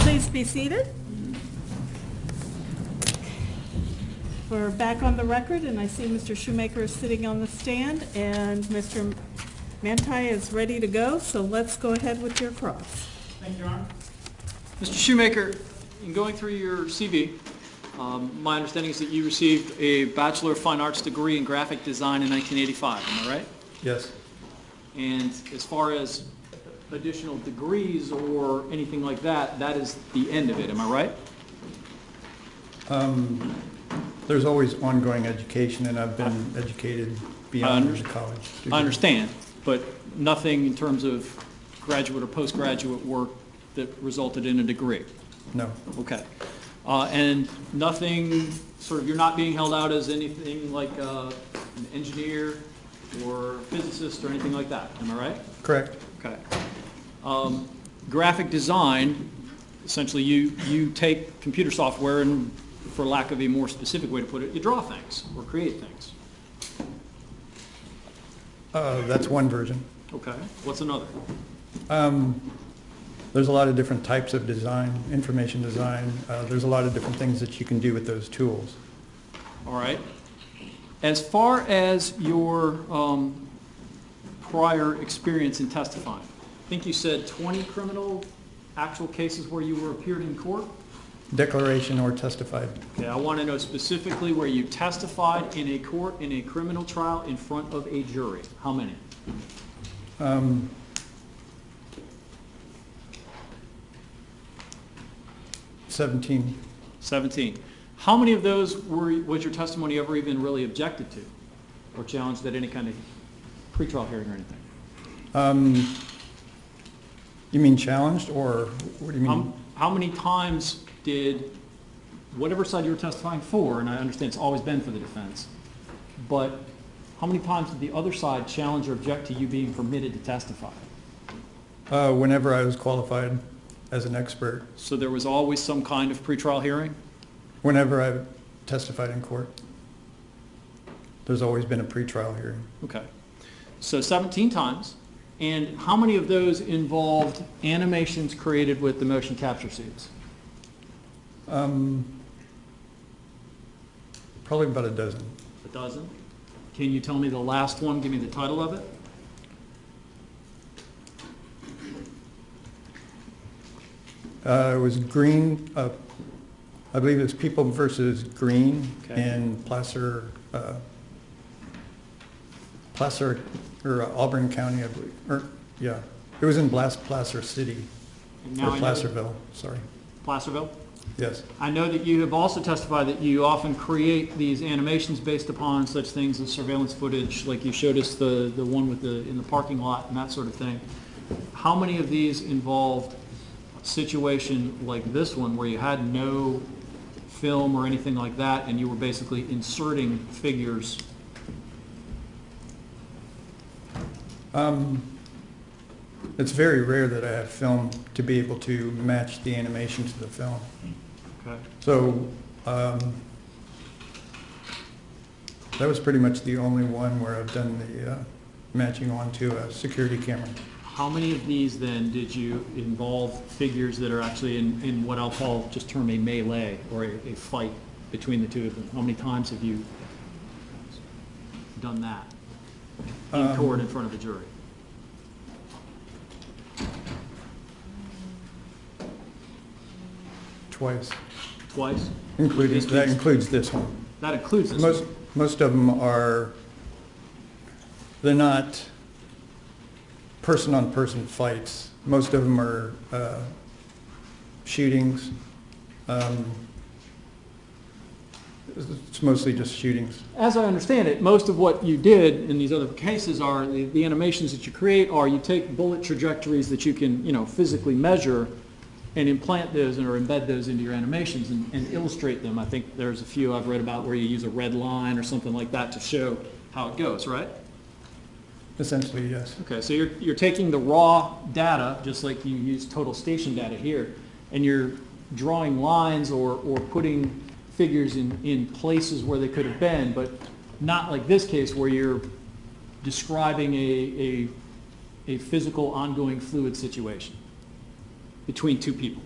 please be seated. We're back on the record, and I see Mr. Shoemaker is sitting on the stand, and Mr. Manti is ready to go, so let's go ahead with your cross. Thank you, Your Honor. Mr. Shoemaker, in going through your CV, my understanding is that you received a Bachelor of Fine Arts degree in graphic design in 1985, am I right? Yes. And as far as additional degrees or anything like that, that is the end of it, am I right? There's always ongoing education, and I've been educated beyond the college degree. I understand, but nothing in terms of graduate or postgraduate work that resulted in a degree? No. Okay. And nothing, sort of, you're not being held out as anything like an engineer or physicist or anything like that, am I right? Correct. Okay. Graphic design, essentially you take computer software and, for lack of a more specific way to put it, you draw things or create things. That's one version. Okay. What's another? There's a lot of different types of design, information design. There's a lot of different things that you can do with those tools. All right. As far as your prior experience in testifying, I think you said 20 criminal actual cases where you were appeared in court? Declaration or testified. Okay, I want to know specifically where you testified in a court in a criminal trial in front of a jury. How many? 17. 17. How many of those was your testimony ever even really objected to or challenged at any kind of pretrial hearing or anything? You mean challenged, or what do you mean? How many times did whatever side you were testifying for, and I understand it's always been for the defense, but how many times did the other side challenge or object to you being permitted to testify? Whenever I was qualified as an expert. So there was always some kind of pretrial hearing? Whenever I testified in court, there's always been a pretrial hearing. Okay. So 17 times. And how many of those involved animations created with the motion capture seats? Probably about a dozen. A dozen? Can you tell me the last one? Give me the title of it. It was Green, I believe it was People versus Green in Placer, or Auburn County, I believe. Or, yeah, it was in Placer City, or Placerville, sorry. Placerville? Yes. I know that you have also testified that you often create these animations based upon such things as surveillance footage, like you showed us the one with in the parking lot and that sort of thing. How many of these involved a situation like this one where you had no film or anything like that and you were basically inserting figures? It's very rare that I have film to be able to match the animation to the film. Okay. So that was pretty much the only one where I've done the matching onto a security camera. How many of these then did you involve figures that are actually in what I'll call, just term a melee or a fight between the two of them? How many times have you done that in court in front of a jury? Twice. Twice? That includes this one. That includes this one? Most of them are, they're not person-on-person fights. Most of them are shootings. It's mostly just shootings. As I understand it, most of what you did in these other cases are the animations that you create are you take bullet trajectories that you can, physically measure and implant those or embed those into your animations and illustrate them. I think there's a few I've read about where you use a red line or something like that to show how it goes, right? Essentially, yes. Okay, so you're taking the raw data, just like you use total station data here, and you're drawing lines or putting figures in places where they could have been, but not like this case where you're describing a physical ongoing fluid situation between two people.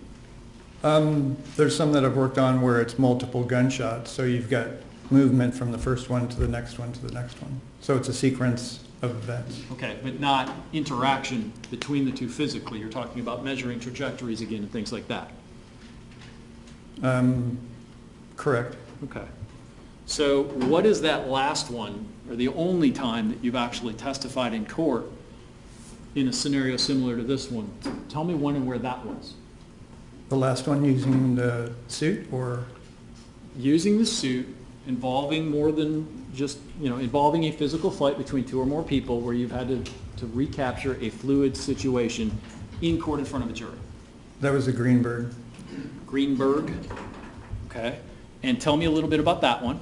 There's some that I've worked on where it's multiple gunshots, so you've got movement from the first one to the next one to the next one. So it's a sequence of events. Okay, but not interaction between the two physically. You're talking about measuring trajectories again and things like that. Correct. Okay. So what is that last one, or the only time that you've actually testified in court in a scenario similar to this one? Tell me when and where that was. The last one using the suit, or? Using the suit, involving more than just, involving a physical fight between two or more people where you've had to recapture a fluid situation in court in front of a jury. That was the Greenberg. Greenberg, okay. And tell me a little bit about that one.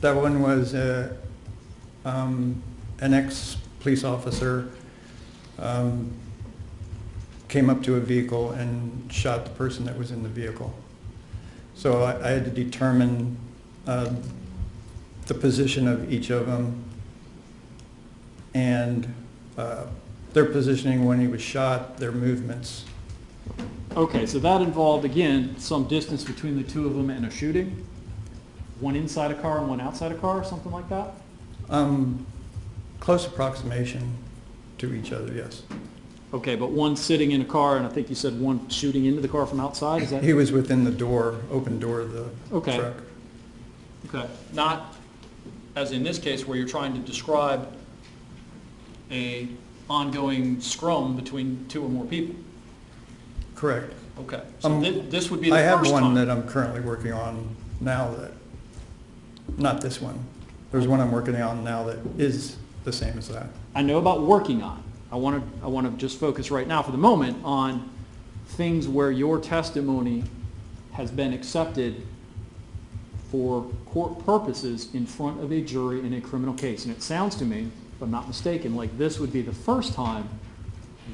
That one was an ex-police officer came up to a vehicle and shot the person that was in the vehicle. So I had to determine the position of each of them and their positioning when he was shot, their movements. Okay, so that involved, again, some distance between the two of them and a shooting? One inside a car and one outside a car, something like that? Close approximation to each other, yes. Okay, but one sitting in a car, and I think you said one shooting into the car from outside, is that? He was within the door, open door of the Okay. truck. Okay, not as in this case where you're trying to describe a ongoing scrum between two or more people? Correct. Okay, so this would be the I have first one time. that I'm currently working on now that, not this one. There's one I'm working on now that is the same as that. I know about working on. I want to just focus right now for the moment on things where your testimony has been accepted for court purposes in front of a jury in a criminal case. And it sounds to me, if I'm not mistaken, like this would be the first time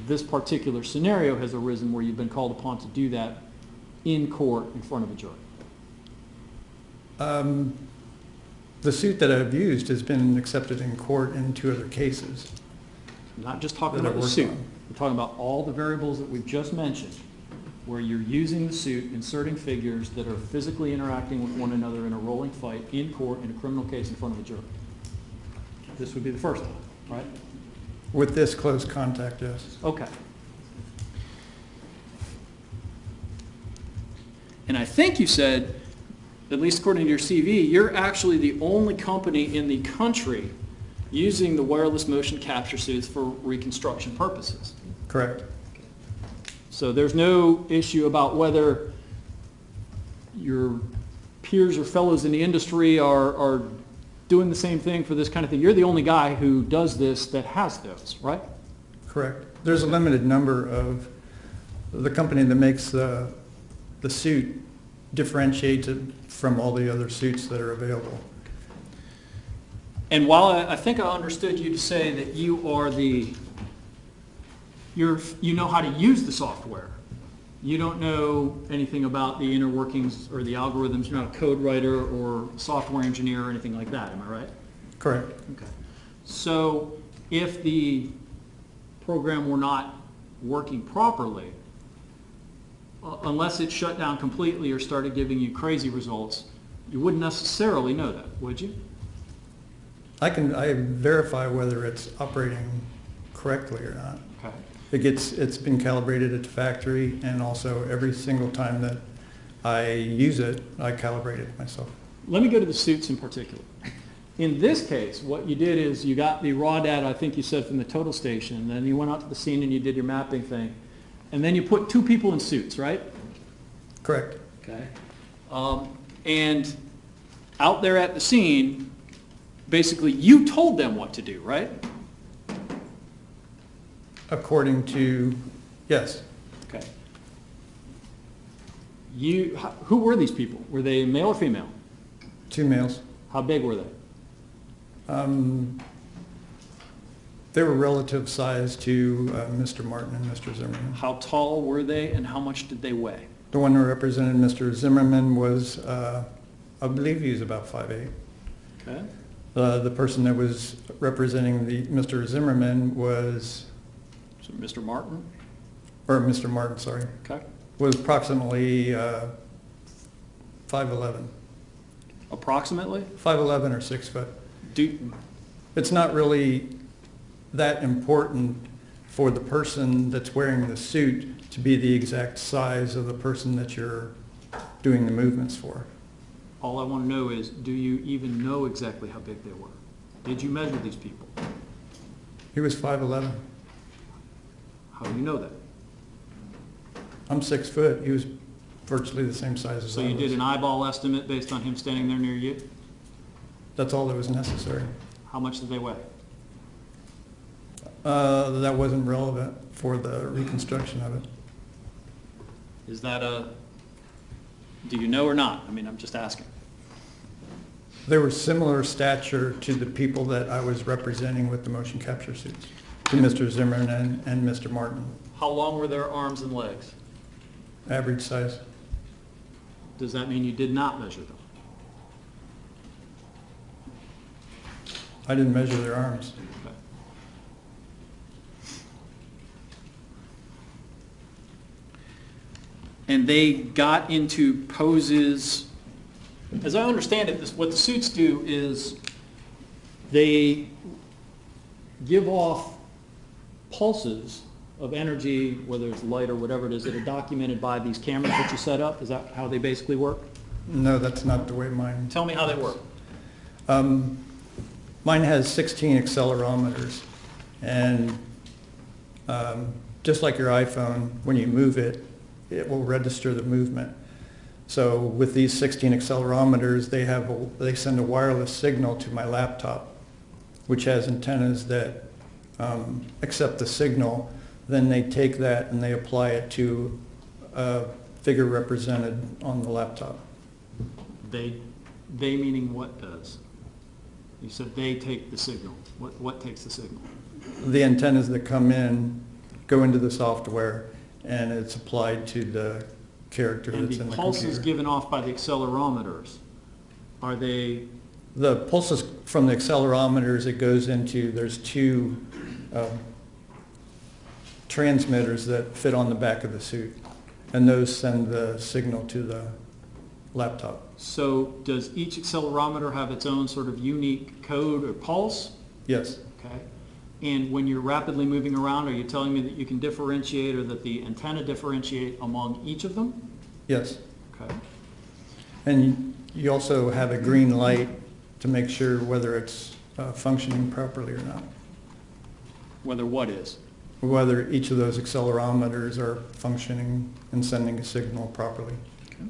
this particular scenario has arisen where you've been called upon to do that in court in front of a jury. The suit that I've used has been accepted in court in 2 other cases. I'm not just talking That I about the worked suit. on. We're talking about all the variables that we've just mentioned, where you're using the suit, inserting figures that are physically interacting with one another in a rolling fight in court in a criminal case in front of a jury. This would be the first time, right? With this close contact, yes. Okay. And I think you said, at least according to your CV, you're actually the only company in the country using the wireless motion capture suits for reconstruction purposes. Correct. So there's no issue about whether your peers or fellows in the industry are doing the same thing for this kind of thing. You're the only guy who does this that has those, right? Correct. There's a limited number of, the company that makes the suit differentiates it from all the other suits that are available. And while I think I understood you to say that you are you know how to use the software, you don't know anything about the inner workings or the algorithms. You're not a code writer or software engineer or anything like that. Am I right? Correct. Okay. So if the program were not working properly, unless it shut down completely or started giving you crazy results, you wouldn't necessarily know that, would you? I verify whether it's operating correctly or not. Okay. It's been calibrated at the factory, and also every single time that I use it, I calibrate it myself. Let me go to the suits in particular. In this case, what you did is you got the raw data, I think you said, from the total station, and then you went out to the scene and you did your mapping thing, and then you put 2 people in suits, right? Correct. Okay. And out there at the scene, basically you told them what to do, right? According to, yes. Okay. Who were these people? Were they male or female? 2 males. How big were they? They were relative size to Mr. Martin and Mr. Zimmerman. How tall were they and how much did they weigh? The one who represented Mr. Zimmerman was, I believe he was about 5'8". Okay. The person that was representing Mr. Zimmerman was, So Mr. Martin? or Mr. Martin, sorry. Okay. was approximately 5'11". Approximately? 5'11" or 6 foot. Do, It's not really that important for the person that's wearing the suit to be the exact size of the person that you're doing the movements for. all I want to know is, do you even know exactly how big they were? Did you measure these people? He was 5'11". How do you know that? I'm 6 foot. He was virtually the same size as So I you was. did an eyeball estimate based on him standing there near you? That's all that was necessary. How much did they weigh? That wasn't relevant for the reconstruction of it. Is that a, do you know or not? I mean, I'm just asking. They were similar stature to the people that I was representing with the motion capture suits, to Mr. Zimmerman and Mr. Martin. How long were their arms and legs? Average size. Does that mean you did not measure them? I didn't measure their arms. Okay. And they got into poses, as I understand it, what the suits do is they give off pulses of energy, whether it's light or whatever it is, that are documented by these cameras that you set up. Is that how they basically work? No, that's not the way mine. Tell me how they work. Mine has 16 accelerometers, and just like your iPhone, when you move it, it will register the movement. So with these 16 accelerometers, they send a wireless signal to my laptop, which has antennas that accept the signal. Then they take that and they apply it to a figure represented on the laptop. They meaning what does? You said they take the signal. What takes the signal? The antennas that come in go into the software, and it's applied to the character And that's the in the pulses computer. given off by the accelerometers, are they, The pulses from the accelerometers, it goes into, there's two transmitters that fit on the back of the suit, and those send the signal to the laptop. so does each accelerometer have its own sort of unique code or pulse? Yes. Okay. And when you're rapidly moving around, are you telling me that you can differentiate, or that the antenna differentiate among each of them? Yes. Okay. And you also have a green light to make sure whether it's functioning properly or not, Whether what is? whether each of those accelerometers are functioning and sending a signal properly. Okay.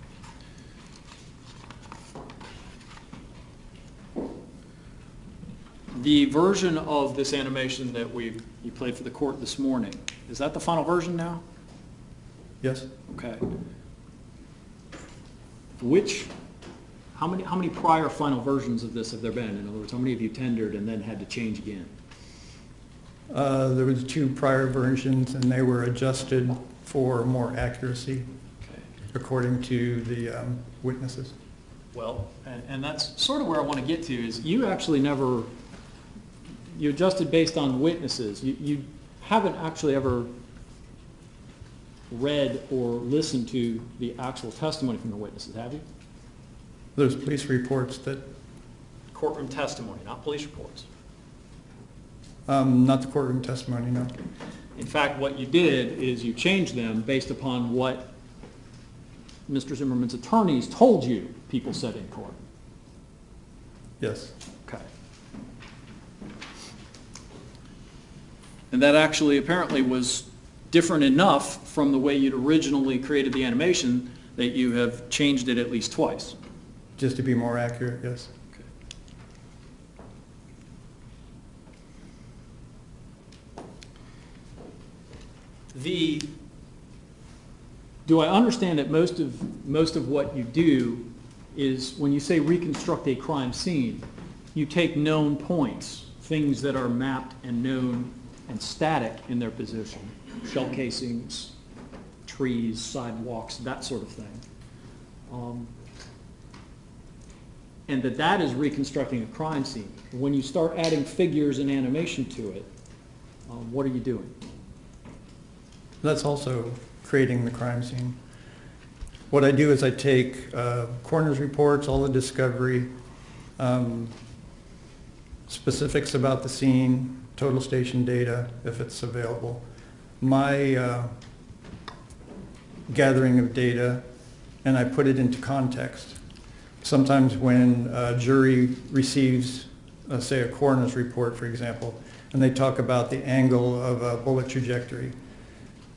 The version of this animation that you played for the court this morning, is that the final version now? Yes. Okay. How many prior final versions of this have there been? In other words, how many have you tendered and then had to change again? There was 2 prior versions, and they were adjusted for more accuracy Okay. according to the witnesses. Well, and that's sort of where I want to get to, is you actually never, you adjusted based on witnesses. You haven't actually ever read or listened to the actual testimony from the witnesses, have you? There's police reports that, Courtroom testimony, not police reports. not the courtroom testimony, no. In fact, what you did is you changed them based upon what Mr. Zimmerman's attorneys told you people said in court. Yes. Okay. And that actually apparently was different enough from the way you'd originally created the animation that you have changed it at least twice. Just to be more accurate, yes. Okay. Do I understand that most of what you do is, when you say reconstruct a crime scene, you take known points, things that are mapped and known and static in their position, shell casings, trees, sidewalks, that sort of thing. And that is reconstructing a crime scene. When you start adding figures and animation to it, what are you doing? That's also creating the crime scene. What I do is I take coroner's reports, all the discovery, specifics about the scene, total station data, if it's available, my gathering of data, and I put it into context. Sometimes when a jury receives, say, a coroner's report, for example, and they talk about the angle of a bullet trajectory,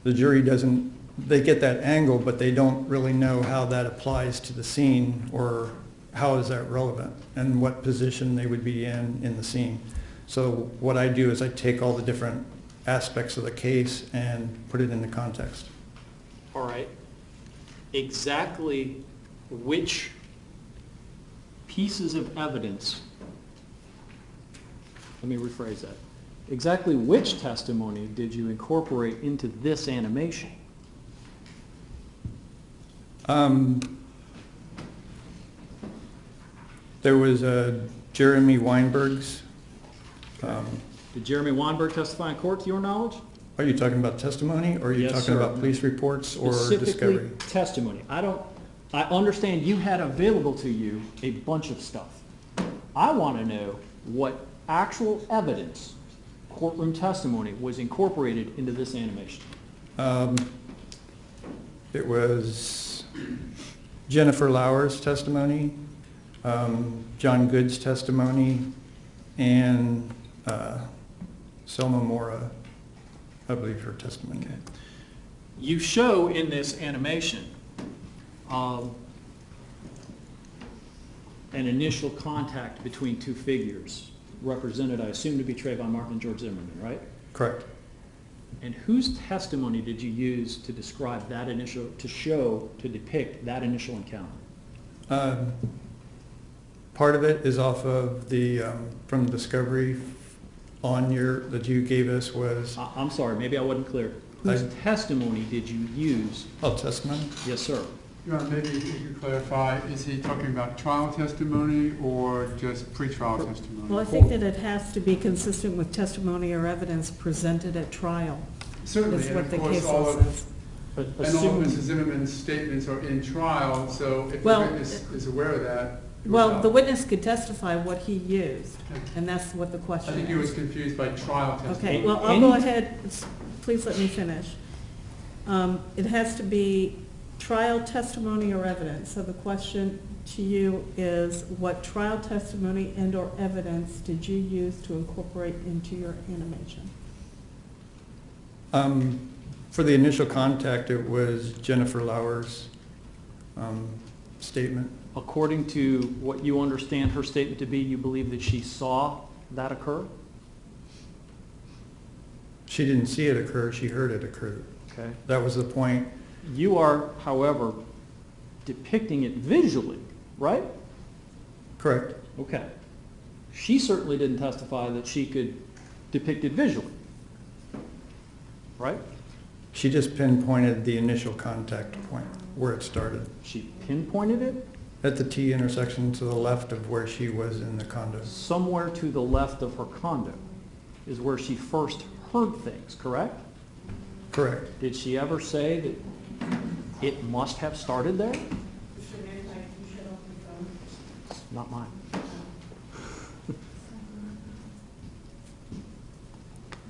the jury doesn't, they get that angle, but they don't really know how that applies to the scene or how is that relevant and what position they would be in the scene. So what I do is I take all the different aspects of the case and put it into context. All right. Exactly which pieces of evidence, let me rephrase that. Exactly which testimony did you incorporate into this animation? There was Jeremy Weinberg's. Did Jeremy Weinberg testify in court to your knowledge? Are you talking about testimony, or are you Yes, talking sir. about police reports or Specifically discovery? testimony. I understand you had available to you a bunch of stuff. I want to know what actual evidence, courtroom testimony, was incorporated into this animation. It was Jennifer Lauer's testimony, John Good's testimony, and Selma Mora, I believe, her testimony. You show in this animation an initial contact between two figures, represented, I assume, to be Trayvon Martin and George Zimmerman, right? Correct. And whose testimony did you use to describe that initial, to depict that initial encounter? Part of it is off of the, from discovery on that you gave us was, I'm sorry, maybe I wasn't clear. Whose testimony did you use? oh, testimony? Yes, sir. Your Honor, maybe you could clarify, is he talking about trial testimony or just pretrial testimony? Well, I think that it has to be consistent with testimony or evidence presented at trial, Certainly, is and what of the course, case all law of, says. But and all of assume, Mrs. Zimmerman's statements are in trial, so if the Well, witness is aware of that. it would Well, help. the witness could testify what he used, and that's what the I question think he was is. confused by trial testimony. Okay, well, I'll go ahead, please let me finish. It has to be trial testimony or evidence, so the question to you is, what trial testimony and/or evidence did you use to incorporate into your animation? For the initial contact, it was Jennifer Lauer's statement. according to what you understand her statement to be, you believe that she saw that occur? She didn't see it occur, she heard it occur. Okay. That was the point. You are, however, depicting it visually, right? Correct. Okay. She certainly didn't testify that she could depict it visually, right? She just pinpointed the initial contact point, where it started. She pinpointed it At the T intersection to the left of where she was in the condo. somewhere to the left of her condo is where she first heard things, correct? Correct. Did she ever say that it must have started there? Not mine.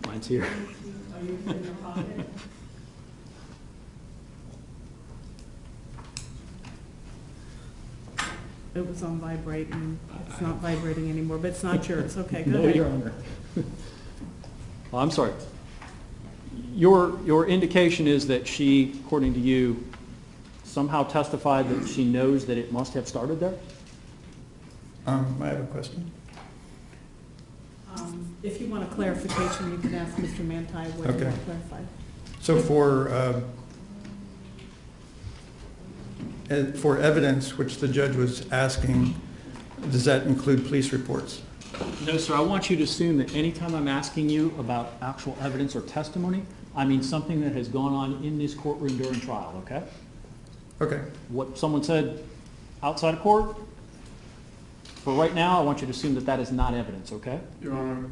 Mine's here. It was on vibrate, and it's not vibrating anymore, but it's not yours. Okay, go No, ahead. Your Honor. Oh, I'm sorry. Your indication is that she, according to you, somehow testified that she knows that it must have started there? I have a question. If you want a clarification, you can ask Mr. Manti what you Okay. want clarified. So for evidence, which the judge was asking, does that include police reports? No, sir. I want you to assume that anytime I'm asking you about actual evidence or testimony, I mean something that has gone on in this courtroom during trial, okay? Okay. What someone said outside of court, for right now, I want you to assume that that is not evidence, okay? Your Honor,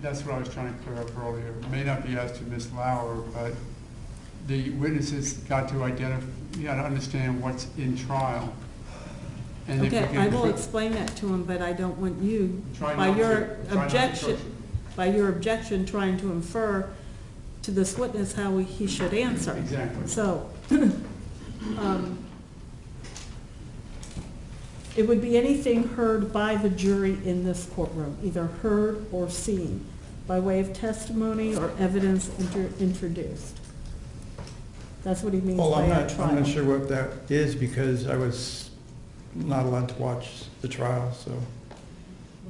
that's what I was trying to clear up earlier. It may not be as to Ms. Lauer, but the witnesses got to identify, you got to understand what's in trial. And if we Okay, can I will put- explain that to him, but I don't want you, Try by not your to. Try not to objection, push. by your objection, trying to infer to this witness how he should answer. Exactly. So, it would be anything heard by the jury in this courtroom, either heard or seen, by way of testimony or evidence introduced. That's what he means Well, by a trial. I'm not sure what that is because I was not allowed to watch the trial, so, Well,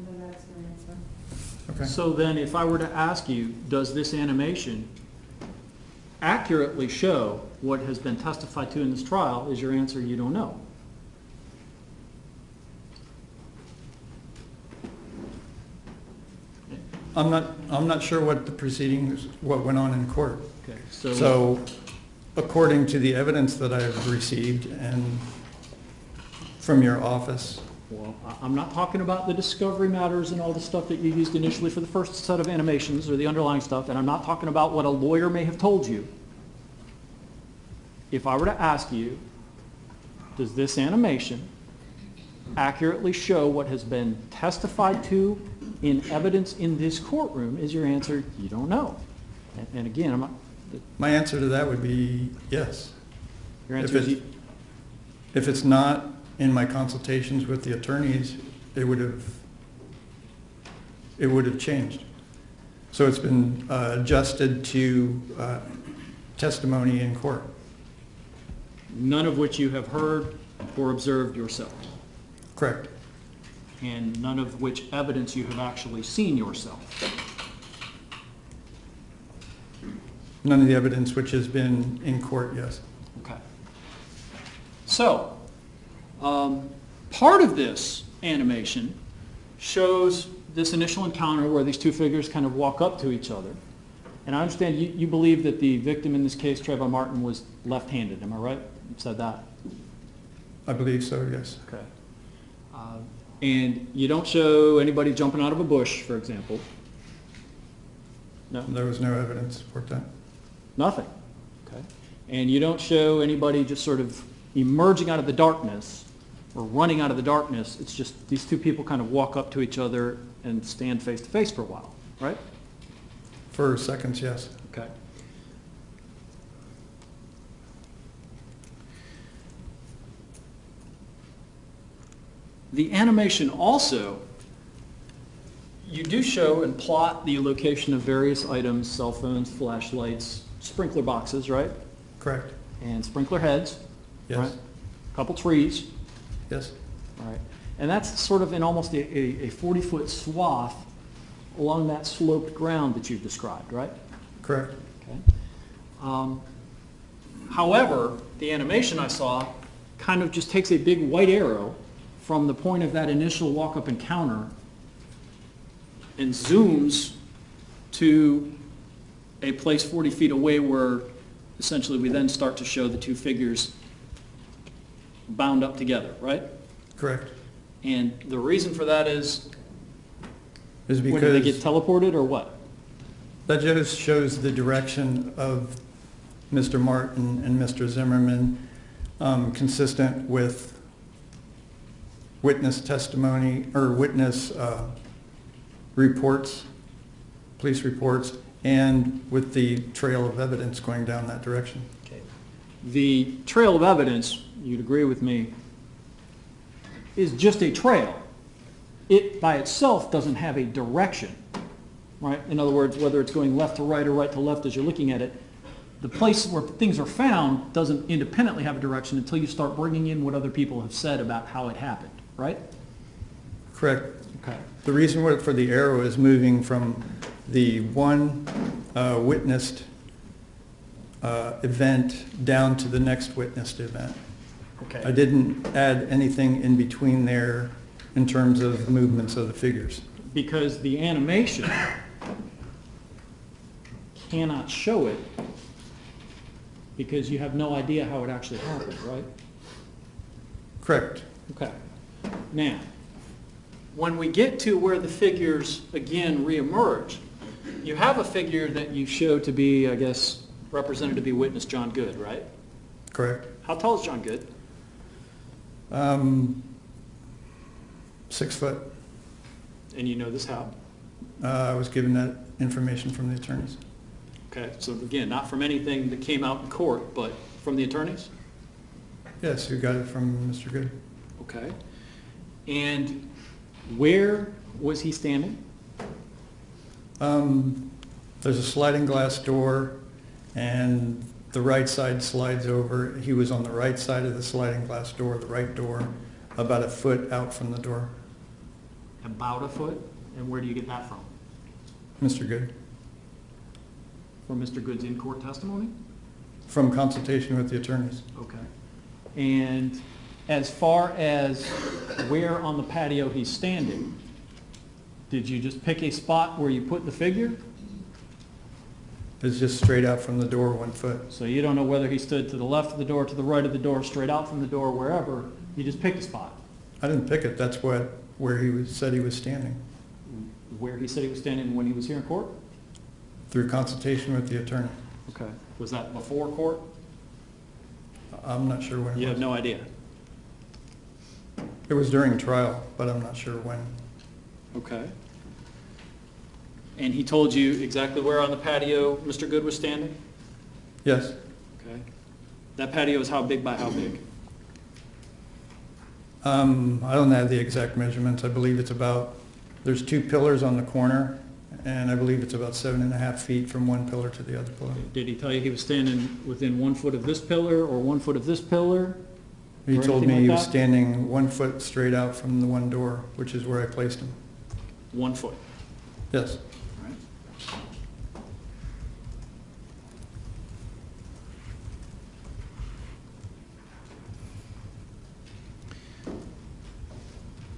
then that's your answer. okay. So then if I were to ask you, does this animation accurately show what has been testified to in this trial, is your answer you don't know? I'm not sure what the proceedings, what went on in court. Okay, So, according to the evidence that I've received and from your office, well, I'm not talking about the discovery matters and all the stuff that you used initially for the first set of animations or the underlying stuff, and I'm not talking about what a lawyer may have told you. If I were to ask you, does this animation accurately show what has been testified to in evidence in this courtroom, is your answer, you don't know? And again, I'm not, my answer to that would be yes. your If answer is, it's, if it's not in my consultations with the attorneys, it would have changed. So it's been adjusted to testimony in court. none of which you have heard or observed yourself, Correct. and none of which evidence you have actually seen yourself. None of the evidence which has been in court, yes. Okay. So, part of this animation shows this initial encounter where these two figures kind of walk up to each other. And I understand you believe that the victim in this case, Trayvon Martin, was left-handed. Am I right? You said that? I believe so, yes. Okay. And you don't show anybody jumping out of a bush, for example. No? There was no evidence to support that. Nothing. Okay. And you don't show anybody just sort of emerging out of the darkness or running out of the darkness. It's just these two people kind of walk up to each other and stand face to face for a while, right? For seconds, yes. Okay. The animation also, you do show and plot the location of various items, cell phones, flashlights, sprinkler boxes, right? Correct. And sprinkler heads, Yes. right? Couple trees, Yes. all right? And that's sort of in almost a 40-foot swath along that sloped ground that you've described, right? Correct. Okay. However, the animation I saw kind of just takes a big white arrow from the point of that initial walk-up encounter and zooms to a place 40 feet away where essentially we then start to show the two figures bound up together, right? Correct. And the reason for that is, Is when do they get because teleported or what? that just shows the direction of Mr. Martin and Mr. Zimmerman, consistent with witness testimony or witness reports, police reports, and with the trail of evidence going down that direction. Okay. The trail of evidence, you'd agree with me, is just a trail. It by itself doesn't have a direction, right? In other words, whether it's going left to right or right to left as you're looking at it, the place where things are found doesn't independently have a direction until you start bringing in what other people have said about how it happened, right? Correct. Okay. The reason for the arrow is moving from the one witnessed event down to the next witnessed event. Okay. I didn't add anything in between there in terms of movements of the figures. Because the animation cannot show it because you have no idea how it actually happened, right? Correct. Okay. Now, when we get to where the figures again reemerge, you have a figure that you show to be, I guess, represented to be witness John Good, right? Correct. How tall is John Good? 6 foot. And you know this how? I was given that information from the attorneys. Okay, so again, not from anything that came out in court, but from the attorneys? Yes, who got it from Mr. Good? Okay. And where was he standing? There's a sliding glass door, and the right side slides over. He was on the right side of the sliding glass door, the right door, about a foot out from the door. About a foot? And where do you get that from? Mr. Good. From Mr. Good's in-court testimony? From consultation with the attorneys. Okay. And as far as where on the patio he's standing, did you just pick a spot where you put the figure? It's just straight out from the door 1 foot. So you don't know whether he stood to the left of the door, to the right of the door, straight out from the door, wherever. You just picked a spot. I didn't pick it. That's where said he was standing. Where he said he was standing when he was here in court? Through consultation with the attorney. Okay. Was that before court? I'm not sure when it You was. have no idea? It was during trial, but I'm not sure when. Okay. And he told you exactly where on the patio Mr. Good was standing? Yes. Okay. That patio is how big by how big? I don't have the exact measurements. I believe it's there's 2 pillars on the corner, and I believe it's about 7.5 feet from one pillar to the other pillar. Did he tell you he was standing within 1 foot of this pillar or 1 foot of this pillar? He Or told anything me like he was that? standing 1 foot straight out from the one door, which is where I placed him. 1 foot. Yes. All right.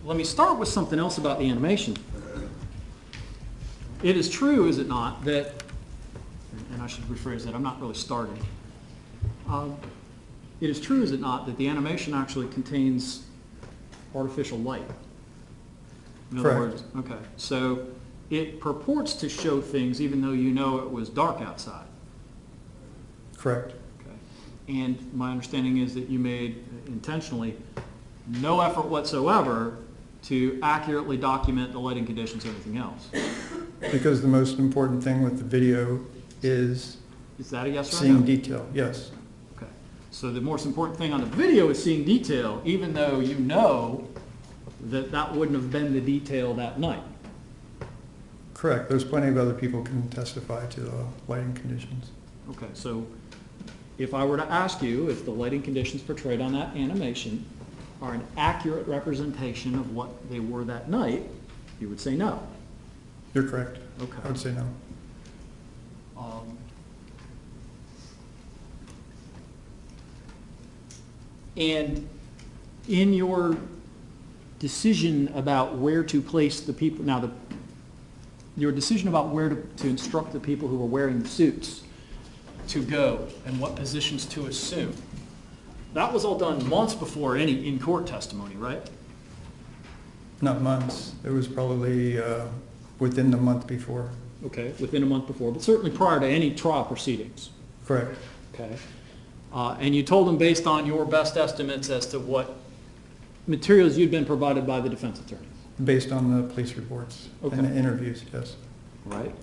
Let me start with something else about the animation. It is true, is it not, that, and I should rephrase that, I'm not really starting. It is true, is it not, that the animation actually contains artificial light? In other Correct. words, okay, so it purports to show things even though you know it was dark outside. Correct. Okay. And my understanding is that you made intentionally no effort whatsoever to accurately document the lighting conditions or anything else. Because the most important thing with the video is Is that a yes or a seeing no? detail. Yes. Okay. So the most important thing on the video is seeing detail, even though you know that that wouldn't have been the detail that night. Correct. There's plenty of other people can testify to the lighting conditions. Okay, so if I were to ask you if the lighting conditions portrayed on that animation are an accurate representation of what they were that night, you would say no. You're correct. Okay. I would say no. And in your decision about where to place the people, now your decision about where to instruct the people who were wearing the suits to go and what positions to assume, that was all done months before any in-court testimony, right? Not months. It was probably within the month before. Okay, within a month before, but certainly prior to any trial proceedings. Correct. Okay. And you told them based on your best estimates as to what materials you'd been provided by the defense attorney. Based on the police reports Okay. and the interviews, yes. Right.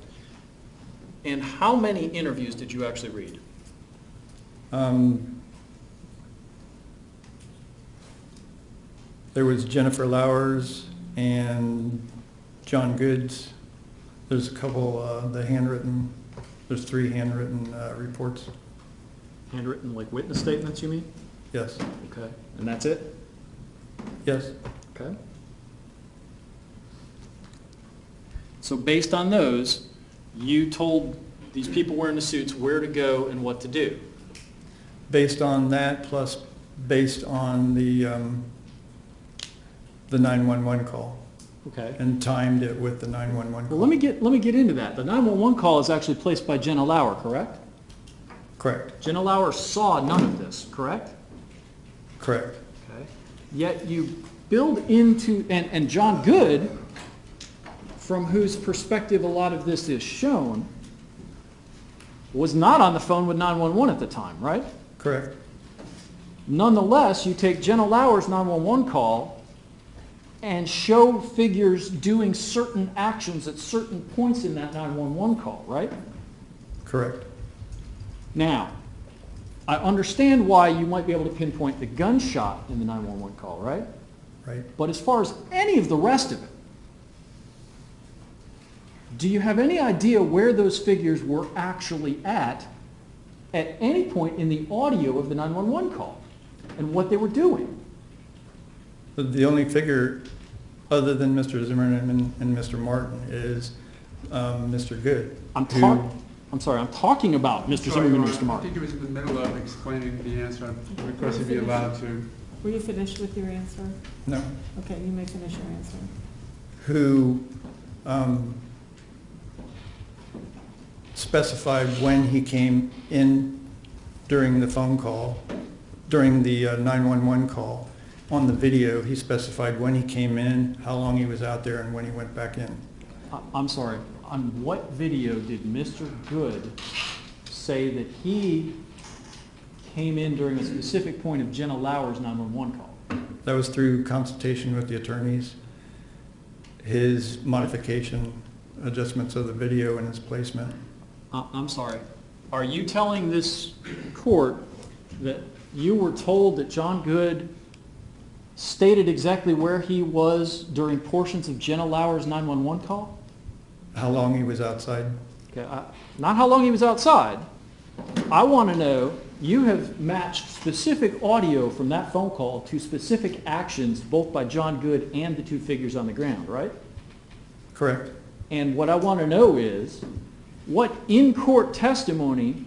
And how many interviews did you actually read? There was Jennifer Lowers and John Goods. There's a couple, there's 3 handwritten reports. Handwritten, like witness statements, you mean? Yes. Okay. And that's it? Yes. Okay. So based on those, you told these people wearing the suits where to go and what to do. Based on that, plus based on the 911 call, Okay. and timed it with the 911 Well, call. let me get into that. The 911 call is actually placed by Jenna Lauer, correct? Correct. Jenna Lauer saw none of this, correct? Correct. Okay. Yet you build into, and John Good, from whose perspective a lot of this is shown, was not on the phone with 911 at the time, right? Correct. Nonetheless, you take Jenna Lauer's 911 call and show figures doing certain actions at certain points in that 911 call, right? Correct. Now, I understand why you might be able to pinpoint the gunshot in the 911 call, right? Right. But as far as any of the rest of it, do you have any idea where those figures were actually at any point in the audio of the 911 call and what they were doing? The only figure other than Mr. Zimmerman and Mr. Martin is Mr. Good. I'm talking about Mr. Zimmerman and Mr. I Martin. think he was in the middle of explaining the answer. I request to be allowed to. Were you finished with your answer? No. Okay, you may finish your answer. Who specified when he came in during the phone call, during the 911 call. On the video, he specified when he came in, how long he was out there, and when he went back in. I'm sorry, on what video did Mr. Good say that he came in during a specific point of Jenna Lauer's 911 call? That was through consultation with the attorneys, his modification, adjustments of the video and its placement. I'm sorry. Are you telling this court that you were told that John Good stated exactly where he was during portions of Jenna Lauer's 911 call? How long he was outside. Okay, not how long he was outside. I want to know, you have matched specific audio from that phone call to specific actions both by John Good and the two figures on the ground, right? Correct. And what I want to know is what in-court testimony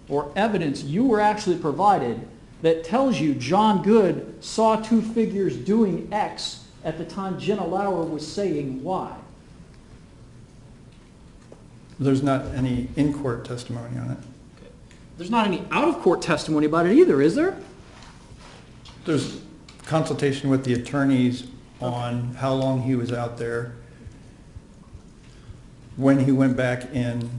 or evidence you were actually provided that tells you John Good saw two figures doing X at the time Jenna Lauer was saying Y. There's not any in-court testimony on it. There's not any out-of-court testimony about it either, is there? There's consultation with the attorneys on how long he was out there, when he went back in,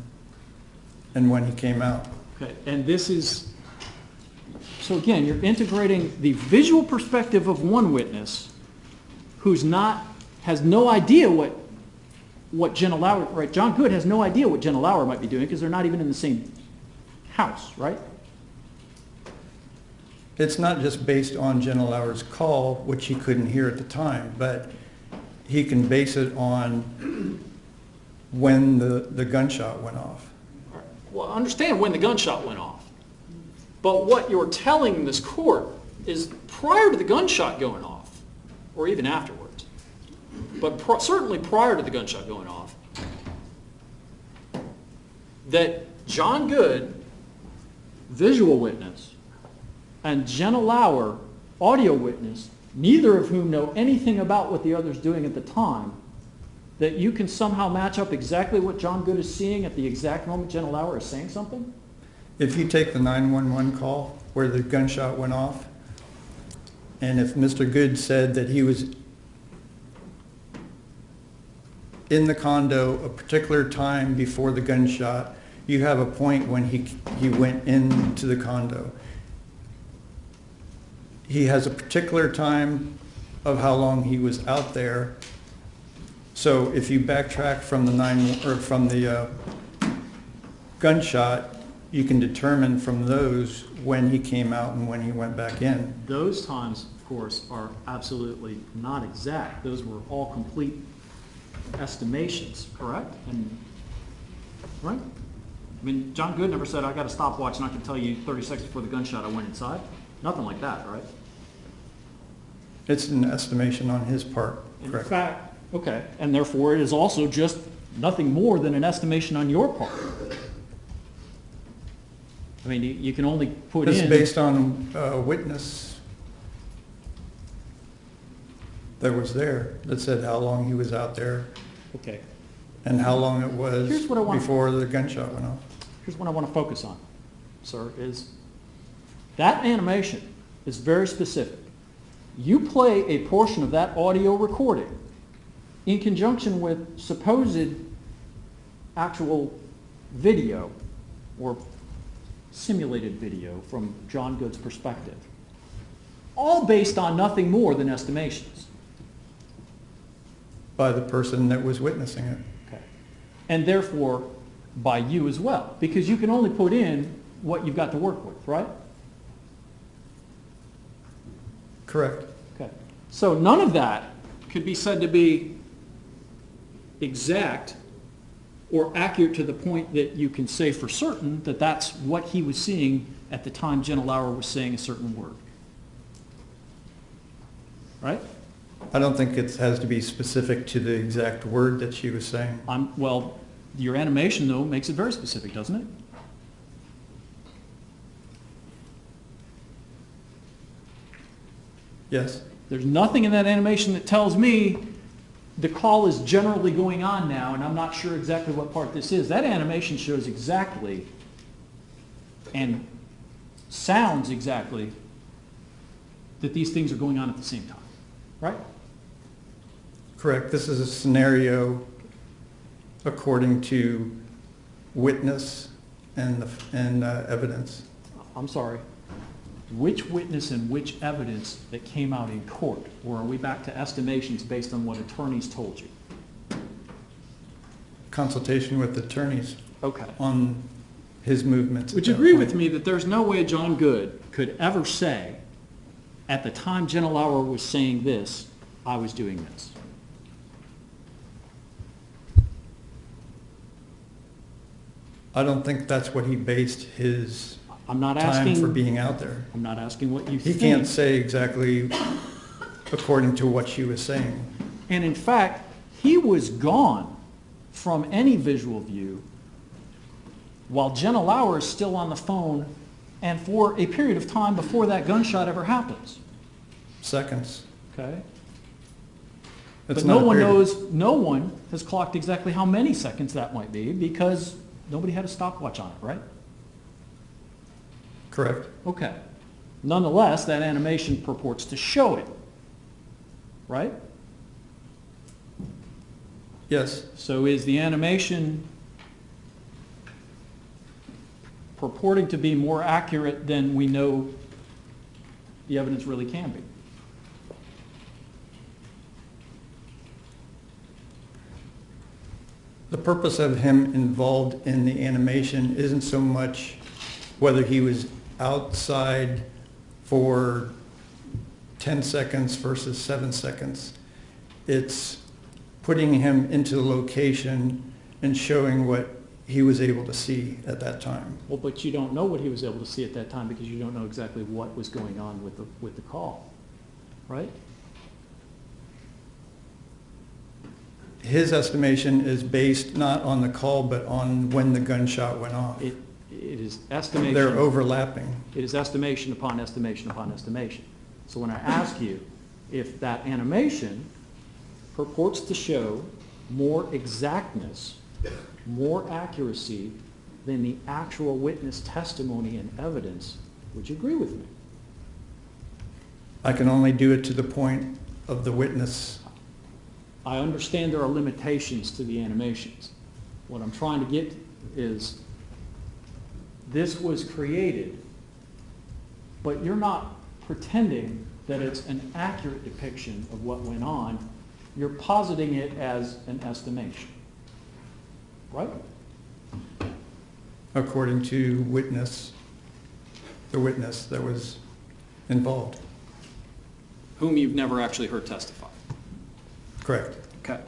and when he came out. Okay, and this is, so again, you're integrating the visual perspective of one witness who's not, has no idea what Jenna Lauer, right? John Good has no idea what Jenna Lauer might be doing because they're not even in the same house, right? It's not just based on Jenna Lauer's call, which he couldn't hear at the time, but he can base it on when the gunshot went off. Well, I understand when the gunshot went off. But what you're telling this court is prior to the gunshot going off, or even afterwards, but certainly prior to the gunshot going off, that John Good, visual witness, and Jenna Lauer, audio witness, neither of whom know anything about what the other's doing at the time, that you can somehow match up exactly what John Good is seeing at the exact moment Jenna Lauer is saying something? If you take the 911 call where the gunshot went off, and if Mr. Good said that he was in the condo a particular time before the gunshot, you have a point when he went into the condo. He has a particular time of how long he was out there. So if you backtrack from the gunshot, you can determine from those when he came out and when he went back in. Those times, of course, are absolutely not exact. Those were all complete estimations, correct? And right? I mean, John Good never said, I got a stopwatch and I can tell you 30 seconds before the gunshot I went inside. Nothing like that, right? It's an estimation on his part, In correct? fact, okay, and therefore it is also just nothing more than an estimation on your part. I mean, you can only put in... It's based on a witness that was there that said how long he was out there Okay, and how long it was Here's what I want- before the gunshot went off. here's what I want to focus on, sir, is that animation is very specific. You play a portion of that audio recording in conjunction with supposed actual video or simulated video from John Good's perspective, all based on nothing more than estimations. By the person that was witnessing it. Okay. And therefore, by you as well, because you can only put in what you've got to work with, right? Correct. Okay. So none of that could be said to be exact or accurate to the point that you can say for certain that that's what he was seeing at the time Jenna Lauer was saying a certain word. Right? I don't think it has to be specific to the exact word that she was saying. Well, your animation, though, makes it very specific, doesn't it? Yes. There's nothing in that animation that tells me the call is generally going on now, and I'm not sure exactly what part this is. That animation shows exactly and sounds exactly that these things are going on at the same time, right? Correct. This is a scenario according to witness and evidence. I'm sorry. Which witness and which evidence that came out in court? Or are we back to estimations based on what attorneys told you? Consultation with attorneys Okay. on his movements. Would you agree with me that there's no way John Good could ever say, at the time Jenna Lauer was saying this, I was doing this? I don't think that's what he based his I'm not time asking for being out there. I'm not asking what you He think. can't say exactly according to what she was saying. And in fact, he was gone from any visual view while Jenna Lauer is still on the phone and for a period of time before that gunshot ever happens. Seconds. Okay? It's But no not a one period. knows, no one has clocked exactly how many seconds that might be because nobody had a stopwatch on it, right? Correct. Okay. Nonetheless, that animation purports to show it, right? Yes. So is the animation purporting to be more accurate than we know the evidence really can be? The purpose of him involved in the animation isn't so much whether he was outside for 10 seconds versus 7 seconds. It's putting him into the location and showing what he was able to see at that time. Well, but you don't know what he was able to see at that time because you don't know exactly what was going on with the call, right? His estimation is based not on the call, but on when the gunshot went off. It is estimation. They're overlapping. It is estimation upon estimation upon estimation. So when I ask you if that animation purports to show more exactness, more accuracy than the actual witness testimony and evidence, would you agree with me? I can only do it to the point of the witness. I understand there are limitations to the animations. What I'm trying to get is this was created, but you're not pretending that it's an accurate depiction of what went on. You're positing it as an estimation, right? According to the witness that was involved. Whom you've never actually heard testify. Correct. Okay.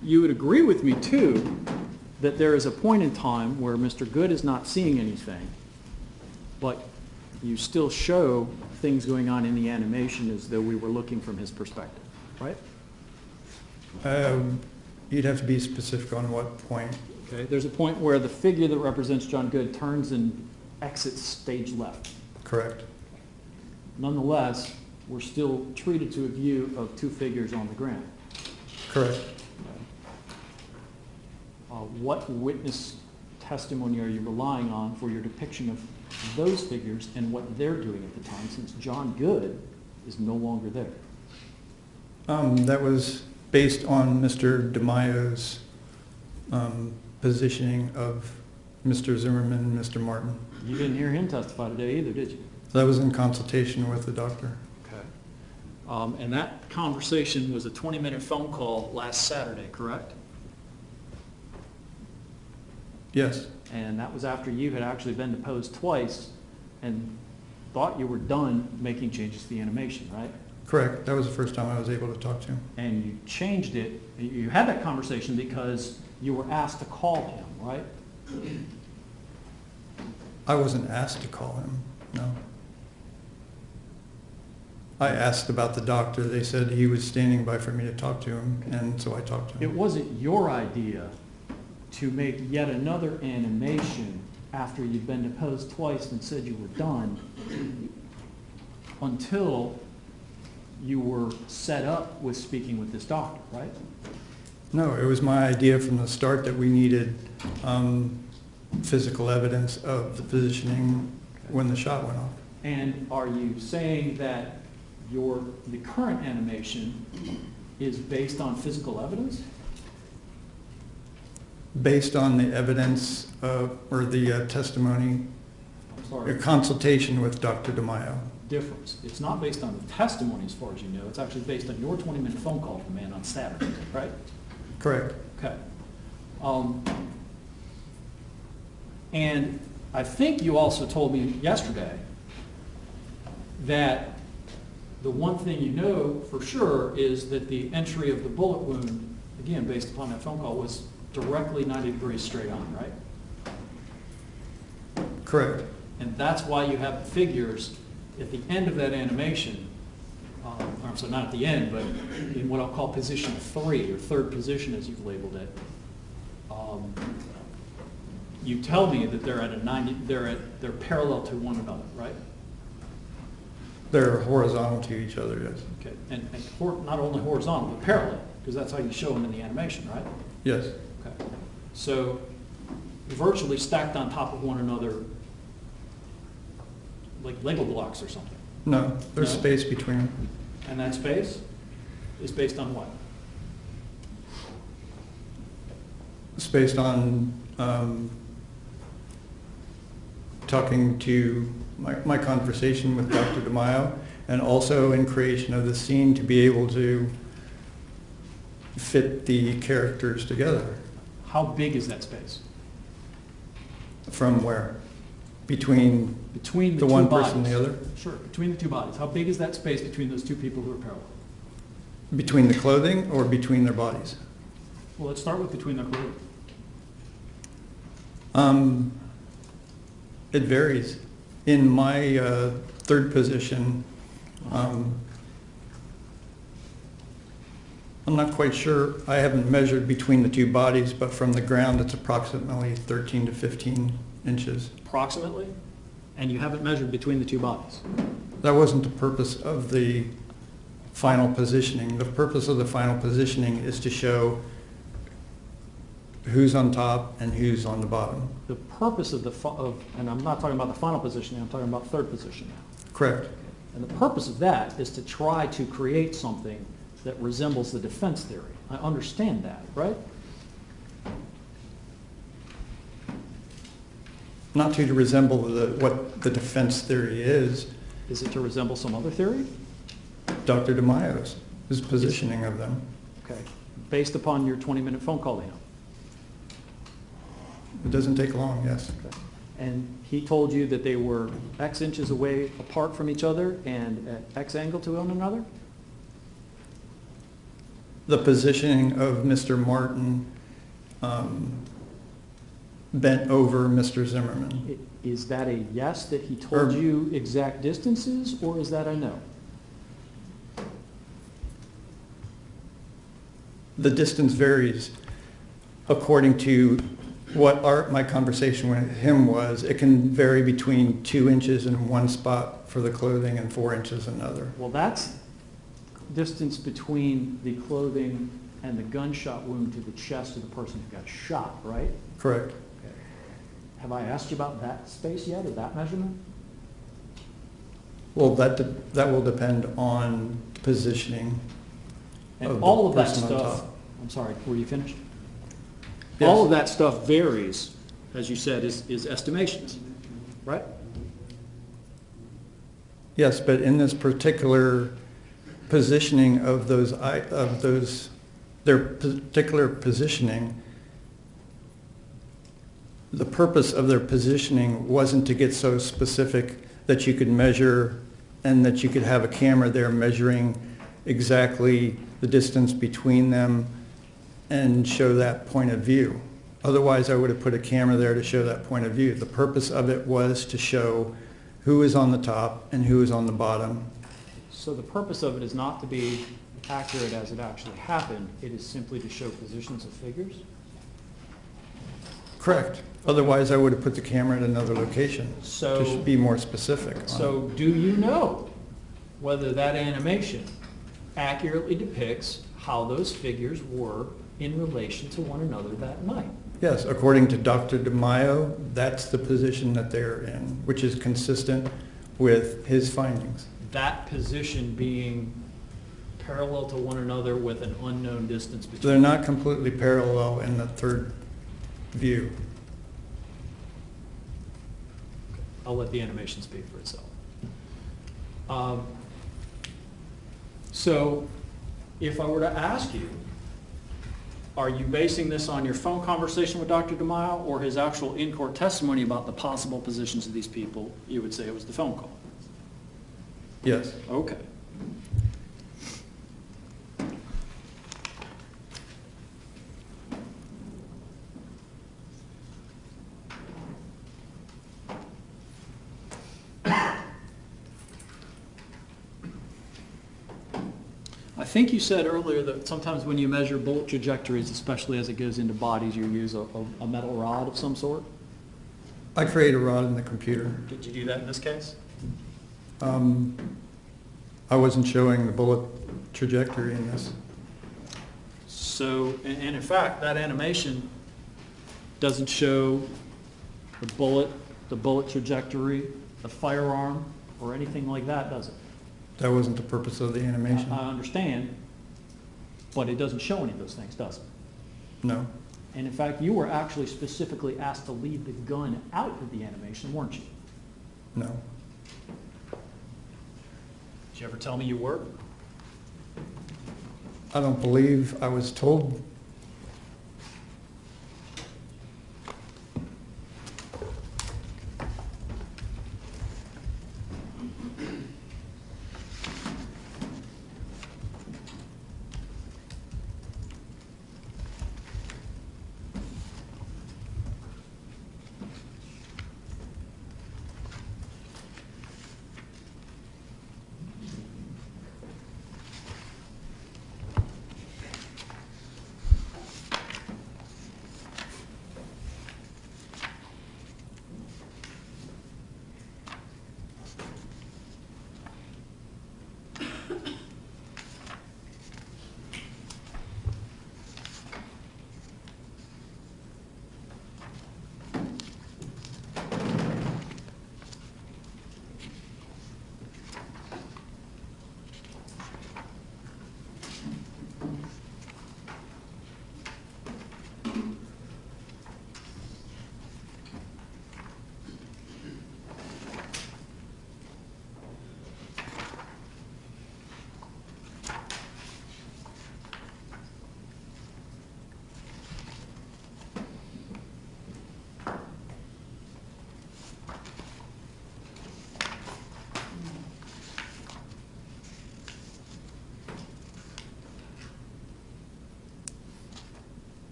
You would agree with me, too, that there is a point in time where Mr. Good is not seeing anything, but you still show things going on in the animation as though we were looking from his perspective, right? You'd have to be specific on what point. Okay, there's a point where the figure that represents John Good turns and exits stage left. Correct. Nonetheless, we're still treated to a view of two figures on the ground. Correct. What witness testimony are you relying on for your depiction of those figures and what they're doing at the time, since John Good is no longer there? That was based on Mr. DeMaio's positioning of Mr. Zimmerman and Mr. Martin. You didn't hear him testify today either, did you? That was in consultation with the doctor. Okay. And that conversation was a 20-minute phone call last Saturday, correct? Yes, And that was after you had actually been deposed twice and thought you were done making changes to the animation, right? correct. That was the first time I was able to talk to him. And you changed it, you had that conversation because you were asked to call him, right? I wasn't asked to call him, no. I asked about the doctor. They said he was standing by for me to talk to him, and so I talked to It him. wasn't your idea to make yet another animation after you'd been deposed twice and said you were done until you were set up with speaking with this doctor, right? No, it was my idea from the start that we needed physical evidence of the positioning when the shot went off. And are you saying that the current animation is based on physical evidence? Based on the evidence or the testimony, I'm sorry, a consultation with Dr. DeMaio. difference. It's not based on the testimony as far as you know. It's actually based on your 20-minute phone call to the man on Saturday, right? Correct. Okay. And I think you also told me yesterday that the one thing you know for sure is that the entry of the bullet wound, again, based upon that phone call, was directly 90 degrees straight on, right? Correct. And that's why you have the figures at the end of that animation, or so not at the end, but in what I'll call position 3, or third position as you've labeled it. You tell me that they're at a 90, they're parallel to one another, right? They're horizontal to each other, yes. Okay, and not only horizontal, but parallel, because that's how you show them in the animation, right? Yes. Okay. So virtually stacked on top of one another like Lego blocks or something. No, there's No? space between them. And that space is based on what? It's based on talking to my conversation with Dr. DeMaio, and also in creation of the scene to be able to fit the characters together. How big is that space? From where? Between Between the the two one bodies. person and the other? Sure, between the two bodies. How big is that space between those two people who are parallel? Between the clothing or between their bodies? Well, let's start with between their clothing. It varies. In my third position, I'm not quite sure. I haven't measured between the two bodies, but from the ground, it's approximately 13 to 15 inches. Approximately? And you haven't measured between the two bodies? That wasn't the purpose of the final positioning. The purpose of the final positioning is to show who's on top and who's on the bottom. The purpose of and I'm not talking about the final positioning, I'm talking about third position now. Correct. And the purpose of that is to try to create something that resembles the defense theory. I understand that, right? Not to resemble what the defense theory is, Is it to resemble some other theory? Dr. DeMaio's, his positioning of them. Okay. Based upon your 20-minute phone call to him. It doesn't take long, yes. Okay. And he told you that they were X inches away apart from each other and at X angle to one another? The positioning of Mr. Martin bent over Mr. Zimmerman. Is that a yes, that he told you exact distances, or is that a no? The distance varies according to what my conversation with him was. It can vary between 2 inches in one spot for the clothing and 4 inches in another. Well, that's distance between the clothing and the gunshot wound to the chest of the person who got shot, right? Correct. Okay. Have I asked you about that space yet, or that measurement? Well, that will depend on positioning of And the all of that person on stuff, top. I'm sorry, were you finished? Yes. All of that stuff varies, as you said, is estimations, right? Yes, but in this particular positioning of their particular positioning, the purpose of their positioning wasn't to get so specific that you could measure and that you could have a camera there measuring exactly the distance between them and show that point of view. Otherwise, I would have put a camera there to show that point of view. The purpose of it was to show who is on the top and who is on the bottom. So the purpose of it is not to be accurate as it actually happened, it is simply to show positions of figures? Correct. Otherwise, I would have put the camera at another location So- to be more specific on it. So do you know whether that animation accurately depicts how those figures were in relation to one another that night? Yes, according to Dr. DeMaio, that's the position that they're in, which is consistent with his findings. That position being parallel to one another with an unknown distance between They're not completely parallel in the third view. I'll let the animation speak for itself. So if I were to ask you, are you basing this on your phone conversation with Dr. DeMaio or his actual in-court testimony about the possible positions of these people, you would say it was the phone call? Yes. Okay. I think you said earlier that sometimes when you measure bullet trajectories, especially as it goes into bodies, you use a metal rod of some sort. I create a rod in the computer. Did you do that in this case? I wasn't showing the bullet trajectory in this. So, and in fact, that animation doesn't show the bullet trajectory, the firearm, or anything like that, does it? That wasn't the purpose of the animation. I understand, but it doesn't show any of those things, does it? No. And in fact, you were actually specifically asked to leave the gun out of the animation, weren't you? No. Did you ever tell me you were? I don't believe I was told.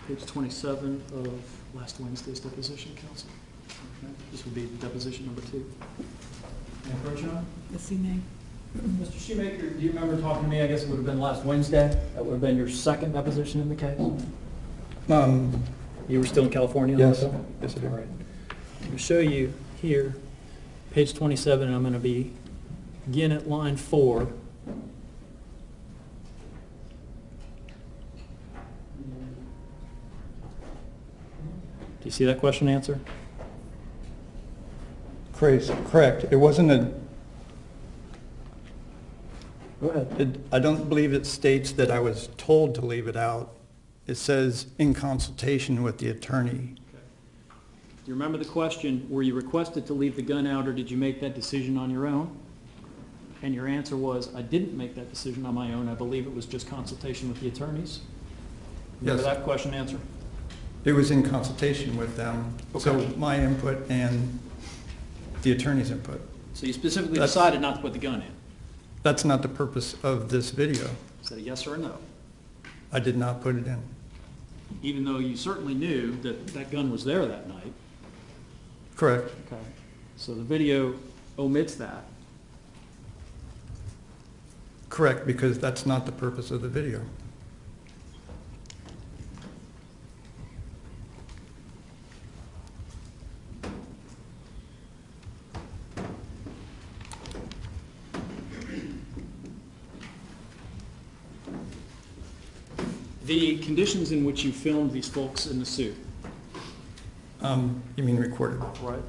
Page 27 of last Wednesday's deposition, counsel. Okay. This would be deposition number 2. May I approach you on? Yes, you may. Mr. Shoemaker, do you remember talking to me, I guess it would have been last Wednesday? That would have been your second deposition in the case? You were still in California? Yes. Also? Yes, I do. All right. I'm going to show you here, page 27, and I'm going to begin at line 4 You see that question answer? Correct. It wasn't a, Go ahead. I don't believe it states that I was told to leave it out. It says in consultation with the attorney. Do you remember the question, were you requested to leave the gun out or did you make that decision on your own? And your answer was, I didn't make that decision on my own. I believe it was just consultation with the attorneys. Remember Yes. that question answer? It was in consultation with them. So Okay. my input and the attorney's input. So you specifically That's- decided not to put the gun in. That's not the purpose of this video. Is that a yes or a no? I did not put it in. Even though you certainly knew that that gun was there that night. Correct. Okay. So the video omits that. Correct, because that's not the purpose of the video. The conditions in which you filmed these folks in the suit. You mean recorded? Right.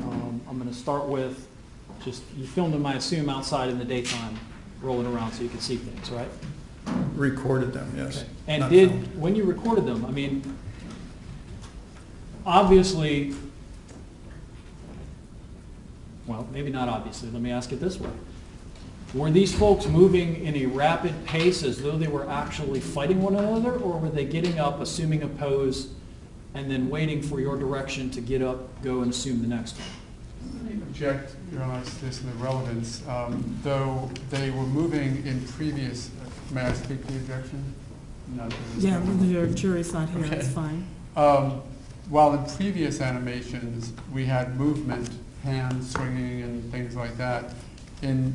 I'm going to start with just, you filmed them, I assume, outside in the daytime, rolling around so you could see things, right? Recorded them, yes. And Not did, filmed. when you recorded them, I mean, obviously, well, maybe not obviously, let me ask it this way. Were these folks moving in a rapid pace as though they were actually fighting one another, or were they getting up, assuming a pose, and then waiting for your direction to get up, go and assume the next one? Let me object, Your Honor, to this and the relevance. Though they were moving in previous, may I speak to the objection? Not to this Yeah, camera. your jury's not here, it's Okay. fine. While in previous animations, we had movement, hands swinging and things like that, in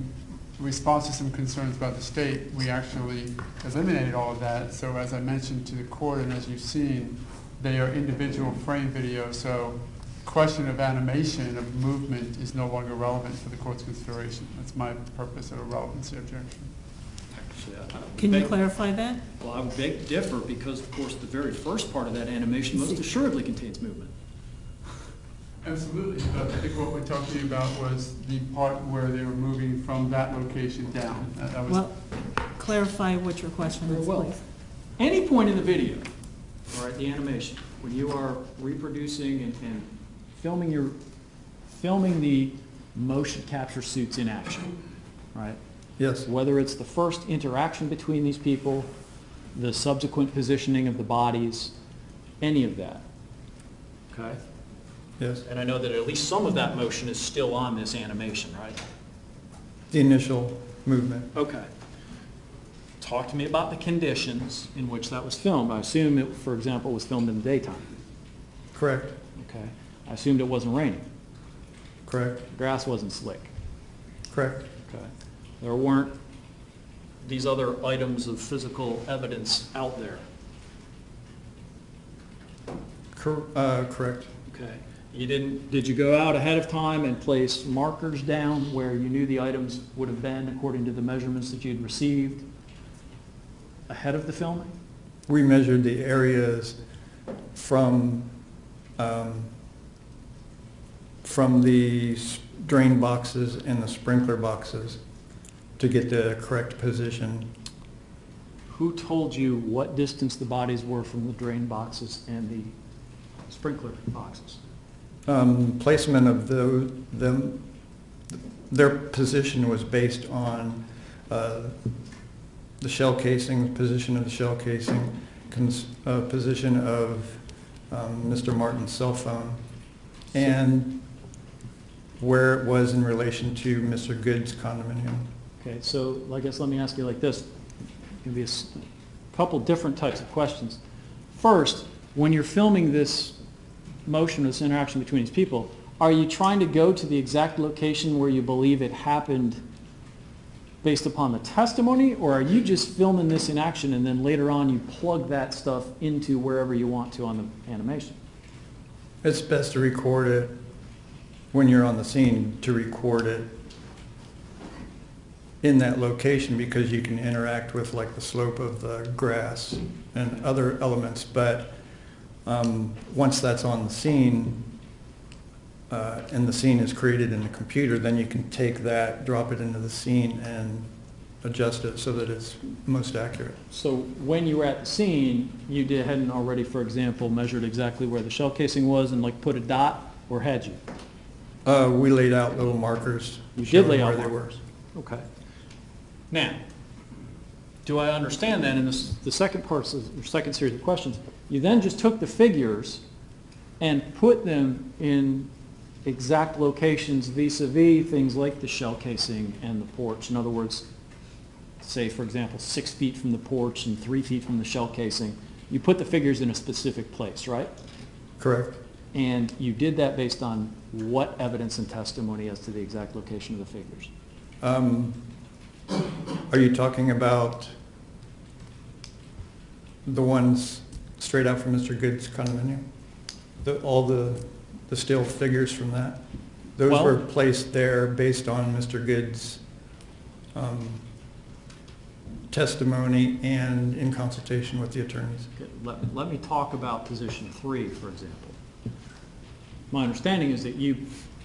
response to some concerns about the state, we actually eliminated all of that. So as I mentioned to the court, and as you've seen, they are individual frame videos, so question of animation, of movement, is no longer relevant for the court's consideration. That's my purpose of a relevancy objection. Can you clarify that? Well, I would beg to differ because, of course, the very first part of that animation most assuredly contains movement. Absolutely, but I think what we're talking about was the part where they were moving from that location down. That was, Well, clarify what your question Very is, well. please. Any point in the video, all right, the animation, when you are reproducing and filming the motion capture suits in action, right? Yes, Whether it's the first interaction between these people, the subsequent positioning of the bodies, any of that, okay? yes. And I know that at least some of that motion is still on this animation, right? The initial movement. Okay. Talk to me about the conditions in which that was filmed. I assume it, for example, was filmed in the daytime. Correct, Okay. I assumed it wasn't raining. correct, The grass wasn't slick. correct. Okay. There weren't these other items of physical evidence out there. Correct. Okay. Did you go out ahead of time and place markers down where you knew the items would have been according to the measurements that you'd received ahead of the filming? We measured the areas from the drain boxes and the sprinkler boxes to get the correct position. Who told you what distance the bodies were from the drain boxes and the sprinkler boxes? Placement of their position was based on the shell casing, position of the shell casing, position of Mr. Martin's cell phone, and where it was in relation to Mr. Good's condominium. Okay, so I guess let me ask you like this. There'll be a couple different types of questions. First, when you're filming this motion, this interaction between these people, are you trying to go to the exact location where you believe it happened based upon the testimony, or are you just filming this in action and then later on you plug that stuff into wherever you want to on the animation? It's best to record it when you're on the scene, to record it in that location because you can interact with like the slope of the grass and other elements, but Once that's on the scene, and the scene is created in the computer, then you can take that, drop it into the scene, and adjust it so that it's most accurate. So when you were at the scene, you hadn't already, for example, measured exactly where the shell casing was and like put a dot, or had you? We laid out little markers. You did showing lay out where they were. markers. Okay. Now, do I understand then, in this, the second part, or second series of questions, you then just took the figures and put them in exact locations vis-a-vis things like the shell casing and the porch. In other words, say, for example, 6 feet from the porch and 3 feet from the shell casing. You put the figures in a specific place, right? Correct. And you did that based on what evidence and testimony as to the exact location of the figures? Are you talking about the ones straight out from Mr. Good's condominium? All the still figures from that? Those Well- were placed there based on Mr. Good's testimony and in consultation with the attorneys. Okay, let me talk about position 3, for example. My understanding is that you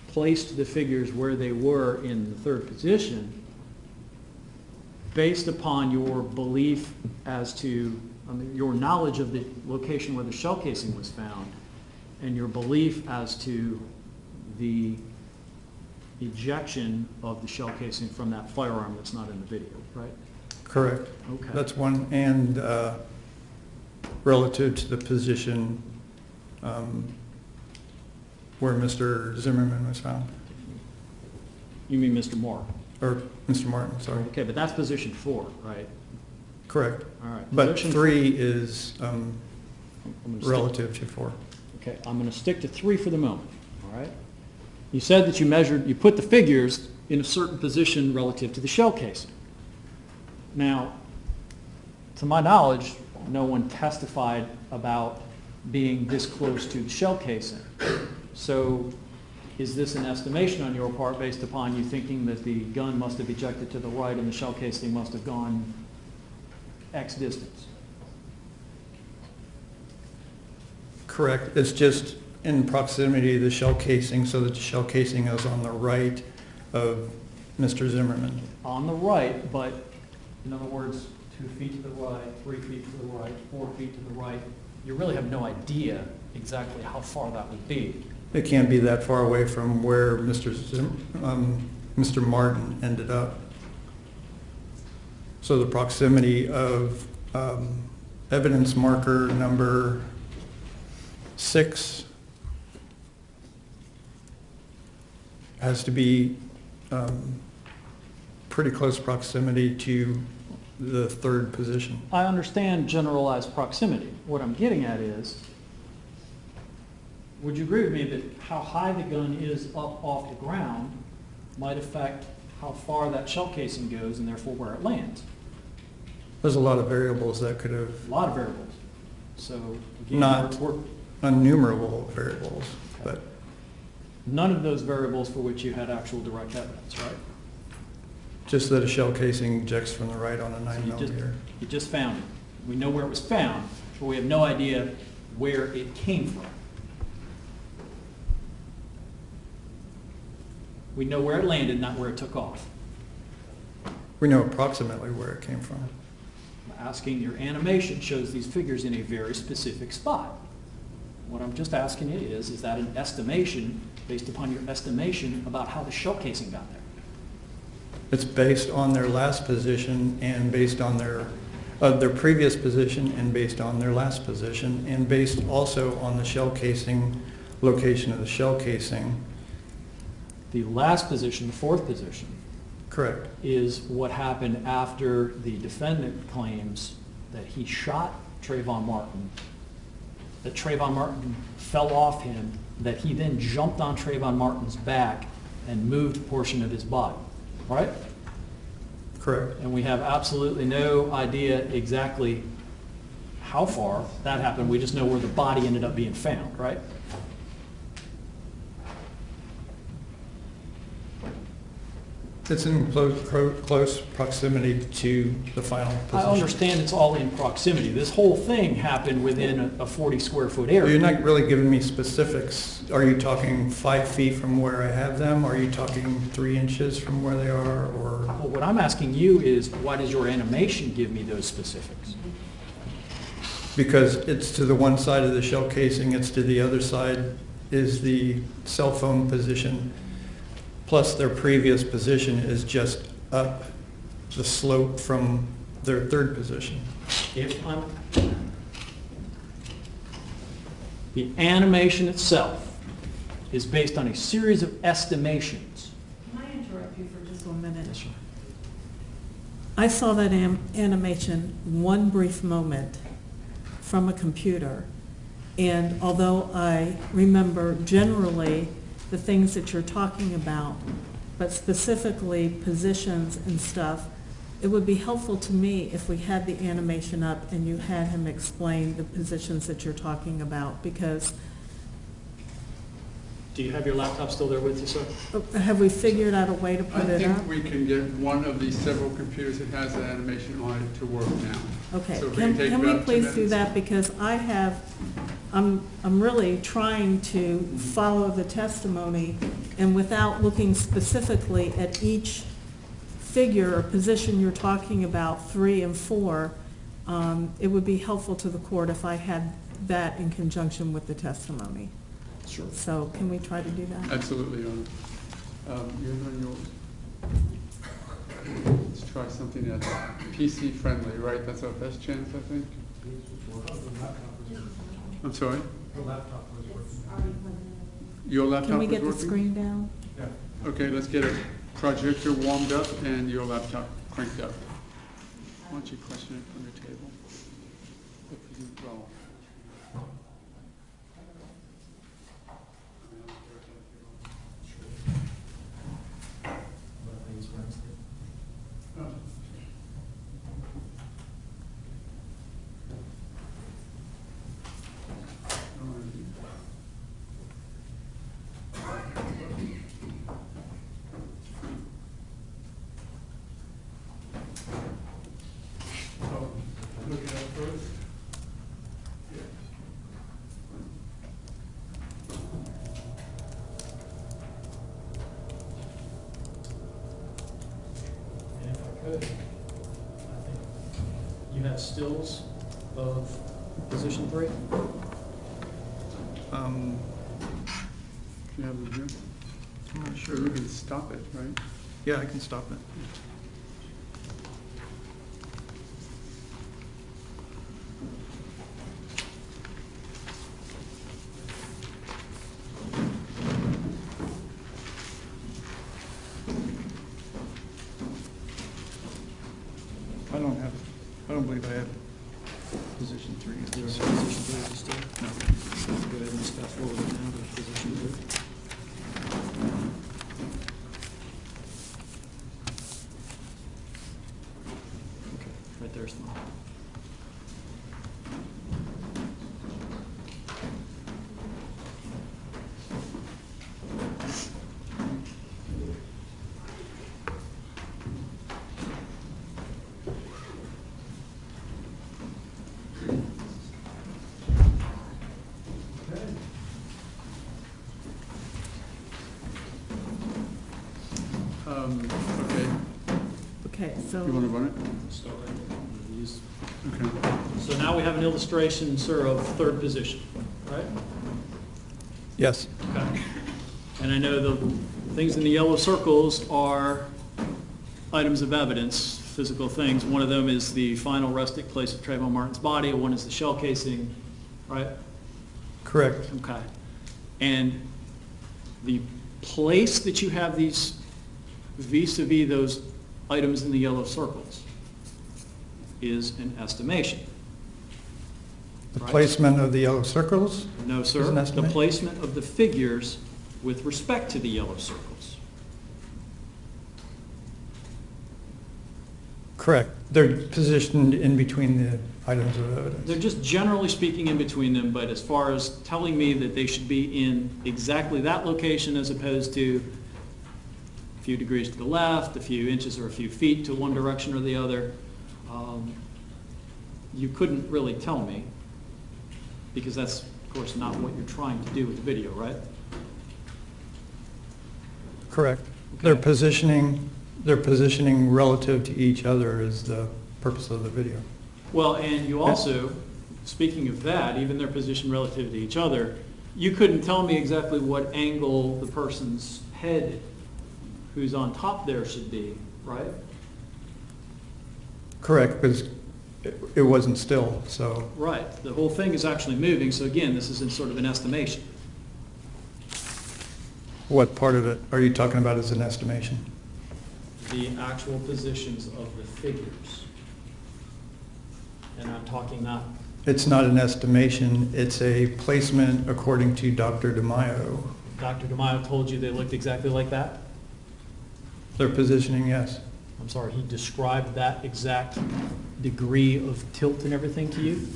placed the figures where they were in the third position based upon your belief as to, your knowledge of the location where the shell casing was found and your belief as to the ejection of the shell casing from that firearm that's not in the video, right? Correct. Okay. That's one. And relative to the position where Mr. Zimmerman was found, You mean Mr. Moore? or Mr. Martin, sorry. Okay, but that's position 4, right? Correct. All right. But Position 3 is I'm gonna stick- relative to 4. Okay, I'm going to stick to 3 for the moment, all right? You said that you put the figures in a certain position relative to the shell casing. Now, to my knowledge, no one testified about being this close to the shell casing. So is this an estimation on your part based upon you thinking that the gun must have ejected to the right and the shell casing must have gone X distance? Correct. It's just in proximity to the shell casing, so that the shell casing is on the right of Mr. Zimmerman. On the right, but in other words, 2 feet to the right, 3 feet to the right, 4 feet to the right. You really have no idea exactly how far that would be. It can't be that far away from where Mr. Martin ended up. So the proximity of evidence marker number 6 has to be pretty close proximity to the third position. I understand generalized proximity. What I'm getting at is, would you agree with me that how high the gun is up off the ground might affect how far that shell casing goes and therefore where it lands? There's a lot of variables that could have, A lot of variables. So again, Not- we're innumerable variables, but none of those variables for which you had actual direct evidence, right? just that a shell casing ejects from the right on a So 9 millimeter. you just found it. We know where it was found, but we have no idea where it came from. We know where it landed, not where it took off. We know approximately where it came from. I'm asking, your animation shows these figures in a very specific spot. What I'm just asking you is that an estimation based upon your estimation about how the shell casing got there? It's based on their last position and based on their previous position and based on their last position and based also on the shell casing, location of the shell casing. The last position, the fourth position, Correct. is what happened after the defendant claims that he shot Trayvon Martin, that Trayvon Martin fell off him, that he then jumped on Trayvon Martin's back and moved a portion of his body, right? Correct. And we have absolutely no idea exactly how far that happened. We just know where the body ended up being found, right? It's in close proximity to the final position. I understand it's all in proximity. This whole thing happened within a 40 square foot You're area. not really giving me specifics. Are you talking 5 feet from where I have them? Are you talking 3 inches from where they are, or? Well, what I'm asking you is, why does your animation give me those specifics? Because it's to the one side of the shell casing, it's to the other side is the cell phone position, plus their previous position is just up the slope from their third position. The animation itself is based on a series of estimations. Can I interrupt you for just 1 minute? Yes, sir. I saw that animation one brief moment from a computer, and although I remember generally the things that you're talking about, but specifically positions and stuff, it would be helpful to me if we had the animation up and you had him explain the positions that you're talking about, because Do you have your laptop still there with you, sir? have we figured out a way to I put it up? think we can get one of these several computers that has that animation on it to work now. Okay, So if can take we about 2 please do minutes. that, because I'm really trying to follow the testimony, and without looking specifically at each figure or position you're talking about, 3 and 4, it would be helpful to the court if I had that in conjunction with the testimony. Sure. So can we try to do that? Absolutely, Your Honor. You're on yours. Let's try something that's PC friendly, right? That's our best chance, I think. I'm sorry? Your laptop Can we is get the working? screen down? Okay, let's get a projector warmed up and your laptop cranked up. Why don't you question it from your table? If you do well. So, look it up first. And if I could, I think you have stills of position 3? You have them here? I'm not Sure, you can stop it, right? Yeah, I can stop it. I don't believe I have position 3. Is there a position 3 still? No. Go ahead and just fast forward it now to position 3. Okay, right there's the. Okay, Okay, so. you want to run it? Start right there. These. Okay. So now we have an illustration, sir, of third position, right? Yes. Okay. And I know the things in the yellow circles are items of evidence, physical things. One of them is the final resting place of Trayvon Martin's body, one is the shell casing, right? Correct. Okay. And the place that you have these vis-a-vis those items in the yellow circles is an estimation. The Right. placement of the yellow circles? No, Is sir. an The estimate? placement of the figures with respect to the yellow circles. Correct. They're positioned in between the items of evidence. They're just generally speaking in between them, but as far as telling me that they should be in exactly that location as opposed to a few degrees to the left, a few inches or a few feet to one direction or the other. You couldn't really tell me, because that's, of course, not what you're trying to do with the video, right? Correct. Okay. Their positioning relative to each other is the purpose of the video. Well, and you also, speaking of that, even their position relative to each other, you couldn't tell me exactly what angle the person's head who's on top there should be, right? Correct, because it wasn't still, so. Right. The whole thing is actually moving, so again, this is in sort of an estimation. What part of it are you talking about as an estimation? The actual positions of the figures. And I'm talking not, It's not an estimation, it's a placement according to Dr. DeMaio. Dr. DeMaio told you they looked exactly like that? Their positioning, yes. I'm sorry, he described that exact degree of tilt and everything to you?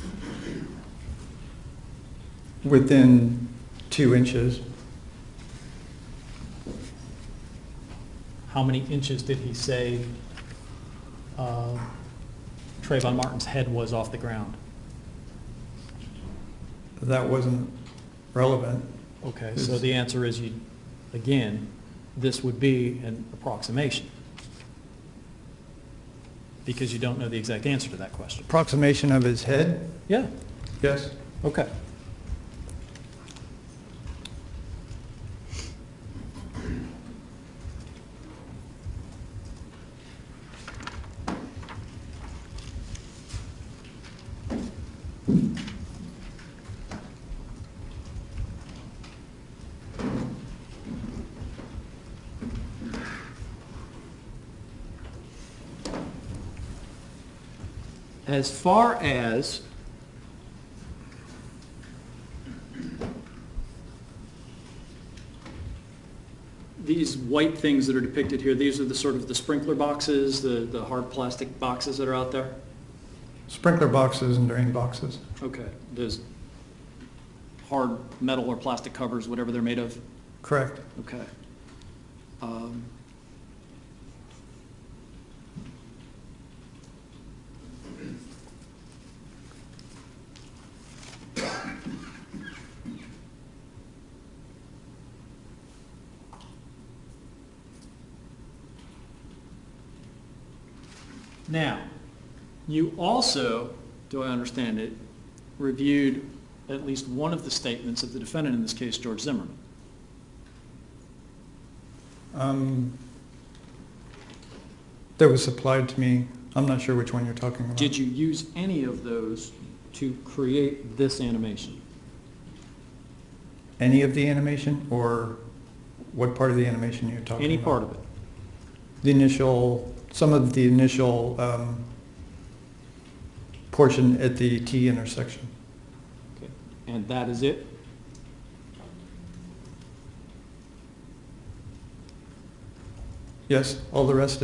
Within 2 inches. How many inches did he say Trayvon Martin's head was off the ground? That wasn't relevant. Okay, so the answer is, again, this would be an approximation, because you don't know the exact answer to that question. Approximation of his head? Yeah, Yes. okay. As far as these white things that are depicted here, these are the sort of the sprinkler boxes, the hard plastic boxes that are out there? Sprinkler boxes and drain boxes. Okay, those hard metal or plastic covers, whatever they're made of? Correct. Okay. Now, you also, do I understand it, reviewed at least one of the statements of the defendant, in this case, George Zimmerman. That was supplied to me. I'm not sure which one you're talking about. Did you use any of those to create this animation? Any of the animation, or what part of the animation you're talking about? Any part of it? The initial, some of the initial portion at the T intersection. Okay. And that is it? Yes, all the rest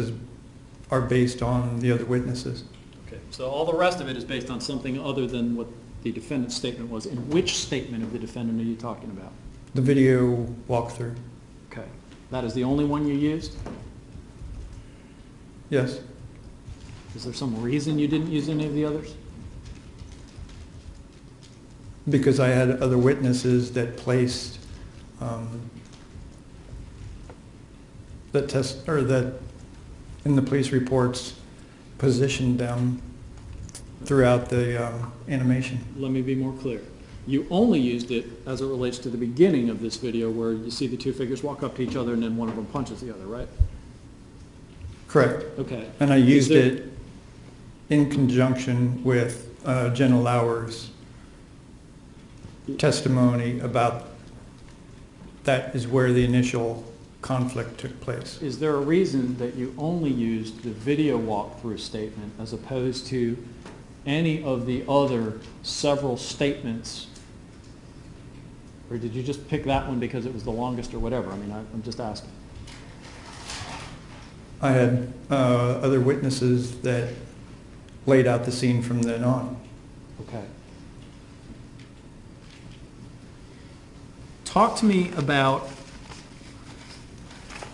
are based on the other witnesses. Okay. So all the rest of it is based on something other than what the defendant's statement was. And which statement of the defendant are you talking about? The video walkthrough. Okay. That is the only one you used? Yes. Is there some reason you didn't use any of the others? Because I had other witnesses that placed, that in the police reports positioned them throughout the animation. Let me be more clear. You only used it as it relates to the beginning of this video where you see the two figures walk up to each other and then one of them punches the other, right? Correct. Okay. And I used it in conjunction with Jenna Lauer's testimony about that is where the initial conflict took place. Is there a reason that you only used the video walkthrough statement as opposed to any of the other several statements? Or did you just pick that one because it was the longest or whatever? I mean, I'm just asking. I had other witnesses that laid out the scene from then on. Okay. Talk to me about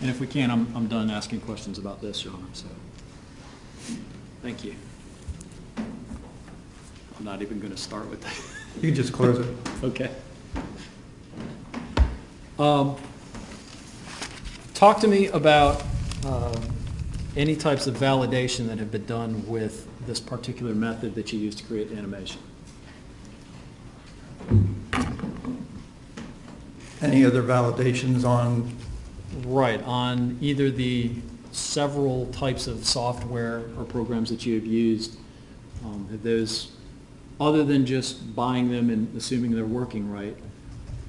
And if we can, I'm done asking questions about this, Your Honor, so. Thank you. I'm not even going to start with that. You can just close it. Okay. Talk to me about any types of validation that have been done with this particular method that you use to create animation. Any other validations on? Right, on either the several types of software or programs that you have used, have those, other than just buying them and assuming they're working right,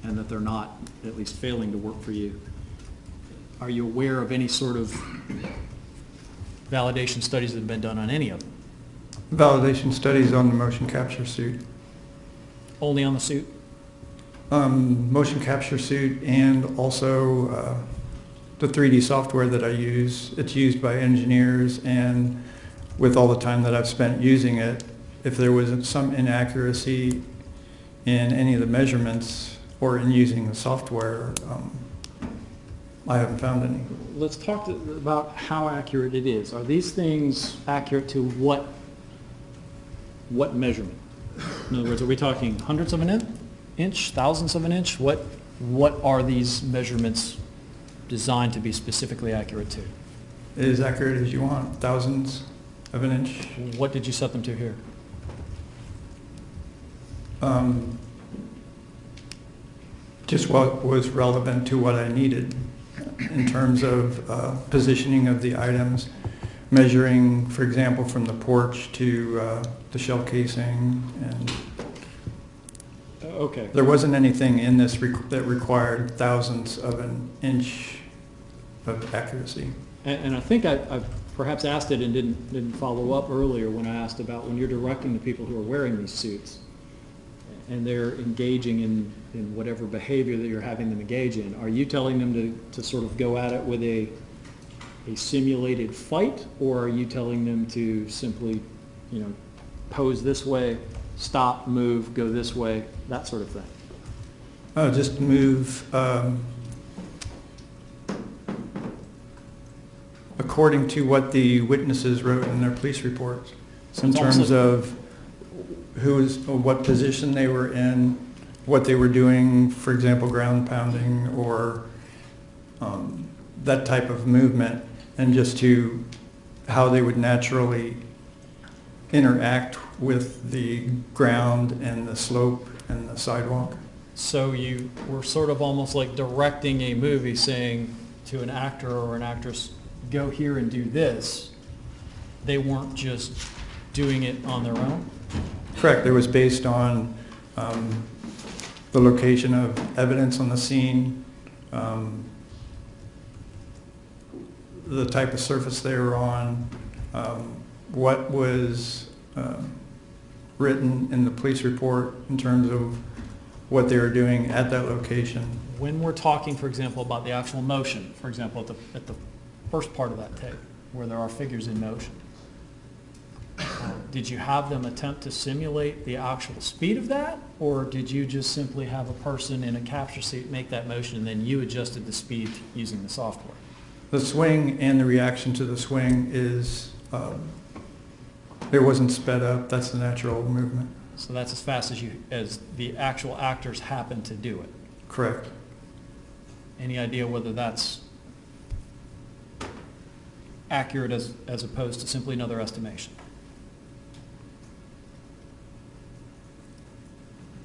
and that they're not at least failing to work for you, are you aware of any sort of validation studies that have been done on any of them? Validation studies on the motion capture suit. Only on the suit? Motion capture suit, and also the 3D software that I use. It's used by engineers, and with all the time that I've spent using it, if there was some inaccuracy in any of the measurements or in using the software, I haven't found any. Let's talk about how accurate it is. Are these things accurate to what measurement? In other words, are we talking hundredths of an inch, thousandths of an inch? What are these measurements designed to be specifically accurate to? As accurate as you want, thousandths of an inch. What did you set them to here? Just what was relevant to what I needed in terms of positioning of the items, measuring, for example, from the porch to the shell casing, and Okay. there wasn't anything in this that required thousandths of an inch of accuracy. And I think I've perhaps asked it and didn't follow up earlier when I asked about when you're directing the people who are wearing these suits and they're engaging in whatever behavior that you're having them engage in, are you telling them to sort of go at it with a simulated fight, or are you telling them to simply, pose this way, stop, move, go this way, that sort of thing? Just move according to what the witnesses wrote in their police reports, So in it's almost terms like- of what position they were in, what they were doing, for example, ground pounding or that type of movement, and just to how they would naturally interact with the ground and the slope and the sidewalk. So you were sort of almost like directing a movie, saying to an actor or an actress, go here and do this. They weren't just doing it on their own? Correct. It was based on the location of evidence on the scene, the type of surface they were on, what was written in the police report in terms of what they were doing at that location. When we're talking, for example, about the actual motion, for example, at the first part of that tape, where there are figures in motion, did you have them attempt to simulate the actual speed of that, or did you just simply have a person in a capture seat make that motion and then you adjusted the speed using the software? The swing and the reaction to the swing is, it wasn't sped up. That's the natural movement. So that's as fast as the actual actors happen to do it. Correct. Any idea whether that's accurate as opposed to simply another estimation?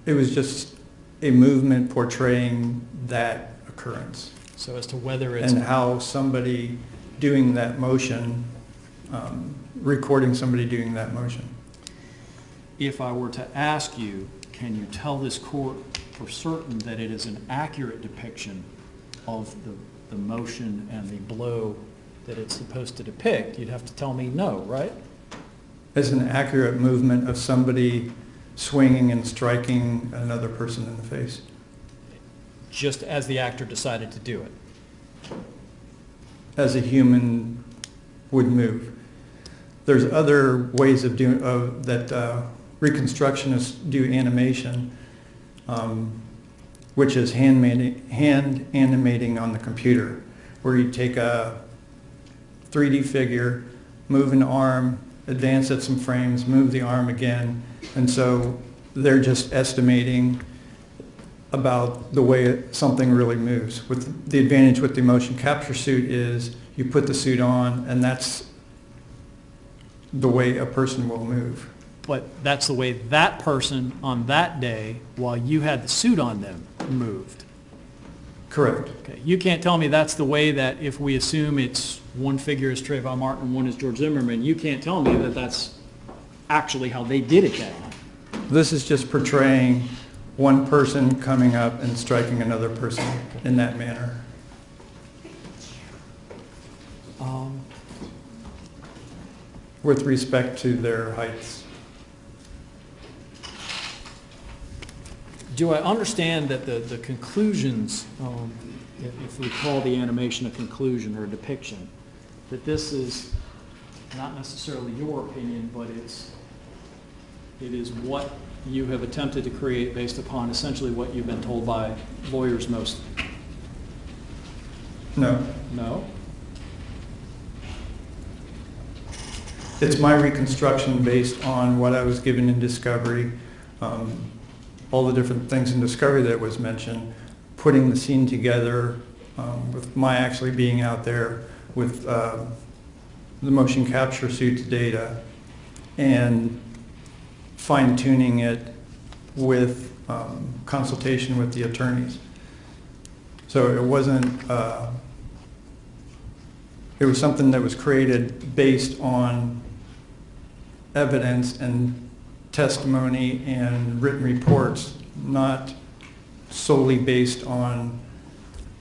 It was just a movement portraying that occurrence. So as to whether it's... And how somebody doing that motion, recording somebody doing that motion. If I were to ask you, can you tell this court for certain that it is an accurate depiction of the motion and the blow that it's supposed to depict, you'd have to tell me no, right? As an accurate movement of somebody swinging and striking another person in the face. Just as the actor decided to do it. As a human would move. There's other ways of doing that reconstructionists do animation, which is hand animating on the computer, where you take a 3D figure, move an arm, advance it some frames, move the arm again, and so they're just estimating about the way something really moves. With the advantage with the motion capture suit is you put the suit on and that's the way a person will move. But that's the way that person on that day, while you had the suit on them, moved. Correct. Okay, you can't tell me that's the way that if we assume it's one figure is Trayvon Martin and one is George Zimmerman, you can't tell me that that's actually how they did it that night. This is just portraying one person coming up and striking another person in that manner. With respect to their heights. Do I understand that the conclusions, if we call the animation a conclusion or a depiction, that this is not necessarily your opinion, but it is what you have attempted to create based upon essentially what you've been told by lawyers mostly? No. No? It's my reconstruction based on what I was given in discovery, all the different things in discovery that was mentioned, putting the scene together with my actually being out there with the motion capture suit's data and fine-tuning it with consultation with the attorneys. So it wasn't, it was something that was created based on evidence and testimony and written reports, not solely based on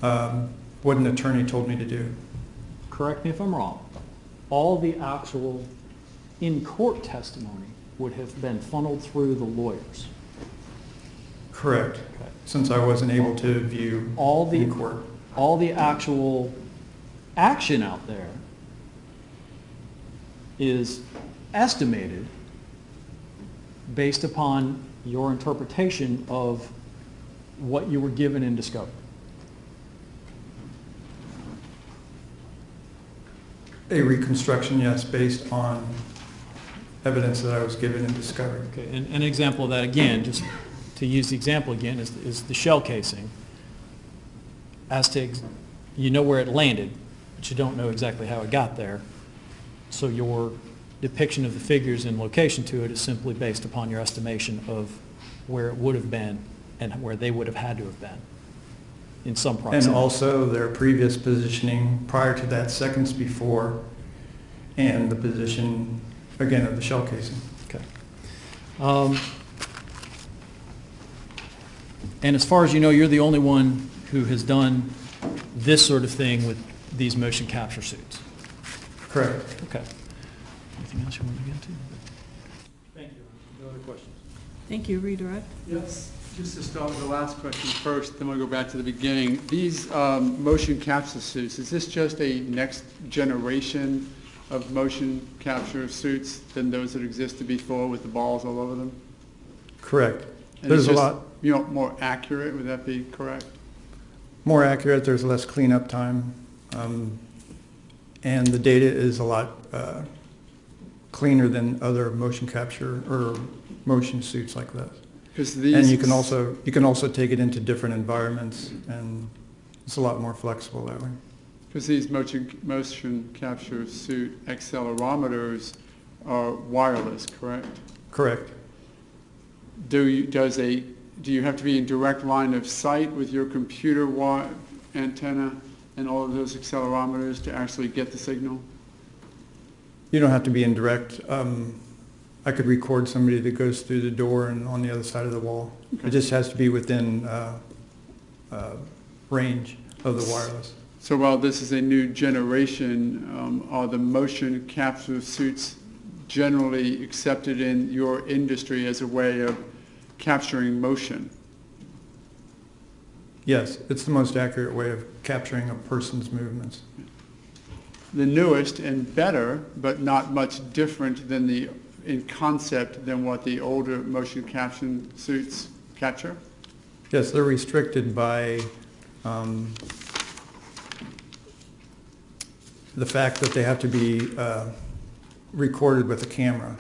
what an attorney told me to do. Correct me if I'm wrong. All the actual in-court testimony would have been funneled through the lawyers. Correct. Okay. Since I wasn't able to view in court. All the actual action out there is estimated based upon your interpretation of what you were given in discovery. A reconstruction, yes, based on evidence that I was given in discovery. Okay, and an example of that, again, just to use the example again, is the shell casing. As to, you know where it landed, but you don't know exactly how it got there. So your depiction of the figures in location to it is simply based upon your estimation of where it would have been and where they would have had to have been in some proximity. And also their previous positioning prior to that, seconds before, and the position, again, of the shell casing. Okay. And as far as you know, you're the only one who has done this sort of thing with these motion capture suits. Correct. Okay. Anything else you want to get into? Thank you. No other questions? Thank you. Redirect. Yes, just to start with the last question first, then we'll go back to the beginning. These motion capture suits, is this just a next generation of motion capture suits than those that existed before with the balls all over them? Correct. And There's it's a just, lot more accurate, would that be correct? more accurate, there's less cleanup time, and the data is a lot cleaner than other motion capture or motion suits like this. And you can also take it into different environments, and it's a lot more flexible that way. Because these motion capture suit accelerometers are wireless, correct? Correct. Do you have to be in direct line of sight with your computer antenna and all of those accelerometers to actually get the signal? You don't have to be in direct. I could record somebody that goes through the door and on the other side of the wall. Okay. It just has to be within range of the wireless. So while this is a new generation, are the motion capture suits generally accepted in your industry as a way of capturing motion? Yes, it's the most accurate way of capturing a person's movements. The newest and better, but not much different than in concept than what the older motion capture suits capture? the fact that they have to be recorded with a camera.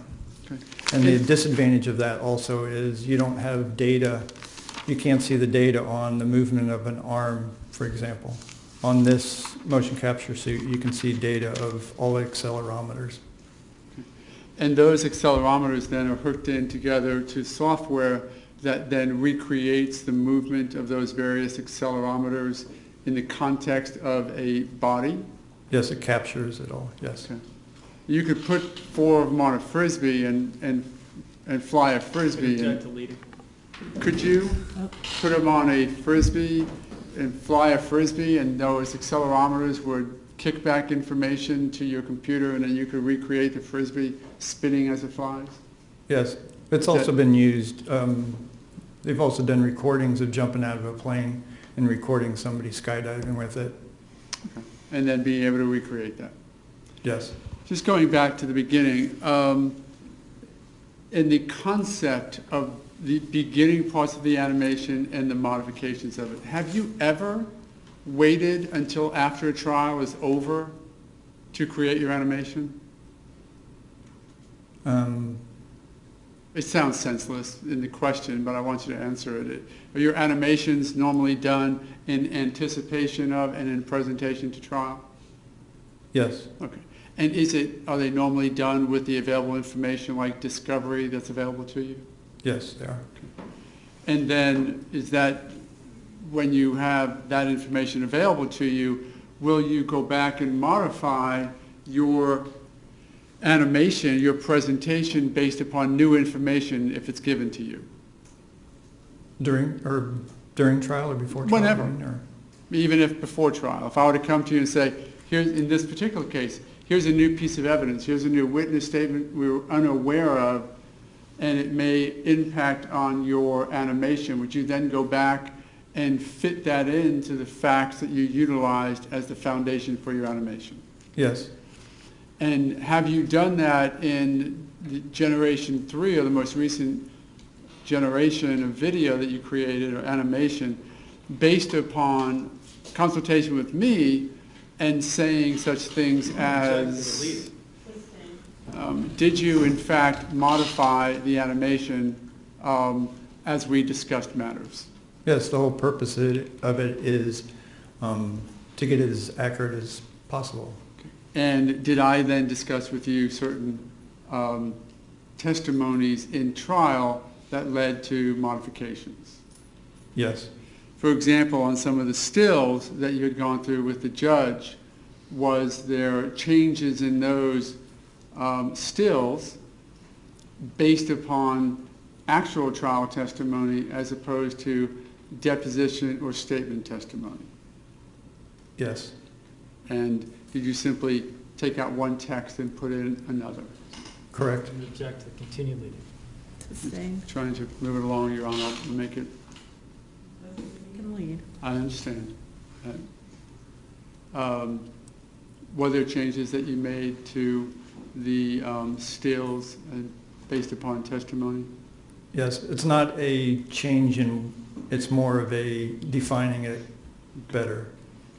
Okay. And the disadvantage of that also is you don't have data, you can't see the data on the movement of an arm, for example. On this motion capture suit, you can see data of all the accelerometers. And those accelerometers then are hooked in together to software that then recreates the movement of those various accelerometers in the context of a body? Yes, it captures it all, yes. Okay. You could put 4 of them on a Frisbee and fly a Frisbee. Could you put them on a Frisbee and fly a Frisbee, and those accelerometers would kick back information to your computer, and then you could recreate the Frisbee spinning as it flies? Yes, it's also been used, they've also done recordings of jumping out of a plane and recording somebody skydiving with it. Okay. And then being able to recreate that? Yes. Just going back to the beginning, in the concept of the beginning parts of the animation and the modifications of it, have you ever waited until after a trial is over to create your animation? It sounds senseless in the question, but I want you to answer it. Are your animations normally done in anticipation of and in presentation to trial? Yes. Okay. And are they normally done with the available information like discovery that's available to you? Yes, they are. And then is that, when you have that information available to you, will you go back and modify your animation, your presentation, based upon new information if it's given to you? During trial or before trial? Whenever. Or? Even if before trial. If I were to come to you and say, here's, in this particular case, here's a new piece of evidence, here's a new witness statement we were unaware of, and it may impact on your animation, would you then go back and fit that into the facts that you utilized as the foundation for your animation? Yes. And have you done that in the generation 3, or the most recent generation of video that you created, or animation, based upon consultation with me and saying such things as, did you in fact modify the animation as we discussed matters? Yes, the whole purpose of it is to get it as accurate as possible. Okay. And did I then discuss with you certain testimonies in trial that led to modifications? Yes. For example, on some of the stills that you had gone through with the judge, was there changes in those stills based upon actual trial testimony as opposed to deposition or statement testimony? Yes. And did you simply take out one text and put in another? Correct. And object to continue leading. Sustained. Trying to move it along, Your Honor, I'll make it. You can lead. I understand. Were there changes that you made to the stills based upon testimony? Yes, it's not a change in, it's more of a defining it better.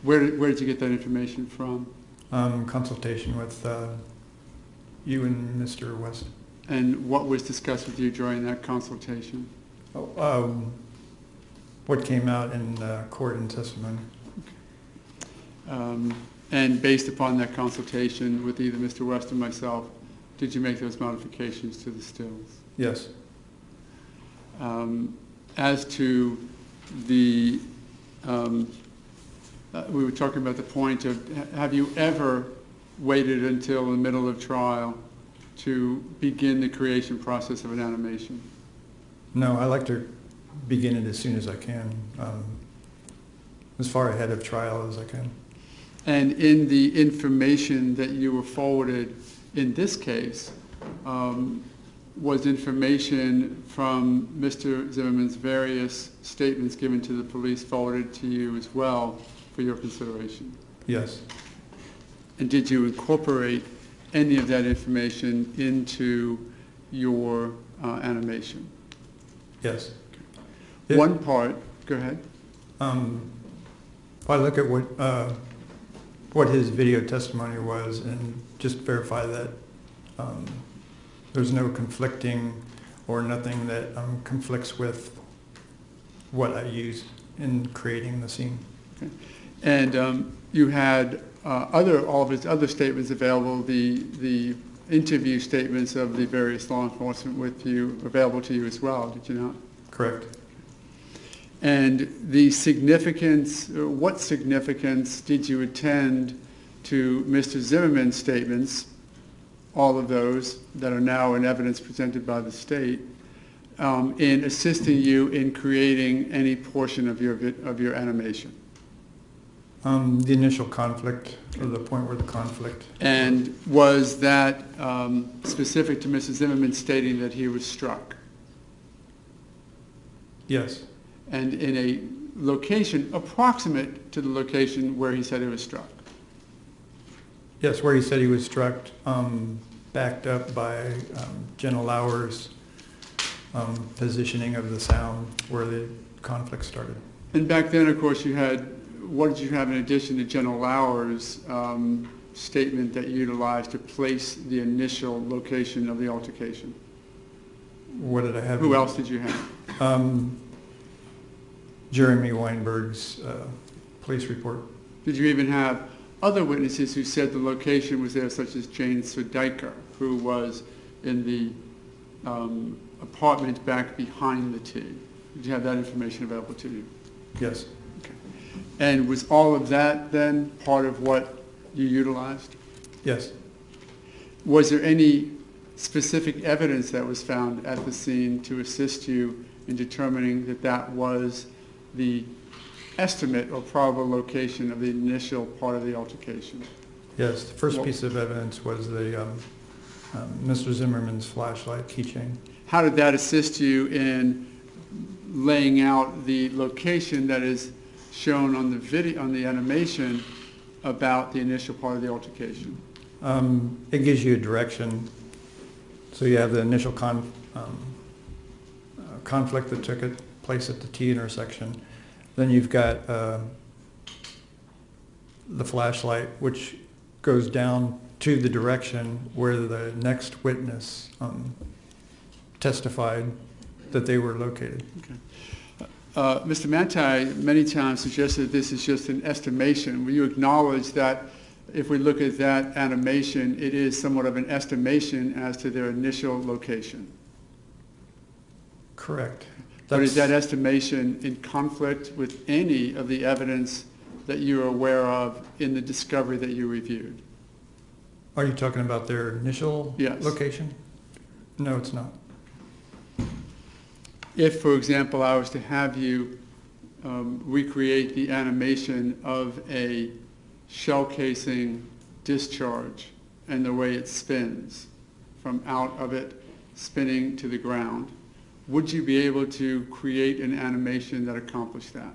Where did you get that information from? Consultation with you and Mr. West. And what was discussed with you during that consultation? What came out in court and testimony. And based upon that consultation with either Mr. West or myself, did you make those modifications to the stills? Yes. As to the, we were talking about the point of, have you ever waited until the middle of trial to begin the creation process of an animation? No, I like to begin it as soon as I can, as far ahead of trial as I can. And in the information that you were forwarded in this case, was information from Mr. Zimmerman's various statements given to the police forwarded to you as well for your consideration? Yes. And did you incorporate any of that information into your animation? Yes. One part, go ahead. If I look at what what his video testimony was and just verify that there's no conflicting or nothing that conflicts with what I used in creating the scene. Okay. And you had all of his other statements available, the interview statements of the various law enforcement with you, available to you as well, did you not? Correct. And the significance, what significance did you attend to Mr. Zimmerman's statements, all of those that are now in evidence presented by the state, in assisting you in creating any portion of your animation? The initial conflict, or the point where the conflict. And was that specific to Mr. Zimmerman stating that he was struck? Yes. And in a location approximate to the location where he said he was struck? Yes, where he said he was struck, backed up by General Lauer's positioning of the sound where the conflict started. And back then, of course, you had, what did you have in addition to General Lauer's statement that you utilized to place the initial location of the altercation? What did I have? Who else did you have? Jeremy Weinberg's police report. Did you even have other witnesses who said the location was there, such as Jane Sudiker, who was in the apartment back behind the T? Did you have that information available to you? Yes. Okay. And was all of that then part of what you utilized? Yes. Was there any specific evidence that was found at the scene to assist you in determining that that was the estimate or probable location of the initial part of the altercation? Yes, the first piece of evidence was the Mr. Zimmerman's flashlight keychain. How did that assist you in laying out the location that is shown on the video, on the animation, about the initial part of the altercation? It gives you a direction. So you have the initial conflict that took place at the T intersection. Then you've got the flashlight, which goes down to the direction where the next witness testified that they were located. Okay. Mr. Manti many times suggested that this is just an estimation. Will you acknowledge that if we look at that animation, it is somewhat of an estimation as to their initial location? Correct. But is that estimation in conflict with any of the evidence that you are aware of in the discovery that you reviewed? Are you talking about their initial Yes. location? No, it's not. If, for example, I was to have you recreate the animation of a shell casing discharge and the way it spins from out of it spinning to the ground, would you be able to create an animation that accomplished that?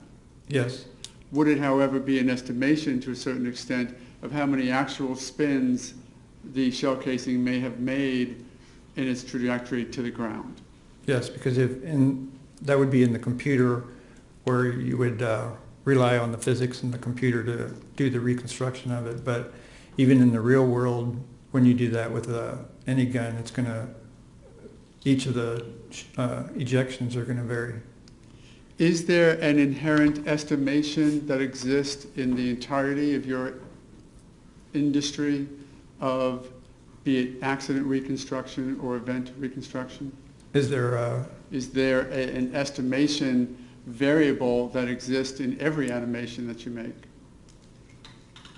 Yes. Would it, however, be an estimation to a certain extent of how many actual spins the shell casing may have made in its trajectory to the ground? Yes, because that would be in the computer where you would rely on the physics in the computer to do the reconstruction of it. But even in the real world, when you do that with any gun, it's going to, each of the ejections are going to vary. Is there an inherent estimation that exists in the entirety of your industry of, be it accident reconstruction or event reconstruction? Is there an estimation variable that exists in every animation that you make?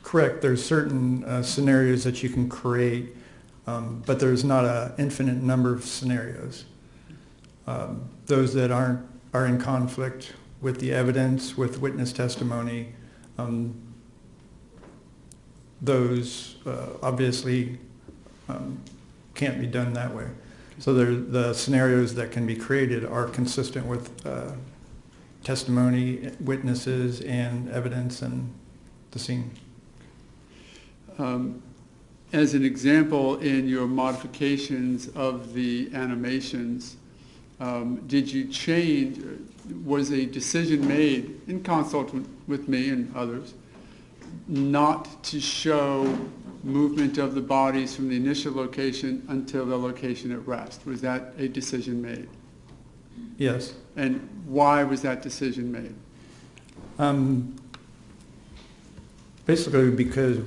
Correct. There's certain scenarios that you can create, but there's not an infinite number of scenarios. Those that are in conflict with the evidence, with witness testimony, those obviously can't be done that way. So the scenarios that can be created are consistent with testimony, witnesses, and evidence and the scene. As an example, in your modifications of the animations, did you change, was a decision made in consult with me and others not to show movement of the bodies from the initial location until the location at rest. Was that a decision made? Yes. And why was that decision made? Basically because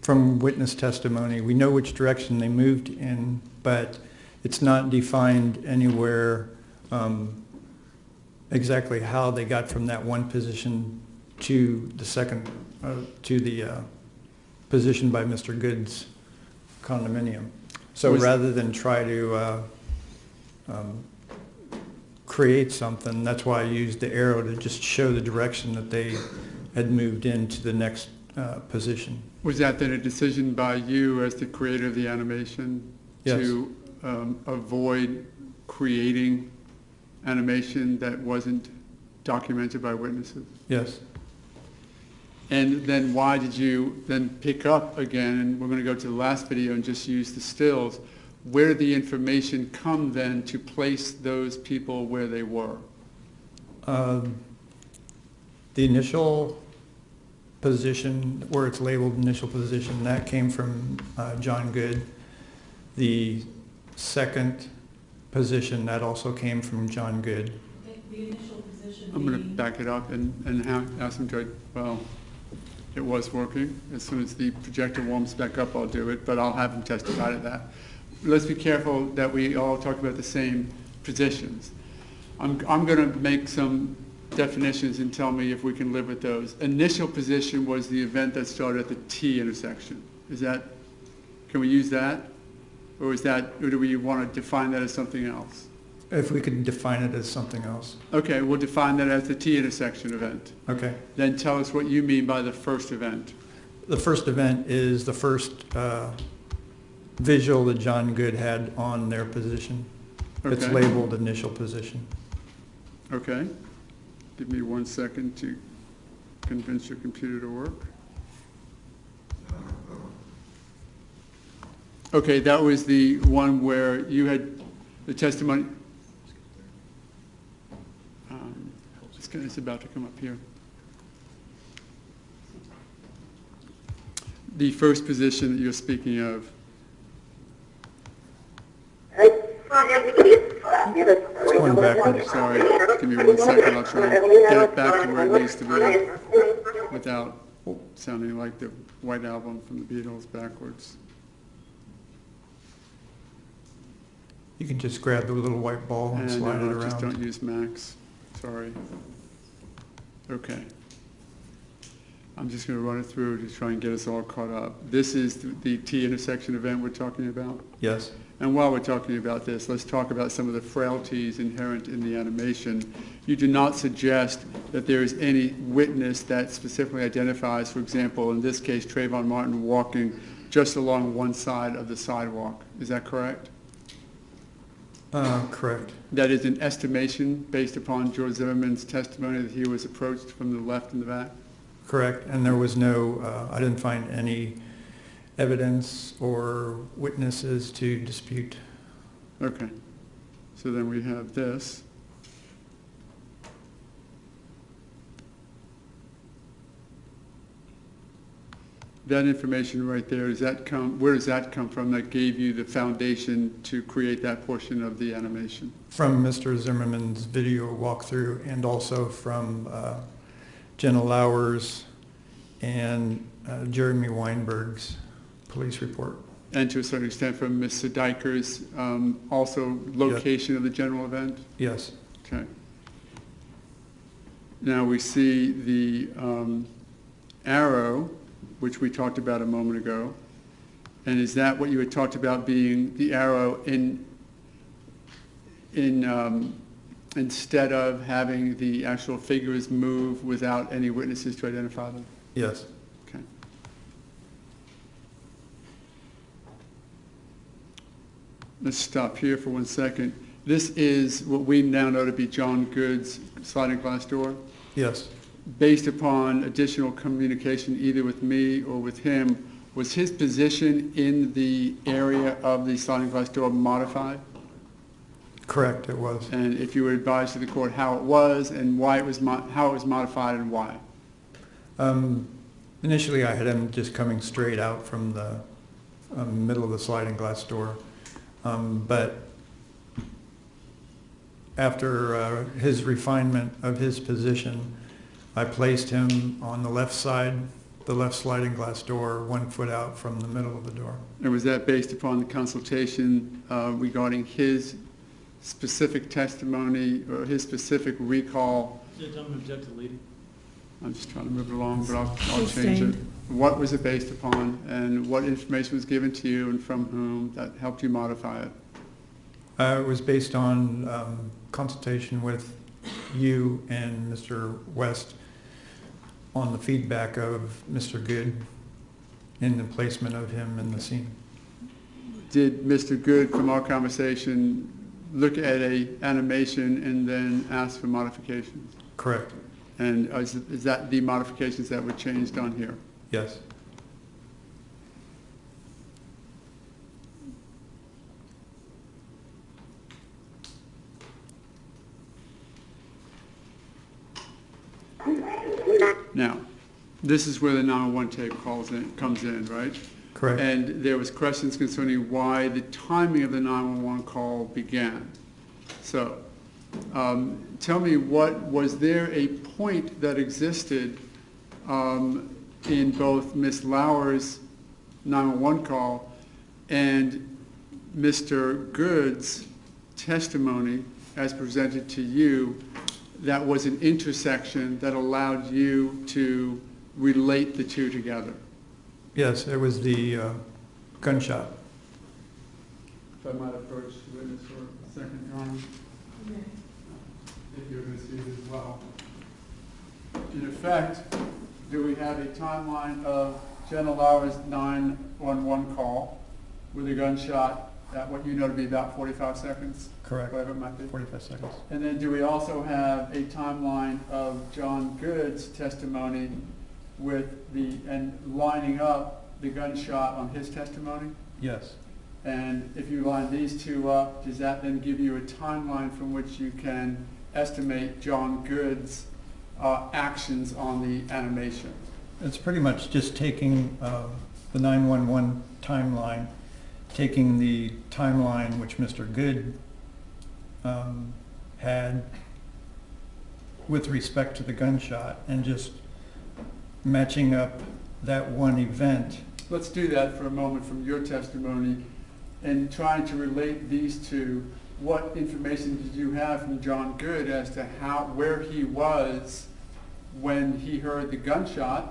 from witness testimony, we know which direction they moved in, but it's not defined anywhere exactly how they got from that one position to the second, to the position by Mr. Good's condominium. So rather than try to create something, that's why I used the arrow to just show the direction that they had moved into the next position. Was that then a decision by you as the creator of the animation? Yes. To avoid creating animation that wasn't documented by witnesses? Yes. And then why did you then pick up again, and we're going to go to the last video and just use the stills, where did the information come then to place those people where they were? The initial position, where it's labeled initial position, that came from John Good. The second position, that also came from John Good. The initial position. I'm going to back it up and ask him to, well, it was working. As soon as the projector warms back up, I'll do it, but I'll have him testify to that. Let's be careful that we all talk about the same positions. I'm going to make some definitions and tell me if we can live with those. Initial position was the event that started at the T intersection. Is that, can we use that? Or is that, or do we want to define that as something else? If we could define it as something else. Okay, we'll define that as the T intersection event. Okay. Then tell us what you mean by the first event. The first event is the first visual that John Good had on their position. It's Okay. labeled initial position. Okay. Give me 1 second to convince your computer to work. Okay, that was the one where you had the testimony. It's about to come up here. The first position that you're speaking of. It's going backwards. Sorry, give me 1 second. I'll try and get it back to where it needs to be without sounding like the White Album from the Beatles backwards. You can just grab the little white ball and slide it Just don't around. use Max. Sorry. Okay. I'm just going to run it through to try and get us all caught up. This is the T intersection event we're talking about. Yes. And while we're talking about this, let's talk about some of the frailties inherent in the animation. You do not suggest that there is any witness that specifically identifies, for example, in this case, Trayvon Martin walking just along one side of the sidewalk. Is that correct? Correct. That is an estimation based upon George Zimmerman's testimony that he was approached from the left and the back? Correct. And there was no, I didn't find any evidence or witnesses to dispute. Okay. So then we have this. That information right there, does that come, where does that come from that gave you the foundation to create that portion of the animation? From Mr. Zimmerman's video walkthrough and also from Jenna Lauer's and Jeremy Weinberg's police report. And to a certain extent from Ms. Sediker's also location of the general event? Yes. Okay. Now we see the arrow, which we talked about a moment ago. And is that what you had talked about being the arrow instead of having the actual figures move without any witnesses to identify them? Yes. Okay. Let's stop here for 1 second. This is what we now know to be John Good's sliding glass door. Yes. Based upon additional communication either with me or with him, was his position in the area of the sliding glass door modified? Correct, it was. And if you would advise to the court how it was and why it was how it was modified and why? Initially, I had him just coming straight out from the middle of the sliding glass door. But after his refinement of his position, I placed him on the left side, the left sliding glass door, 1 foot out from the middle of the door. And was that based upon the consultation regarding his specific testimony or his specific recall? Gentleman object to leading. I'm just trying to move it along, but I'll change it. Sustained. What was it based upon, and what information was given to you and from whom that helped you modify it? It was based on consultation with you and Mr. West on the feedback of Mr. Good in the placement of him in the scene. Did Mr. Good, from our conversation, look at a animation and then ask for modifications? Correct. And is that the modifications that were changed on here? Yes. Now, this is where the 911 tape comes in, right? Correct. And there was questions concerning why the timing of the 911 call began. So, tell me, was there a point that existed in both Ms. Lauer's 911 call and Mr. Good's testimony as presented to you that was an intersection that allowed you to relate the two together? Yes, it was the gunshot. If I might approach the witness for a second, Your Honor. If you're going to see it as well. In effect, do we have a timeline of Jenna Lauer's 911 call with a gunshot at what you know to be about 45 seconds? Correct. Whatever it might be. 45 seconds. And then do we also have a timeline of John Good's testimony with and lining up the gunshot on his testimony? Yes. And if you line these two up, does that then give you a timeline from which you can estimate John Good's actions on the animation? It's pretty much just taking the 911 timeline, taking the timeline which Mr. Good had with respect to the gunshot and just matching up that one event. Let's do that for a moment from your testimony and trying to relate these two. What information did you have from John Good as to where he was when he heard the gunshot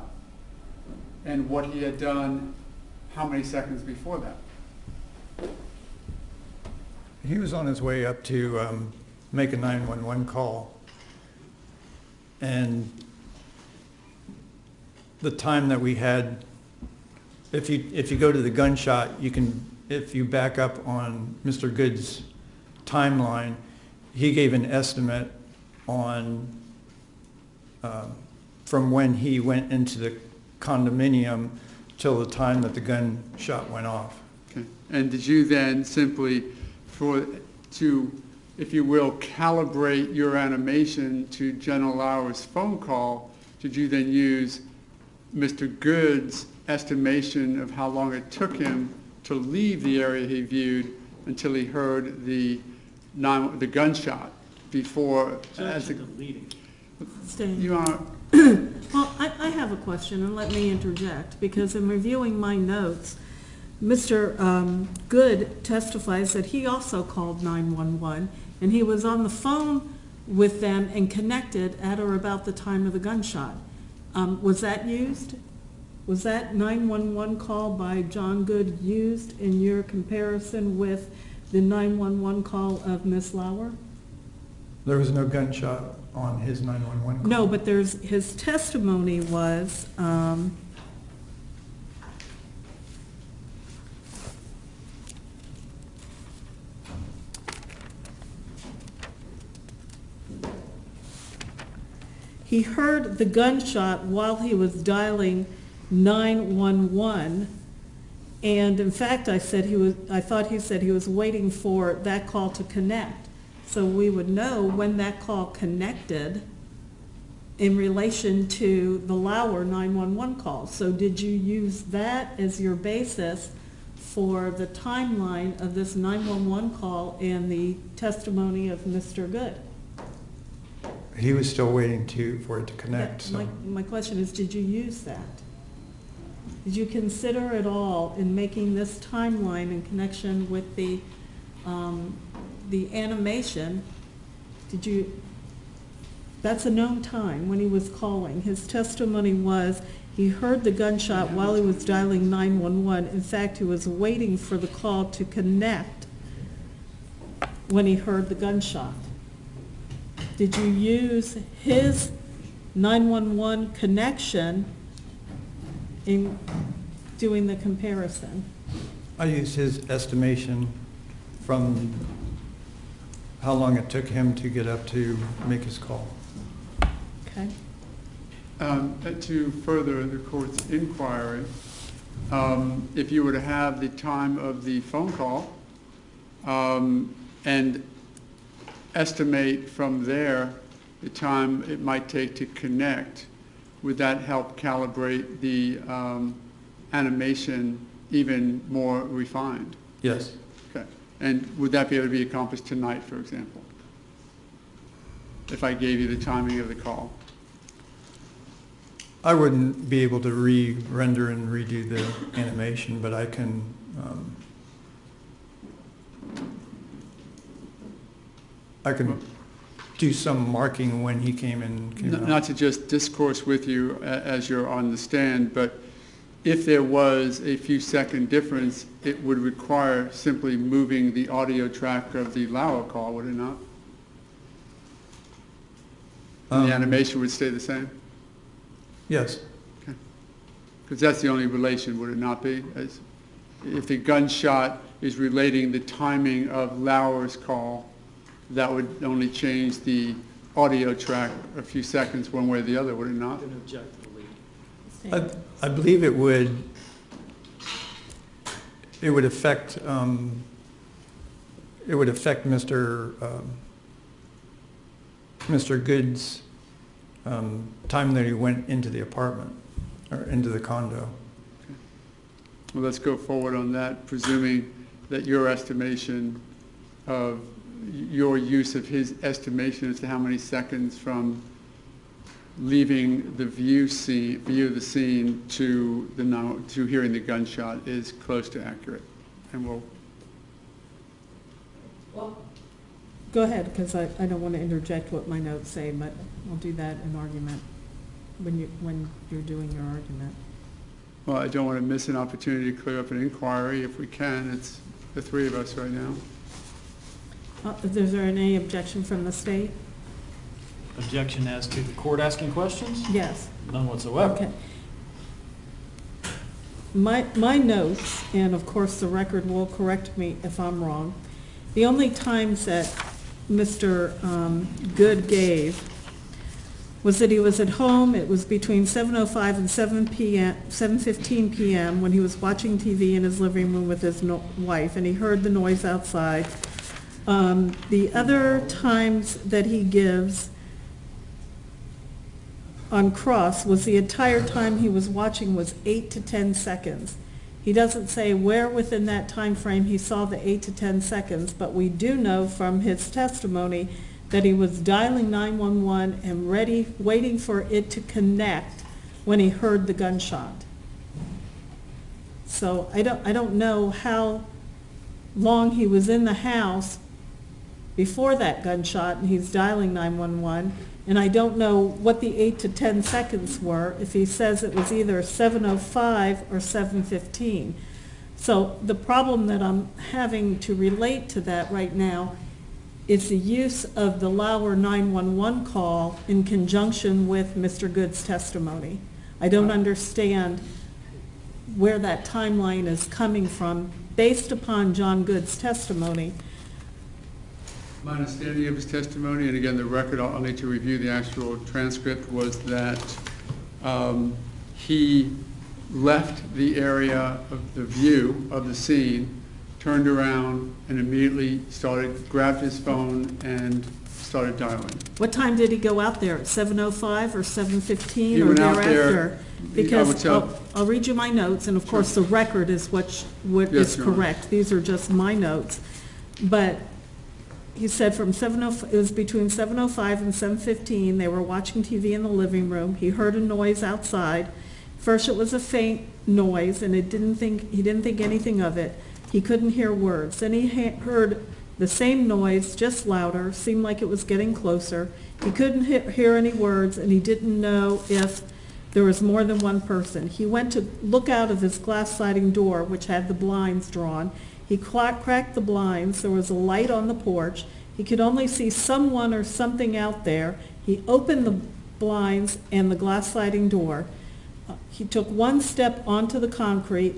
and what he had done how many seconds before that? He was on his way up to make a 911 call, and the time that we had, if you go to the gunshot, you can, if you back up on Mr. Good's timeline, he gave an estimate on from when he went into the condominium till the time that the gunshot went off. Okay. And did you then simply, if you will, calibrate your animation to Jenna Lauer's phone call, did you then use Mr. Good's estimation of how long it took him to leave the area he viewed until he heard the gunshot before? Leading. You are. Well, I have a question, and let me interject, because in reviewing my notes, Mr. Good testifies that he also called 911, and he was on the phone with them and connected at or about the time of the gunshot. Was that used? Was that 911 call by John Good used in your comparison with the 911 call of Ms. Lauer? There was no gunshot on his 911 call. No, but his testimony was, he heard the gunshot while he was dialing 911, and in fact, I thought he said he was waiting for that call to connect. So we would know when that call connected in relation to the Lauer 911 call. So did you use that as your basis for the timeline of this 911 call and the testimony of Mr. Good? He was still waiting for it to connect, Yeah, so. my question is, did you use that? Did you consider at all in making this timeline in connection with the animation, did you, that's a known time when he was calling. His testimony was he heard the gunshot while he was dialing 911. In fact, he was waiting for the call to connect when he heard the gunshot. Did you use his 911 connection in doing the comparison? I used his estimation from how long it took him to get up to make his call. Okay. To further the court's inquiry, if you were to have the time of the phone call and estimate from there the time it might take to connect, would that help calibrate the animation even more refined? Yes. Okay. And would that be able to be accomplished tonight, for example, if I gave you the timing of the call? I wouldn't be able to re-render and redo the animation, but I can do some marking when he came in. Not to just discourse with you as you're on the stand, but if there was a few second difference, it would require simply moving the audio track of the Lauer call, would it not? And the animation would stay the same? Yes. Okay. Because that's the only relation, would it not be? As if the gunshot is relating the timing of Lauer's call, that would only change the audio track a few seconds one way or the other, would it not? I believe it would affect Mr. Good's time that he went into the apartment or into the condo. Okay. Well, let's go forward on that, presuming that your estimation of your use of his estimation as to how many seconds from leaving the view of the scene to hearing the gunshot is close to accurate. And Well, go ahead, because I don't want to interject what my notes say, but I'll do that in argument when you're doing your argument. Well, I don't want to miss an opportunity to clear up an inquiry if we can. It's the three of us right now. Is there any objection from the state? Objection as to the court asking questions? Yes. None whatsoever. Okay. My notes, and of course the record will correct me if I'm wrong, the only times that Mr. Good gave was that he was at home. It was between 7:05 and 7:15 p.m. when he was watching TV in his living room with his wife, and he heard the noise outside. The other times that he gives on cross was the entire time he was watching was 8 to 10 seconds. He doesn't say where within that time frame he saw the 8 to 10 seconds, but we do know from his testimony that he was dialing 911 and waiting for it to connect when he heard the gunshot. So I don't know how long he was in the house before that gunshot and he's dialing 911, and I don't know what the 8 to 10 seconds were if he says it was either 7:05 or 7:15. So the problem that I'm having to relate to that right now is the use of the Lauer 911 call in conjunction with Mr. Good's testimony. I don't understand where that timeline is coming from based upon John Good's testimony. My understanding of his testimony, and again, the record, I'll need to review the actual transcript, was that he left the area of the view of the scene, turned around, and immediately grabbed his phone and started dialing. What time did he go out there? At 7:05 or 7:15 He or went out there, thereafter? Because I would tell- I'll read you my notes, and of course, the record is what Yes, is Your Honor. correct. These are just my notes. But he said from it was between 7:05 and 7:15, they were watching TV in the living room. He heard a noise outside. First it was a faint noise, and he didn't think anything of it. He couldn't hear words. Then he heard the same noise, just louder, seemed like it was getting closer. He couldn't hear any words, and he didn't know if there was more than one person. He went to look out of his glass sliding door, which had the blinds drawn. He cracked the blinds. There was a light on the porch. He could only see someone or something out there. He opened the blinds and the glass sliding door. He took one step onto the concrete,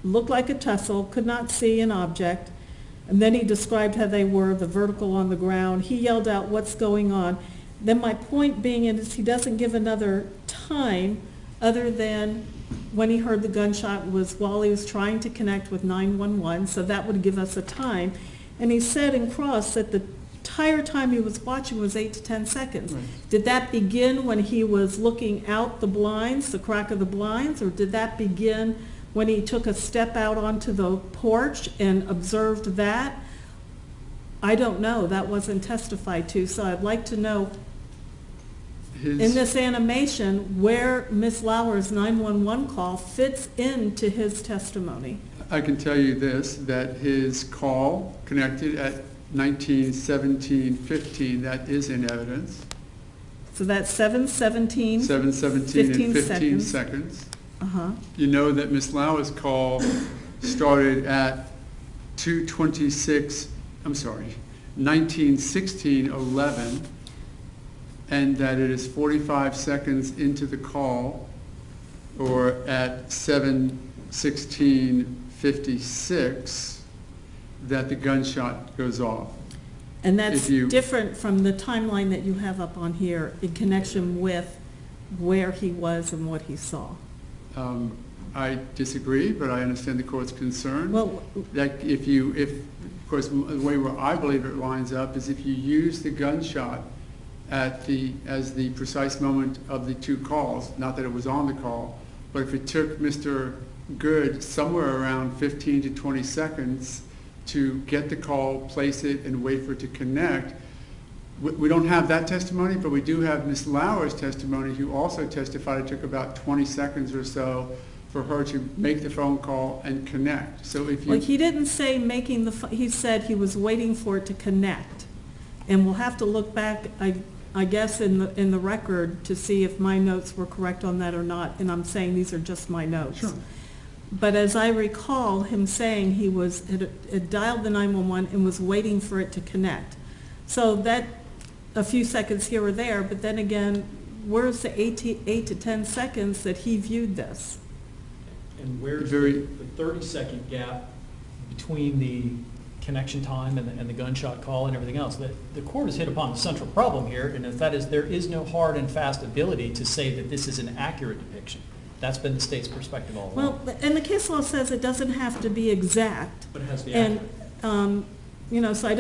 looked like a tussle, could not see an object, and then he described how they were, the vertical on the ground. He yelled out, "What's going on?" Then my point being is he doesn't give another time other than when he heard the gunshot was while he was trying to connect with 911, so that would give us a time. And he said in cross that the entire time he was watching was 8 to 10 seconds. Right. Did that begin when he was looking out the blinds, the crack of the blinds, or did that begin when he took a step out onto the porch and observed that? I don't know. That wasn't testified to, so I'd like to know in this animation where Ms. Lauer's 911 call fits into his testimony. I can tell you this, that his call connected at 19:17:15, that is in evidence. So that's 7:17. 7:17 and 15 seconds. seconds. Uh-huh. You know that Ms. Lauer's call started at 19:16:11, and that it is 45 seconds into the call, or at 7:16:56, that the gunshot goes off. And that's If you- different from the timeline that you have up on here in connection with where he was and what he saw. I disagree, but I understand the court's concern. Well, That of course, the way where I believe it lines up is if you use the gunshot as the precise moment of the two calls, not that it was on the call, but if it took Mr. Good somewhere around 15 to 20 seconds to get the call, place it, and wait for it to connect. We don't have that testimony, but we do have Ms. Lauer's testimony, who also testified it took about 20 seconds or so for her to make the phone call and connect. So if you... well, he didn't say he said he was waiting for it to connect. And we'll have to look back, I guess, in the record to see if my notes were correct on that or not. And I'm saying these are just my notes. Sure. But as I recall him saying he had dialed the 911 and was waiting for it to connect. So that, a few seconds here or there, but then again, where's the 8 to 10 seconds that he viewed this? And where's Very- the 30-second gap between the connection time and the gunshot call and everything else? The court has hit upon the central problem here, and that is there is no hard and fast ability to say that this is an accurate depiction. That's been the state's perspective all along. Well, and the case law says it doesn't have to be exact. But it has to be And, accurate. so I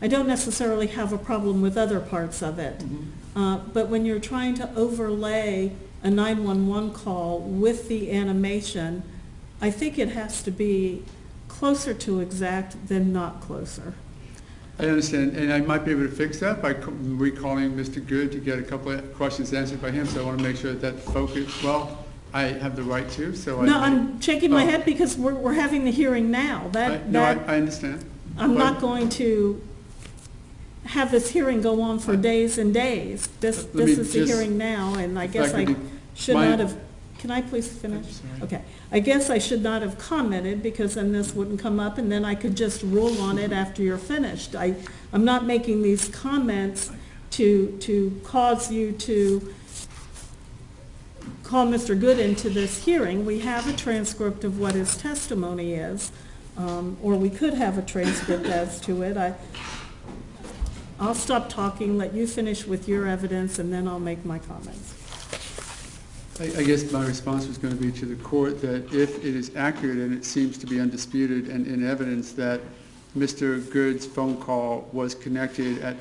don't necessarily have a problem with other parts of it. Mm-hmm. But when you're trying to overlay a 911 call with the animation, I think it has to be closer to exact than not closer. I understand, and I might be able to fix that by recalling Mr. Good to get a couple of questions answered by him, so I want to make sure that focus, well, I have the right to, so I... No, I'm shaking my Oh. head because we're having the hearing now. I understand. I'm But- not going to have this hearing go on for days and days. This Let me is the just- hearing now, and I if guess I I could- should my- not have, can I please finish? I'm sorry. Okay. I guess I should not have commented because then this wouldn't come up and then I could just rule on it after you're finished. I'm not making these comments to cause you to call Mr. Good into this hearing. We have a transcript of what his testimony is, or we could have a transcript as to it. I'll stop talking, let you finish with your evidence, and then I'll make my comments. I guess my response was going to be to the court that if it is accurate, and it seems to be undisputed and in evidence that Mr. Good's phone call was connected at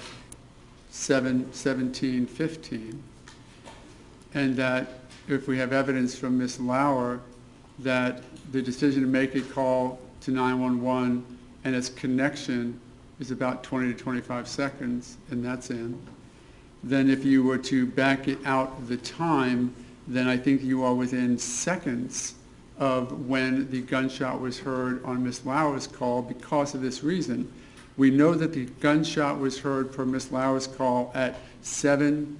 7:17:15, and that if we have evidence from Ms. Lauer that the decision to make a call to 911 and its connection is about 20 to 25 seconds, and that's in, then if you were to back it out the time, then I think you are within seconds of when the gunshot was heard on Ms. Lauer's call because of this reason. We know that the gunshot was heard per Ms. Lauer's call at 7.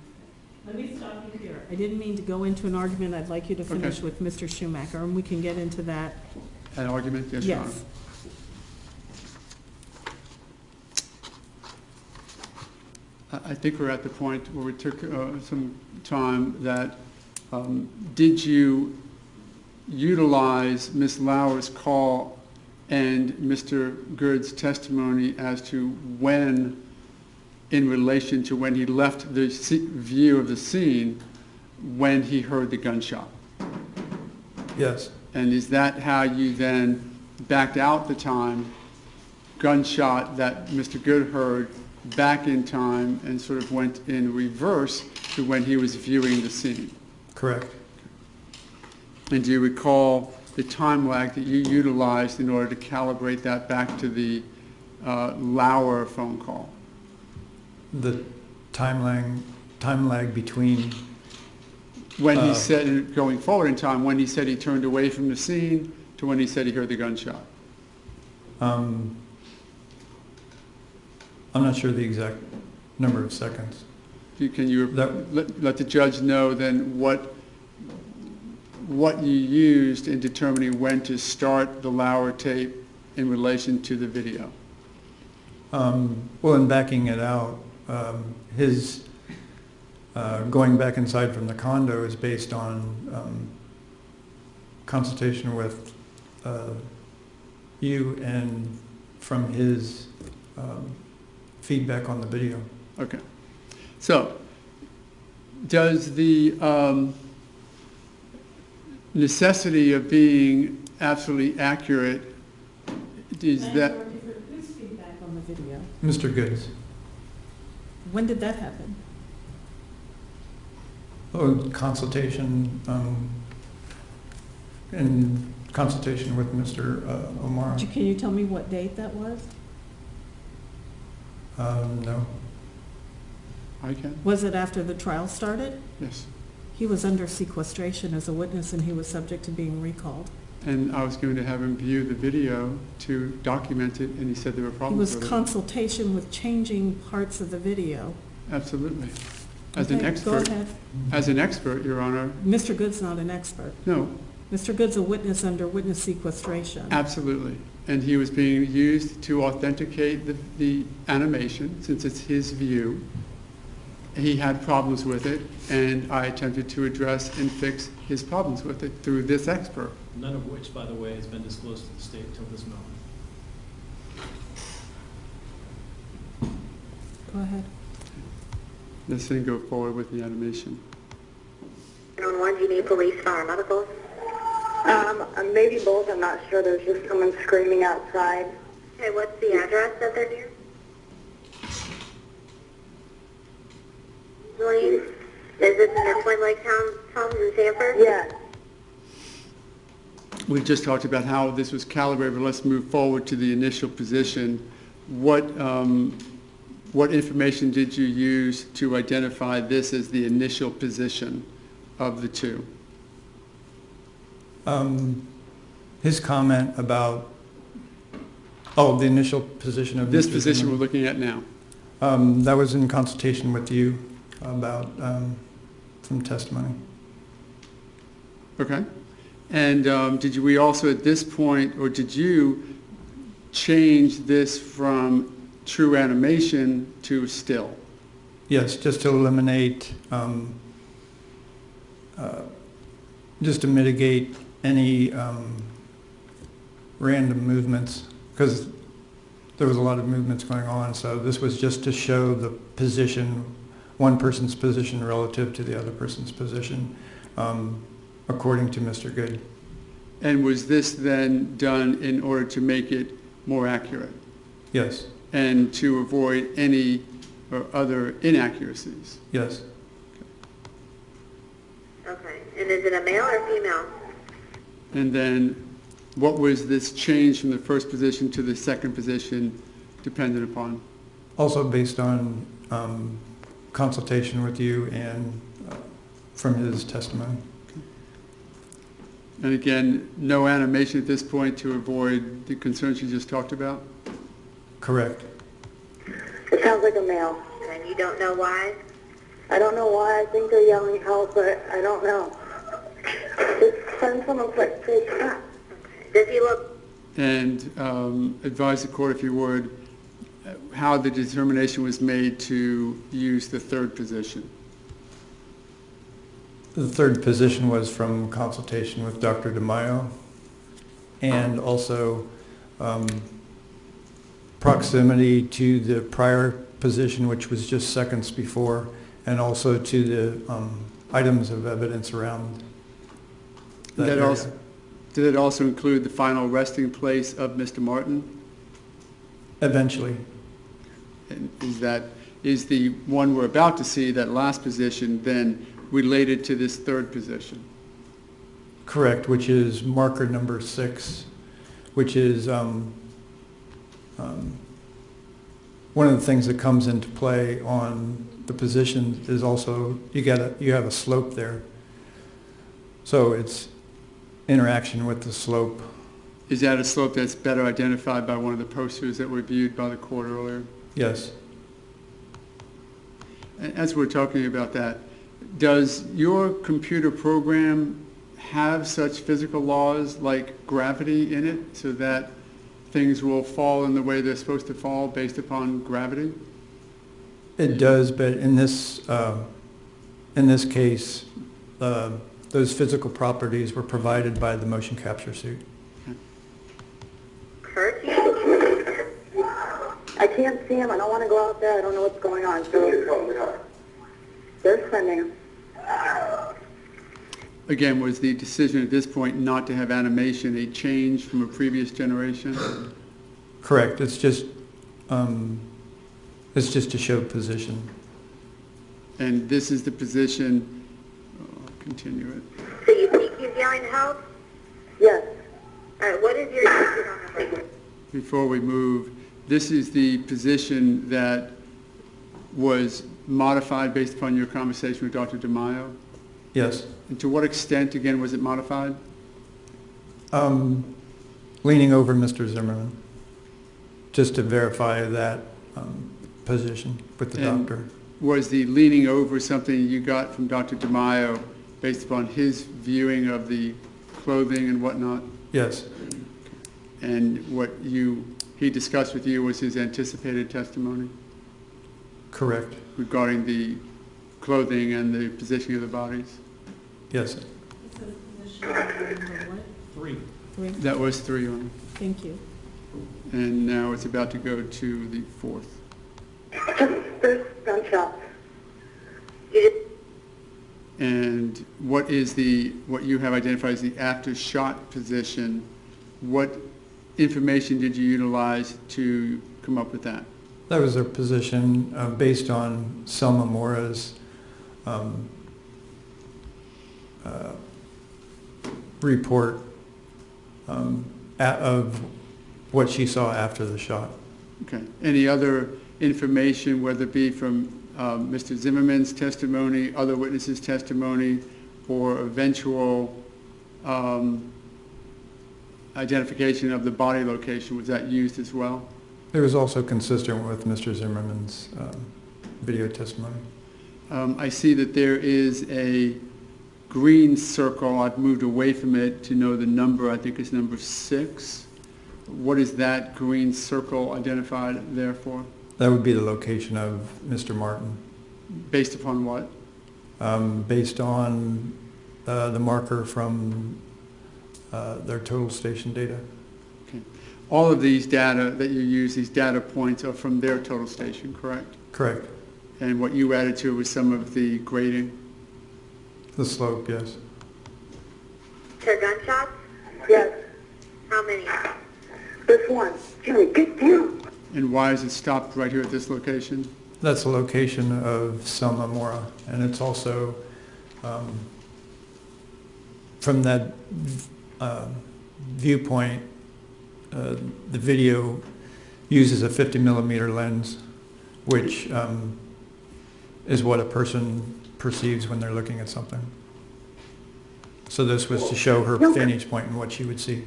Let me stop you here. I didn't mean to go into an argument. I'd like you to finish Okay. with Mr. Schumacher, and we can get into that. An argument? Yes, Your Honor. Yes. I think we're at the point where we took some time that, did you utilize Ms. Lauer's call and Mr. Good's testimony as to when, in relation to when he left the view of the scene, when he heard the gunshot? Yes. And is that how you then backed out the time, gunshot that Mr. Good heard, back in time and sort of went in reverse to when he was viewing the scene? Correct. And do you recall the time lag that you utilized in order to calibrate that back to the Lauer phone call? The time lag between, When he said, going forward in time, when he said he turned away from the scene to when he said he heard the gunshot? I'm not sure the exact number of seconds. Can you That- let the judge know then what you used in determining when to start the Lauer tape in relation to the video? Well, in backing it out, his going back inside from the condo is based on consultation with you and from his feedback on the video. Okay. So, does the necessity of being absolutely accurate, is that... Whose feedback on the video? Mr. Goods. When did that happen? Oh, consultation, in consultation with Mr. Omar. Can you tell me what date that was? No. I can? Was it after the trial started? Yes. He was under sequestration as a witness, and he was subject to being recalled. And I was going to have him view the video to document it, and he said there were He problems was with it. consultation with changing parts of the video. Absolutely. As an Okay, expert. Go ahead. As an expert, Your Honor. Mr. Good's not an expert. No, Mr. Good's a witness under witness sequestration. absolutely. And he was being used to authenticate the animation, since it's his view. He had problems with it, and I attempted to address and fix his problems with it through this expert. None of which, by the way, has been disclosed to the state until this moment. Go ahead. Let's then go forward with the animation. On one, do you need police, fire, medical? Maybe both, I'm not sure. There's just someone screaming outside. Okay, what's the address that they're near? Lane, is this in the Twin Lake Homes in Sanford? Yes. We just talked about how this was calibrated, but let's move forward to the initial position. What information did you use to identify this as the initial position of the two? His comment about, the initial position of This Mr. position we're Zimmerman. looking at now. That was in consultation with you about some testimony. Okay. And we also at this point, or did you change this from true animation to still? Yes, just to eliminate, just to mitigate any random movements, because there was a lot of movements going on, so this was just to show the position, one person's position relative to the other person's position, according to Mr. Good. And was this then done in order to make it more accurate Yes, and to avoid any or other inaccuracies. Yes. Okay. And is it a male or female? And then what was this change from the first position to the second position dependent upon? Also based on consultation with you and from his testimony. And again, no animation at this point to avoid the concerns you just talked about? Correct. It sounds like a male. And you don't know why? I don't know why. I think they're yelling help, but I don't know. Just send someone quick, please. Ah. Okay. Does he look, And advise the court, if you would, how the determination was made to use the third position. The third position was from consultation with Dr. DeMaio, and also proximity to the prior position, which was just seconds before, and also to the items of evidence around that area. Did it also include the final resting place of Mr. Martin? Eventually. And is the one we're about to see, that last position, then related to this third position? Correct, which is marker number 6, which is one of the things that comes into play on the position is also you have a slope there. So it's interaction with the slope. Is that a slope that's better identified by one of the posters that were viewed by the court earlier? Yes. And as we're talking about that, does your computer program have such physical laws like gravity in it so that things will fall in the way they're supposed to fall based upon gravity? It does, but in this case, those physical properties were provided by the motion capture suit. Kurt? I can't see him. I don't want to go out there. I don't know what's going on. So they're sending him. Again, was the decision at this point not to have animation a change from a previous generation? Correct. It's just to show position. And this is the position, I'll continue it. So you think he's yelling help? Yes. All right, what is your serial number? Before we move, this is the position that was modified based upon your conversation with Dr. DeMaio? Yes. And to what extent, again, was it modified? Leaning over Mr. Zimmerman, just to verify that position with the And doctor. was the leaning over something you got from Dr. DeMaio based upon his viewing of the clothing and whatnot? Yes. And what he discussed with you was his anticipated testimony Correct. regarding the clothing and the positioning of the bodies? Yes. Three. Three. That was 3 on. Thank you. And now it's about to go to the 4th. There's gunshots. And what you have identified as the after shot position, what information did you utilize to come up with that? That was their position based on Selma Mora's report of what she saw after the shot. Okay. Any other information, whether it be from Mr. Zimmerman's testimony, other witnesses' testimony, or eventual identification of the body location, was that used as well? It was also consistent with Mr. Zimmerman's video testimony. I see that there is a green circle. I've moved away from it to know the number. I think it's number 6. What is that green circle identified there for? That would be the location of Mr. Martin. Based upon what? Based on the marker from their total station data. Okay. All of these data that you use, these data points, are from their total station, correct? Correct. And what you added to was some of the grading? The slope, yes. To gunshots? Yes. How many? This one. Jimmy, get down. And why is it stopped right here at this location? That's the location of Selma Mora, and it's also from that viewpoint, the video uses a 50 millimeter lens, which is what a person perceives when they're looking at something. So this was to show her vantage point and what she would see.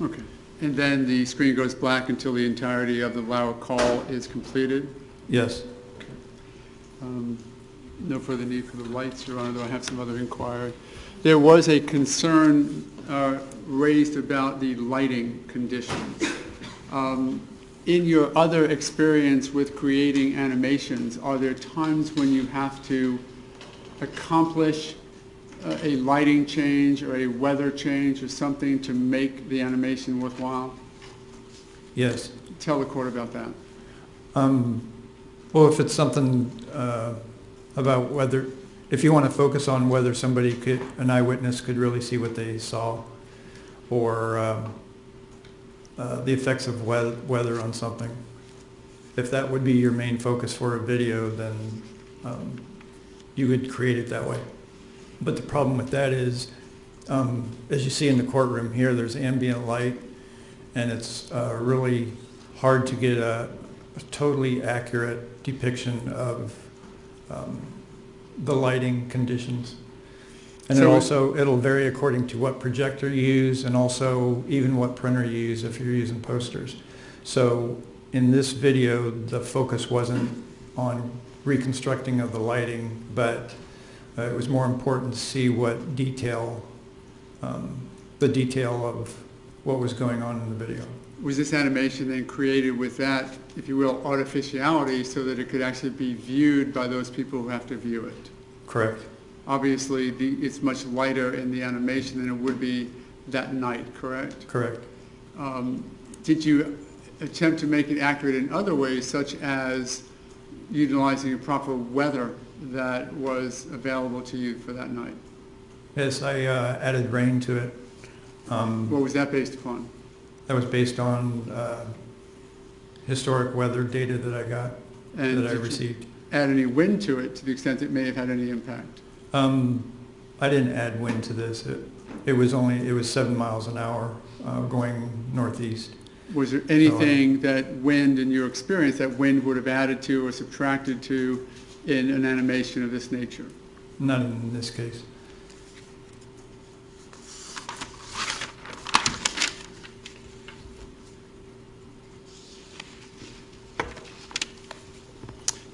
Okay. And then the screen goes black until the entirety of the loud call is completed? Yes. No further need for the lights, Your Honor, though I have some other inquiry. There was a concern raised about the lighting conditions. In your other experience with creating animations, are there times when you have to accomplish a lighting change or a weather change or something to make the animation worthwhile? Yes. Tell the court about that. Well, if it's something about whether, if you want to focus on whether somebody could, an eyewitness could really see what they saw, or the effects of weather on something, if that would be your main focus for a video, then you would create it that way. But the problem with that is, as you see in the courtroom here, there's ambient light, and it's really hard to get a totally accurate depiction of the lighting conditions. And it'll vary according to what projector you use, and also even what printer you use if you're using posters. So in this video, the focus wasn't on reconstructing of the lighting, but it was more important to see what detail, the detail of what was going on in the video. Was this animation then created with that, if you will, artificiality so that it could actually be viewed by those people who have to view it? Correct. Obviously, it's much lighter in the animation than it would be that night, correct? Correct. Did you attempt to make it accurate in other ways, such as utilizing a proper weather that was available to you for that night? Yes, I added rain to it. What was that based upon? That was based on historic weather data that I got, And that I did you received. add any wind to it to the extent it may have had any impact? I didn't add wind to this. It was 7 miles an hour going northeast. Was there anything that wind, in your experience, that wind would have added to or subtracted to in an animation of this nature? Not in this case.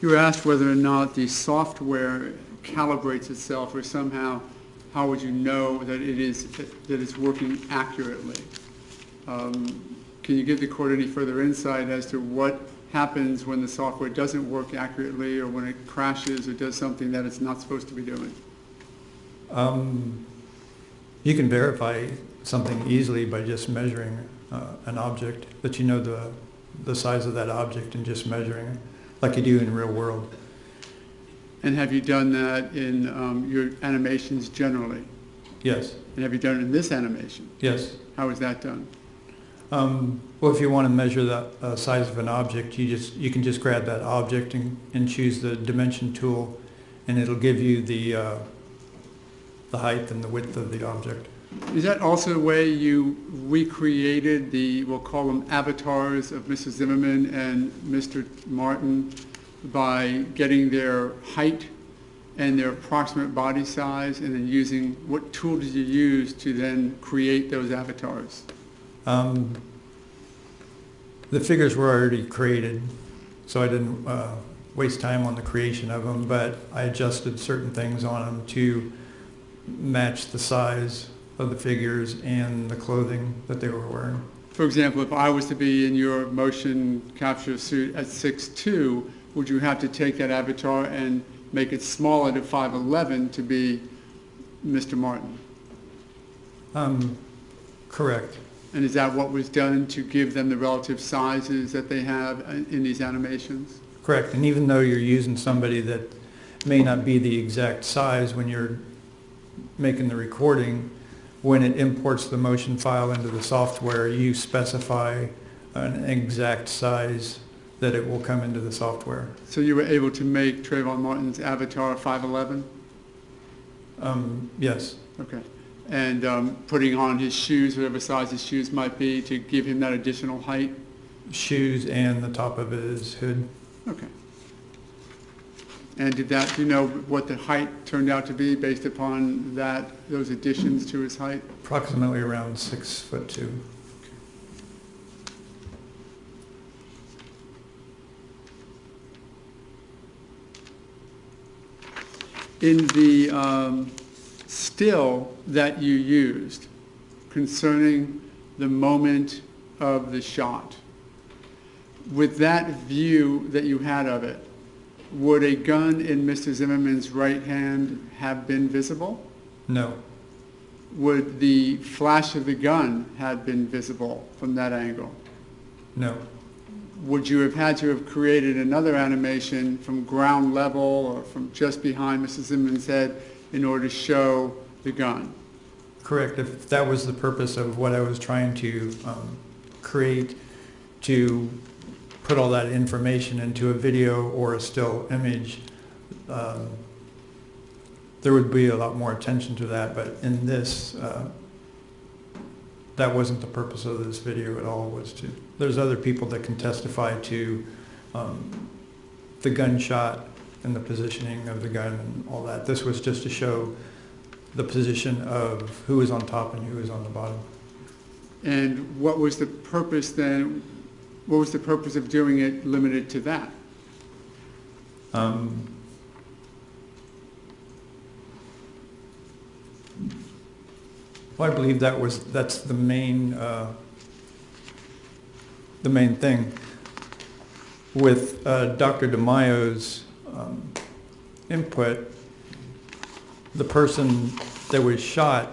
You were asked whether or not the software calibrates itself, or somehow, how would you know that it's working accurately? Can you give the court any further insight as to what happens when the software doesn't work accurately, or when it crashes or does something that it's not supposed to be doing? You can verify something easily by just measuring an object, that you know the size of that object and just measuring it, like you do in real world. And have you done that in your animations generally? Yes. And have you done it in this animation? Yes. How is that done? Well, if you want to measure the size of an object, you can just grab that object and choose the dimension tool, and it'll give you the height and the width of the object. Is that also the way you recreated the, we'll call them avatars of Mrs. Zimmerman and Mr. Martin, by getting their height and their approximate body size, and then using, what tool did you use to then create those avatars? The figures were already created, so I didn't waste time on the creation of them, but I adjusted certain things on them to match the size of the figures and the clothing that they were wearing. For example, if I was to be in your motion capture suit at 6'2", would you have to take that avatar and make it smaller to 5'11" to be Mr. Martin? Correct. And is that what was done to give them the relative sizes that they have in these animations? Correct. And even though you're using somebody that may not be the exact size when you're making the recording, when it imports the motion file into the software, you specify an exact size that it will come into the software. So you were able to make Trayvon Martin's avatar 5'11"? Yes, Okay. And putting on his shoes, whatever size his shoes might be, to give him that additional height? shoes and the top of his hood. Okay. And do you know what the height turned out to be based upon those additions to his height? Approximately around 6'2". In the still that you used concerning the moment of the shot, with that view that you had of it, would a gun in Mr. Zimmerman's right hand have been visible? No, Would the flash of the gun have been visible from that angle? no, Would you have had to have created another animation from ground level or from just behind Mr. Zimmerman's head in order to show the gun? correct. If that was the purpose of what I was trying to create, to put all that information into a video or a still image, there would be a lot more attention to that. But in this, that wasn't the purpose of this video at all. There's other people that can testify to the gunshot and the positioning of the gun and all that. This was just to show the position of who was on top and who was on the bottom. And what was the purpose then? What was the purpose of doing it limited to that? Well, I believe that's the main thing. With Dr. DeMaio's input, the person that was shot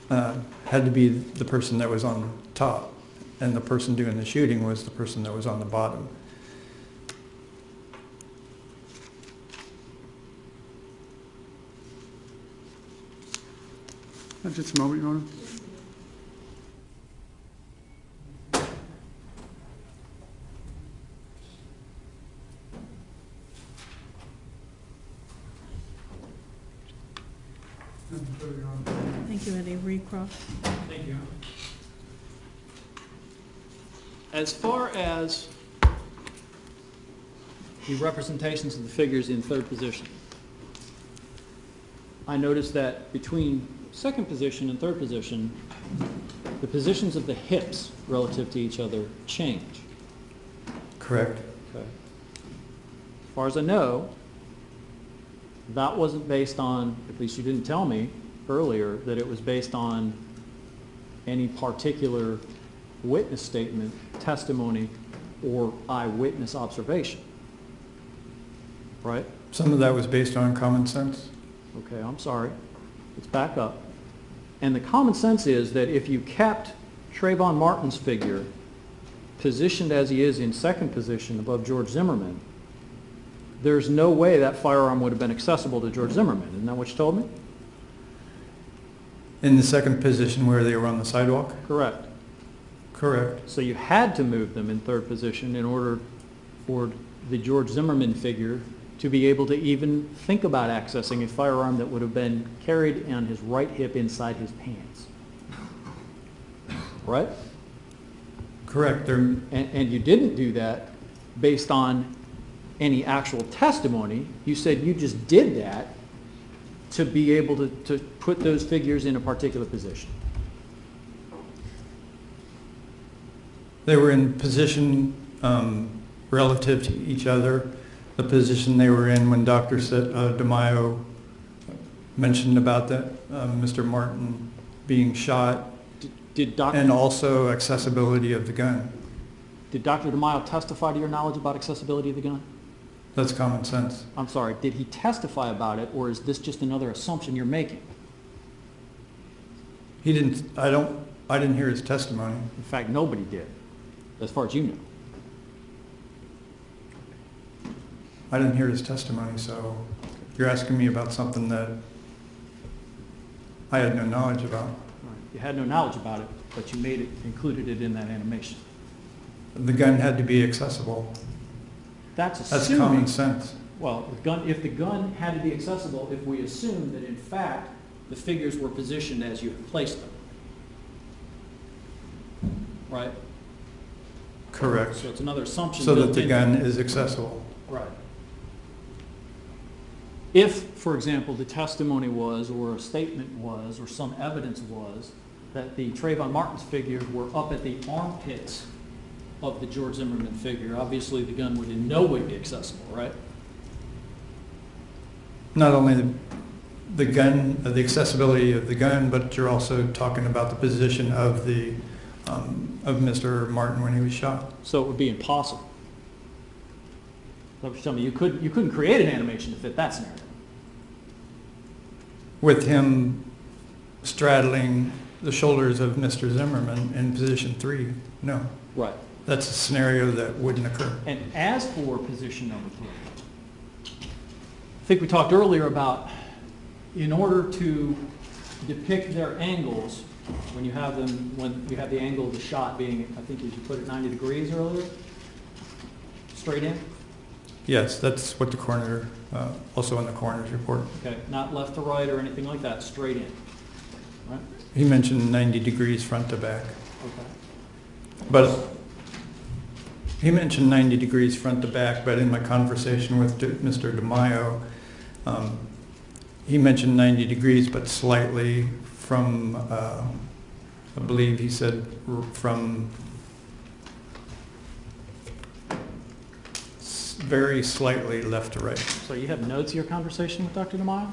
had to be the person that was on top, and the person doing the shooting was the person that was on the bottom. Just a moment, Your Honor. Thank you, Eddie. Recross. Thank you. As far as the representations of the figures in third position, I noticed that between second position and third position, the positions of the hips relative to each other change. Correct. Okay. As far as I know, that wasn't based on, at least you didn't tell me earlier, that it was based on any particular witness statement, testimony, or eyewitness observation. Right? Some of that was based on common sense. Okay, I'm sorry. Let's back up. And the common sense is that if you kept Trayvon Martin's figure positioned as he is in second position above George Zimmerman, there's no way that firearm would have been accessible to George Zimmerman. Isn't that what you told me? In the second position where they were on the sidewalk? Correct. Correct. So you had to move them in third position in order for the George Zimmerman figure to be able to even think about accessing a firearm that would have been carried on his right hip inside his pants. Right? Correct. And you didn't do that based on any actual testimony. You said you just did that to be able to put those figures in a particular position. They were in position relative to each other. The position they were in when Dr. DeMaio mentioned about that, Mr. Martin being shot, and also accessibility of the gun. Did Dr. DeMaio testify to your knowledge about accessibility of the gun? That's common sense. I'm sorry, did he testify about it, or is this just another assumption you're making? He didn't, I didn't hear his testimony. In fact, nobody did, as far as you know. I didn't hear his testimony, so you're asking me about something that I had no knowledge about. You had no knowledge about it, but you included it in that animation. The gun had to be accessible. That's That's assuming. common sense. Well, if the gun had to be accessible, if we assume that in fact the figures were positioned as you had placed them. Right? Correct. So it's another assumption. So that built the in. gun is accessible. Right. If, for example, the testimony was, or a statement was, or some evidence was, that the Trayvon Martin's figures were up at the armpits of the George Zimmerman figure, obviously the gun would in no way be accessible, right? Not only the gun, the accessibility of the gun, but you're also talking about the position of the of Mr. Martin when he was shot. So it would be impossible. So you're telling me you couldn't create an animation to fit that scenario. With him straddling the shoulders of Mr. Zimmerman in position 3, no. Right. That's a scenario that wouldn't occur. And as for position number 3, I think we talked earlier about in order to depict their angles, when you have the angle of the shot being, I think you put it 90 degrees earlier, straight in? Yes, that's what the coroner, also in the coroner's report. Okay, not left to right or anything like that, straight in, right? He mentioned 90 degrees front to back. Okay. But he mentioned 90 degrees front to back, but in my conversation with Mr. DeMaio, he mentioned 90 degrees, but slightly from, I believe he said from very slightly left to right. So you have notes of your conversation with Dr. DeMaio?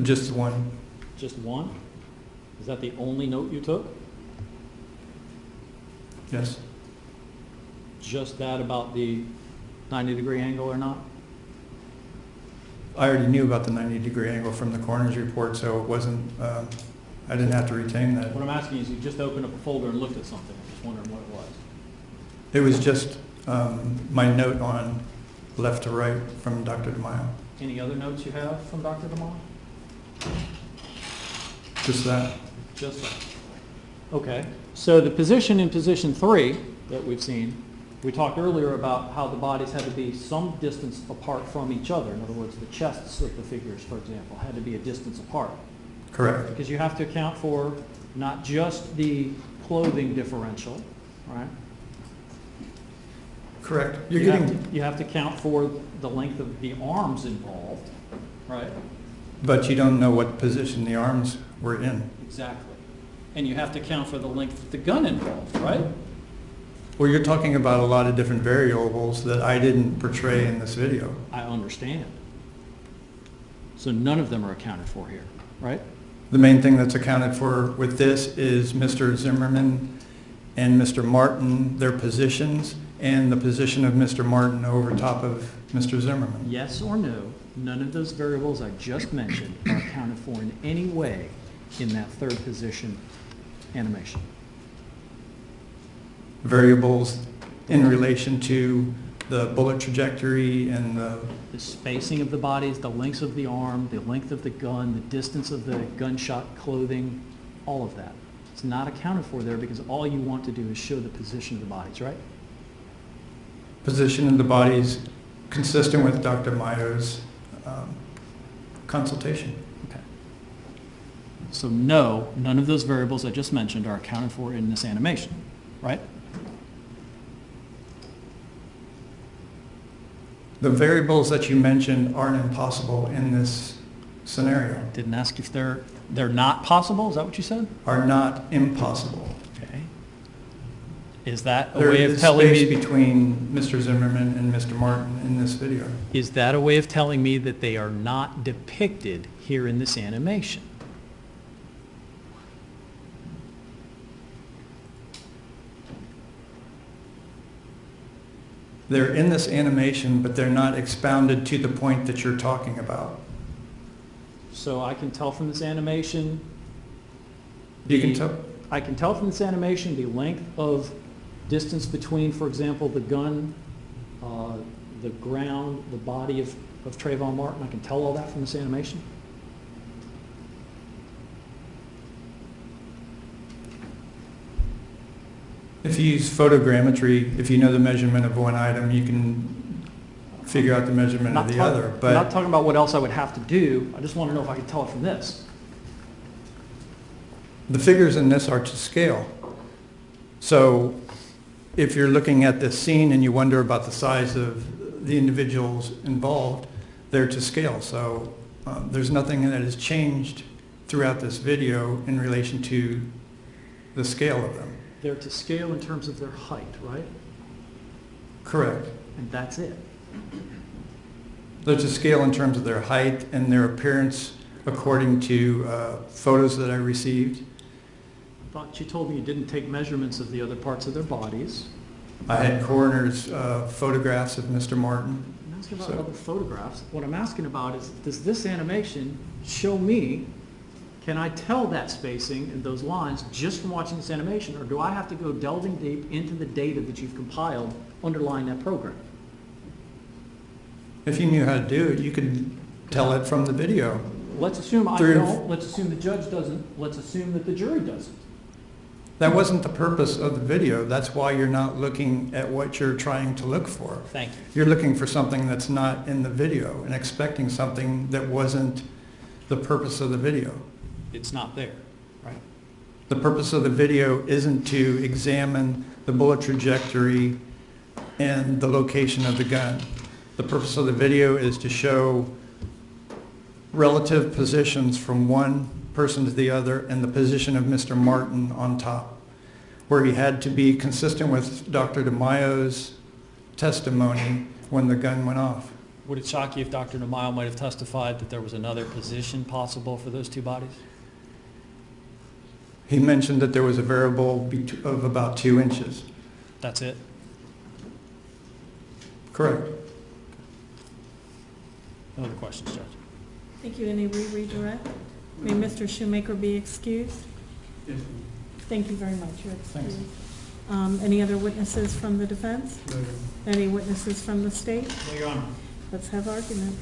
Just one. Just one? Is that the only note you took? Yes. Just that about the 90-degree angle or not? I already knew about the 90-degree angle from the coroner's report, so it wasn't, I didn't have to retain that. What I'm asking is you just opened up a folder and looked at something. I'm just wondering what it was. It was just my note on left to right from Dr. DeMaio. Any other notes you have from Dr. DeMaio? Just that. Just that. Okay. So the position in position 3 that we've seen, we talked earlier about how the bodies had to be some distance apart from each other. In other words, the chests of the figures, for example, had to be a distance apart. Correct. Because you have to account for not just the clothing differential, right? Correct. You have to account for the length of the arms involved, right? But you don't know what position the arms were in. Exactly. And you have to account for the length of the gun involved, right? Well, you're talking about a lot of different variables that I didn't portray in this video. I understand. So none of them are accounted for here, right? The main thing that's accounted for with this is Mr. Zimmerman and Mr. Martin, their positions, and the position of Mr. Martin over top of Mr. Zimmerman. Yes or no, none of those variables I just mentioned are accounted for in any way in that third position animation. Variables in relation to the bullet trajectory and the spacing of the bodies, the lengths of the arm, the length of the gun, the distance of the gunshot clothing, all of that. It's not accounted for there because all you want to do is show the position of the bodies, right? position of the bodies consistent with Dr. Mayo's consultation. Okay. So no, none of those variables I just mentioned are accounted for in this animation, right? The variables that you mentioned aren't impossible in this scenario. Didn't ask if they're not possible, is that what you said? Are not impossible. Okay. Is that a There way of is telling space me? between Mr. Zimmerman and Mr. Martin in this video. Is that a way of telling me that they are not depicted here in this animation? They're in this animation, but they're not expounded to the point that you're talking about. So I can tell from this animation. You can tell. I can tell from this animation the length of distance between, for example, the gun, the ground, the body of Trayvon Martin. I can tell all that from this animation. If you use photogrammetry, if you know the measurement of one item, you can figure out the measurement of the other. I'm But not talking about what else I would have to do. I just want to know if I can tell it from this. the figures in this are to scale. So if you're looking at this scene and you wonder about the size of the individuals involved, they're to scale. So there's nothing that has changed throughout this video in relation to the scale of them. They're to scale in terms of their height, right? Correct. And that's it. They're to scale in terms of their height and their appearance according to photos that I received. I thought you told me you didn't take measurements of the other parts of their bodies. I had coroner's photographs of Mr. Martin. I'm asking about So- other photographs. What I'm asking about is, does this animation show me, can I tell that spacing and those lines just from watching this animation, or do I have to go delving deep into the data that you've compiled underlying that program? If you knew how to do it, you could tell it from the video. Let's assume I Through- don't, let's assume the judge doesn't, let's assume that the jury doesn't. That wasn't the purpose of the video. That's why you're not looking at what you're trying to look for. Thank you. You're looking for something that's not in the video and expecting something that wasn't the purpose of the video. It's not there, right? The purpose of the video isn't to examine the bullet trajectory and the location of the gun. The purpose of the video is to show relative positions from one person to the other and the position of Mr. Martin on top, where he had to be consistent with Dr. DeMaio's testimony when the gun went off. Would it shock you if Dr. DeMaio might have testified that there was another position possible for those two bodies? He mentioned that there was a variable of about 2 inches. That's it? Correct. No other questions, Judge? Thank you. Any redirect? May Mr. Shoemaker be excused? Yes. Thank you very much. You're Thanks. excused. Any other witnesses from the defense? Any witnesses from the state? No, Your Honor. Let's have argument.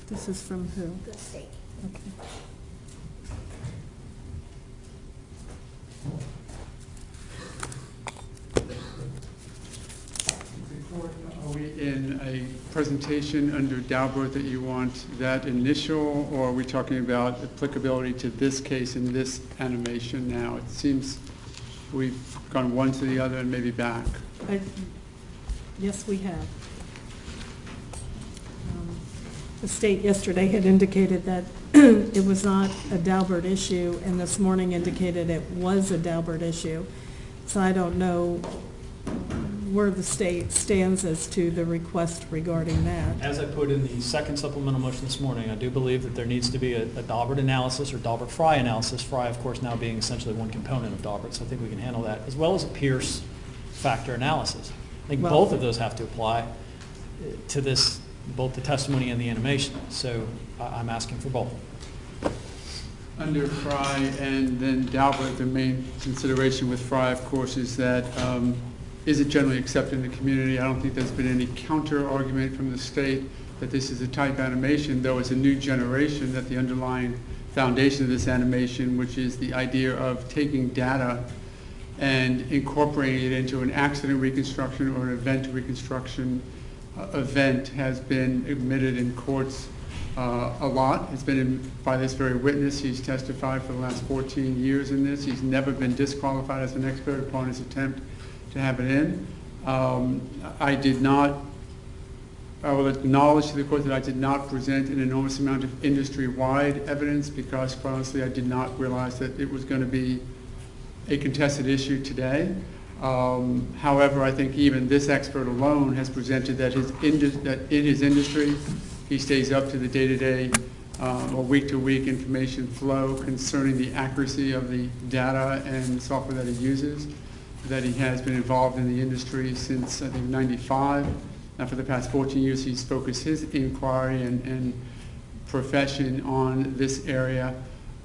This is from who? The state. Okay. Are we in a presentation under Daubert that you want that initial, or are we talking about applicability to this case in this animation now? It seems we've gone one to the other and maybe back. Yes, we have. The state yesterday had indicated that it was not a Daubert issue, and this morning indicated it was a Daubert issue. So I don't know where the state stands as to the request regarding that. As I put in the second supplemental motion this morning, I do believe that there needs to be a Daubert analysis or Daubert-Frye analysis, Frye, of course, now being essentially one component of Daubert, so I think we can handle that, as well as a Pierce factor analysis. I think Well- both of those have to apply to this, both the testimony and the animation, so I'm asking for both. Under Frye and then Daubert, the main consideration with Frye, of course, is that is it generally accepted in the community? I don't think there's been any counter argument from the state that this is a type animation, though it's a new generation, that the underlying foundation of this animation, which is the idea of taking data and incorporating it into an accident reconstruction or an event reconstruction event, has been admitted in courts a lot. It's been by this very witness. He's testified for the last 14 years in this. He's never been disqualified as an expert upon his attempt to have it in. I will acknowledge to the court that I did not present an enormous amount of industry-wide evidence because, quite honestly, I did not realize that it was going to be a contested issue today. However, I think even this expert alone has presented that in his industry, he stays up to the day-to-day or week-to-week information flow concerning the accuracy of the data and software that he uses, that he has been involved in the industry since, I think, '95. Now, for the past 14 years, he's focused his inquiry and profession on this area,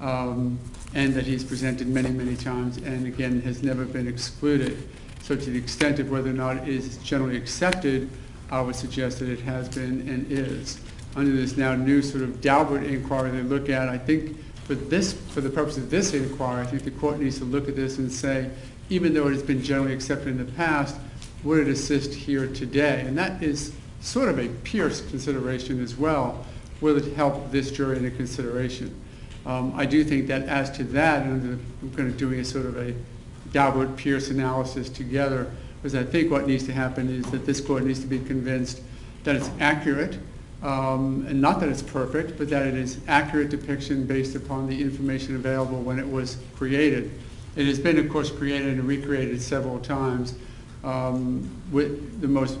and that he's presented many, many times, and again, has never been excluded. So to the extent of whether or not it is generally accepted, I would suggest that it has been and is. Under this now new sort of Daubert inquiry they look at, I think for the purpose of this inquiry, I think the court needs to look at this and say, even though it has been generally accepted in the past, would it assist here today? And that is sort of a Pierce consideration as well. Will it help this jury in a consideration? I do think that as to that, and I'm going to do a sort of a Daubert-Pierce analysis together, because I think what needs to happen is that this court needs to be convinced that it's accurate, and not that it's perfect, but that it is accurate depiction based upon the information available when it was created. It has been, of course, created and recreated several times. With the most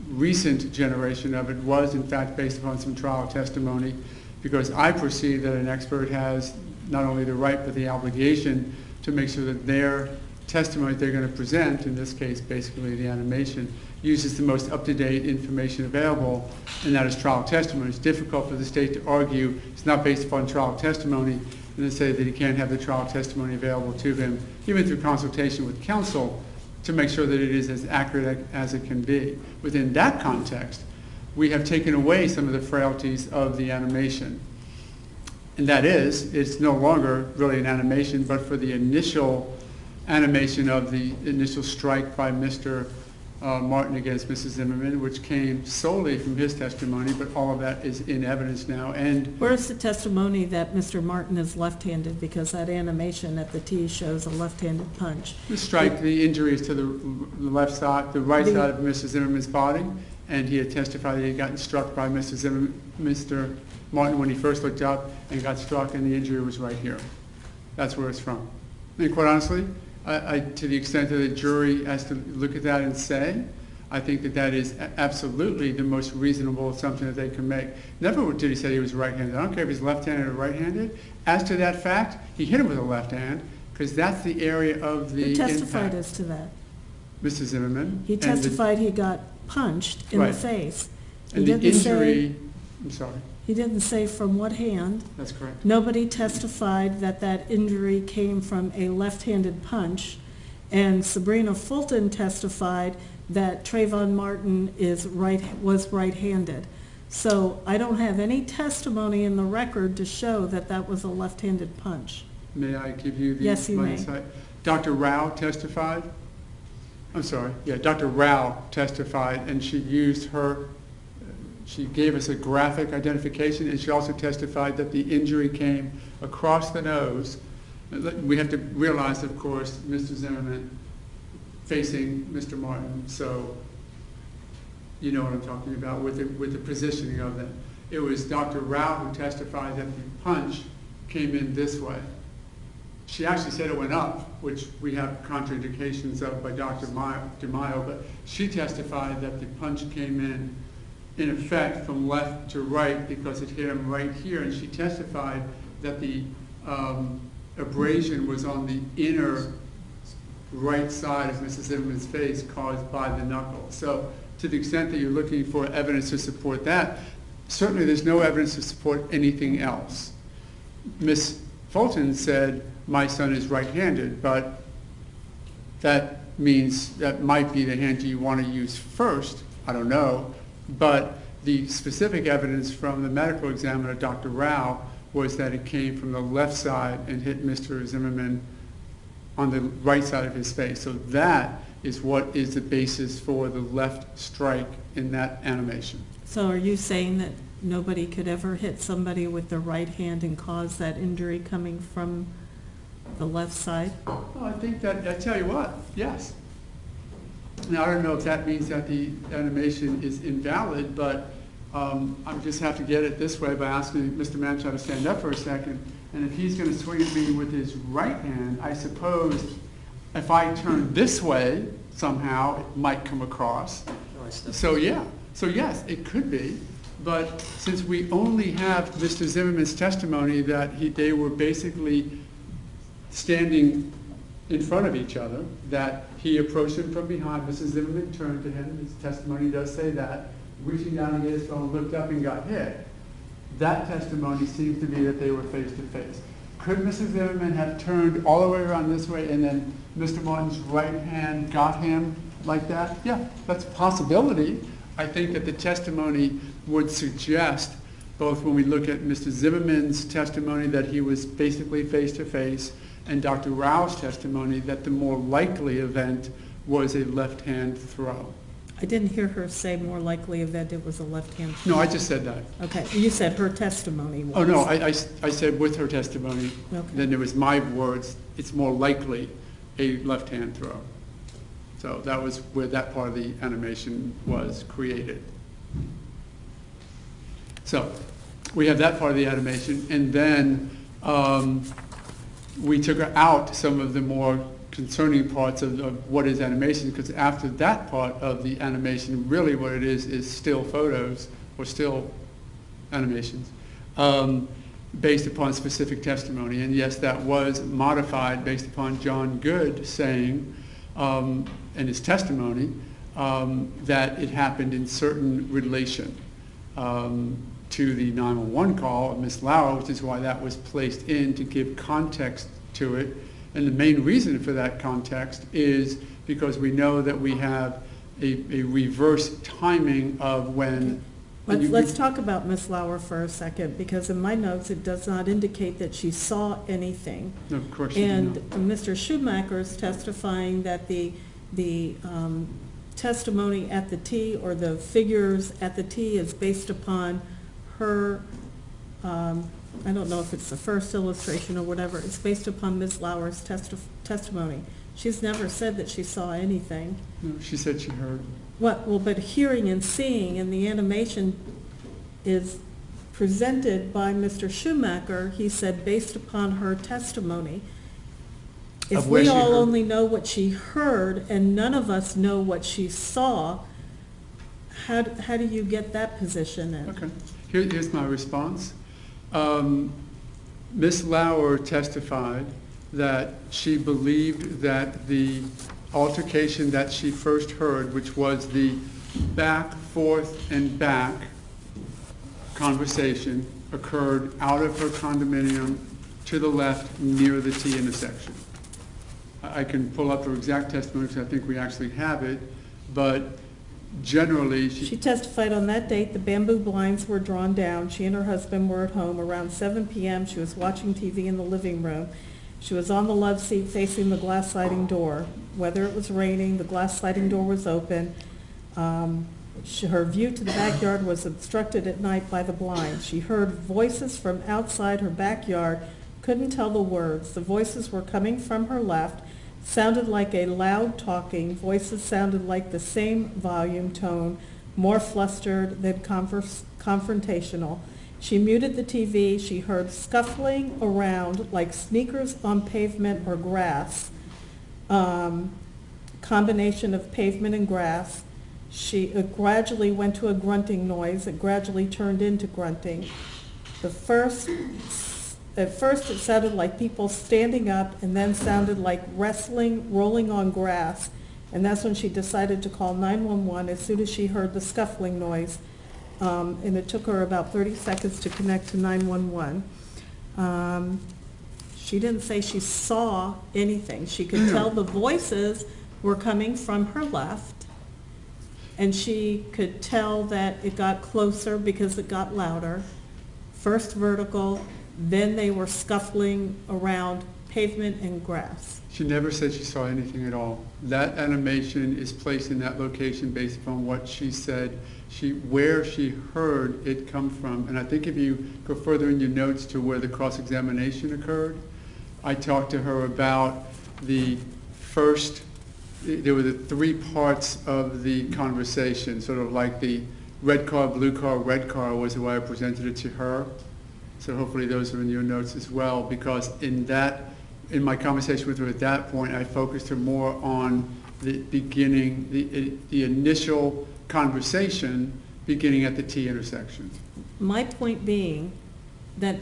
recent generation of it was, in fact, based upon some trial testimony, because I perceive that an expert has not only the right but the obligation to make sure that their testimony they're going to present, in this case basically the animation, uses the most up-to-date information available, and that is trial testimony. It's difficult for the state to argue it's not based upon trial testimony and to say that he can't have the trial testimony available to him, even through consultation with counsel, to make sure that it is as accurate as it can be. Within that context, we have taken away some of the frailties of the animation. And that is, it's no longer really an animation, but for the initial animation of the initial strike by Mr. Martin against Mrs. Zimmerman, which came solely from his testimony, but all of that is in evidence now. And Where's the testimony that Mr. Martin is left-handed? Because that animation at the T shows a left-handed punch. the strike, the injury is to the left side, the right side of Mrs. Zimmerman's body, and he had testified that he had gotten struck by Mr. Martin when he first looked up and got struck, and the injury was right here. That's where it's from. And quite honestly, to the extent that the jury has to look at that and say, I think that that is absolutely the most reasonable assumption that they can make. Never did he say he was right-handed. I don't care if he's left-handed or right-handed. As to that fact, he hit him with a left hand because that's the area of the impact. Who testified as to that? Mr. Zimmerman. He testified he got punched in the face. And the injury, I'm sorry. He didn't say from what hand. That's correct. Nobody testified that that injury came from a left-handed punch. And Sabrina Fulton testified that Trayvon Martin was right-handed. So I don't have any testimony in the record to show that that was a left-handed punch. May I give you the Yes, you may. insight? Dr. Rao testified. I'm sorry. Yeah, Dr. Rao testified, and she gave us a graphic identification, and she also testified that the injury came across the nose. We have to realize, of course, Mr. Zimmerman facing Mr. Martin, so you know what I'm talking about with the positioning of them. It was Dr. Rao who testified that the punch came in this way. She actually said it went up, which we have contraindications of by Dr. DeMaio, but she testified that the punch came in effect, from left to right because it hit him right here, and she testified that the abrasion was on the inner right side of Mrs. Zimmerman's face caused by the knuckle. So to the extent that you're looking for evidence to support that, certainly there's no evidence to support anything else. Ms. Fulton said, my son is right-handed, but that means that might be the hand you want to use first. I don't know. But the specific evidence from the medical examiner, Dr. Rao, was that it came from the left side and hit Mr. Zimmerman on the right side of his face. So that is what is the basis for the left strike in that animation. So are you saying that nobody could ever hit somebody with the right hand and cause that injury coming from the left side? Well, I think that, I tell you what, yes. Now, I don't know if that means that the animation is invalid, but I just have to get it this way by asking Mr. Manchow to stand up for a second. And if he's going to swing at me with his right hand, I suppose if I turn this way, somehow it might come across. So yeah, so yes, it could be. But since we only have Mr. Zimmerman's testimony that they were basically standing in front of each other, that he approached him from behind, Mrs. Zimmerman turned to him, his testimony does say that, reaching down to get his phone, looked up and got hit. That testimony seems to be that they were face to face. Could Mrs. Zimmerman have turned all the way around this way and then Mr. Martin's right hand got him like that? Yeah, that's a possibility. I think that the testimony would suggest, both when we look at Mr. Zimmerman's testimony that he was basically face-to-face, and Dr. Rao's testimony that the more likely event was a left-hand throw. I didn't hear her say more likely event it was a left-hand. No, I just said that. Okay, you said her testimony was. Oh, no, I said with her testimony, Okay. then it was my words, it's more likely a left-hand throw. So that was where that part of the animation was created. So we have that part of the animation, and then we took out some of the more concerning parts of what is animation, because after that part of the animation, really what it is still photos or still animations based upon specific testimony. And yes, that was modified based upon John Good saying in his testimony that it happened in certain relation to the 911 call of Ms. Lauer, which is why that was placed in to give context to it. And the main reason for that context is because we know that we have a reverse timing of when... Let's talk about Ms. Lauer for a second, because in my notes it does not indicate that she saw anything. No, of course she did not. And Mr. Schumacher is testifying that the testimony at the T, or the figures at the T, is based upon her, I don't know if it's the first illustration or whatever, it's based upon Ms. Lauer's testimony. She's never said that she saw anything. No, she said she heard. Well, but hearing and seeing, and the animation is presented by Mr. Schumacher, he said based upon her testimony. If Of where we she all heard. only know what she heard and none of us know what she saw, how do you get that position in? Okay. Here's my response. Ms. Lauer testified that she believed that the altercation that she first heard, which was the back, forth, and back conversation, occurred out of her condominium to the left near the T intersection. I can pull up her exact testimony because I think we actually have it, but generally She testified on that date the bamboo blinds were drawn down. She and her husband were at home around 7 p.m. She was watching TV in the living room. She was on the love seat facing the glass sliding door. Whether it was raining, the glass sliding door was open. Her view to the backyard was obstructed at night by the blinds. She heard voices from outside her backyard, couldn't tell the words. The voices were coming from her left, sounded like a loud talking. Voices sounded like the same volume tone, more flustered than confrontational. She muted the TV. She heard scuffling around like sneakers on pavement or grass, combination of pavement and grass. She gradually went to a grunting noise. It gradually turned into grunting. At first it sounded like people standing up, and then sounded like wrestling, rolling on grass. And that's when she decided to call 911 as soon as she heard the scuffling noise. And it took her about 30 seconds to connect to 911. She didn't say she saw anything. She could tell the voices were coming from her left, and she could tell that it got closer because it got louder. First vertical, then they were scuffling around pavement and grass. She never said she saw anything at all. That animation is placed in that location based upon what she said, where she heard it come from. And I think if you go further in your notes to where the cross-examination occurred, I talked to her about the first, there were the three parts of the conversation, sort of like the red car, blue car, red car was the way I presented it to her. So hopefully those are in your notes as well, because in my conversation with her at that point, I focused her more on the beginning, the initial conversation beginning at the T intersection. My point being that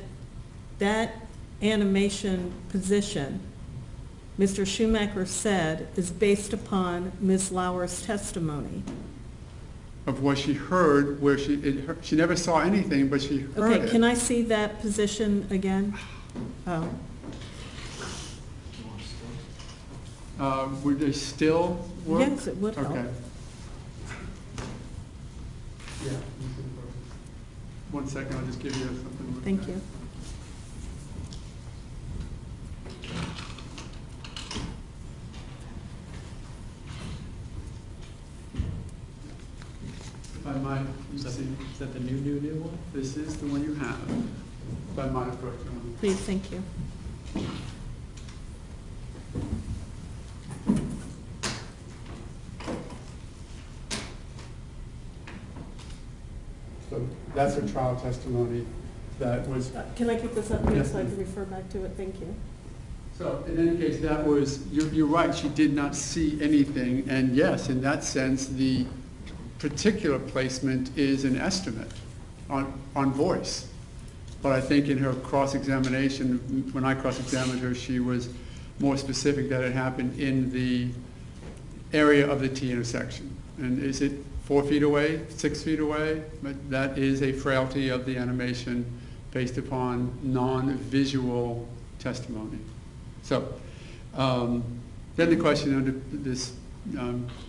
animation position, Mr. Schumacher said, is based upon Ms. Lauer's testimony. Of what she heard, where she never saw anything, but she heard it. Okay, can I see that position again? Oh. Would they still work? Yes, it would help. Okay. Yeah. One second, I'll just give you something. with Thank that. you. If I might, you see, Is that the new one? this is the one you have. If I might approach you. Please, thank you. So that's a trial testimony that was. Can I keep this up here Yes, so I please. can refer back to it? Thank you. So in any case, that was, you're right, she did not see anything. And yes, in that sense, the particular placement is an estimate on voice. But I think in her cross-examination, when I cross-examined her, she was more specific that it happened in the area of the T intersection. And is it 4 feet away, 6 feet away? But that is a frailty of the animation based upon non-visual testimony. So then the question under this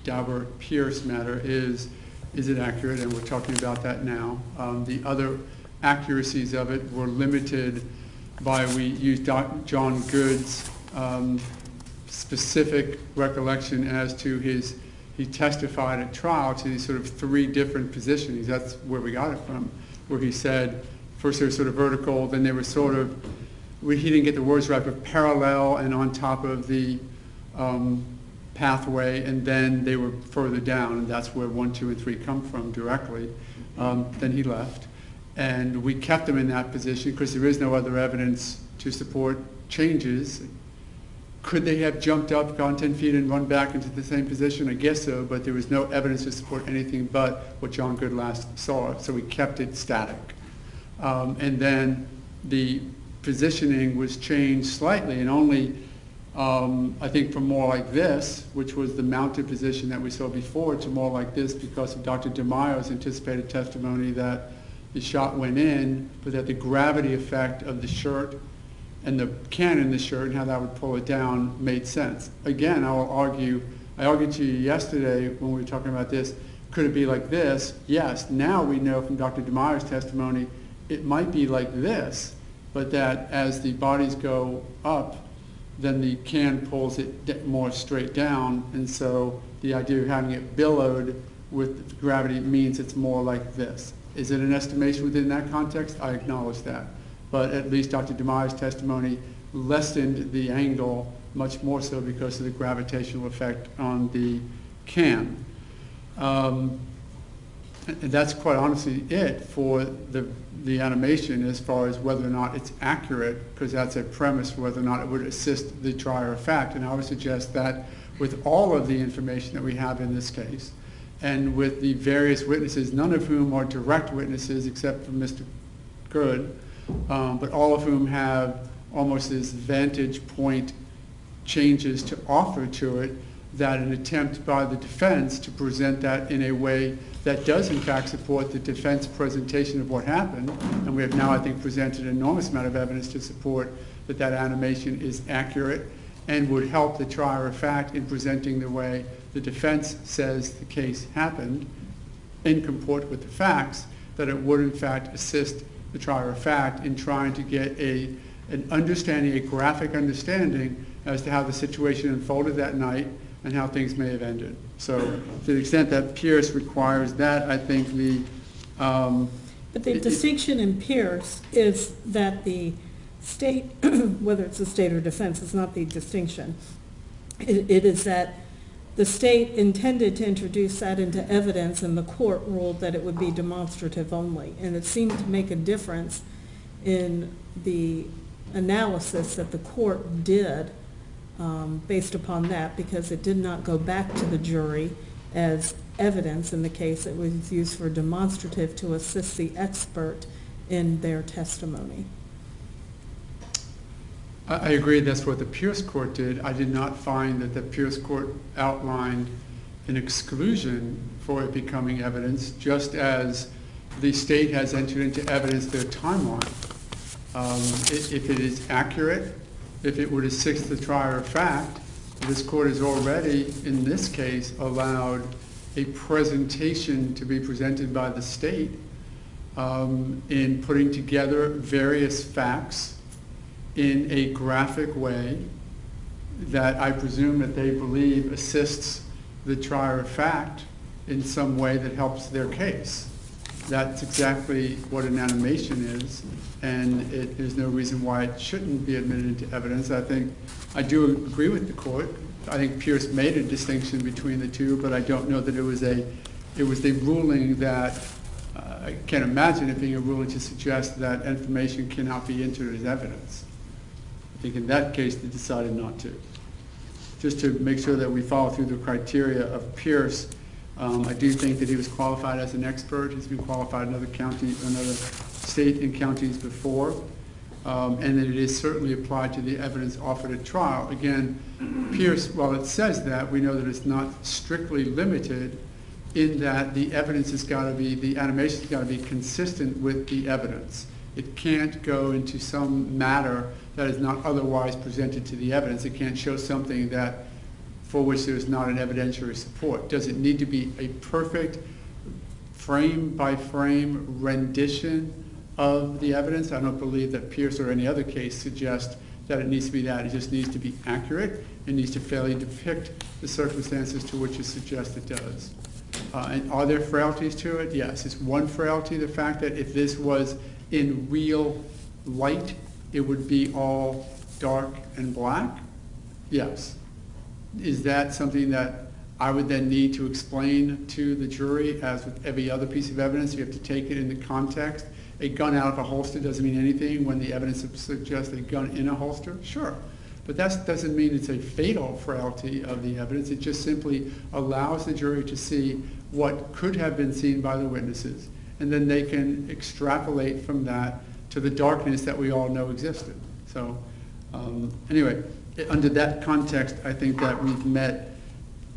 Dauber-Pierce matter is it accurate? And we're talking about that now. The other accuracies of it were limited by, we used John Good's specific recollection as to he testified at trial to these sort of 3 different positionings. That's where we got it from, where he said, first they were sort of vertical, then they were sort of, he didn't get the words right, but parallel and on top of the pathway, and then they were further down, and that's where 1, 2, and 3 come from directly. Then he left. And we kept them in that position because there is no other evidence to support changes. Could they have jumped up, gone 10 feet, and run back into the same position? I guess so, but there was no evidence to support anything but what John Good last saw, so we kept it static. And then the positioning was changed slightly, and only, I think, from more like this, which was the mounted position that we saw before, to more like this because of Dr. DeMaio's anticipated testimony that the shot went in, but that the gravity effect of the shirt and the can in the shirt and how that would pull it down made sense. Again, I argued to you yesterday when we were talking about this, could it be like this? Yes. Now we know from Dr. DeMaio's testimony it might be like this, but that as the bodies go up, then the can pulls it more straight down, and so the idea of having it billowed with gravity means it's more like this. Is it an estimation within that context? I acknowledge that. But at least Dr. DeMaio's testimony lessened the angle much more so because of the gravitational effect on the can. And that's quite honestly it for the animation as far as whether or not it's accurate, because that's a premise for whether or not it would assist the trier of fact. And I would suggest that with all of the information that we have in this case, and with the various witnesses, none of whom are direct witnesses except for Mr. Good, but all of whom have almost as vantage point changes to offer to it, that an attempt by the defense to present that in a way that does in fact support the defense presentation of what happened, and we have now I think presented an enormous amount of evidence to support that that animation is accurate and would help the trier of fact in presenting the way the defense says the case happened in comport with the facts, that it would in fact assist the trier of fact in trying to get an understanding, a graphic understanding as to how the situation unfolded that night and how things may have ended. So to the extent that Pierce requires that, I think the... But the distinction in Pierce is that the state, whether it's a state or defense, is not the distinction. It is that the state intended to introduce that into evidence, and the court ruled that it would be demonstrative only. And it seemed to make a difference in the analysis that the court did based upon that, because it did not go back to the jury as evidence in the case. It was used for demonstrative to assist the expert in their testimony. I agree that's what the Pierce court did. I did not find that the Pierce court outlined an exclusion for it becoming evidence, just as the state has entered into evidence their timeline. If it is accurate, if it would assist the trier of fact, This court has already, in this case, allowed a presentation to be presented by the state in putting together various facts in a graphic way that I presume that they believe assists the trier of fact in some way that helps their case. That's exactly what an animation is, and there's no reason why it shouldn't be admitted into evidence. I do agree with the court. I think Pierce made a distinction between the two, but I don't know that it was a ruling that, I can't imagine it being a ruling to suggest that information cannot be entered as evidence. I think in that case they decided not to. Just to make sure that we follow through the criteria of Pierce, I do think that he was qualified as an expert. He's been qualified in another state and counties before, and that it is certainly applied to the evidence offered at trial. Again, Pierce, while it says that, we know that it's not strictly limited in that the evidence has got to be, the animation has got to be consistent with the evidence. It can't go into some matter that is not otherwise presented to the evidence. It can't show something that for which there is not an evidentiary support. Does it need to be a perfect frame-by-frame rendition of the evidence? I don't believe that Pierce or any other case suggests that it needs to be that. It just needs to be accurate. It needs to fairly depict the circumstances to which it suggests it does. And are there frailties to it? Yes. Is one frailty the fact that if this was in real light, it would be all dark and black? Yes. Is that something that I would then need to explain to the jury, as with every other piece of evidence? You have to take it in the context. A gun out of a holster doesn't mean anything when the evidence suggests a gun in a holster? Sure. But that doesn't mean it's a fatal frailty of the evidence. It just simply allows the jury to see what could have been seen by the witnesses, and then they can extrapolate from that to the darkness that we all know existed. So anyway, under that context, I think that we've met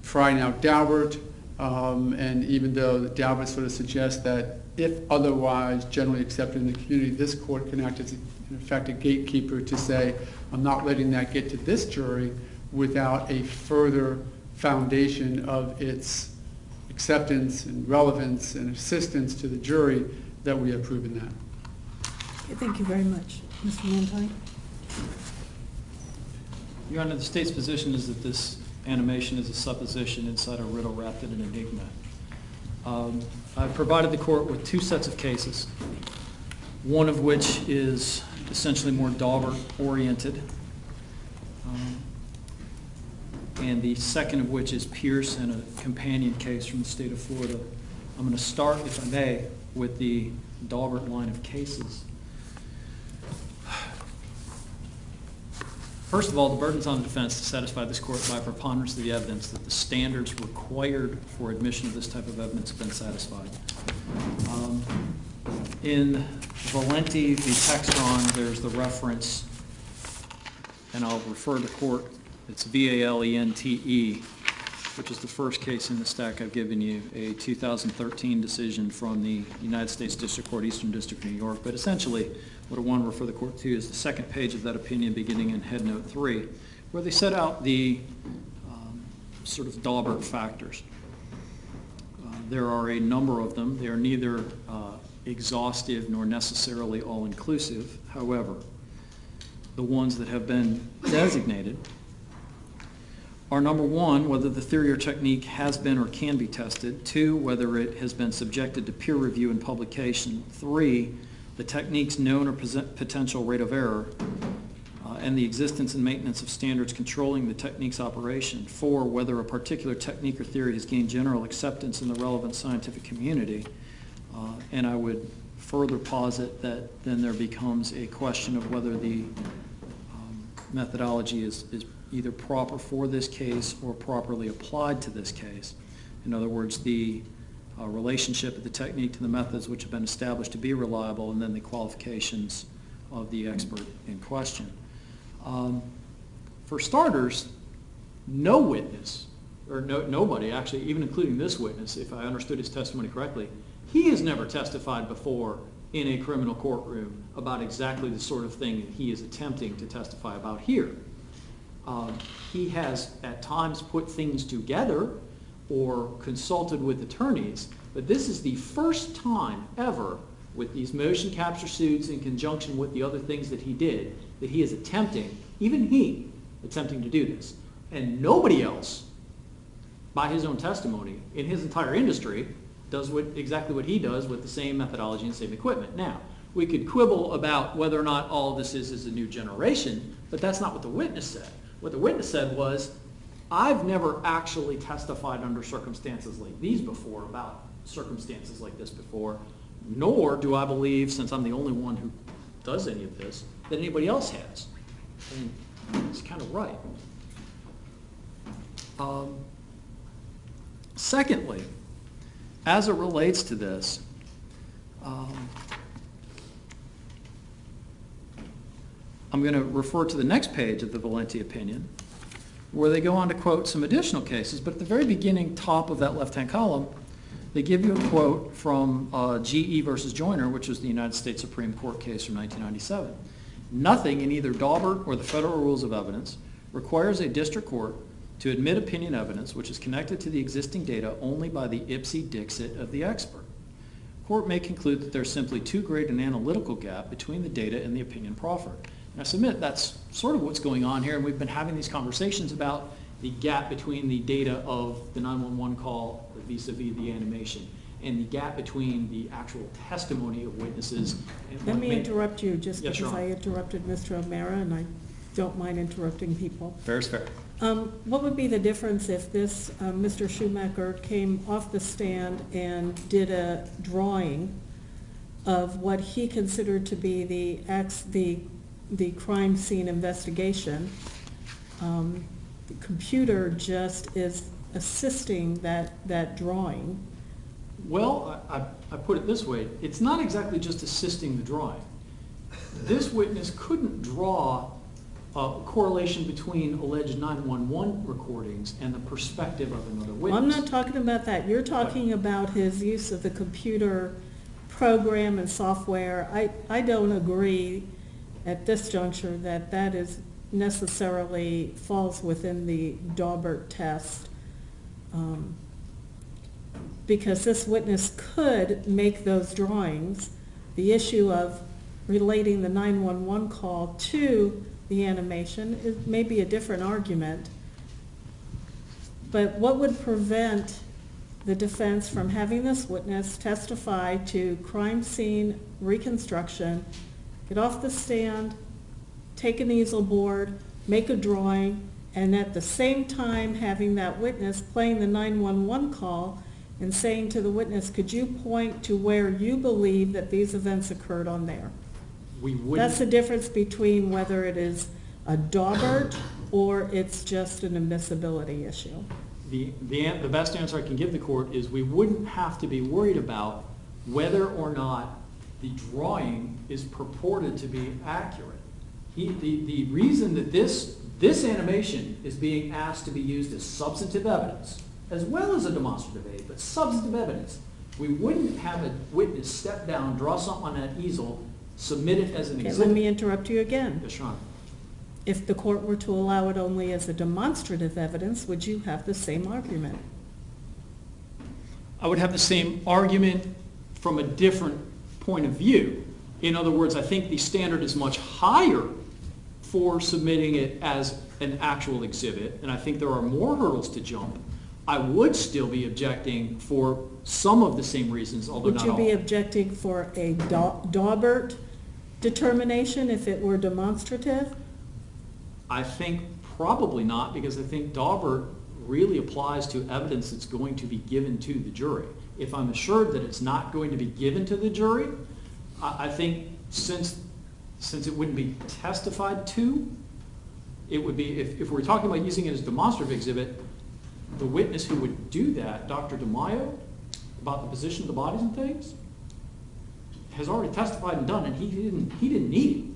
Fry now Daubert, and even though Daubert sort of suggests that if otherwise generally accepted in the community, this court can act as, in effect, a gatekeeper to say, I'm not letting that get to this jury without a further foundation of its acceptance and relevance and assistance to the jury, that we have proven that. Okay, thank you very much. Mr. Mantine? Your Honor, the state's position is that this animation is a supposition inside a riddle wrapped in an enigma. I've provided the court with two sets of cases, one of which is essentially more Daubert-oriented, and the second of which is Pierce and a companion case from the state of Florida. I'm going to start, if I may, with the Daubert line of cases. First of all, the burden's on the defense to satisfy this court by preponderance of the evidence that the standards required for admission of this type of evidence have been satisfied. In Valenti v. Textron, there's the reference, and I'll refer to court, it's VALENTE, which is the first case in the stack I've given you, a 2013 decision from the United States District Court, Eastern District of New York. But essentially, what I want to refer the court to is the second page of that opinion beginning in Head Note 3, where they set out the sort of Daubert factors. There are a number of them. They are neither exhaustive nor necessarily all-inclusive. However, the ones that have been designated are, number one, whether the theory or technique has been or can be tested. Two, whether it has been subjected to peer review and publication. Three, the technique's known or potential rate of error, and the existence and maintenance of standards controlling the technique's operation. Four, whether a particular technique or theory has gained general acceptance in the relevant scientific community. And I would further posit that then there becomes a question of whether the methodology is either proper for this case or properly applied to this case. In other words, the relationship of the technique to the methods which have been established to be reliable, and then the qualifications of the expert in question. For starters, no witness, or nobody actually, even including this witness, if I understood his testimony correctly, he has never testified before in a criminal courtroom about exactly the sort of thing that he is attempting to testify about here. He has at times put things together or consulted with attorneys, but this is the first time ever with these motion capture suits in conjunction with the other things that he did, that he is attempting, even he, attempting to do this. And nobody else, by his own testimony, in his entire industry, does exactly what he does with the same methodology and same equipment. Now, we could quibble about whether or not all this is a new generation, but that's not what the witness said. What the witness said was, I've never actually testified under circumstances like these before, about circumstances like this before, nor do I believe, since I'm the only one who does any of this, that anybody else has. And it's kind of right. Secondly, as it relates to this, I'm going to refer to the next page of the Valenti opinion, where they go on to quote some additional cases, but at the very beginning, top of that left-hand column, they give you a quote from GE versus Joyner, which was the United States Supreme Court case from 1997. Nothing in either Daubert or the Federal Rules of Evidence requires a district court to admit opinion evidence which is connected to the existing data only by the ipse dixit of the expert. Court may conclude that there's simply too great an analytical gap between the data and the opinion proffered. And I submit that's sort of what's going on here, and we've been having these conversations about the gap between the data of the 911 call vis-a-vis the animation, and the gap between the actual testimony of witnesses. And Let me interrupt you just Yes, because Your I Honor. interrupted Mr. O'Mara, and I don't mind interrupting people. Fair is fair. What would be the difference if this Mr. Schumacher came off the stand and did a drawing of what he considered to be the crime scene investigation? The computer just is assisting that drawing. Well, I put it this way. It's not exactly just assisting the drawing. This witness couldn't draw a correlation between alleged 911 recordings and the perspective of another witness. Well, I'm not talking about that. You're talking about his use of the computer program and software. I don't agree at this juncture that that is necessarily falls within the Daubert test, because this witness could make those drawings. The issue of relating the 911 call to the animation is maybe a different argument, but what would prevent the defense from having this witness testify to crime scene reconstruction, get off the stand, take an easel board, make a drawing, and at the same time having that witness playing the 911 call and saying to the witness, could you point to where you believe that these events occurred on there? We wouldn't. That's the difference between whether it is a Daubert or it's just an admissibility issue. The best answer I can give the court is we wouldn't have to be worried about whether or not the drawing is purported to be accurate. The reason that this animation is being asked to be used as substantive evidence, as well as a demonstrative aid, but substantive evidence, we wouldn't have a witness step down, draw something on that easel, submit it as an Okay, exhibit. let me interrupt you again. Yes, Your Honor. If the court were to allow it only as a demonstrative evidence, would you have the same argument? I would have the same argument from a different point of view. In other words, I think the standard is much higher for submitting it as an actual exhibit, and I think there are more hurdles to jump. I would still be objecting for some of the same reasons, although Would not you all. be objecting for a Daubert determination if it were demonstrative? I think probably not, because I think Daubert really applies to evidence that's going to be given to the jury. If I'm assured that it's not going to be given to the jury, I think since it wouldn't be testified to, it would be, if we're talking about using it as a demonstrative exhibit, the witness who would do that, Dr. DeMaio, about the position of the bodies and things, has already testified and done, and he didn't need it.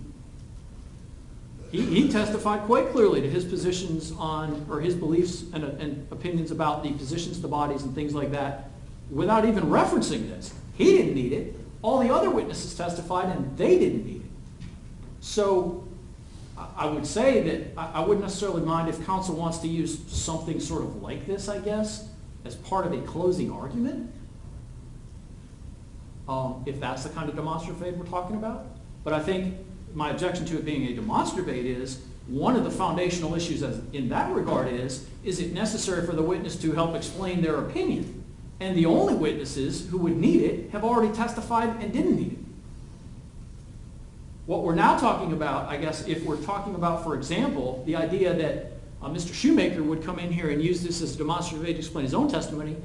He testified quite clearly to his positions on, or his beliefs and opinions about the positions of the bodies and things like that, without even referencing this. He didn't need it. All the other witnesses testified, and they didn't need it. So I would say that I wouldn't necessarily mind if counsel wants to use something sort of like this, I guess, as part of a closing argument. If that's the kind of demonstrative aid we're talking about. But I think my objection to it being a demonstrative aid is, one of the foundational issues in that regard is it necessary for the witness to help explain their opinion? And the only witnesses who would need it have already testified and didn't need it. What we're now talking about, I guess, if we're talking about, for example, the idea that Mr. Shoemaker would come in here and use this as a demonstrative aid to explain his own testimony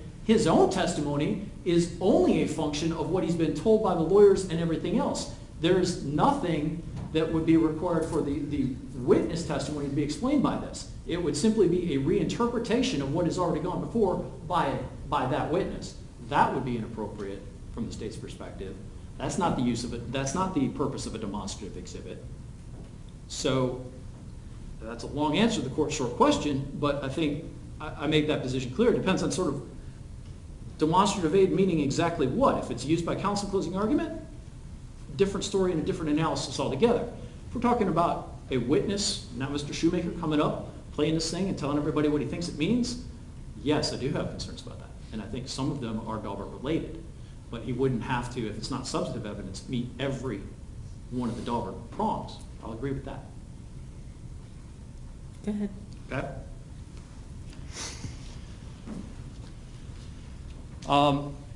is only a function of what he's been told by the lawyers and everything else. There's nothing that would be required for the witness testimony to be explained by this. It would simply be a reinterpretation of what has already gone before by that witness. That would be inappropriate from the state's perspective. That's not the use of it. That's not the purpose of a demonstrative exhibit. So that's a long answer to the court's short question, but I think I make that position clear. It depends on sort of demonstrative aid meaning exactly what. If it's used by counsel closing argument, different story and a different analysis altogether. If we're talking about a witness, not Mr. Shoemaker, coming up, playing this thing and telling everybody what he thinks it means, yes, I do have concerns about that. And I think some of them are Daubert related. But he wouldn't have to, if it's not substantive evidence, meet every one of the Daubert prongs. I'll agree with that. Go ahead. Okay.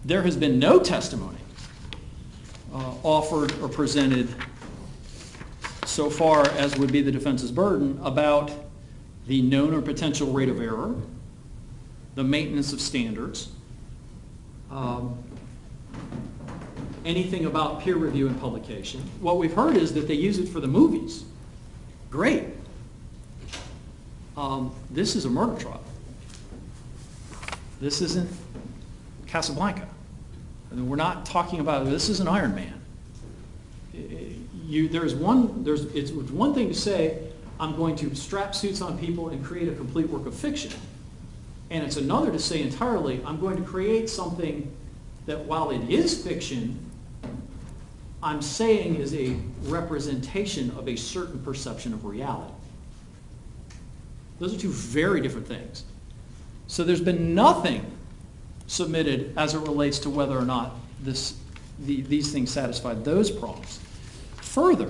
There has been no testimony offered or presented so far as would be the defense's burden about the known or potential rate of error, the maintenance of standards, anything about peer review and publication. What we've heard is that they use it for the movies. Great. This is a murder trial. This isn't Casablanca. I mean, we're not talking about, this is an Iron Man. It's one thing to say, I'm going to strap suits on people and create a complete work of fiction. And it's another to say entirely, I'm going to create something that while it is fiction, I'm saying is a representation of a certain perception of reality. Those are two very different things. So there's been nothing submitted as it relates to whether or not these things satisfy those prongs. Further,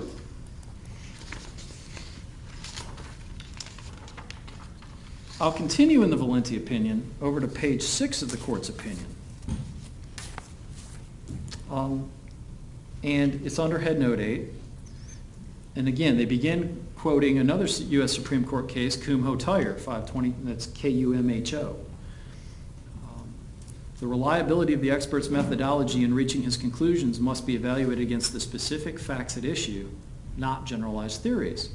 I'll continue in the Valenti opinion over to page 6 of the court's opinion. And it's under head note 8. And again, they begin quoting another U.S. Supreme Court case, Kumho-Tyer, 520, that's K-U-M-H-O. The reliability of the expert's methodology in reaching his conclusions must be evaluated against the specific facts at issue, not generalized theories.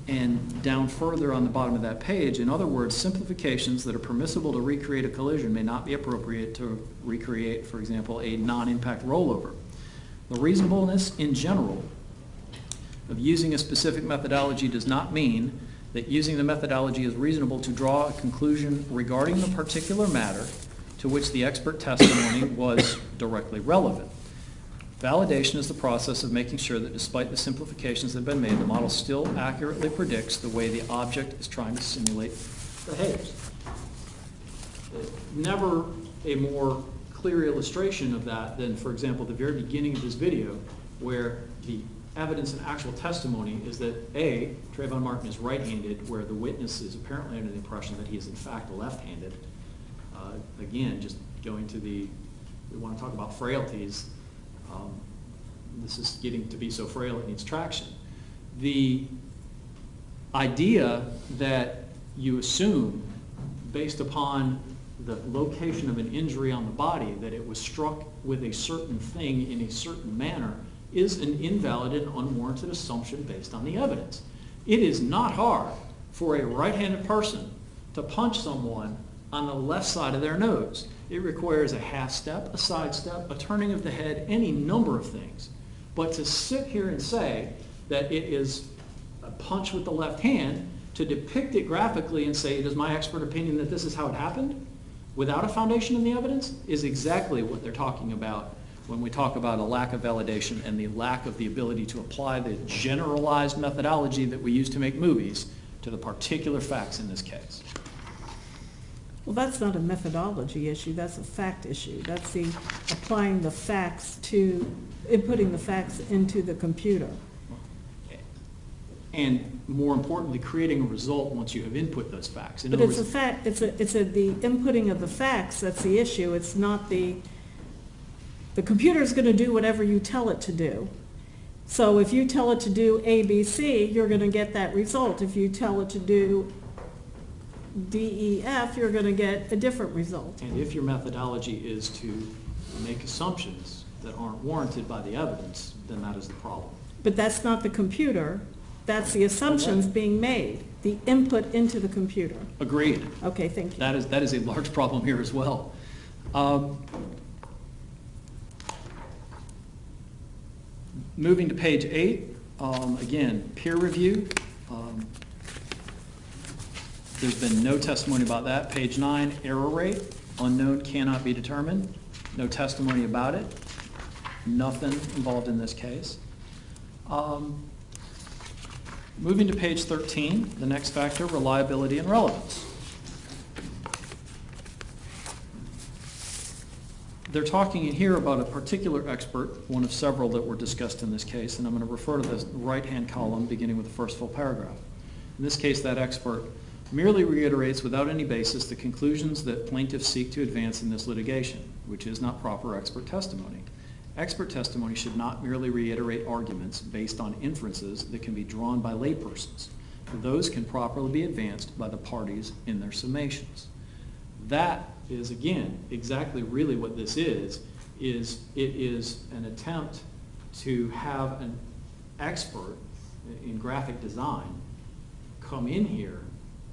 And down further on the bottom of that page, in other words, simplifications that are permissible to recreate a collision may not be appropriate to recreate, for example, a non-impact rollover. The reasonableness in general of using a specific methodology does not mean that using the methodology is reasonable to draw a conclusion regarding the particular matter to which the expert testimony was directly relevant. Validation is the process of making sure that despite the simplifications that have been made, the model still accurately predicts the way the object is trying to simulate behaves. Never a more clear illustration of that than, for example, the very beginning of this video, where the evidence and actual testimony is that A, Trayvon Martin is right-handed, where the witness is apparently under the impression that he is in fact left-handed. Again, just going to we want to talk about frailties. This is getting to be so frail it needs traction. The idea that you assume, based upon the location of an injury on the body, that it was struck with a certain thing in a certain manner is an invalid and unwarranted assumption based on the evidence. It is not hard for a right-handed person to punch someone on the left side of their nose. It requires a half step, a side step, a turning of the head, any number of things. But to sit here and say that it is a punch with the left hand, to depict it graphically and say it is my expert opinion that this is how it happened, without a foundation in the evidence, is exactly what they're talking about when we talk about a lack of validation and the lack of the ability to apply the generalized methodology that we use to make movies to the particular facts in this case. Well, that's not a methodology issue, that's a fact issue. That's the applying the facts to, inputting the facts into the computer. And more importantly, creating a result once you have input those facts. In But other it's a words, fact, the inputting of the facts that's the issue. It's not the computer's going to do whatever you tell it to do. So if you tell it to do A, B, C, you're going to get that result. If you tell it to do D, E, F, you're going to get a different result. and if your methodology is to make assumptions that aren't warranted by the evidence, then that is the problem. But that's not the computer, that's the assumptions being made, the input into the computer. Agreed. Okay, thank you. That is a large problem here as well. Moving to page 8, again, peer review. There's been no testimony about that. Page 9, error rate, unknown, cannot be determined. No testimony about it. Nothing involved in this case. Moving to page 13, the next factor, reliability and relevance. They're talking in here about a particular expert, one of several that were discussed in this case, and I'm going to refer to the right-hand column beginning with the first full paragraph. In this case, that expert merely reiterates without any basis the conclusions that plaintiffs seek to advance in this litigation, which is not proper expert testimony. Expert testimony should not merely reiterate arguments based on inferences that can be drawn by laypersons. Those can properly be advanced by the parties in their summations. That is, again, exactly really what this is it is an attempt to have an expert in graphic design come in here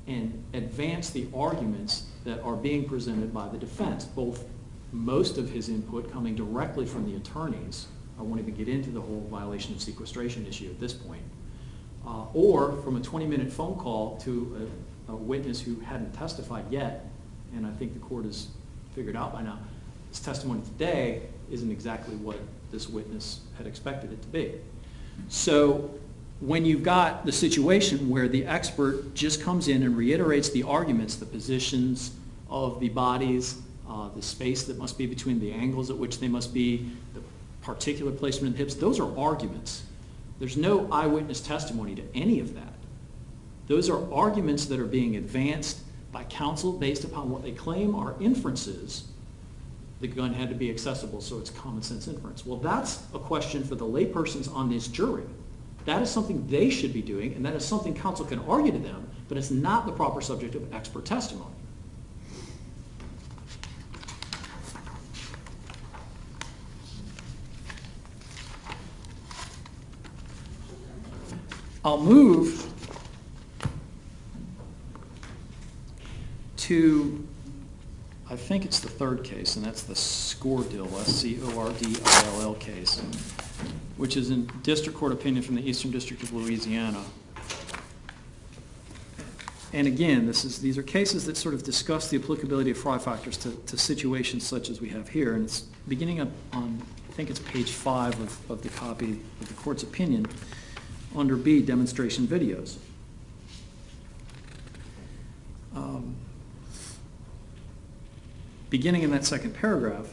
and advance the arguments that are being presented by the defense, both most of his input coming directly from the attorneys. I won't even get into the whole violation of sequestration issue at this point, or from a 20-minute phone call to a witness who hadn't testified yet, and I think the court has figured out by now, his testimony today isn't exactly what this witness had expected it to be. So when you've got the situation where the expert just comes in and reiterates the arguments, the positions of the bodies, the space that must be between the angles at which they must be, the particular placement of the hips, those are arguments. There's no eyewitness testimony to any of that. Those are arguments that are being advanced by counsel based upon what they claim are inferences. The gun had to be accessible, so it's common sense inference. Well, that's a question for the laypersons on this jury. That is something they should be doing, and that is something counsel can argue to them, but it's not the proper subject of expert testimony. I'll move to, I think it's the third case, and that's the Scordill, S-C-O-R-D-I-L-L case, which is a district court opinion from the Eastern District of Louisiana. And again, these are cases that sort of discuss the applicability of fraud factors to situations such as we have here, and it's beginning on, I think it's page 5 of the copy of the court's opinion, under B, demonstration videos. Beginning in that second paragraph,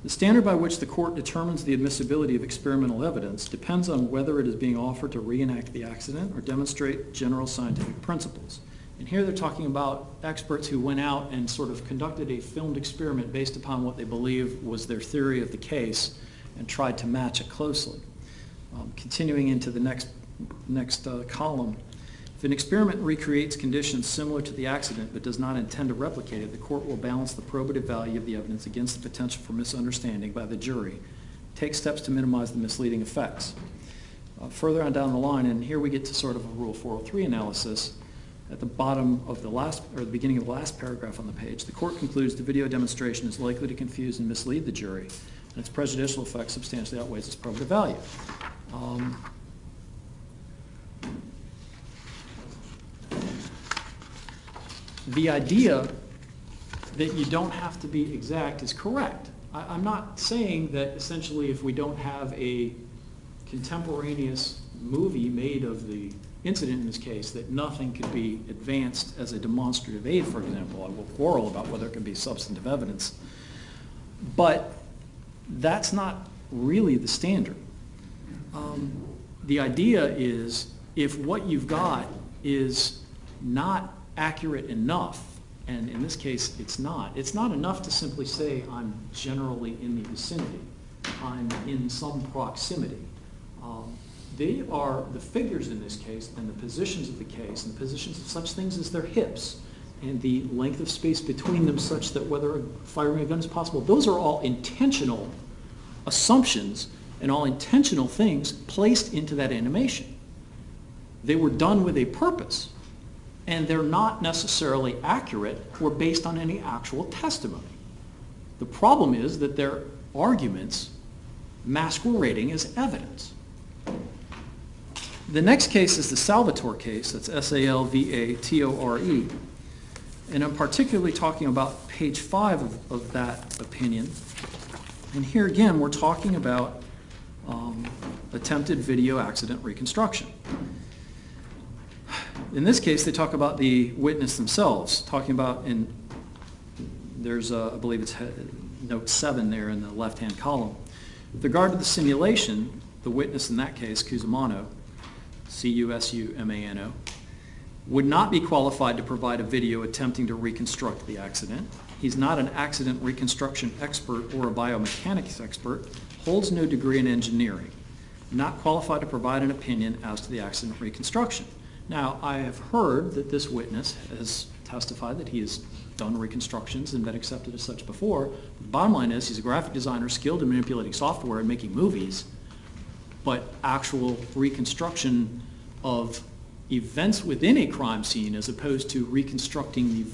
the standard by which the court determines the admissibility of experimental evidence depends on whether it is being offered to reenact the accident or demonstrate general scientific principles. And here they're talking about experts who went out and sort of conducted a filmed experiment based upon what they believe was their theory of the case and tried to match it closely. Continuing into the next column, if an experiment recreates conditions similar to the accident but does not intend to replicate it, the court will balance the probative value of the evidence against the potential for misunderstanding by the jury, take steps to minimize the misleading effects. Further on down the line, and here we get to sort of a Rule 403 analysis, at the bottom of the last, or the beginning of the last paragraph on the page, the court concludes the video demonstration is likely to confuse and mislead the jury, and its prejudicial effect substantially outweighs its probative value. The idea that you don't have to be exact is correct. I'm not saying that essentially if we don't have a contemporaneous movie made of the incident in this case, that nothing could be advanced as a demonstrative aid, for example. I will quarrel about whether it can be substantive evidence. But that's not really the standard. The idea is if what you've got is not accurate enough, and in this case it's not enough to simply say I'm generally in the vicinity, I'm in some proximity. They are the figures in this case and the positions of the case and the positions of such things as their hips and the length of space between them such that whether firing a gun is possible. Those are all intentional assumptions and all intentional things placed into that animation. They were done with a purpose, and they're not necessarily accurate or based on any actual testimony. The problem is that their arguments masquerading as evidence. The next case is the Salvatore case. That's S-A-L-V-A-T-O-R-E. And I'm particularly talking about page 5 of that opinion. And here again, we're talking about attempted video accident reconstruction. In this case, they talk about the witness themselves, talking about, there's, I believe it's note 7 there in the left-hand column. With regard to the simulation, the witness in that case, Cusumano, C-U-S-U-M-A-N-O, would not be qualified to provide a video attempting to reconstruct the accident. He's not an accident reconstruction expert or a biomechanics expert, holds no degree in engineering, not qualified to provide an opinion as to the accident reconstruction. Now, I have heard that this witness has testified that he has done reconstructions and been accepted as such before. The bottom line is he's a graphic designer skilled in manipulating software and making movies, but actual reconstruction of events within a crime scene as opposed to reconstructing the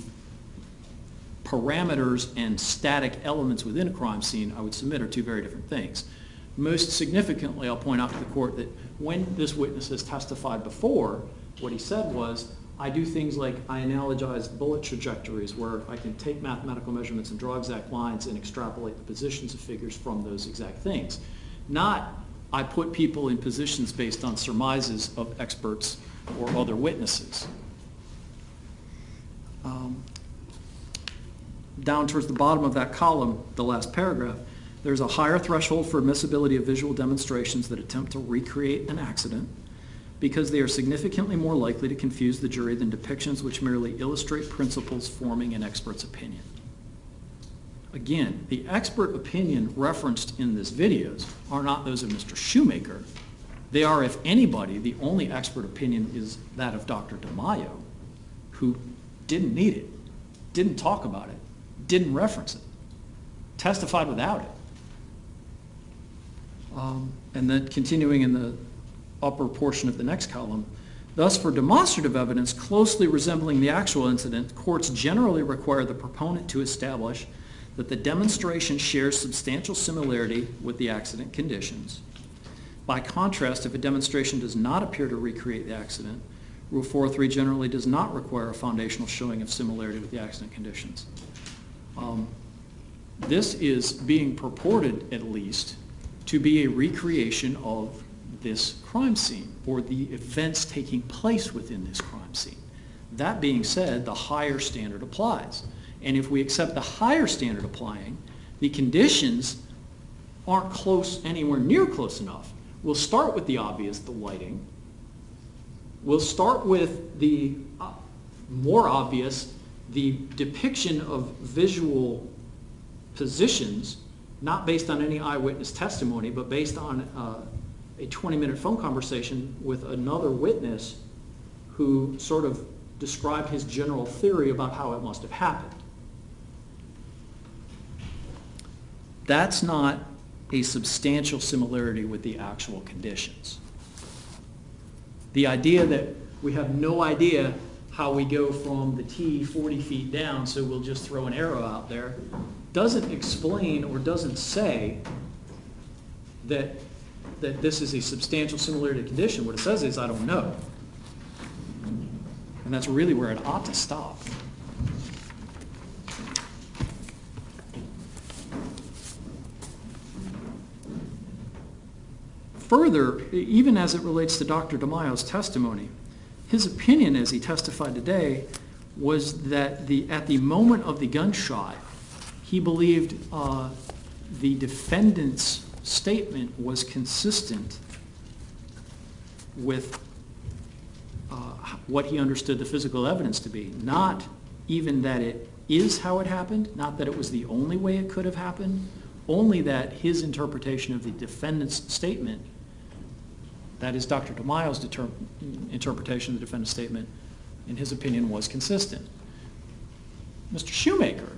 parameters and static elements within a crime scene, I would submit, are two very different things. Most significantly, I'll point out to the court that when this witness has testified before, what he said was, I do things like I analogize bullet trajectories where I can take mathematical measurements and draw exact lines and extrapolate the positions of figures from those exact things. Not I put people in positions based on surmises of experts or other witnesses. Down towards the bottom of that column, the last paragraph, there's a higher threshold for admissibility of visual demonstrations that attempt to recreate an accident because they are significantly more likely to confuse the jury than depictions which merely illustrate principles forming an expert's opinion. Again, the expert opinion referenced in this videos are not those of Mr. Shoemaker. They are, if anybody, the only expert opinion is that of Dr. DeMaio, who didn't need it, didn't talk about it, didn't reference it, testified without it. And then continuing in the upper portion of the next column, thus for demonstrative evidence closely resembling the actual incident, courts generally require the proponent to establish that the demonstration shares substantial similarity with the accident conditions. By contrast, if a demonstration does not appear to recreate the accident, Rule 403 generally does not require a foundational showing of similarity with the accident conditions. This is being purported, at least, to be a recreation of this crime scene or the events taking place within this crime scene. That being said, the higher standard applies. And if we accept the higher standard applying, the conditions aren't anywhere near close enough. We'll start with the obvious, the lighting. We'll start with the more obvious, the depiction of visual positions, not based on any eyewitness testimony, but based on a 20-minute phone conversation with another witness who sort of described his general theory about how it must have happened. That's not a substantial similarity with the actual conditions. The idea that we have no idea how we go from the T 40 feet down, so we'll just throw an arrow out there, doesn't explain or doesn't say that this is a substantial similarity to condition. What it says is, I don't know. And that's really where it ought to stop. Further, even as it relates to Dr. DeMaio's testimony, his opinion as he testified today was that at the moment of the gunshot, he believed the defendant's statement was consistent with what he understood the physical evidence to be. Not even that it is how it happened, not that it was the only way it could have happened, only that his interpretation of the defendant's statement, that is Dr. DeMaio's interpretation of the defendant's statement, in his opinion, was consistent. Mr. Shoemaker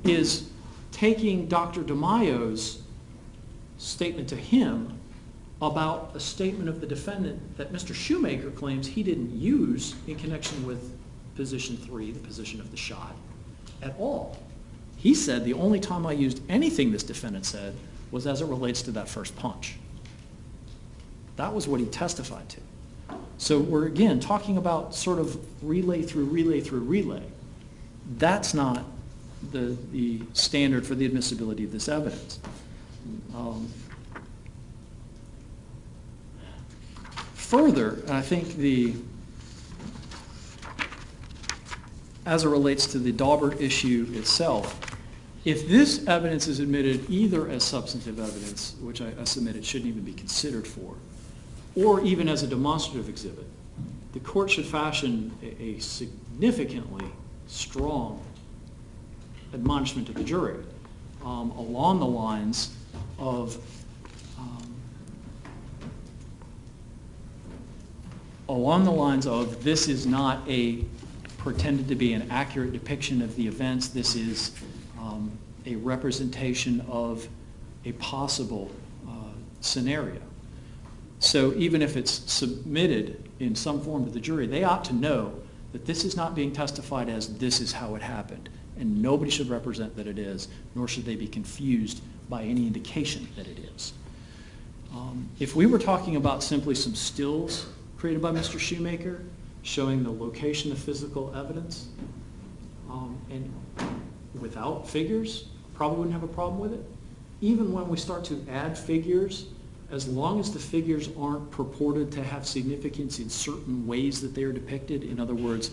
is taking Dr. DeMaio's statement to him about a statement of the defendant that Mr. Shoemaker claims he didn't use in connection with position 3, the position of the shot, at all. He said the only time I used anything this defendant said was as it relates to that first punch. That was what he testified to. So we're, again, talking about sort of relay through relay through relay. That's not the standard for the admissibility of this evidence. Further, I think as it relates to the Daubert issue itself, if this evidence is admitted either as substantive evidence, which I submit it shouldn't even be considered for, or even as a demonstrative exhibit, the court should fashion a significantly strong admonishment to the jury along the lines of this is not pretended to be an accurate depiction of the events. This is a representation of a possible scenario. So even if it's submitted in some form to the jury, they ought to know that this is not being testified as this is how it happened. And nobody should represent that it is, nor should they be confused by any indication that it is. If we were talking about simply some stills created by Mr. Shoemaker showing the location of physical evidence and without figures, probably wouldn't have a problem with it. Even when we start to add figures, as long as the figures aren't purported to have significance in certain ways that they are depicted, in other words,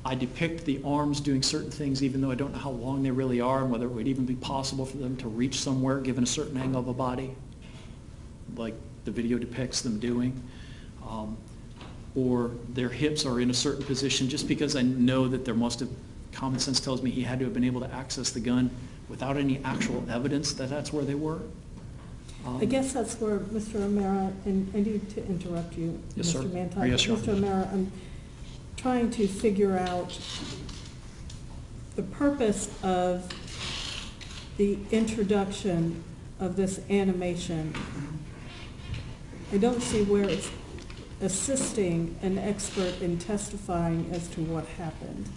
I depict the arms doing certain things even though I don't know how long they really are and whether it would even be possible for them to reach somewhere given a certain angle of a body, like the video depicts them doing, or their hips are in a certain position just because I know that there must have, common sense tells me he had to have been able to access the gun without any actual evidence that that's where they were. I guess that's where Mr. O'Mara, and I need to interrupt you, Yes, Mr. sir. Manti. Yes, sir. Mr. O'Mara, I'm trying to figure out the purpose of the introduction of this animation. I don't see where it's assisting an expert in testifying as to what happened.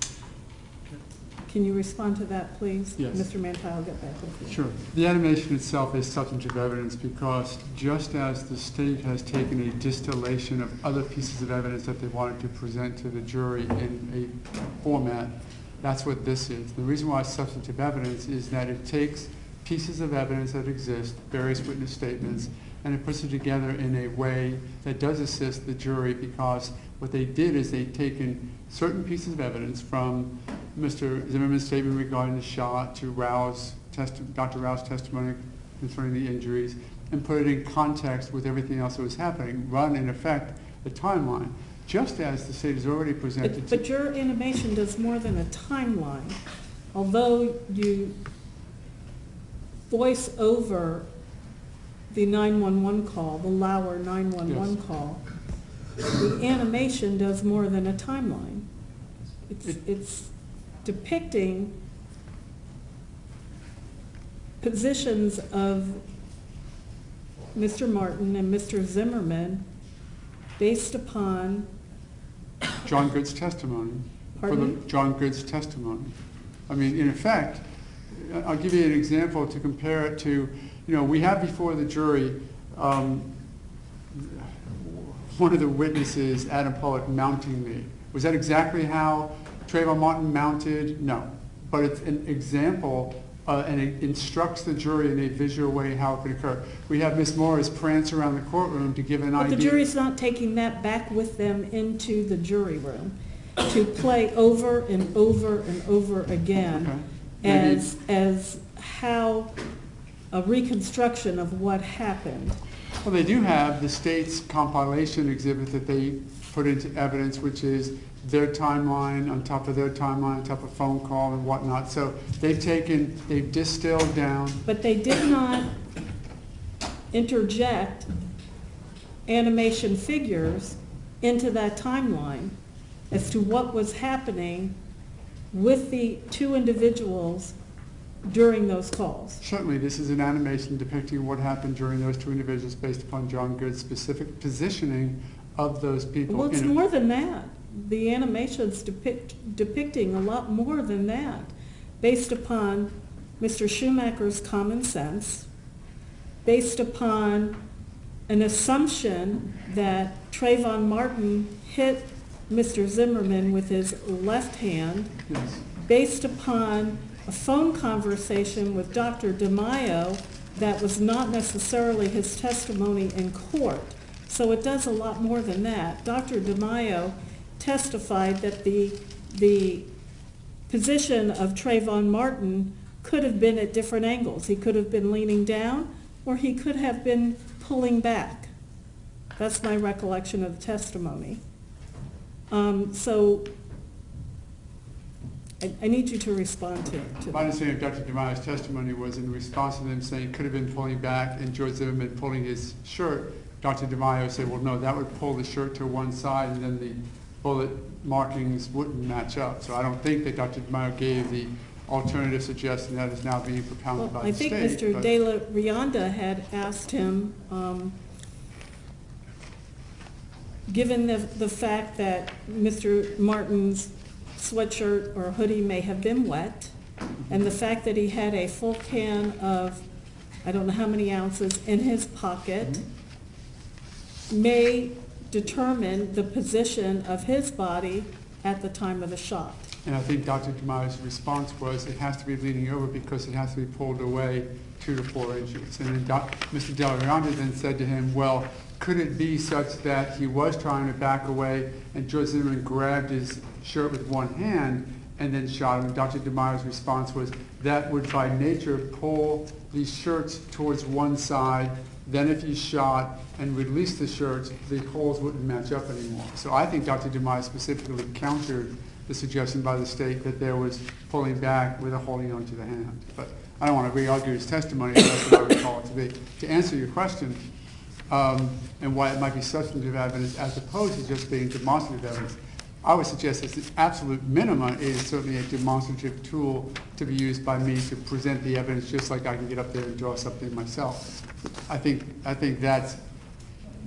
Can you respond to that, please? Yes. Mr. Manti, I'll get back with you. Sure. The animation itself is substantive evidence because just as the state has taken a distillation of other pieces of evidence that they wanted to present to the jury in a format, that's what this is. The reason why it's substantive evidence is that it takes pieces of evidence that exist, various witness statements, and it puts it together in a way that does assist the jury because what they did is they've taken certain pieces of evidence from Mr. Zimmerman's statement regarding the shot to Dr. Rao's testimony concerning the injuries and put it in context with everything else that was happening, run in effect a timeline, just as the state has already presented. But your animation does more than a timeline. Although you voice over the 911 call, the Lauer 911 Yes. call, the animation does more than a timeline. It's depicting positions of Mr. Martin and Mr. Zimmerman based upon John Good's testimony. Pardon me? John Good's testimony. I mean, in effect, I'll give you an example to compare it to, we have before the jury one of the witnesses, Adam Pollock, mounting me. Was that exactly how Trayvon Martin mounted? No. But it's an example and it instructs the jury in a visual way how it could occur. We have Ms. Morris prance around the courtroom to give an But idea. the jury's not taking that back with them into the jury room to play over and over and over again Okay. as how a reconstruction of what happened. Well, they do have the state's compilation exhibit that they put into evidence, which is their timeline on top of their timeline, on top of phone call and whatnot. So they've distilled down. But they did not interject animation figures into that timeline as to what was happening with the two individuals during those calls. Certainly, this is an animation depicting what happened during those two individuals based upon John Good's specific positioning of those people. Well, it's more than that. The animation's depicting a lot more than that, based upon Mr. Schumacher's common sense, based upon an assumption that Trayvon Martin hit Mr. Zimmerman with his left hand, Yes. based upon a phone conversation with Dr. DeMaio that was not necessarily his testimony in court. So it does a lot more than that. Dr. DeMaio testified that the position of Trayvon Martin could have been at different angles. He could have been leaning down, or he could have been pulling back. That's my recollection of the testimony. So I need you to respond to My that. understanding of Dr. DeMaio's testimony was in response to them saying could have been pulling back and George Zimmerman pulling his shirt. Dr. DeMaio said, well, no, that would pull the shirt to one side and then the bullet markings wouldn't match up. So I don't think that Dr. DeMaio gave the alternative suggestion that is now being propounded Well, by I the think state. Mr. but- De La Rionda had asked him, given the fact that Mr. Martin's sweatshirt or hoodie may have been wet, and the fact that he had a full can of, I don't know how many ounces, in his pocket, may determine the position of his body at the time of the shot. And I think Dr. DeMaio's response was it has to be leaning over because it has to be pulled away 2 to 4 inches. And then Mr. De La Rionda then said to him, well, could it be such that he was trying to back away and George Zimmerman grabbed his shirt with one hand and then shot him? And Dr. DeMaio's response was that would by nature pull these shirts towards one side. Then if you shot and released the shirts, the holes wouldn't match up anymore. So I think Dr. DeMaio specifically countered the suggestion by the state that there was pulling back with a holding onto the hand. But I don't want to re-argue his testimony, that's what I would call it to be. To answer your question, and why it might be substantive evidence as opposed to just being demonstrative evidence, I would suggest that the absolute minimum is certainly a demonstrative tool to be used by me to present the evidence just like I can get up there and draw something myself. I think that's,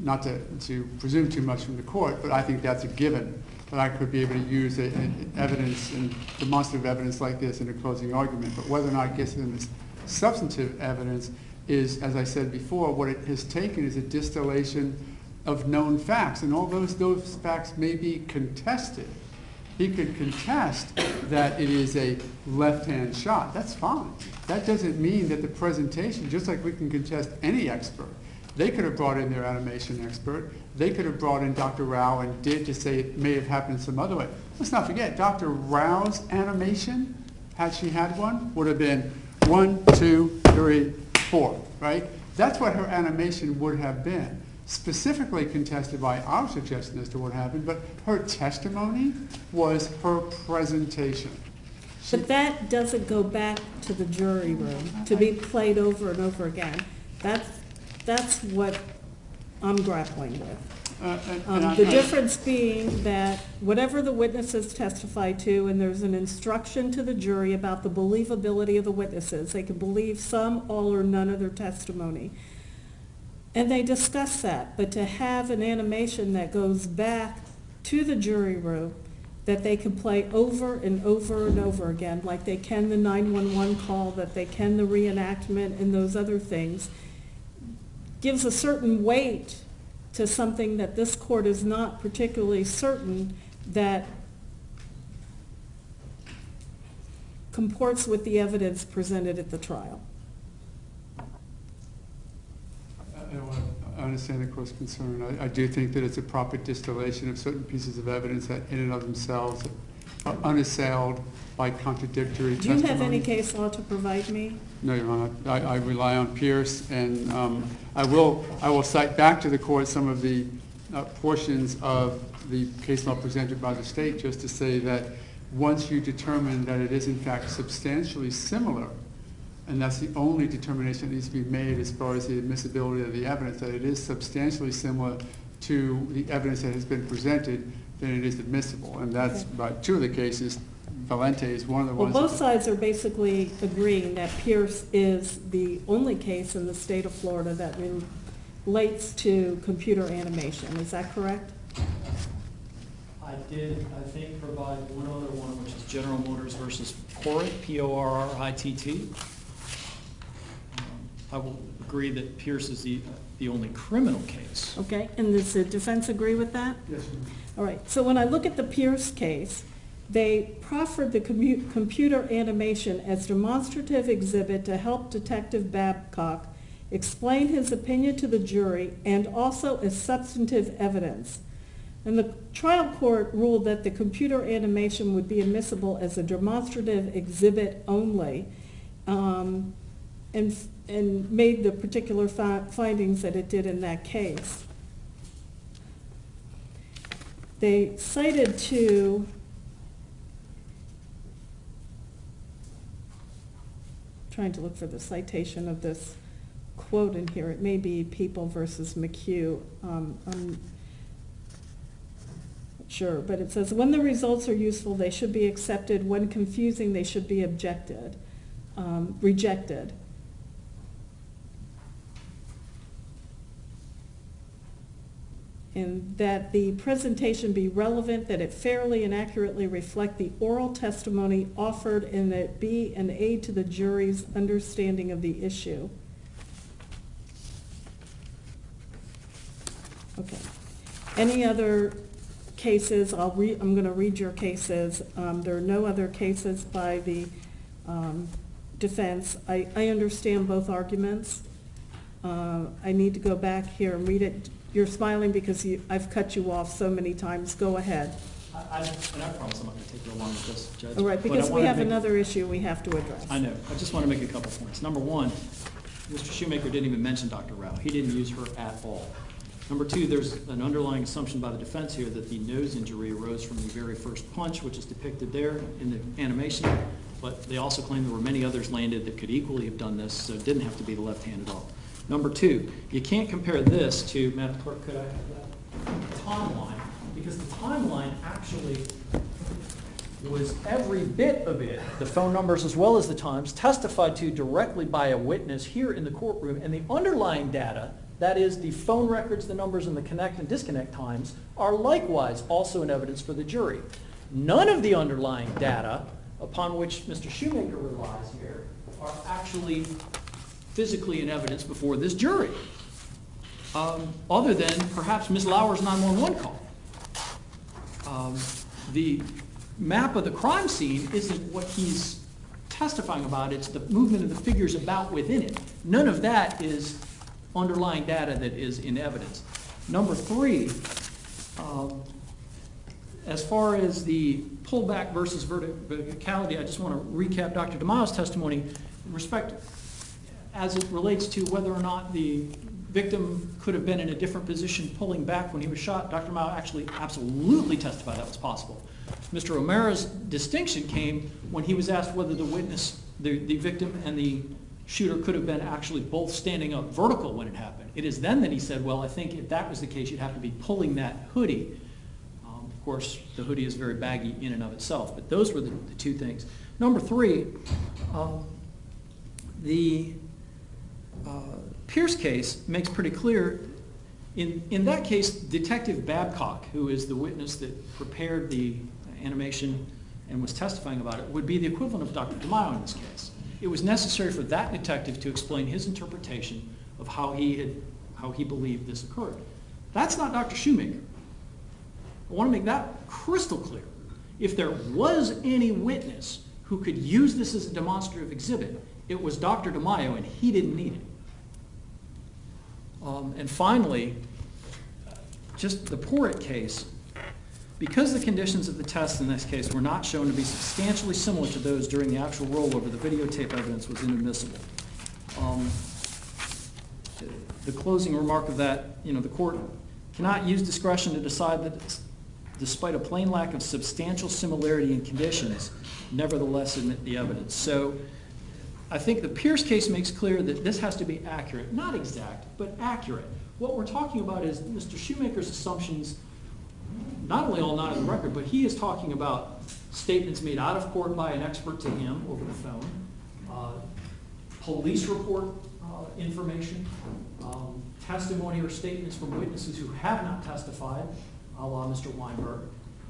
not to presume too much from the court, but I think that's a given, that I could be able to use evidence and demonstrative evidence like this in a closing argument. But whether or not it gets in this substantive evidence is, as I said before, what it has taken is a distillation of known facts, and all those facts may be contested. He could contest that it is a left-hand shot. That's fine. That doesn't mean that the presentation, just like we can contest any expert, they could have brought in their animation expert. They could have brought in Dr. Rao and did to say it may have happened some other way. Let's not forget, Dr. Rao's animation, had she had one, would have been 1, 2, 3, 4, right? That's what her animation would have been. Specifically contested by our suggestion as to what happened, but her testimony was her presentation. But that doesn't go back to the jury room to be played over and over again. That's what I'm grappling with. The difference being that whatever the witnesses testify to, and there's an instruction to the jury about the believability of the witnesses, they can believe some, all, or none of their testimony. And they discuss that, but to have an animation that goes back to the jury room that they can play over and over and over again, like they can the 911 call, that they can the reenactment and those other things, gives a certain weight to something that this court is not particularly certain that comports with the evidence presented at the trial. I understand the court's concern. I do think that it's a proper distillation of certain pieces of evidence that in and of themselves are unassailed by contradictory Do you testimony. have any case law to provide me? No, Your Honor. I rely on Pierce, and I will cite back to the court some of the portions of the case law presented by the state, just to say that once you determine that it is in fact substantially similar, and that's the only determination that needs to be made as far as the admissibility of the evidence, that it is substantially similar to the evidence that has been presented, then it is admissible. And that's by two of the cases. Valente is one of the Well, ones. both sides are basically agreeing that Pierce is the only case in the state of Florida that relates to computer animation. Is that correct? I did, I think, provide one other one, which is General Motors versus Porritt, P-O-R-R-I-T-T. I will agree that Pierce is the only criminal case. Okay, and does the defense agree with that? Yes, Your Honor. All right, so when I look at the Pierce case, they proffered the computer animation as demonstrative exhibit to help Detective Babcock explain his opinion to the jury and also as substantive evidence. And the trial court ruled that the computer animation would be admissible as a demonstrative exhibit only, and made the particular findings that it did in that case. They cited to trying to look for the citation of this quote in here. It may be People versus McHugh. I'm not sure, but it says, when the results are useful, they should be accepted. When confusing, they should be rejected. And that the presentation be relevant, that it fairly and accurately reflect the oral testimony offered, and that it be an aid to the jury's understanding of the issue. Okay. Any other cases? I'm going to read your cases. There are no other cases by the defense. I understand both arguments. I need to go back here and read it. You're smiling because I've cut you off so many times. Go ahead. And I promise I'm not going to take you along with this, Judge. All right, but because I we wanna have make- another issue we have to address. I know. I just want to make a couple points. Number one, Mr. Shoemaker didn't even mention Dr. Rao. He didn't use her at all. Number two, there's an underlying assumption by the defense here that the nose injury arose from the very first punch, which is depicted there in the animation, but they also claim there were many others landed that could equally have done this, so it didn't have to be the left hand at all. Number two, you can't compare this to, Madam Clerk, could I have that timeline? Because the timeline actually was every bit of it, the phone numbers as well as the times, testified to directly by a witness here in the courtroom, and the underlying data, that is the phone records, the numbers, and the connect and disconnect times, are likewise also in evidence for the jury. None of the underlying data upon which Mr. Shoemaker relies here are actually physically in evidence before this jury, other than perhaps Ms. Lauer's 911 call. The map of the crime scene isn't what he's testifying about, it's the movement of the figures about within it. None of that is underlying data that is in evidence. Number three, as far as the pullback versus verticality, I just want to recap Dr. DeMaio's testimony in respect as it relates to whether or not the victim could have been in a different position pulling back when he was shot. Dr. DeMaio actually absolutely testified that was possible. Mr. O'Mara's distinction came when he was asked whether the witness, the victim and the shooter could have been actually both standing up vertical when it happened. It is then that he said, well, I think if that was the case, you'd have to be pulling that hoodie. Of course, the hoodie is very baggy in and of itself, but those were the two things. Number three, the Pierce case makes pretty clear, in that case, Detective Babcock, who is the witness that prepared the animation and was testifying about it, would be the equivalent of Dr. DeMaio in this case. It was necessary for that detective to explain his interpretation of how he believed this occurred. That's not Dr. Shoemaker. I want to make that crystal clear. If there was any witness who could use this as a demonstrative exhibit, it was Dr. DeMaio, and he didn't need it. And finally, just the Porritt case, because the conditions of the test in this case were not shown to be substantially similar to those during the actual rollover, the videotape evidence was inadmissible. The closing remark of that, the court cannot use discretion to decide that despite a plain lack of substantial similarity in conditions, nevertheless admit the evidence. So I think the Pierce case makes clear that this has to be accurate, not exact, but accurate. What we're talking about is Mr. Shoemaker's assumptions, not only all not in the record, but he is talking about statements made out of court by an expert to him over the phone, police report information, testimony or statements from witnesses who have not testified, a la Mr. Weinberg,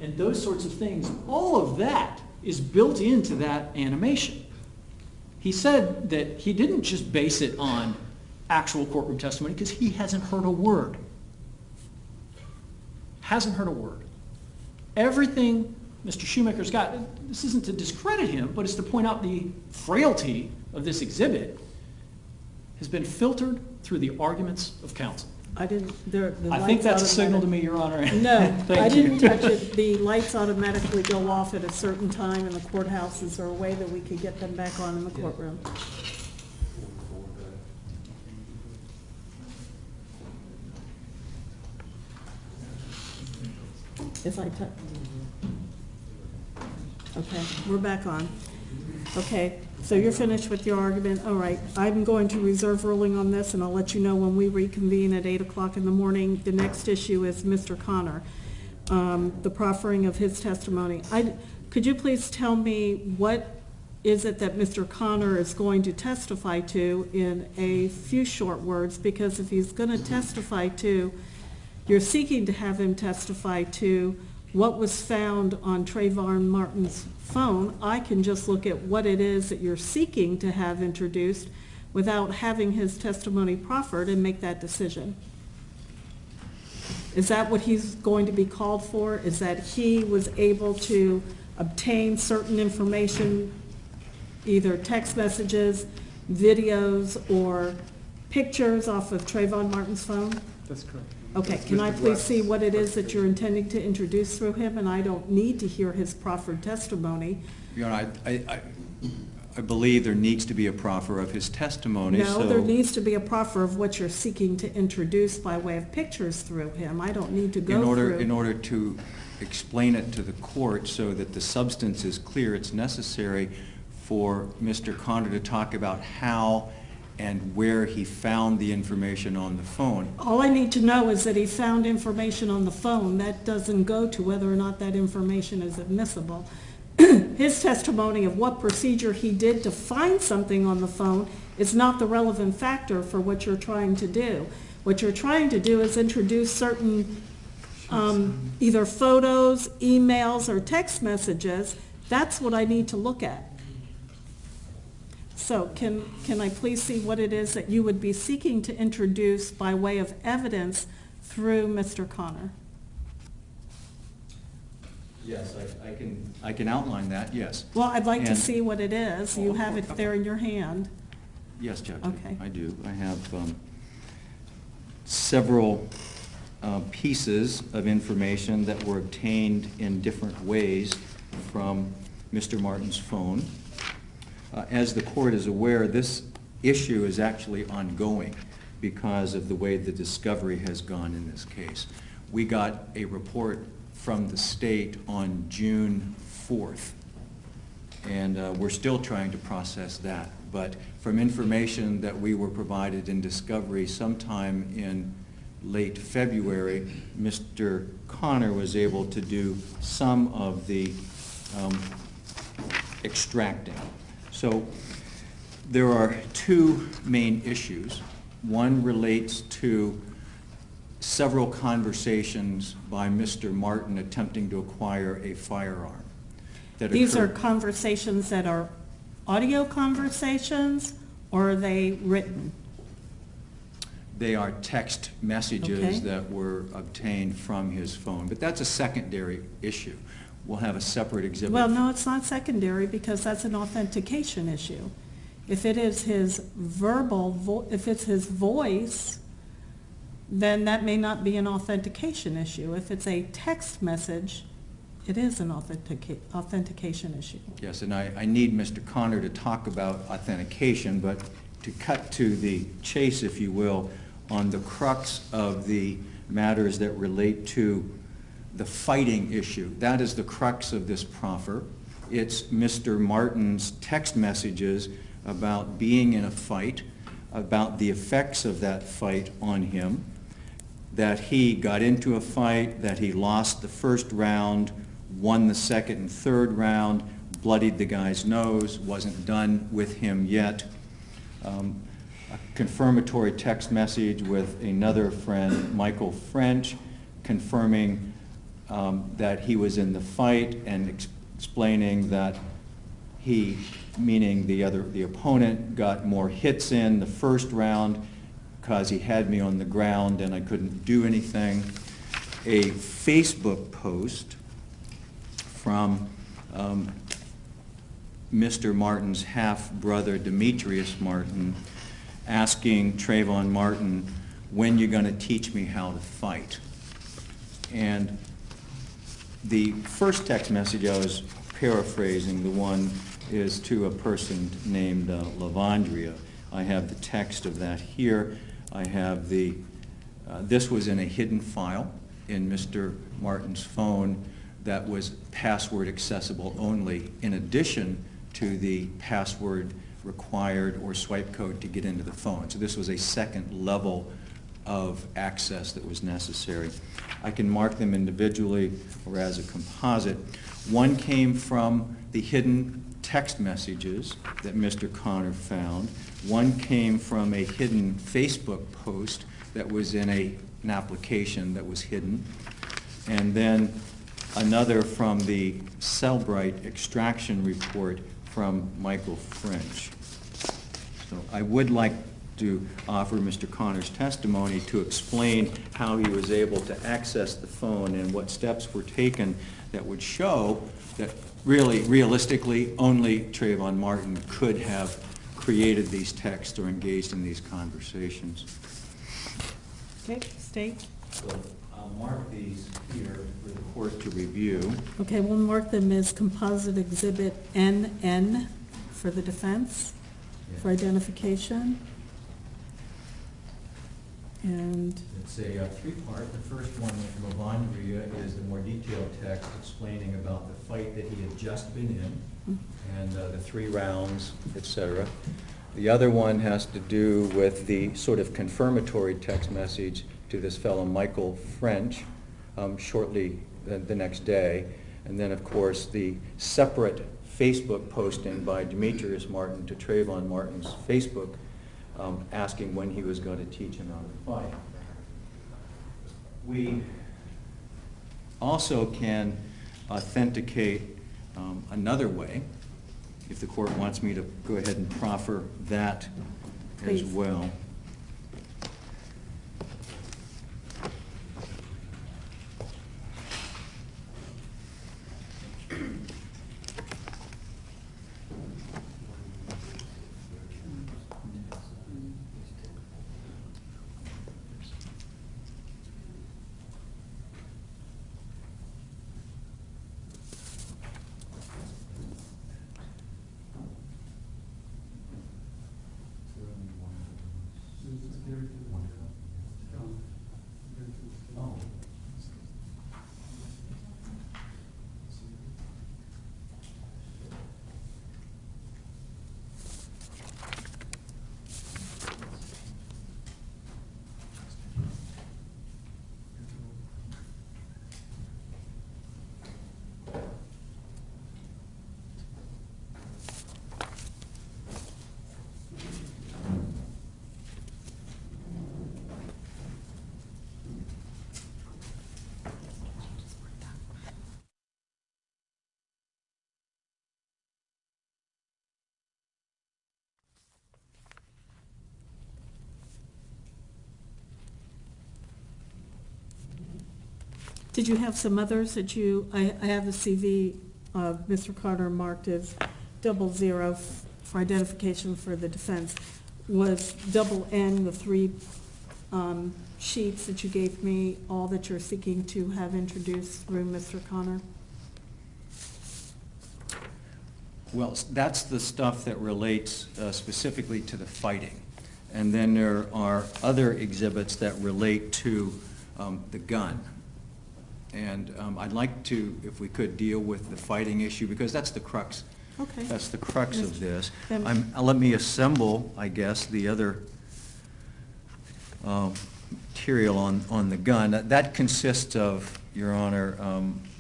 and those sorts of things. All of that is built into that animation. He said that he didn't just base it on actual courtroom testimony because he hasn't heard a word. Hasn't heard a word. Everything Mr. Shoemaker's got, this isn't to discredit him, but it's to point out the frailty of this exhibit, has been filtered through the arguments of counsel. I didn't, the I lights think that's a signal to automatic- me, Your Honor. No, Thank I you. didn't touch it. The lights automatically go off at a certain time in the courthouse. Is there a way that we could get them back on in the courtroom? If I touch. Okay, we're back on. Okay, so you're finished with your argument. All right, I'm going to reserve ruling on this, and I'll let you know when we reconvene at 8 o'clock in the morning. The next issue is Mr. Connor, the proffering of his testimony. Could you please tell me what is it that Mr. Connor is going to testify to in a few short words? Because if he's going to testify to, you're seeking to have him testify to what was found on Trayvon Martin's phone. I can just look at what it is that you're seeking to have introduced without having his testimony proffered and make that decision. Is that what he's going to be called for? Is that he was able to obtain certain information, either text messages, videos, or pictures off of Trayvon Martin's phone? That's correct. Okay, can I please see what it is that you're intending to introduce through him? And I don't need to hear his proffered testimony. Your Honor, I believe there needs to be a proffer of his testimony. No, there so needs to be a proffer of what you're seeking to introduce by way of pictures through him. I don't need to go through. in order to explain it to the court so that the substance is clear, it's necessary for Mr. Connor to talk about how and where he found the information on the phone. All I need to know is that he found information on the phone. That doesn't go to whether or not that information is admissible. His testimony of what procedure he did to find something on the phone is not the relevant factor for what you're trying to do. What you're trying to do is introduce certain either photos, emails, or text messages. That's what I need to look at. So can I please see what it is that you would be seeking to introduce by way of evidence through Mr. Connor? Yes, I can outline that, yes. Well, I'd like to And- see what it is. You have it there in your hand. Yes, Judge, Okay. I do. I have several pieces of information that were obtained in different ways from Mr. Martin's phone. As the court is aware, this issue is actually ongoing because of the way the discovery has gone in this case. We got a report from the state on June 4th, and we're still trying to process that. But from information that we were provided in discovery sometime in late February, Mr. Connor was able to do some of the extracting. So there are two main issues. One relates to several conversations by Mr. Martin attempting to acquire a firearm. These are occurred- conversations that are audio conversations, or are they written? They are text messages Okay. that were obtained from his phone, but that's a secondary issue. we'll have a separate exhibit. Well, no, it's not secondary because that's an authentication issue. If it is his if it's his voice, then that may not be an authentication issue. If it's a text message, it is an authentication issue. Yes, and I need Mr. Connor to talk about authentication, but to cut to the chase, if you will, on the crux of the matters that relate to the fighting issue. That is the crux of this proffer. It's Mr. Martin's text messages about being in a fight, about the effects of that fight on him, that he got into a fight, that he lost the first round, won the second and third round, bloodied the guy's nose, wasn't done with him yet. A confirmatory text message with another friend, Michael French, confirming that he was in the fight and explaining that he, meaning the opponent, got more hits in the first round because he had me on the ground and I couldn't do anything. A Facebook post from Mr. Martin's half-brother, Demetrius Martin, asking Trayvon Martin, when you're going to teach me how to fight? And the first text message I was paraphrasing, the one is to a person named Lavandria. I have the text of that here. I have the, this was in a hidden file in Mr. Martin's phone that was password accessible only, in addition to the password required or swipe code to get into the phone. So this was a second level of access that was necessary. I can mark them individually or as a composite. One came from the hidden text messages that Mr. Connor found. One came from a hidden Facebook post that was in an application that was hidden. And then another from the Cellbrite extraction report from Michael French. So I would like to offer Mr. Connor's testimony to explain how he was able to access the phone and what steps were taken that would show that really, realistically, only Trayvon Martin could have created these texts or engaged in these conversations. Okay, state. So I'll mark these here for the court to review. Okay, we'll mark them as composite exhibit NN for the defense, for identification. And It's a three-part. The first one from Lavandria is the more detailed text explaining about the fight that he had just been in and the 3 rounds, etc. The other one has to do with the sort of confirmatory text message to this fellow Michael French shortly the next day. And then, of course, the separate Facebook posting by Demetrius Martin to Trayvon Martin's Facebook asking when he was going to teach him how to fight. We also can authenticate another way, if the court wants me to go ahead and proffer that as Please. well. Did you have some others that I have the CV of Mr. Carter marked as 00 for identification for the defense. Was N the 3 sheets that you gave me, all that you're seeking to have introduced through Mr. Connor? Well, that's the stuff that relates specifically to the fighting. And then there are other exhibits that relate to the gun. And I'd like to, if we could, deal with the fighting issue, because that's the crux. Okay. That's the crux of this. Then- Let me assemble, I guess, the other material on the gun. That consists of, Your Honor,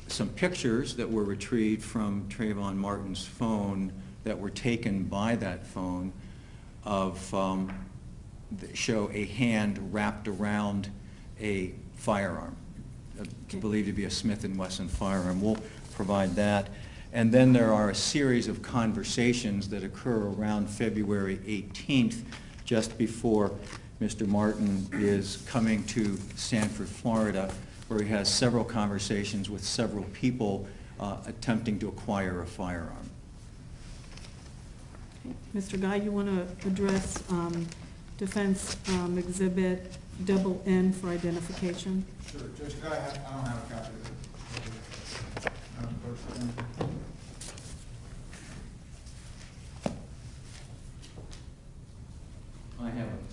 some pictures that were retrieved from Trayvon Martin's phone that were taken by that phone of that show a hand wrapped around a firearm, believed to be a Smith & Wesson firearm. We'll provide that. And then there are a series of conversations that occur around February 18th, just before Mr. Martin is coming to Sanford, Florida, where he has several conversations with several people attempting to acquire a firearm. Mr. Guy, you want to address defense exhibit N for identification? Sure. Judge Guy, I don't have a copy of it.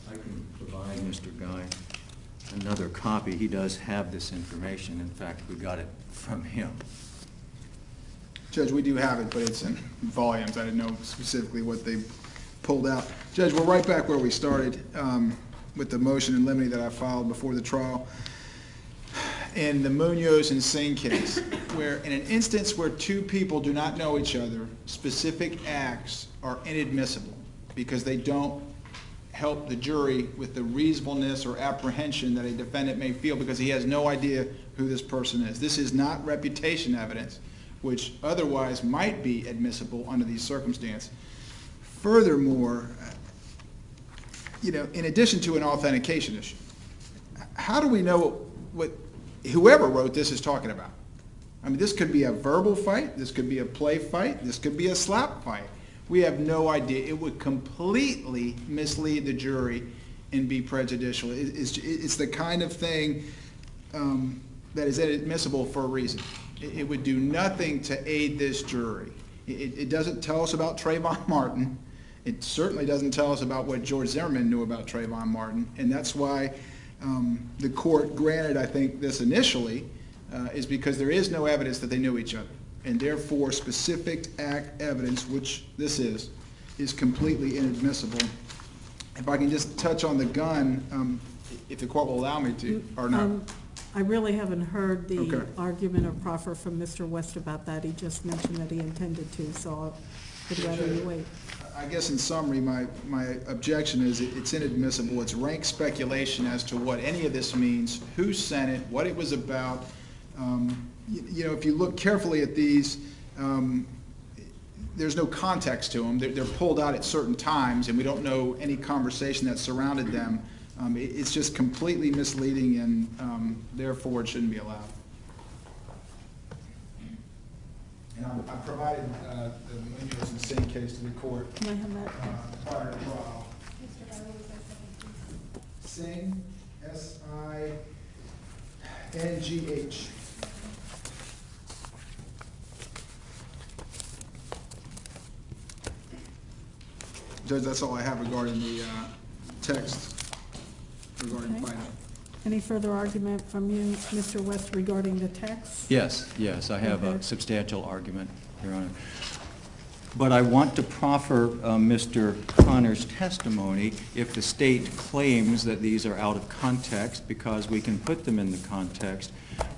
I can provide Mr. Guy another copy. He does have this information. In fact, we got it from him. Judge, we do have it, but it's in volumes. I didn't know specifically what they pulled out. Judge, we're right back where we started with the motion in limine that I filed before the trial. In the Munoz and Singh case, where in an instance where two people do not know each other, specific acts are inadmissible because they don't help the jury with the reasonableness or apprehension that a defendant may feel because he has no idea who this person is. This is not reputation evidence, which otherwise might be admissible under these circumstances. Furthermore, in addition to an authentication issue, how do we know what whoever wrote this is talking about? I mean, this could be a verbal fight, this could be a play fight, this could be a slap fight. We have no idea. It would completely mislead the jury and be prejudicial. It's the kind of thing that is inadmissible for a reason. It would do nothing to aid this jury. It doesn't tell us about Trayvon Martin. It certainly doesn't tell us about what George Zimmerman knew about Trayvon Martin, and that's why the court granted, I think, this initially, is because there is no evidence that they knew each other. And therefore, specific act evidence, which this is completely inadmissible. If I can just touch on the gun, if the court will allow me to, or not. I really haven't heard the Okay. argument or proffer from Mr. West about that. He just mentioned that he intended to, so I'd rather you wait. I guess in summary, my objection is it's inadmissible. It's rank speculation as to what any of this means, who sent it, what it was about. If you look carefully at these, there's no context to them. They're pulled out at certain times, and we don't know any conversation that surrounded them. It's just completely misleading, and therefore it shouldn't be allowed. And I provided the Munoz and Singh case to the court Can I have that? prior to trial. Singh, S-I-N-G-H. Judge, that's all I have regarding the text regarding Okay. fighting. Any further argument from you, Mr. West, regarding the text? Yes, I have a Okay. substantial argument, Your Honor. But I want to proffer Mr. Connor's testimony if the state claims that these are out of context, because we can put them in the context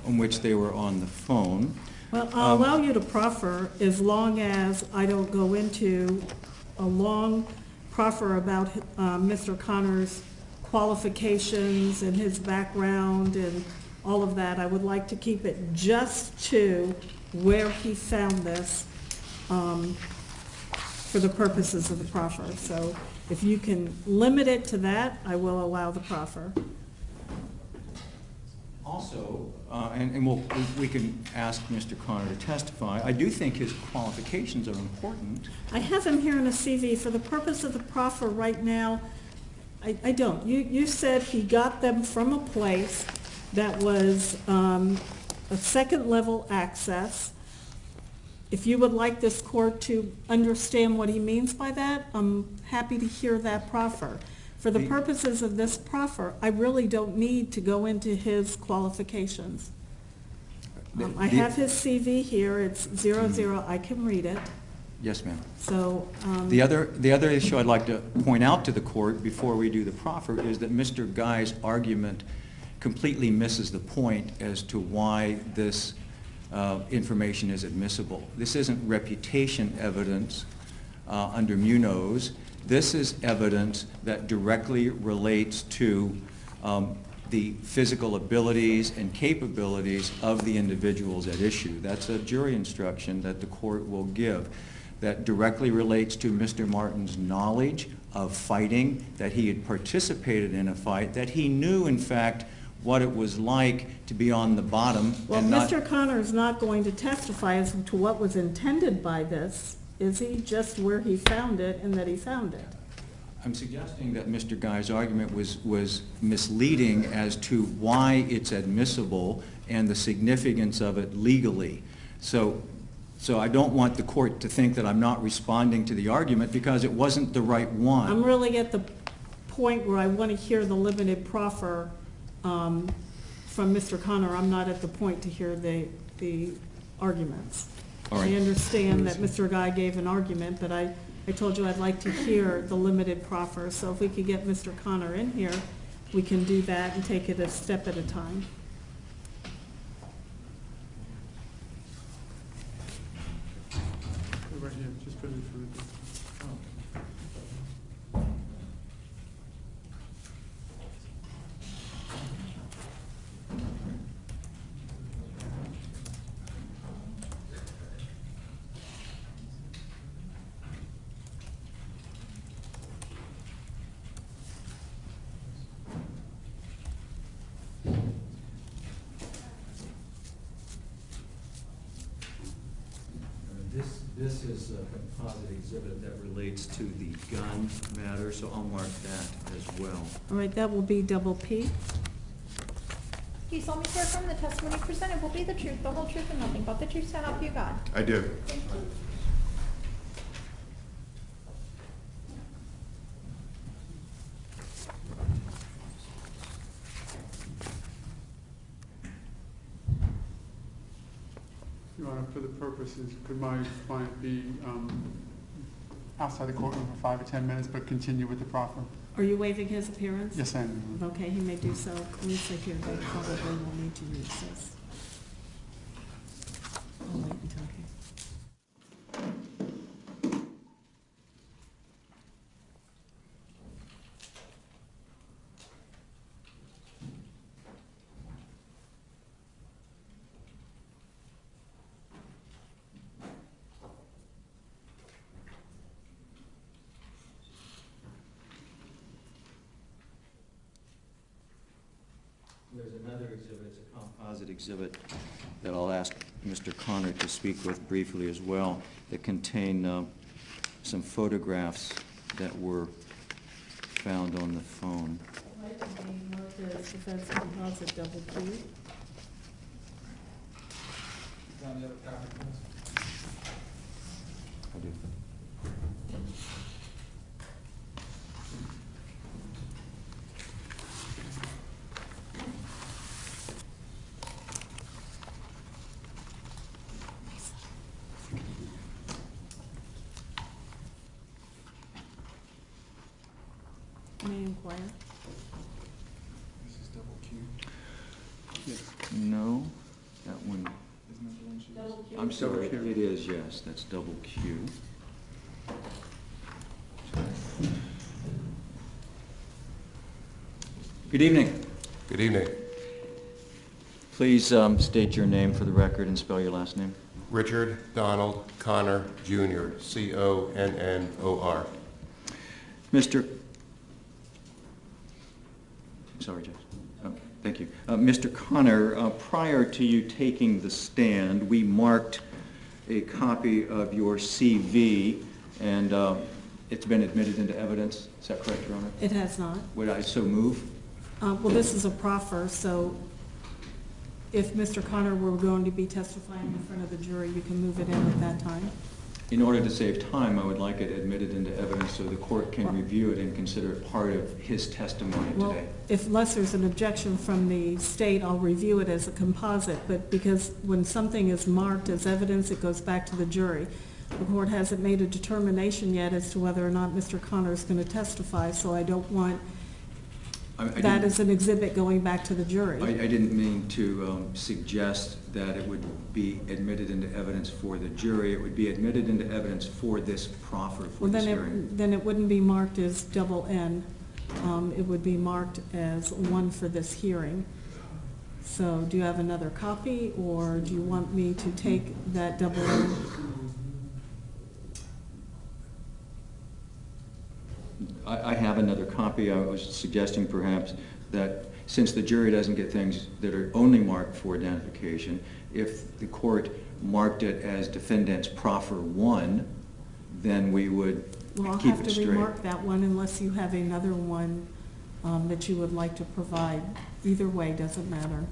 in which they were on the phone. Well, I'll allow you to proffer as long as I don't go into a long proffer about Mr. Connor's qualifications and his background and all of that. I would like to keep it just to where he found this for the purposes of the proffer. So if you can limit it to that, I will allow the proffer. Also, and we can ask Mr. Connor to testify, I do think his qualifications are important. I have him here in a CV. For the purpose of the proffer right now, I don't. You said he got them from a place that was a second-level access. If you would like this court to understand what he means by that, I'm happy to hear that proffer. For the purposes of this proffer, I really don't need to go into his qualifications. I have his CV here. It's 00. I can read it. Yes, ma'am. So The other issue I'd like to point out to the court before we do the proffer is that Mr. Guy's argument completely misses the point as to why this information is admissible. This isn't reputation evidence under Munoz. This is evidence that directly relates to the physical abilities and capabilities of the individuals at issue. That's a jury instruction that the court will give that directly relates to Mr. Martin's knowledge of fighting, that he had participated in a fight, that he knew, in fact, what it was like to be on the bottom. well, and not... Mr. Connor is not going to testify as to what was intended by this, is he? Just where he found it and that he found it. I'm suggesting that Mr. Guy's argument was misleading as to why it's admissible and the significance of it legally. So I don't want the court to think that I'm not responding to the argument because it wasn't the right one. I'm really at the point where I want to hear the limited proffer from Mr. Connor. I'm not at the point to hear the arguments. All right. I understand that Mr. Guy gave an argument, but I told you I'd like to hear the limited proffer. So if we could get Mr. Connor in here, we can do that and take it a step at a time. Right here, just put it through. This is a composite exhibit that relates to the gun matter, so I'll mark that as well. All right, that will be double P. You solemnly swear from the testimony presented will be the truth, the whole truth, and nothing but the truth, so help you God. I do. Thank you. Your Honor, for the purposes, could my client be outside the courtroom for 5 or 10 minutes, but continue with the proffer? Are you waiving his appearance? Yes, I am. Okay, he may do so. Lisa here, they probably will need to use this. I'll wait until he... There's another exhibit, it's a composite exhibit that I'll ask Mr. Connor to speak with briefly as well, that contain some photographs that were found on the phone. Defense composite double P. I do. May I inquire? This is double Q. No, that one, Isn't that the one she Double Q. I'm sorry, it is, yes, that's double Q. Good evening. Good evening. Please state your name for the record and spell your last name. Richard Donald Connor, Jr., C-O-N-N-O-R. Mr. Sorry, Judge. Thank you. Mr. Connor, prior to you taking the stand, we marked a copy of your CV, and it's been admitted into evidence. Is that correct, Your Honor? It has not. Would I so move? Well, this is a proffer, so if Mr. Connor were going to be testifying in front of the jury, you can move it in at that time. In order to save time, I would like it admitted into evidence so the court can review it and consider it part of his testimony Well, today. unless there's an objection from the state, I'll review it as a composite, but because when something is marked as evidence, it goes back to the jury. The court hasn't made a determination yet as to whether or not Mr. Connor is going to testify, so I don't want that as an exhibit going back to the jury. I didn't mean to suggest that it would be admitted into evidence for the jury. It would be admitted into evidence for this proffer for Well, this hearing. then it wouldn't be marked as double N. It would be marked as one for this hearing. So do you have another copy, or do you want me to take that double N? I have another copy. I was suggesting perhaps that since the jury doesn't get things that are only marked for identification, if the court marked it as defendant's proffer 1, then we would Well, I'll keep have it to straight. remark that one unless you have another one that you would like to provide. Either way, doesn't matter.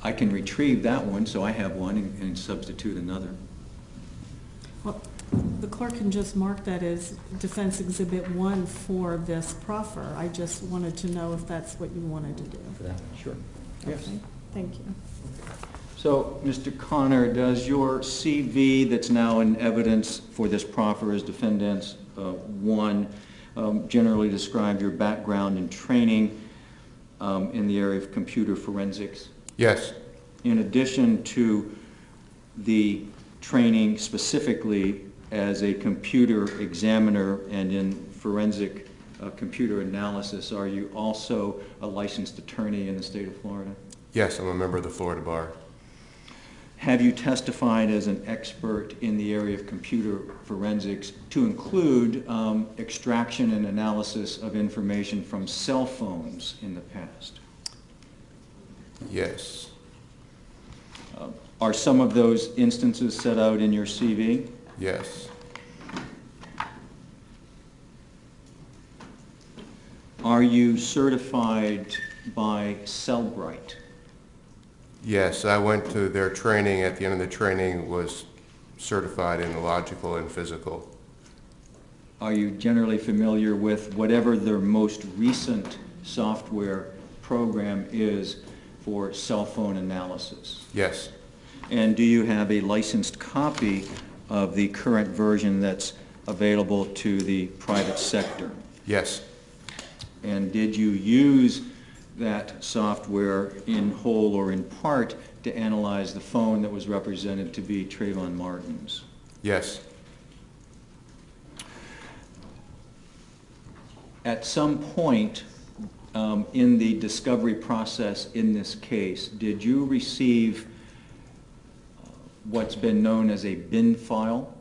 I can retrieve that one, so I have one, and substitute another. Well, the clerk can just mark that as Defense Exhibit 1 for this proffer. I just wanted to know if that's what you wanted to do. For that, sure. Yes. Okay, thank you. So, Mr. Connor, does your CV that's now in evidence for this proffer as defendant's 1 generally describe your background and training in the area of computer forensics? Yes. In addition to the training specifically as a computer examiner and in forensic computer analysis, are you also a licensed attorney in the state of Florida? Yes, I'm a member of the Florida Bar. Have you testified as an expert in the area of computer forensics to include extraction and analysis of information from cell phones in the past? Yes. Are some of those instances set out in your CV? Yes. Are you certified by Cellbrite? Yes, I went to their training. At the end of the training was certified in logical and physical. Are you generally familiar with whatever their most recent software program is for cell phone analysis? Yes. And do you have a licensed copy of the current version that's available to the private sector? Yes. And did you use that software in whole or in part to analyze the phone that was represented to be Trayvon Martin's? Yes. At some point in the discovery process in this case, did you receive what's been known as a bin file?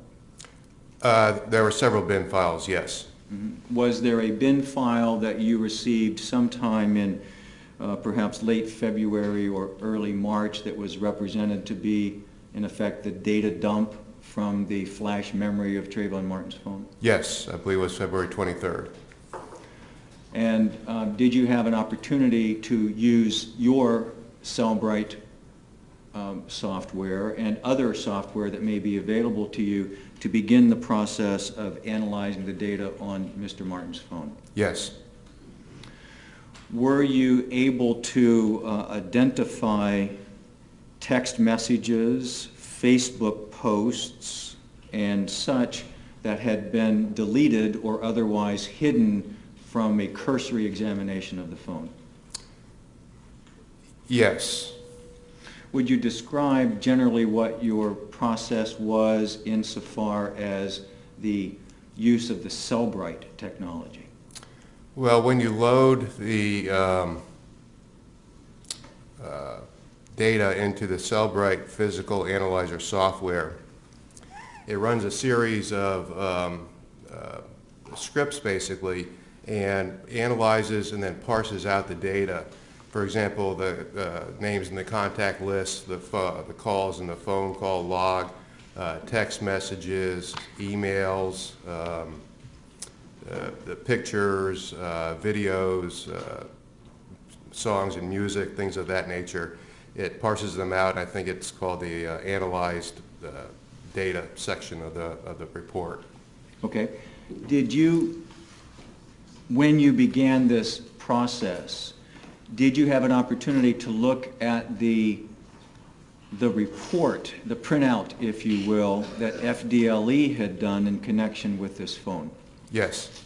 There were several bin files, yes. Mm-hmm. Was there a bin file that you received sometime in perhaps late February or early March that was represented to be, in effect, the data dump from the flash memory of Trayvon Martin's phone? Yes, I believe it was February 23rd. And did you have an opportunity to use your Cellbrite software and other software that may be available to you to begin the process of analyzing the data on Mr. Martin's phone? Yes. Were you able to identify text messages, Facebook posts, and such that had been deleted or otherwise hidden from a cursory examination of the phone? Yes. Would you describe generally what your process was insofar as the use of the Cellbrite technology? Well, when you load the data into the Cellbrite physical analyzer software, it runs a series of scripts basically, and analyzes and then parses out the data. For example, the names in the contact list, the calls in the phone call log, text messages, emails, the pictures, videos, songs and music, things of that nature. It parses them out. I think it's called the analyzed data section of the report. Okay. Did you, when you began this process, did you have an opportunity to look at the report, the printout, if you will, that FDLE had done in connection with this phone? Yes.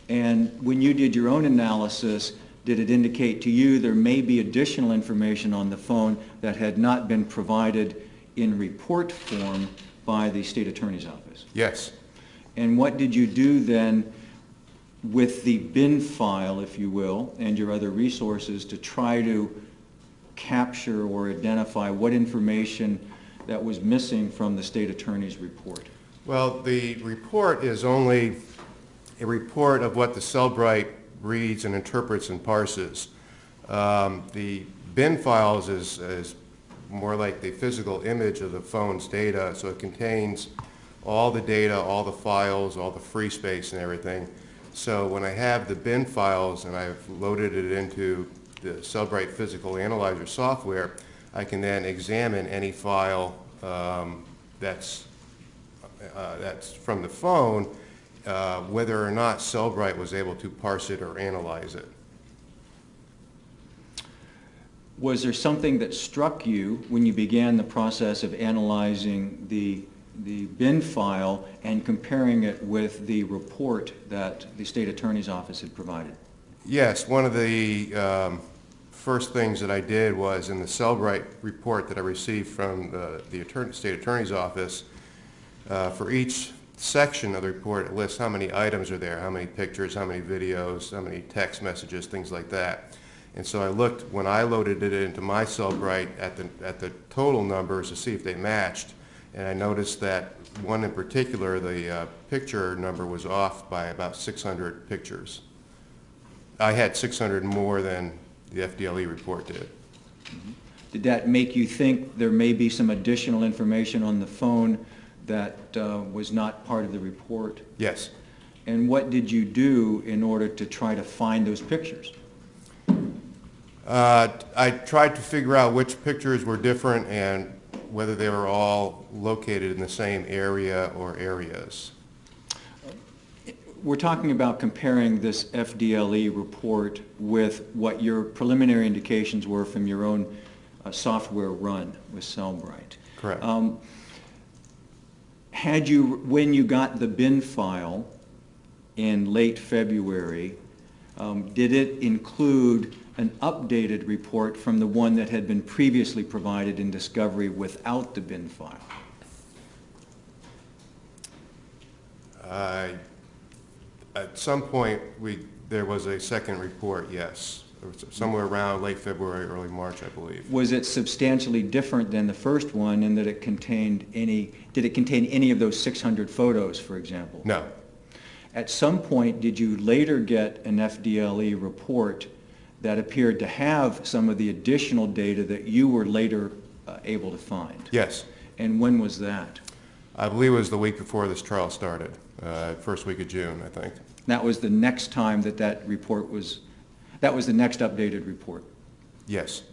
And when you did your own analysis, did it indicate to you there may be additional information on the phone that had not been provided in report form by the state attorney's office? Yes. And what did you do then with the bin file, if you will, and your other resources to try to capture or identify what information that was missing from the state attorney's report? Well, the report is only a report of what the Cellbrite reads and interprets and parses. The bin files is more like the physical image of the phone's data, so it contains all the data, all the files, all the free space and everything. So when I have the bin files and I've loaded it into the Cellbrite Physical Analyzer software, I can then examine any file that's from the phone, whether or not Cellbrite was able to parse it or analyze it. Was there something that struck you when you began the process of analyzing the bin file and comparing it with the report that the state attorney's office had provided? Yes, one of the first things that I did was in the Cellbrite report that I received from the state attorney's office, for each section of the report it lists how many items are there, how many pictures, how many videos, how many text messages, things like that. And so I looked, when I loaded it into my Cellbrite, at the total numbers to see if they matched, and I noticed that one in particular, the picture number was off by about 600 pictures. I had 600 more than the FDLE report did. Mm-hmm. Did that make you think there may be some additional information on the phone that was not part of the report? Yes. And what did you do in order to try to find those pictures? I tried to figure out which pictures were different and whether they were all located in the same area or areas. We're talking about comparing this FDLE report with what your preliminary indications were from your own software run with Cellbrite. Correct. Had you, when you got the bin file in late February, did it include an updated report from the one that had been previously provided in discovery without the bin file? At some point, there was a second report, yes. It was somewhere around late February, early March, I believe. Was it substantially different than the first one in that it contained did it contain any of those 600 photos, for example? No. At some point, did you later get an FDLE report that appeared to have some of the additional data that you were later able to find? Yes. And when was that? I believe it was the week before this trial started, first week of June, I think. That was the next time that report was, that was the next updated report? Yes.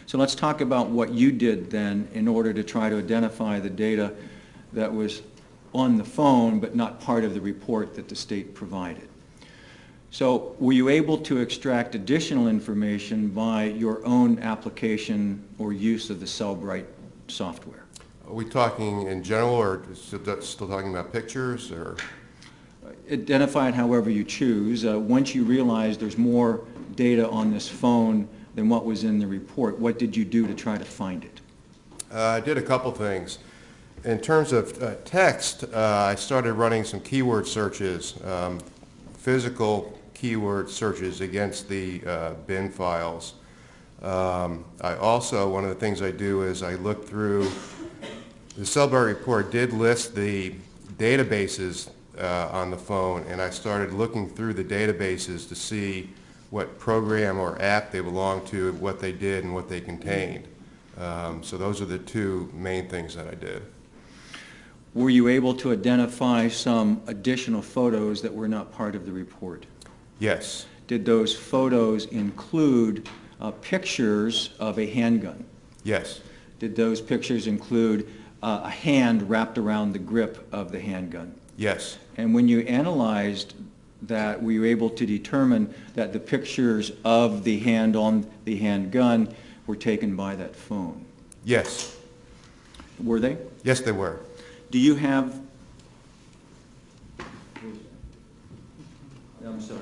So let's talk about what you did then in order to try to identify the data that was on the phone but not part of the report that the state provided. So were you able to extract additional information by your own application or use of the Cellbrite software? Are we talking in general or still talking about pictures or? Identify it however you choose. Once you realize there's more data on this phone than what was in the report, what did you do to try to find it? I did a couple things. In terms of text, I started running some keyword searches, physical keyword searches against the bin files. I also, one of the things I do is I look through, the Cellbrite report did list the databases on the phone, and I started looking through the databases to see what program or app they belonged to, what they did, and what they contained. So those are the two main things that I did. Were you able to identify some additional photos that were not part of the report? Yes. Did those photos include pictures of a handgun? Yes. Did those pictures include a hand wrapped around the grip of the handgun? Yes. And when you analyzed that, were you able to determine that the pictures of the hand on the handgun were taken by that phone? Yes. Were they? Yes, they were. Do you have... I'm sorry.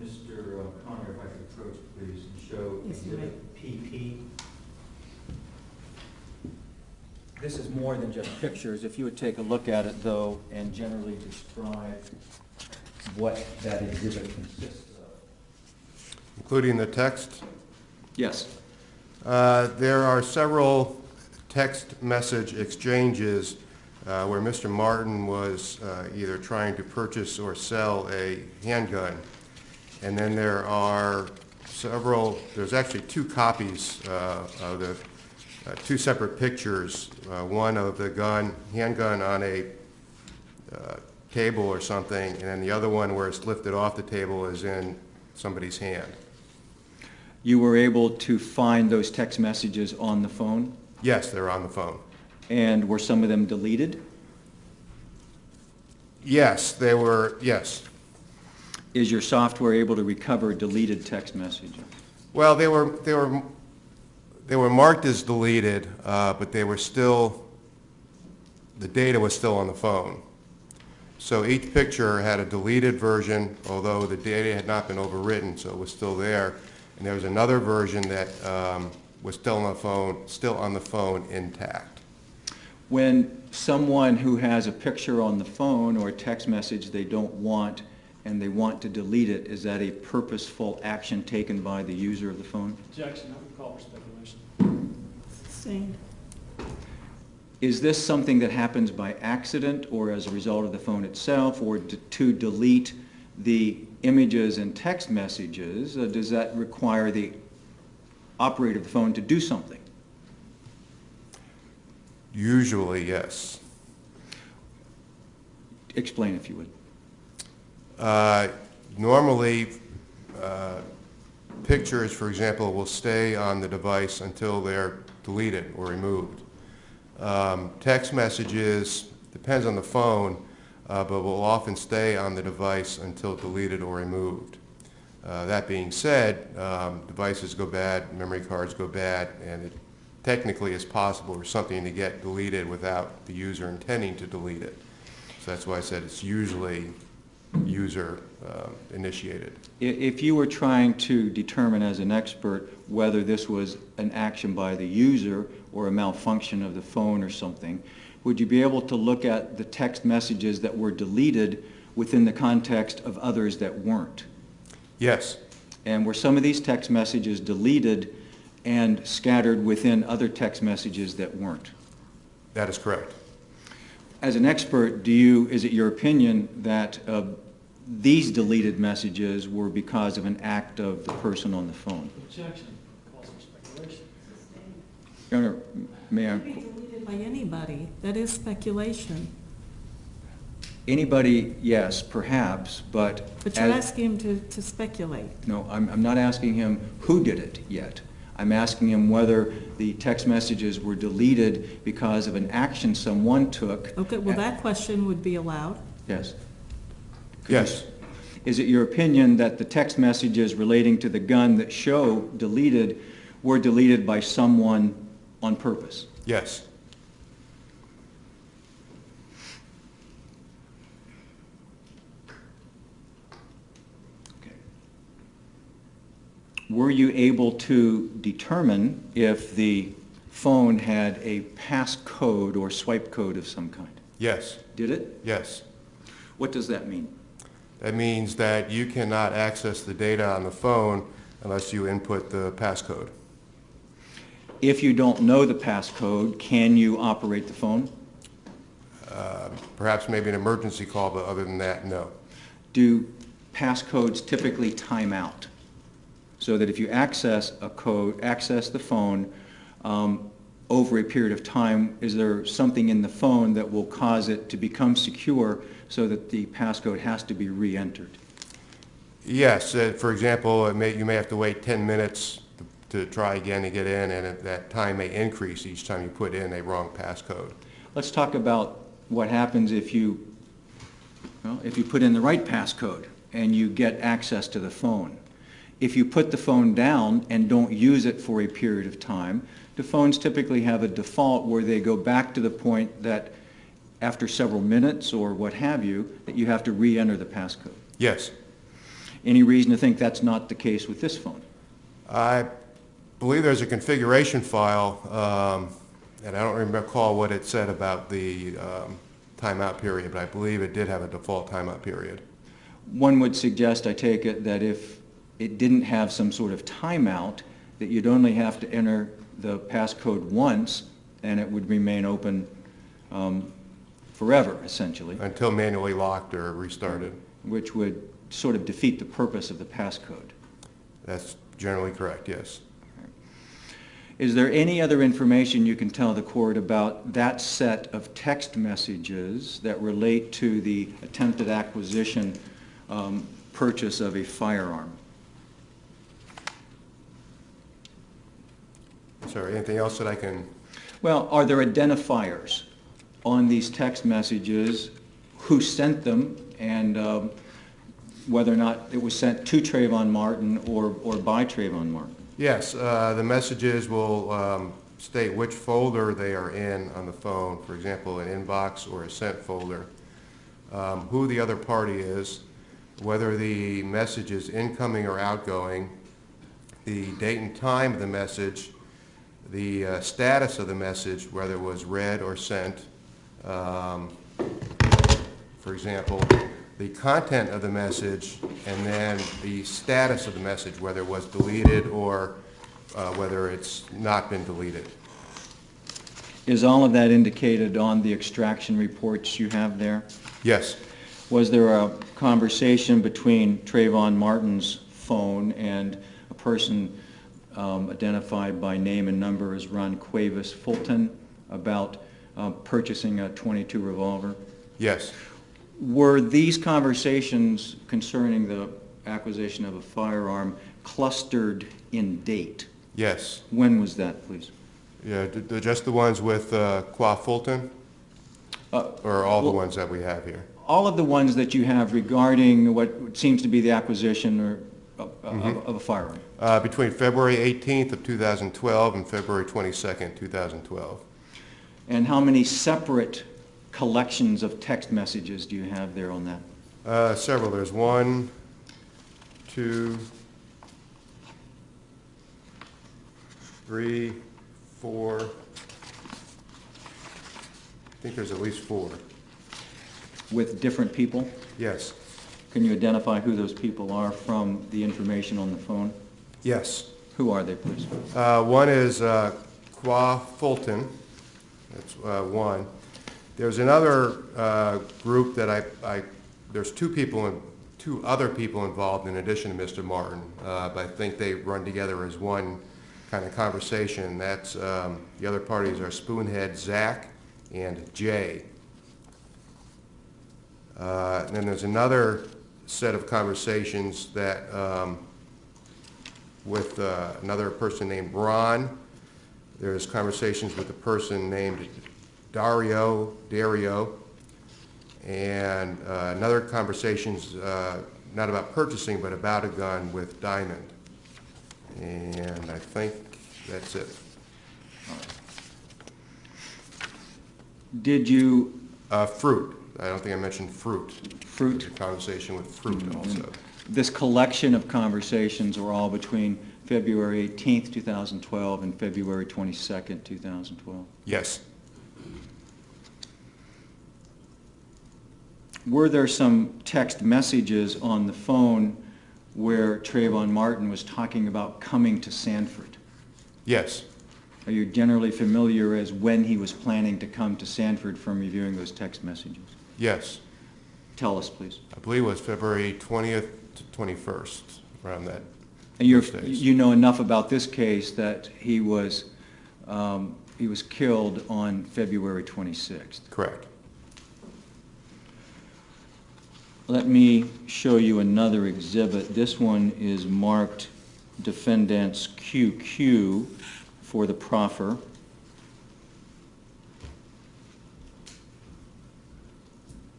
Mr. Connor, if I could approach, please, and show Yes, you Exhibit PP. This is more than just pictures. If you would take a look at it, though, and generally describe what that exhibit consists of. Including the text? Yes. There are several text message exchanges where Mr. Martin was either trying to purchase or sell a handgun. And then there are there's actually two copies of the two separate pictures, one of the handgun on a table or something, and then the other one where it's lifted off the table is in somebody's hand. You were able to find those text messages on the phone? Yes, they're on the phone. And were some of them deleted? Yes, they were, yes. Is your software able to recover deleted text messages? Well, they were marked as deleted, but they were still, the data was still on the phone. So each picture had a deleted version, although the data had not been overwritten, so it was still there. And there was another version that was still on the phone intact. When someone who has a picture on the phone or a text message they don't want and they want to delete it, is that a purposeful action taken by the user of the phone? Objection, I would call for speculation. Sustained. Is this something that happens by accident or as a result of the phone itself, or to delete the images and text messages, does that require the operator of the phone to do something? Usually, yes. Explain if you would. Normally, pictures, for example, will stay on the device until they're deleted or removed. Text messages, depends on the phone, but will often stay on the device until deleted or removed. That being said, devices go bad, memory cards go bad, and it technically is possible for something to get deleted without the user intending to delete it. So that's why I said it's usually user initiated. If you were trying to determine as an expert whether this was an action by the user or a malfunction of the phone or something, would you be able to look at the text messages that were deleted within the context of others that weren't? Yes. And were some of these text messages deleted and scattered within other text messages that weren't? That is correct. As an expert, is it your opinion that these deleted messages were because of an act of the person on the phone? Objection, calls for speculation. Your Honor, may I? It can be deleted by anybody. That is speculation. Anybody, yes, perhaps, but... But you're asking him to speculate. No, I'm not asking him who did it yet. I'm asking him whether the text messages were deleted because of an action someone took. Okay, well, that question would be allowed. Yes. Yes. Is it your opinion that the text messages relating to the gun that show deleted were deleted by someone on purpose? Yes. Okay. Were you able to determine if the phone had a passcode or swipe code of some kind? Yes, Did it? yes. What does that mean? That means that you cannot access the data on the phone unless you input the passcode. If you don't know the passcode, can you operate the phone? Perhaps maybe an emergency call, but other than that, no. Do passcodes typically time out? So that if you access a code, access the phone, over a period of time, is there something in the phone that will cause it to become secure so that the passcode has to be re-entered? Yes, for example, you may have to wait 10 minutes to try again to get in, and that time may increase each time you put in a wrong passcode. Let's talk about what happens if you put in the right passcode and you get access to the phone. If you put the phone down and don't use it for a period of time, the phones typically have a default where they go back to the point that after several minutes or what have you, that you have to re-enter the passcode. Yes. Any reason to think that's not the case with this phone? I believe there's a configuration file, and I don't recall what it said about the timeout period, but I believe it did have a default timeout period. One would suggest, I take it, that if it didn't have some sort of timeout, that you'd only have to enter the passcode once and it would remain open forever, essentially. Until manually locked or restarted. Which would sort of defeat the purpose of the passcode. That's generally correct, yes. Is there any other information you can tell the court about that set of text messages that relate to the attempted acquisition, purchase of a firearm? Sorry, anything else that I can... Well, are there identifiers on these text messages, who sent them, and whether or not it was sent to Trayvon Martin or by Trayvon Martin? Yes, the messages will state which folder they are in on the phone, for example, an inbox or a sent folder, who the other party is, whether the message is incoming or outgoing, the date and time of the message, the status of the message, whether it was read or sent, for example, the content of the message, and then the status of the message, whether it was deleted or whether it's not been deleted. Is all of that indicated on the extraction reports you have there? Yes. Was there a conversation between Trayvon Martin's phone and a person identified by name and number as Ron Cuevas Fulton about purchasing a .22 revolver? Yes. Were these conversations concerning the acquisition of a firearm clustered in date? Yes. When was that, please? Yeah, just the ones with Qua Fulton, or all the ones that we have here? All of the ones that you have regarding what seems to be the acquisition of a firearm. Between February 18th of 2012 and February 22nd, 2012. And how many separate collections of text messages do you have there on that? Several. There's 1, 2, 3, 4. I think there's at least 4. With different people? Yes. Can you identify who those people are from the information on the phone? Yes. Who are they, please? One is Qua Fulton. That's one. There's another group that there's two other people involved in addition to Mr. Martin, but I think they run together as one kind of conversation. That's the other parties are Spoonhead Zach and Jay. And then there's another set of conversations that with another person named Ron. There's conversations with a person named Dario, and another conversations not about purchasing but about a gun with Diamond. And I think that's it. Did you... Fruit. I don't think I mentioned fruit. Fruit? There's a conversation with fruit also. This collection of conversations were all between February 18th, 2012 and February 22nd, 2012? Yes. Were there some text messages on the phone where Trayvon Martin was talking about coming to Sanford? Yes. Are you generally familiar as when he was planning to come to Sanford from reviewing those text messages? Yes. Tell us, please. I believe it was February 20th to 21st, around that. And those days. you know enough about this case that he was killed on February 26th. Correct. Let me show you another exhibit. This one is marked Defendant's QQ for the proffer.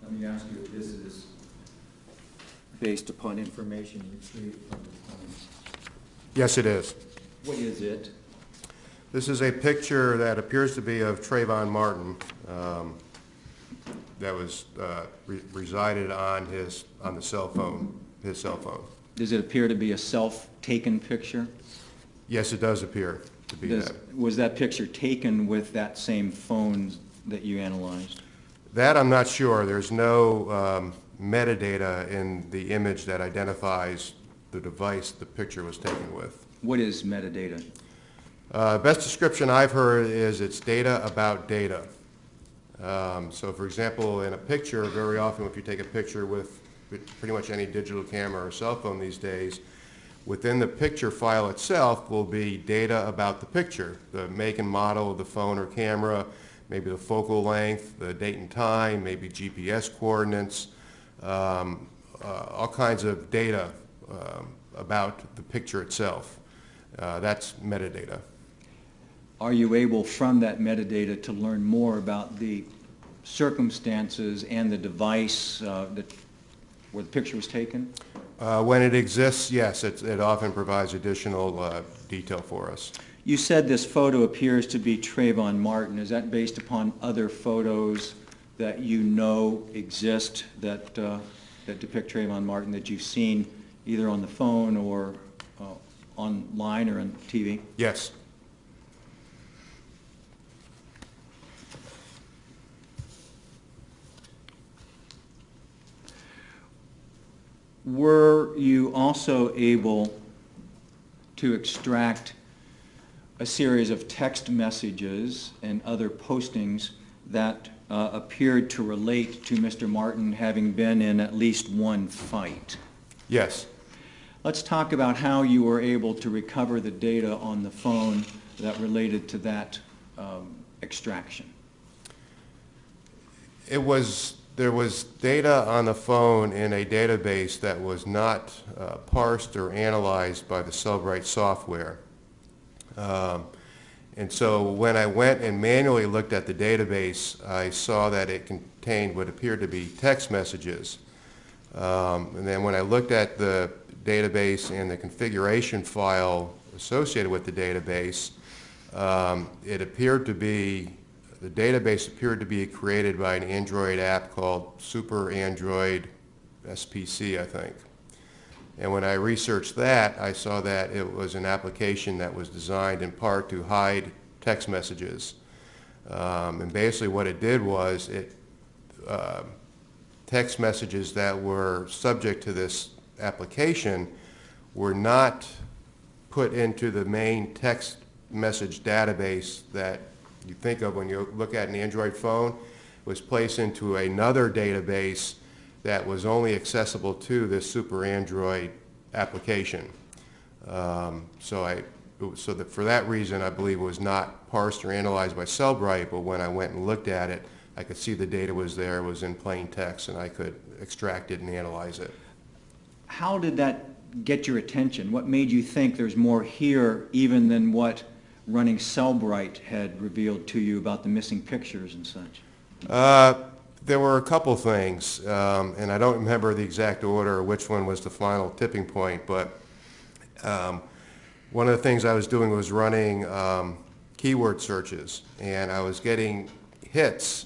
Let me ask you if this is based upon information retrieved from the phone. Yes, it is. What is it? This is a picture that appears to be of Trayvon Martin that was resided on his cell phone. Does it appear to be a self-taken picture? Yes, it does appear to be that. Was that picture taken with that same phone that you analyzed? That I'm not sure. There's no metadata in the image that identifies the device the picture was taken with. What is metadata? Best description I've heard is it's data about data. So for example, in a picture, very often if you take a picture with pretty much any digital camera or cell phone these days, within the picture file itself will be data about the picture, the make and model of the phone or camera, maybe the focal length, the date and time, maybe GPS coordinates, all kinds of data about the picture itself. That's metadata. Are you able from that metadata to learn more about the circumstances and the device where the picture was taken? When it exists, yes, it often provides additional detail for us. You said this photo appears to be Trayvon Martin. Is that based upon other photos that you know exist that depict Trayvon Martin that you've seen either on the phone or online or on TV? Yes. Were you also able to extract a series of text messages and other postings that appeared to relate to Mr. Martin having been in at least one fight? Yes. Let's talk about how you were able to recover the data on the phone that related to that extraction. There was data on the phone in a database that was not parsed or analyzed by the Cellbrite software. And so when I went and manually looked at the database, I saw that it contained what appeared to be text messages. And then when I looked at the database and the configuration file associated with the database, the database appeared to be created by an Android app called Super Android SPC, I think. And when I researched that, I saw that it was an application that was designed in part to hide text messages. And basically what it did was text messages that were subject to this application were not put into the main text message database that you think of when you look at an Android phone. It was placed into another database that was only accessible to this Super Android application. So for that reason, I believe it was not parsed or analyzed by Cellbrite, but when I went and looked at it, I could see the data was there, it was in plain text, and I could extract it and analyze it. How did that get your attention? What made you think there's more here even than what running Cellbrite had revealed to you about the missing pictures and such? There were a couple things, and I don't remember the exact order or which one was the final tipping point, but one of the things I was doing was running keyword searches, and I was getting hits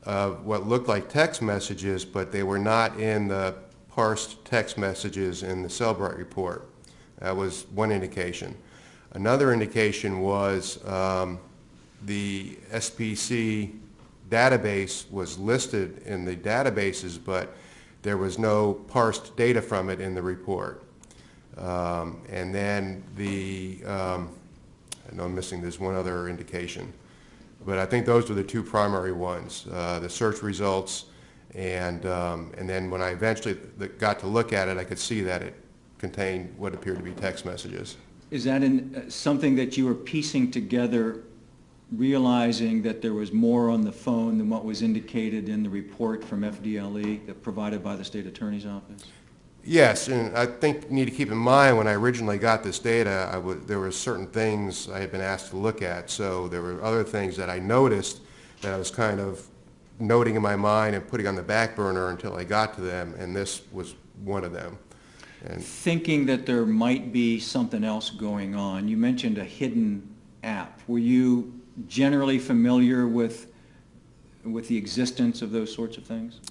of what looked like text messages, but they were not in the parsed text messages in the Cellbrite report. That was one indication. Another indication was the SPC database was listed in the databases, but there was no parsed data from it in the report. And then I know I'm missing, there's one other indication. But I think those were the two primary ones, the search results, and then when I eventually got to look at it, I could see that it contained what appeared to be text messages. Is that something that you were piecing together, realizing that there was more on the phone than what was indicated in the report from FDLE that provided by the State Attorney's Office? Yes, and I think you need to keep in mind when I originally got this data, there were certain things I had been asked to look at. So there were other things that I noticed that I was kind of noting in my mind and putting on the back burner until I got to them, and this was one of them. And thinking that there might be something else going on, you mentioned a hidden app. Were you generally familiar with the existence of those sorts of things?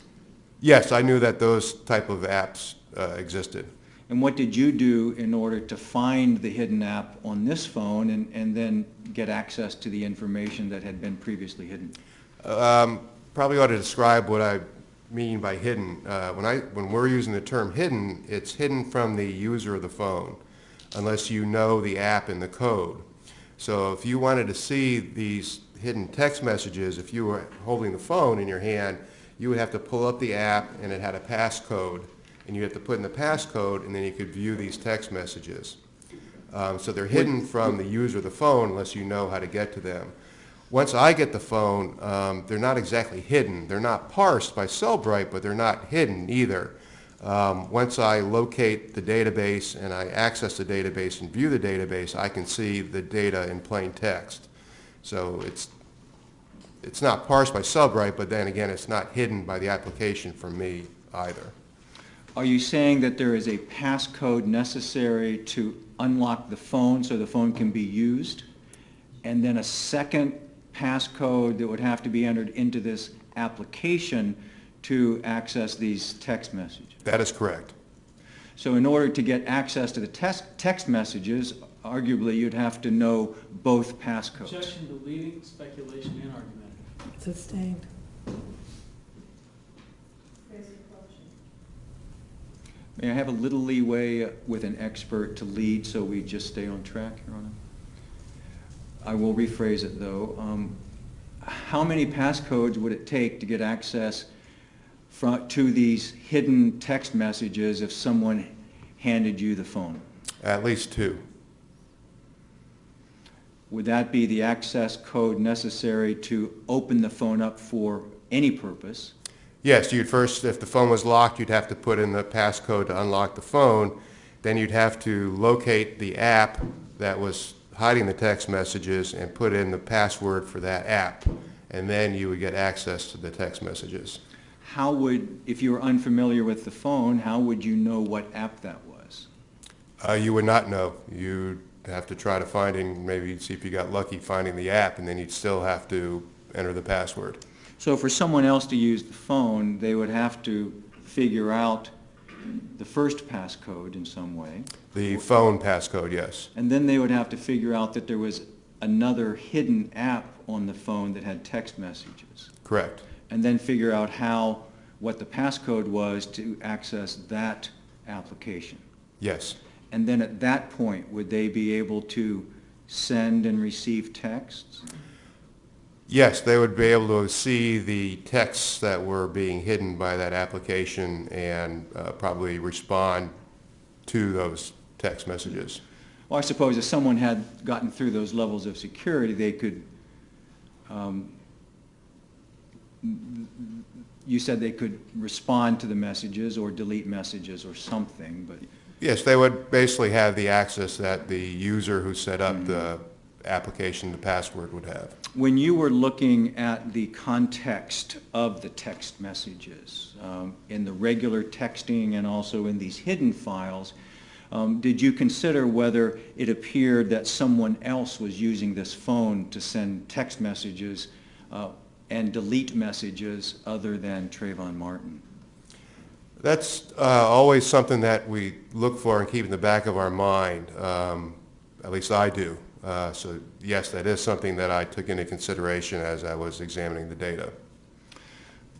yes, I knew that those type of apps existed. And what did you do in order to find the hidden app on this phone and then get access to the information that had been previously hidden? Probably ought to describe what I mean by hidden. When we're using the term hidden, it's hidden from the user of the phone, unless you know the app and the code. So if you wanted to see these hidden text messages, if you were holding the phone in your hand, you would have to pull up the app, and it had a passcode, and you have to put in the passcode, and then you could view these text messages. So they're hidden from the user of the phone unless you know how to get to them. Once I get the phone, they're not exactly hidden. They're not parsed by Cellbrite, but they're not hidden either. Once I locate the database and I access the database and view the database, I can see the data in plain text. So it's not parsed by Cellbrite, but then again, it's not hidden by the application from me either. Are you saying that there is a passcode necessary to unlock the phone so the phone can be used, and then a second passcode that would have to be entered into this application to access these text messages? That is correct. So in order to get access to the text messages, arguably you'd have to know both passcodes. Objection to leading, speculation, and argument. Sustained. May I have a little leeway with an expert to lead so we just stay on track, Your Honor? I will rephrase it though. How many passcodes would it take to get access to these hidden text messages if someone handed you the phone? At least 2. Would that be the access code necessary to open the phone up for any purpose? Yes, you'd first, if the phone was locked, you'd have to put in the passcode to unlock the phone. Then you'd have to locate the app that was hiding the text messages and put in the password for that app. And then you would get access to the text messages. How would, if you were unfamiliar with the phone, how would you know what app that was? You would not know. You'd have to try to find, maybe see if you got lucky finding the app, and then you'd still have to enter the password. So for someone else to use the phone, they would have to figure out the first passcode in some way. The phone passcode, yes. And then they would have to figure out that there was another hidden app on the phone that had text messages. Correct. And then figure out what the passcode was to access that application. Yes. And then at that point, would they be able to send and receive texts? Yes, they would be able to see the texts that were being hidden by that application and probably respond to those text messages. Well, I suppose if someone had gotten through those levels of security, they could, you said they could respond to the messages or delete messages or something, but... Yes, they would basically have the access that the user who set up the application, the password, would have. When you were looking at the context of the text messages, in the regular texting and also in these hidden files, did you consider whether it appeared that someone else was using this phone to send text messages and delete messages other than Trayvon Martin? That's always something that we look for and keep in the back of our mind. At least I do. So yes, that is something that I took into consideration as I was examining the data.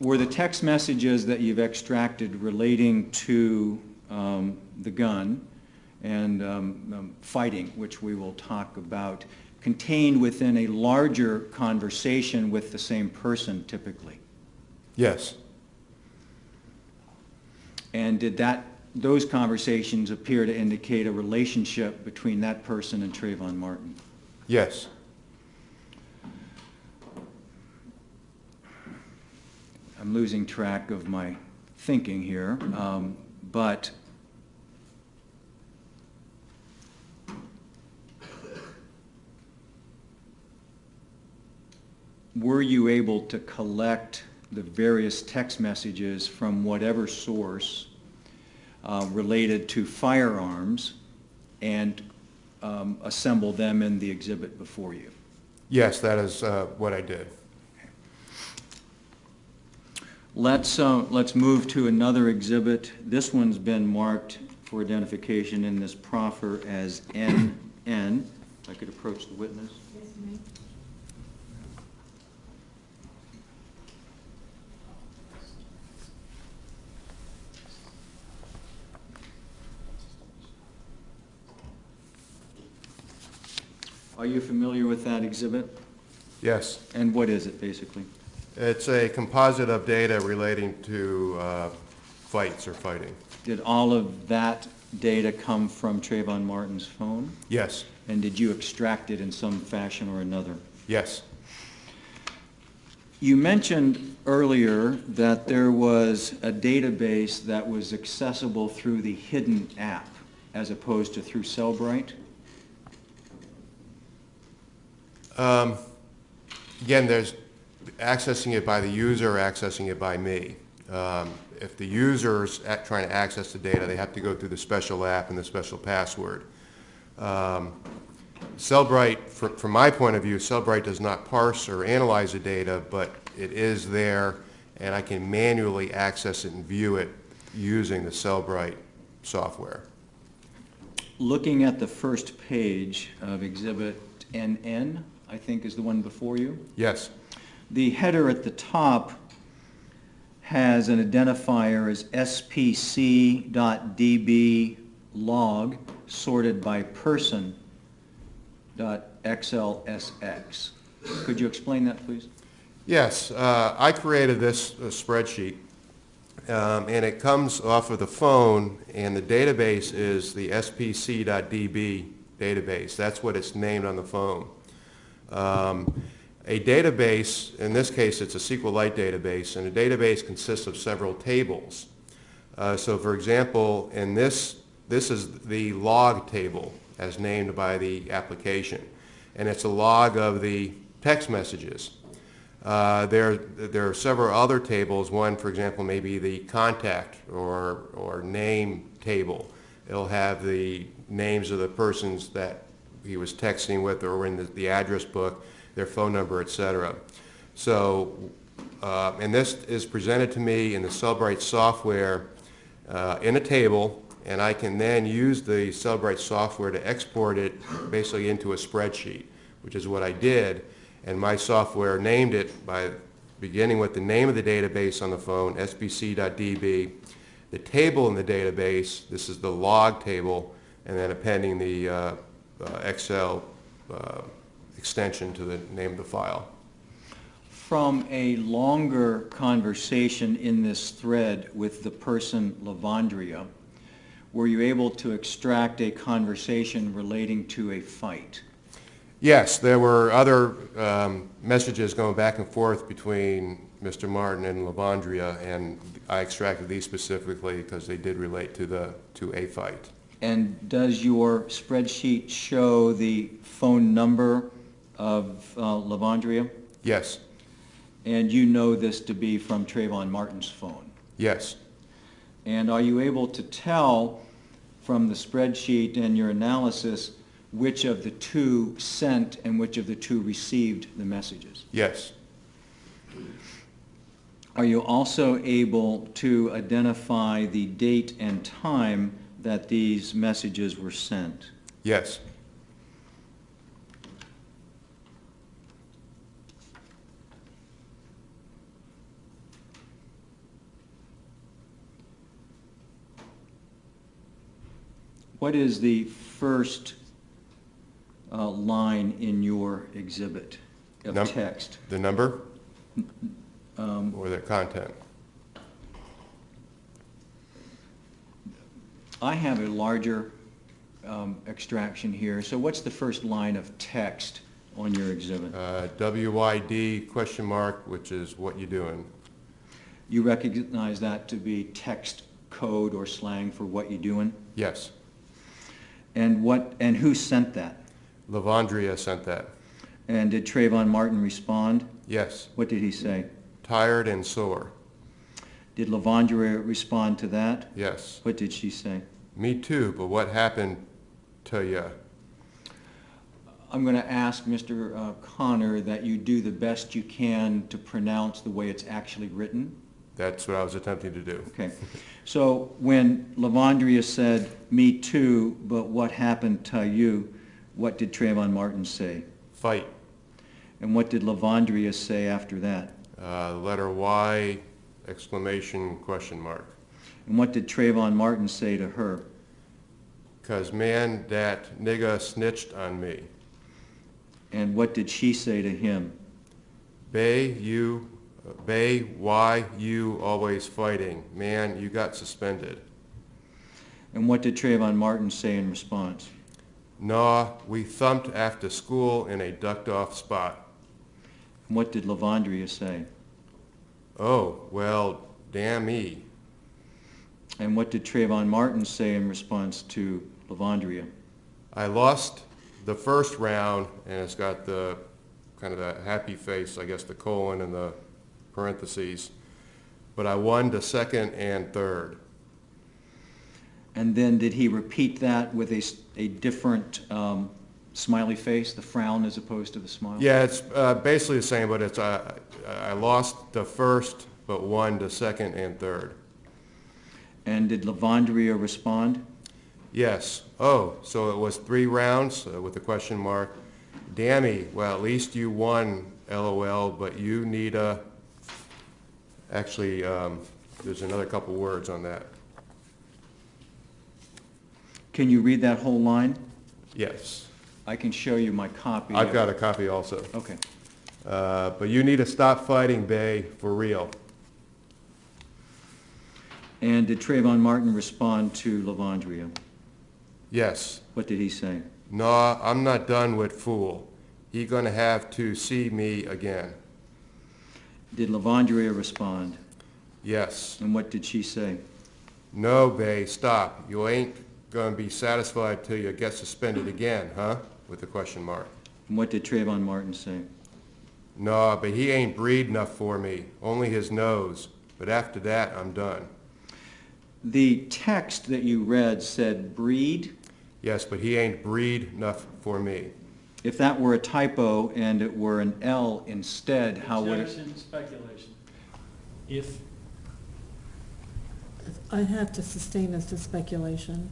were the text messages that you've extracted relating to the gun and fighting, which we will talk about, contained within a larger conversation with the same person typically? Yes. And did those conversations appear to indicate a relationship between that person and Trayvon Martin? Yes. I'm losing track of my thinking here, but were you able to collect the various text messages from whatever source related to firearms and assemble them in the exhibit before you? Yes, that is what I did. Let's move to another exhibit. This one's been marked for identification in this proffer as NN. If I could approach the witness. Yes, ma'am. Are you familiar with that exhibit? Yes. And what is it, basically? It's a composite of data relating to fights or fighting. Did all of that data come from Trayvon Martin's phone? Yes. And did you extract it in some fashion or another? Yes. You mentioned earlier that there was a database that was accessible through the hidden app as opposed to through Cellbrite. Again, there's accessing it by the user or accessing it by me. If the user's trying to access the data, they have to go through the special app and the special password. Cellbrite, from my point of view, Cellbrite does not parse or analyze the data, but it is there, and I can manually access it and view it using the Cellbrite software. Looking at the first page of Exhibit NN, I think is the one before you. Yes. The header at the top has an identifier as spc.db log sorted by person.xlsx. Could you explain that, please? Yes. I created this spreadsheet, and it comes off of the phone, and the database is the spc.db database. That's what it's named on the phone. A database, in this case it's a SQLite database, and a database consists of several tables. So for example, in this is the log table as named by the application, and it's a log of the text messages. There are several other tables. One, for example, may be the contact or name table. It'll have the names of the persons that he was texting with or in the address book, their phone number, etc. So, and this is presented to me in the Cellbrite software in a table, and I can then use the Cellbrite software to export it basically into a spreadsheet, which is what I did, and my software named it by beginning with the name of the database on the phone, spc.db, the table in the database, this is the log table, and then appending the Excel extension to the name of the file. From a longer conversation in this thread with the person Lavandria, were you able to extract a conversation relating to a fight? Yes, there were other messages going back and forth between Mr. Martin and Lavandria, and I extracted these specifically because they did relate to a fight. And does your spreadsheet show the phone number of Lavandria? Yes. And you know this to be from Trayvon Martin's phone? Yes. And are you able to tell from the spreadsheet and your analysis which of the two sent and which of the two received the messages? Yes. Are you also able to identify the date and time that these messages were sent? Yes. What is the first line in your exhibit of text? The number or the content? I have a larger extraction here. So what's the first line of text on your exhibit? WYD question mark, which is what you doing? You recognize that to be text code or slang for what you doing? Yes. And who sent that? Lavandria sent that. And did Trayvon Martin respond? Yes. What did he say? Tired and sore. Did Lavandria respond to that? Yes. What did she say? Me too, but what happened to you? I'm going to ask Mr. Connor that you do the best you can to pronounce the way it's actually written. That's what I was attempting to do. Okay. So when Lavandria said, me too, but what happened to you, what did Trayvon Martin say? Fight. And what did Lavandria say after that? Letter Y, exclamation, question mark. And what did Trayvon Martin say to her? 'Cause man, that nigga snitched on me. And what did she say to him? Bay, why you always fighting? Man, you got suspended. And what did Trayvon Martin say in response? Nah, we thumped after school in a ducked off spot. And what did Lavandria say? Oh, well, damn me. And what did Trayvon Martin say in response to Lavandria? I lost the first round, and it's got the kind of the happy face, I guess the colon and the parentheses, but I won the second and third. And then did he repeat that with a different smiley face, the frown as opposed to the smile? Yeah, it's basically the same, but it's I lost the first, but won the second and third. And did Lavandria respond? Yes. Oh, so it was 3 rounds with a question mark. Dammy, well, at least you won, LOL, but you need a... Actually, there's another couple words on that. Can you read that whole line? Yes. I can show you my copy. I've got a copy also. Okay. But you need to stop fighting, Bay, for real. And did Trayvon Martin respond to Lavandria? Yes. What did he say? Nah, I'm not done with fool. He gonna have to see me again. Did Lavandria respond? Yes. And what did she say? No, Bay, stop. You ain't gonna be satisfied till you get suspended again, huh? With a question mark. And what did Trayvon Martin say? Nah, but he ain't breed enough for me. Only his nose. But after that, I'm done. The text that you read said breed. Yes, but he ain't breed enough for me. If that were a typo and it were an L instead, how would it? Objection, speculation. If I have to sustain as to speculation.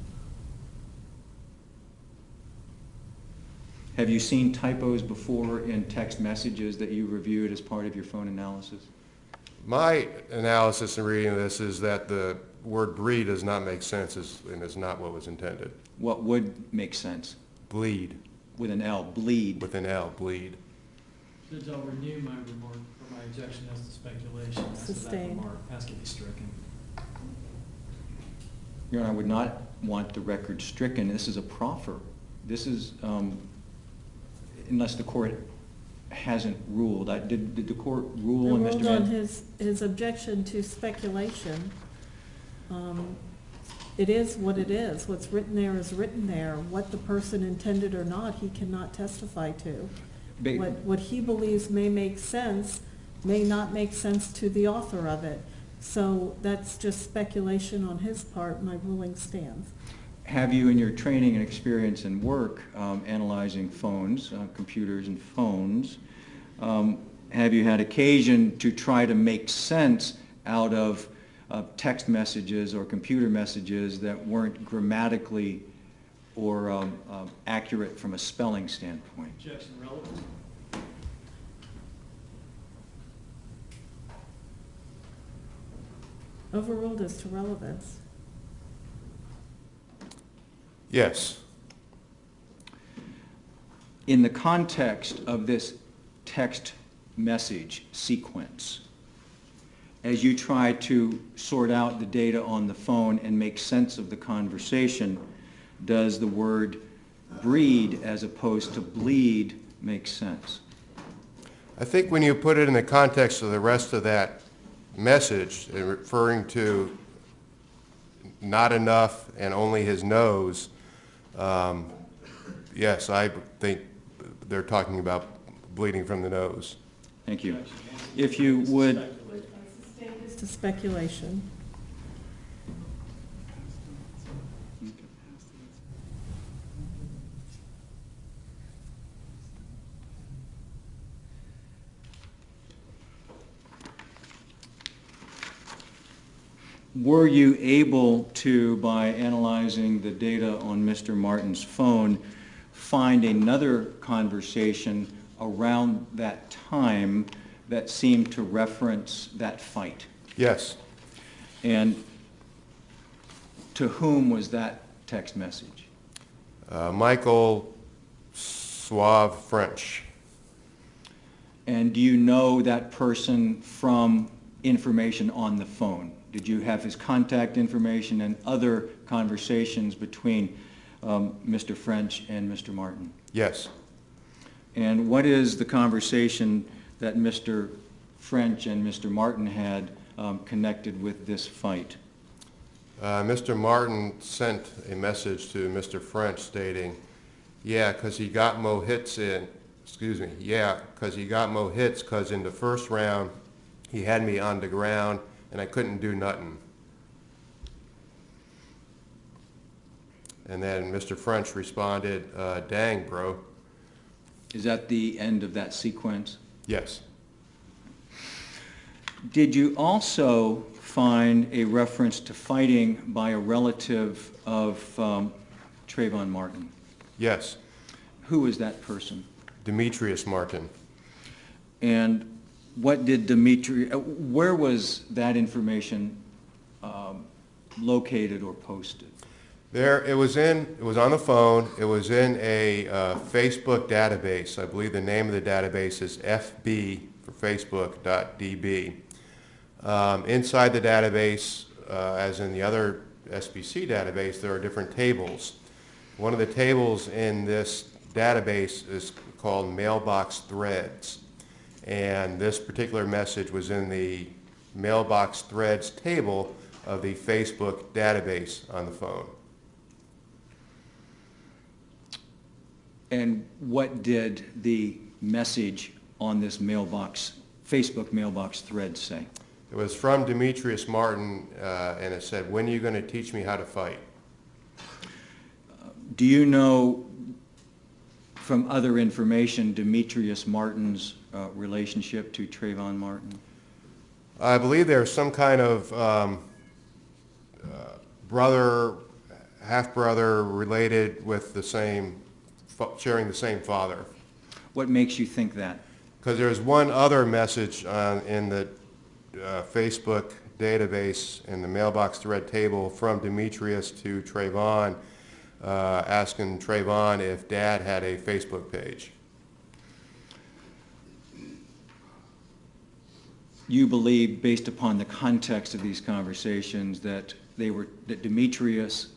Have you seen typos before in text messages that you reviewed as part of your phone analysis? My analysis in reading this is that the word breed does not make sense and is not what was intended. What would make sense? Bleed. With an L, bleed. With an L, bleed. Judge, I'll renew my remark or my objection as to speculation. As to that Sustained. remark, ask it be stricken. Your Honor, I would not want the record stricken. This is a proffer. This is, unless the court hasn't ruled. Did the court rule on Mr. Ruled on Mann? his objection to speculation. It is what it is. What's written there is written there. What the person intended or not, he cannot testify to. What he believes may make sense may not make sense to the author of it. So that's just speculation on his part. My ruling stands. Have you, in your training and experience and work analyzing phones, computers and phones, have you had occasion to try to make sense out of text messages or computer messages that weren't grammatically or accurate from a spelling standpoint? Objection, relevant. Overruled as to relevance. Yes. In the context of this text message sequence, as you try to sort out the data on the phone and make sense of the conversation, does the word breed as opposed to bleed make sense? I think when you put it in the context of the rest of that message, referring to not enough and only his nose, yes, I think they're talking about bleeding from the nose. Thank you. If you would, It's to speculation. were you able to, by analyzing the data on Mr. Martin's phone, find another conversation around that time that seemed to reference that fight? Yes. And to whom was that text message? Michael Suave French. And do you know that person from information on the phone? Did you have his contact information and other conversations between Mr. French and Mr. Martin? Yes. And what is the conversation that Mr. French and Mr. Martin had connected with this fight? Mr. Martin sent a message to Mr. French stating, yeah, because he got mo hits in, yeah, because he got mo hits because in the first round he had me on the ground and I couldn't do nothing. And then Mr. French responded, dang, bro. Is that the end of that sequence? Yes. Did you also find a reference to fighting by a relative of Trayvon Martin? Yes. Who is that person? Demetrius Martin. And what did where was that information located or posted? There, it was on the phone. It was in a Facebook database. I believe the name of the database is FB for Facebook.db. Inside the database, as in the other SBC database, there are different tables. One of the tables in this database is called mailbox threads. And this particular message was in the mailbox threads table of the Facebook database on the phone. And what did the message on this Facebook mailbox thread say? It was from Demetrius Martin, and it said, when are you going to teach me how to fight? Do you know from other information Demetrius Martin's relationship to Trayvon Martin? I believe there's some kind of brother, half-brother related with the same, sharing the same father. What makes you think that? Because there's one other message in the Facebook database in the mailbox thread table from Demetrius to Trayvon, asking Trayvon if Dad had a Facebook page. You believe, based upon the context of these conversations, that Demetrius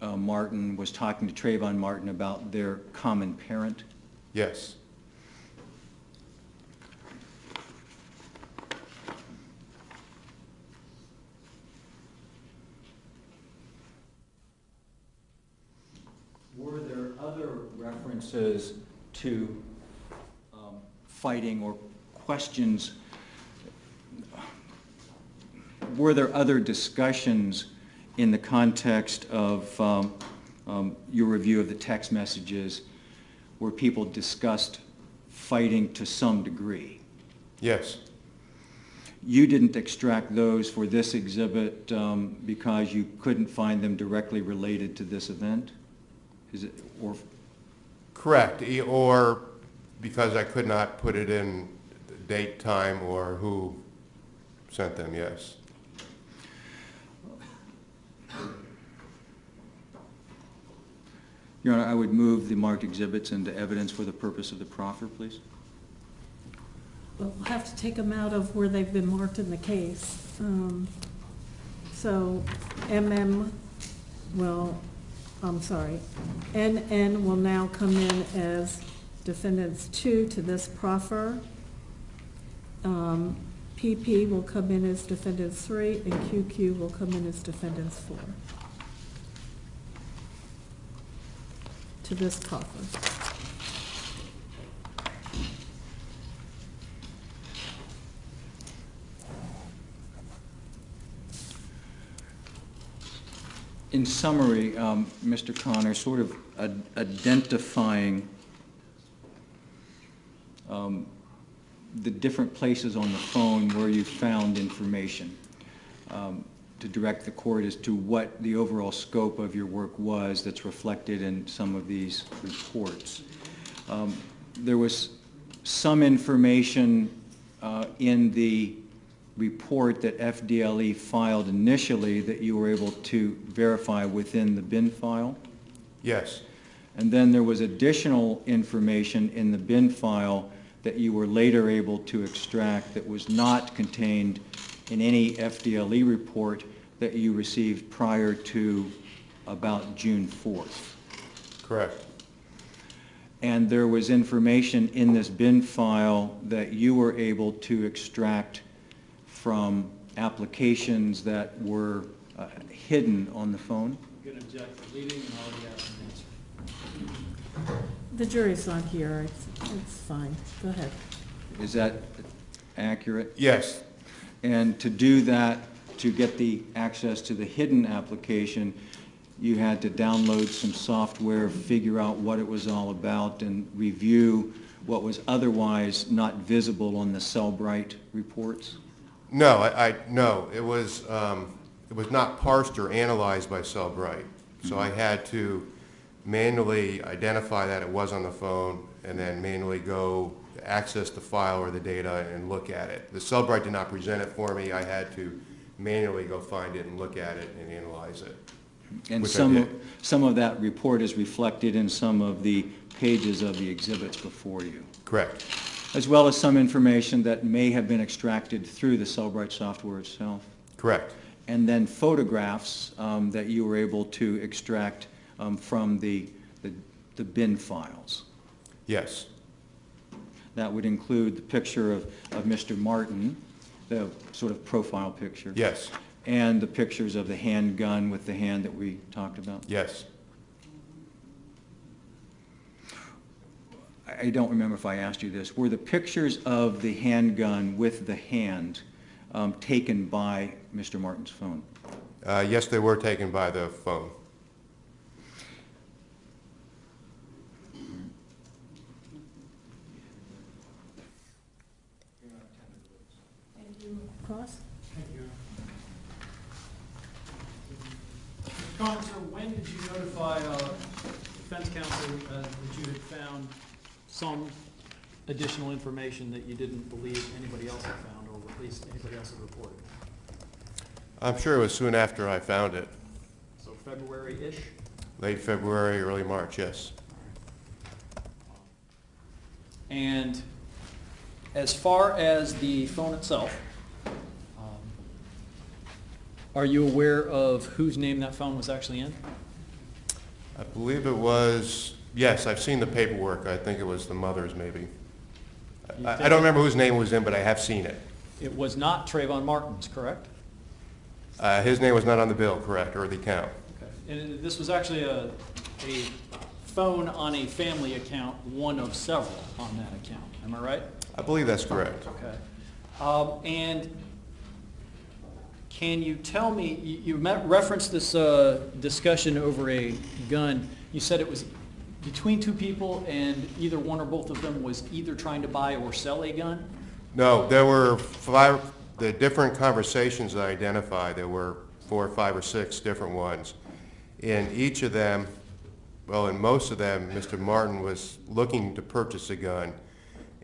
Martin was talking to Trayvon Martin about their common parent? Yes. Were there other references to fighting or questions? Were there other discussions in the context of your review of the text messages where people discussed fighting to some degree? Yes. You didn't extract those for this exhibit because you couldn't find them directly related to this event? Is it, or? Correct, or because I could not put it in date, time, or who sent them, yes. Your Honor, I would move the marked exhibits into evidence for the purpose of the proffer, please. We'll have to take them out of where they've been marked in the case. So NN will now come in as defendants 2 to this proffer. PP will come in as defendants 3, and QQ will come in as defendants 4 to this proffer. In summary, Mr. Connor, sort of identifying the different places on the phone where you found information to direct the court as to what the overall scope of your work was that's reflected in some of these reports. There was some information in the report that FDLE filed initially that you were able to verify within the bin file? Yes. And then there was additional information in the bin file that you were later able to extract that was not contained in any FDLE report that you received prior to about June 4th. Correct. And there was information in this bin file that you were able to extract from applications that were hidden on the phone? I'm going to object for leading and already asked an answer. The jury's not here. It's fine. Go ahead. Is that accurate? Yes. And to do that, to get the access to the hidden application, you had to download some software, figure out what it was all about, and review what was otherwise not visible on the Cellbrite reports? No, no. It was not parsed or analyzed by Cellbrite. So I had to manually identify that it was on the phone and then manually go access the file or the data and look at it. The Cellbrite did not present it for me. I had to manually go find it and look at it and analyze it. And some of that report is reflected in some of the pages of the exhibits before you. Correct. As well as some information that may have been extracted through the Cellbrite software itself. Correct. And then photographs that you were able to extract from the bin files. Yes. That would include the picture of Mr. Martin, the sort of profile picture. Yes. And the pictures of the handgun with the hand that we talked about. Yes. I don't remember if I asked you this. Were the pictures of the handgun with the hand taken by Mr. Martin's phone? Yes, they were taken by the phone. Cross? Thank you. Mr. Connor, sir, when did you notify defense counsel that you had found some additional information that you didn't believe anybody else had found, or at least anybody else had reported? I'm sure it was soon after I found it. So February-ish? Late February, early March, yes. And as far as the phone itself, are you aware of whose name that phone was actually in? I believe it was, yes, I've seen the paperwork. I think it was the mother's maybe. I don't remember whose name it was in, but I have seen it. It was not Trayvon Martin's, correct? His name was not on the bill, correct, or the account. Okay. And this was actually a phone on a family account, one of several on that account. Am I right? I believe that's correct. Okay. And can you tell me, you referenced this discussion over a gun. You said it was between two people and either one or both of them was either trying to buy or sell a gun? No, there were the different conversations I identified. There were 4, 5, or 6 different ones. In each of them, well, in most of them, Mr. Martin was looking to purchase a gun.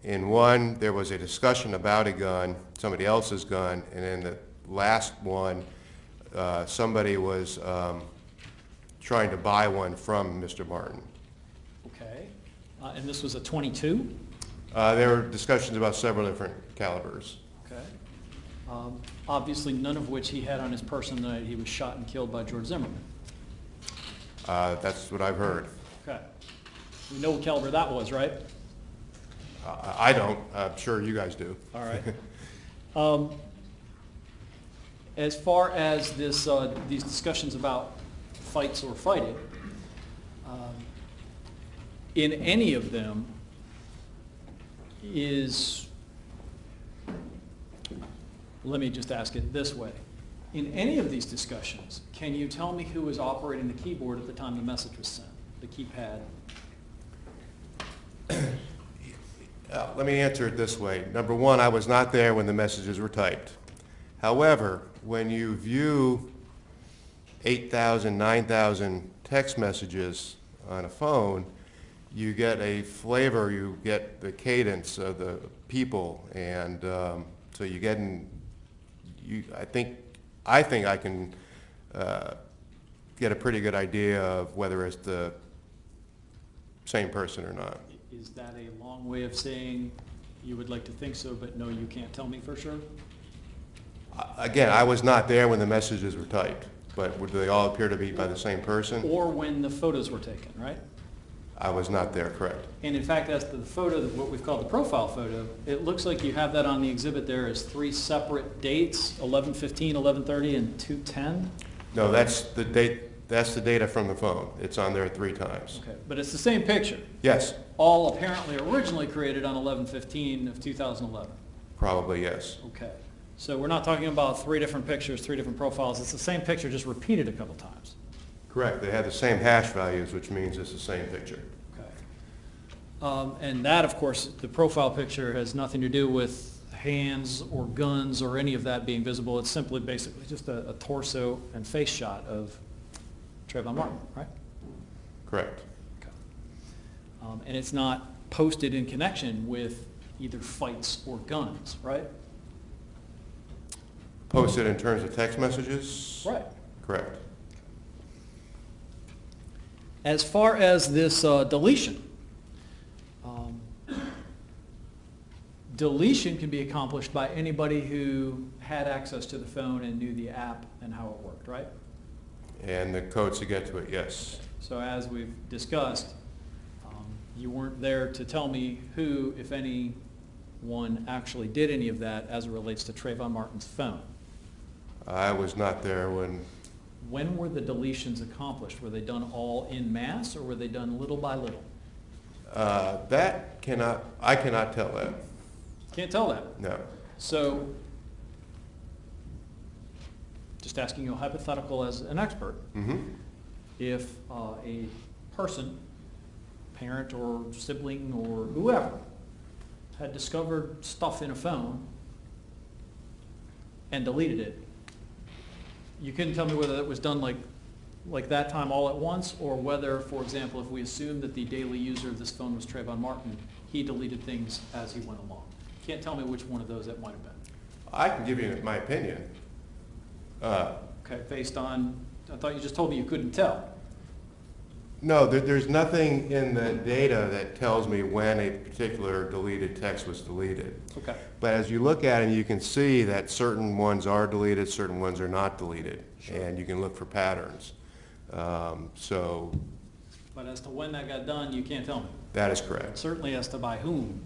In one, there was a discussion about a gun, somebody else's gun, and in the last one, somebody was trying to buy one from Mr. Martin. Okay. And this was a .22? There were discussions about several different calibers. Okay. Obviously, none of which he had on his person the night he was shot and killed by George Zimmerman. That's what I've heard. Okay. We know what caliber that was, right? I don't. I'm sure you guys do. All right. As far as this, these discussions about fights or fighting, in any of them is, let me just ask it this way. In any of these discussions, can you tell me who was operating the keyboard at the time the message was sent, the keypad? Let me answer it this way. Number one, I was not there when the messages were typed. However, when you view 8,000, 9,000 text messages on a phone, you get a flavor, you get the cadence of the people, and so you get I think I can get a pretty good idea of whether it's the same person or not. Is that a long way of saying you would like to think so, but no, you can't tell me for sure? Again, I was not there when the messages were typed, but do they all appear to be by the same person? Or when the photos were taken, right? I was not there, correct. And in fact, as to the photo, what we've called the profile photo, it looks like you have that on the exhibit there as 3 separate dates, 11:15, 11:30, and 2:10? No, that's the date. That's the data from the phone. It's on there 3 times. Okay, but it's the same picture. Yes. All apparently originally created on 11/15 of 2011. Probably, yes. Okay. So we're not talking about 3 different pictures, 3 different profiles. It's the same picture, just repeated a couple times. Correct. They have the same hash values, which means it's the same picture. Okay. And that, of course, the profile picture has nothing to do with hands or guns or any of that being visible. It's simply basically just a torso and face shot of Trayvon Martin, right? Correct. Okay. And it's not posted in connection with either fights or guns, right? Posted in terms of text messages? Right. Correct. As far as this deletion, deletion can be accomplished by anybody who had access to the phone and knew the app and how it worked, right? And the codes to get to it, yes. So as we've discussed, you weren't there to tell me who, if anyone, actually did any of that as it relates to Trayvon Martin's phone. I was not there when... When were the deletions accomplished? Were they done all en masse, or were they done little by little? I cannot tell that. Can't tell that. No. So, just asking you a hypothetical as an expert, if a person, parent or sibling or whoever, had discovered stuff in a phone and deleted it, you couldn't tell me whether that was done like that time all at once, or whether, for example, if we assume that the daily user of this phone was Trayvon Martin, he deleted things as he went along. Can't tell me which one of those that might have been. I can give you my opinion. Okay, based on, I thought you just told me you couldn't tell. No, there's nothing in the data that tells me when a particular deleted text was deleted. Okay. But as you look at it, you can see that certain ones are deleted, certain ones are not deleted, and you can look for patterns. So. But as to when that got done, you can't tell me. That is correct. Certainly as to by whom,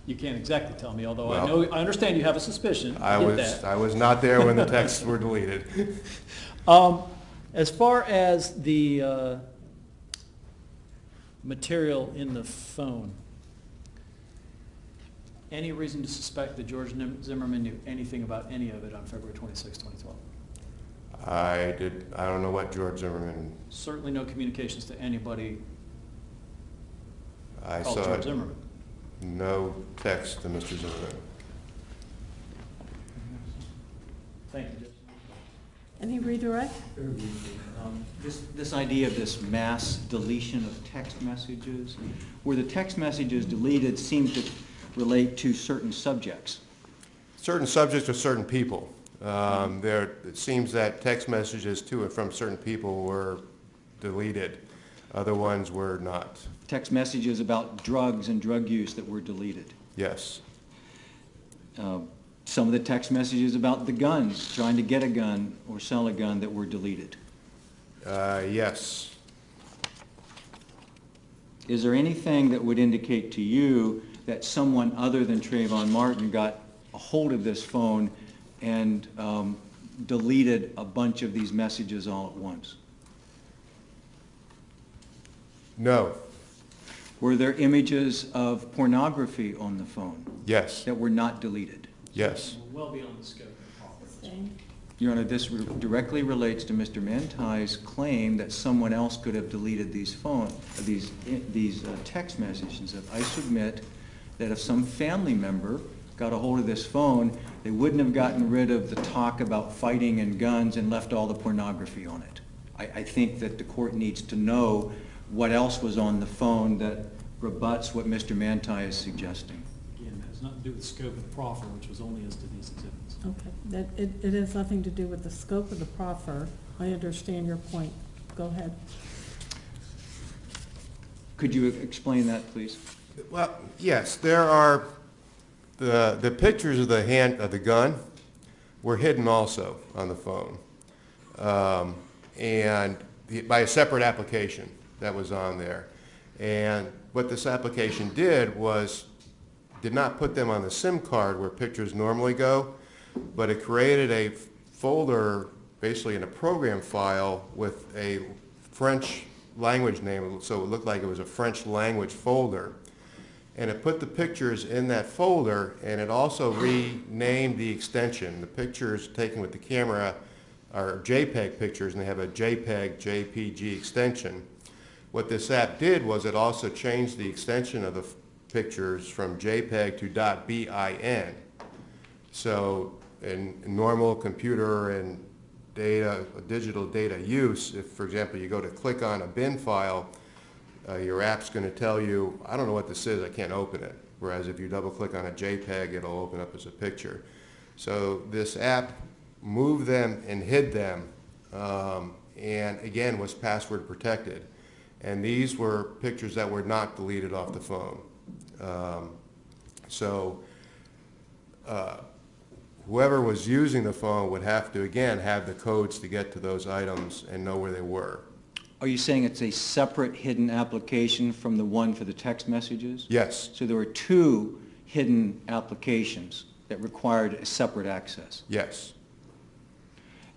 you can't exactly tell me, although Well, I understand you have a suspicion. I was not there when the texts were deleted. As far as the material in the phone, any reason to suspect that George Zimmerman knew anything about any of it on February 26, 2012? I don't know what George Zimmerman... Certainly no communications to anybody I called saw George Zimmerman. No text to Mr. Zimmerman. Thank you, Judge. Any redirect? This idea of this mass deletion of text messages, where the text messages deleted seem to relate to certain subjects. Certain subjects or certain people. It seems that text messages to and from certain people were deleted. Other ones were not. Text messages about drugs and drug use that were deleted. Yes. Some of the text messages about the guns, trying to get a gun or sell a gun, that were deleted. Yes. Is there anything that would indicate to you that someone other than Trayvon Martin got a hold of this phone and deleted a bunch of these messages all at once? No. Were there images of pornography on the phone Yes. that were not deleted? Yes. Well beyond the scope of the Proffer. Your Honor, this directly relates to Mr. Mantai's claim that someone else could have deleted these text messages. I submit that if some family member got a hold of this phone, they wouldn't have gotten rid of the talk about fighting and guns and left all the pornography on it. I think that the court needs to know what else was on the phone that rebuts what Mr. Mantai is suggesting. Again, that has nothing to do with the scope of the proffer, which was only as to these exhibits. Okay, it has nothing to do with the scope of the proffer. I understand your point. Go ahead. Could you explain that, please? Well, yes, there are the pictures of the gun were hidden also on the phone, and by a separate application that was on there. And what this application did not put them on the SIM card where pictures normally go, but it created a folder, basically in a program file, with a French language name, so it looked like it was a French language folder. And it put the pictures in that folder, and it also renamed the extension. The pictures taken with the camera are JPEG pictures, and they have a JPEG, JPG extension. What this app did was it also changed the extension of the pictures from JPEG to .bin. So in normal computer and digital data use, if, for example, you go to click on a bin file, your app's going to tell you, I don't know what this is, I can't open it. Whereas if you double click on a JPEG, it'll open up as a picture. So this app moved them and hid them, and again was password protected. And these were pictures that were not deleted off the phone. Whoever was using the phone would have to, again, have the codes to get to those items and know where they were. Are you saying it's a separate hidden application from the one for the text messages? Yes. So there were two hidden applications that required a separate access? Yes.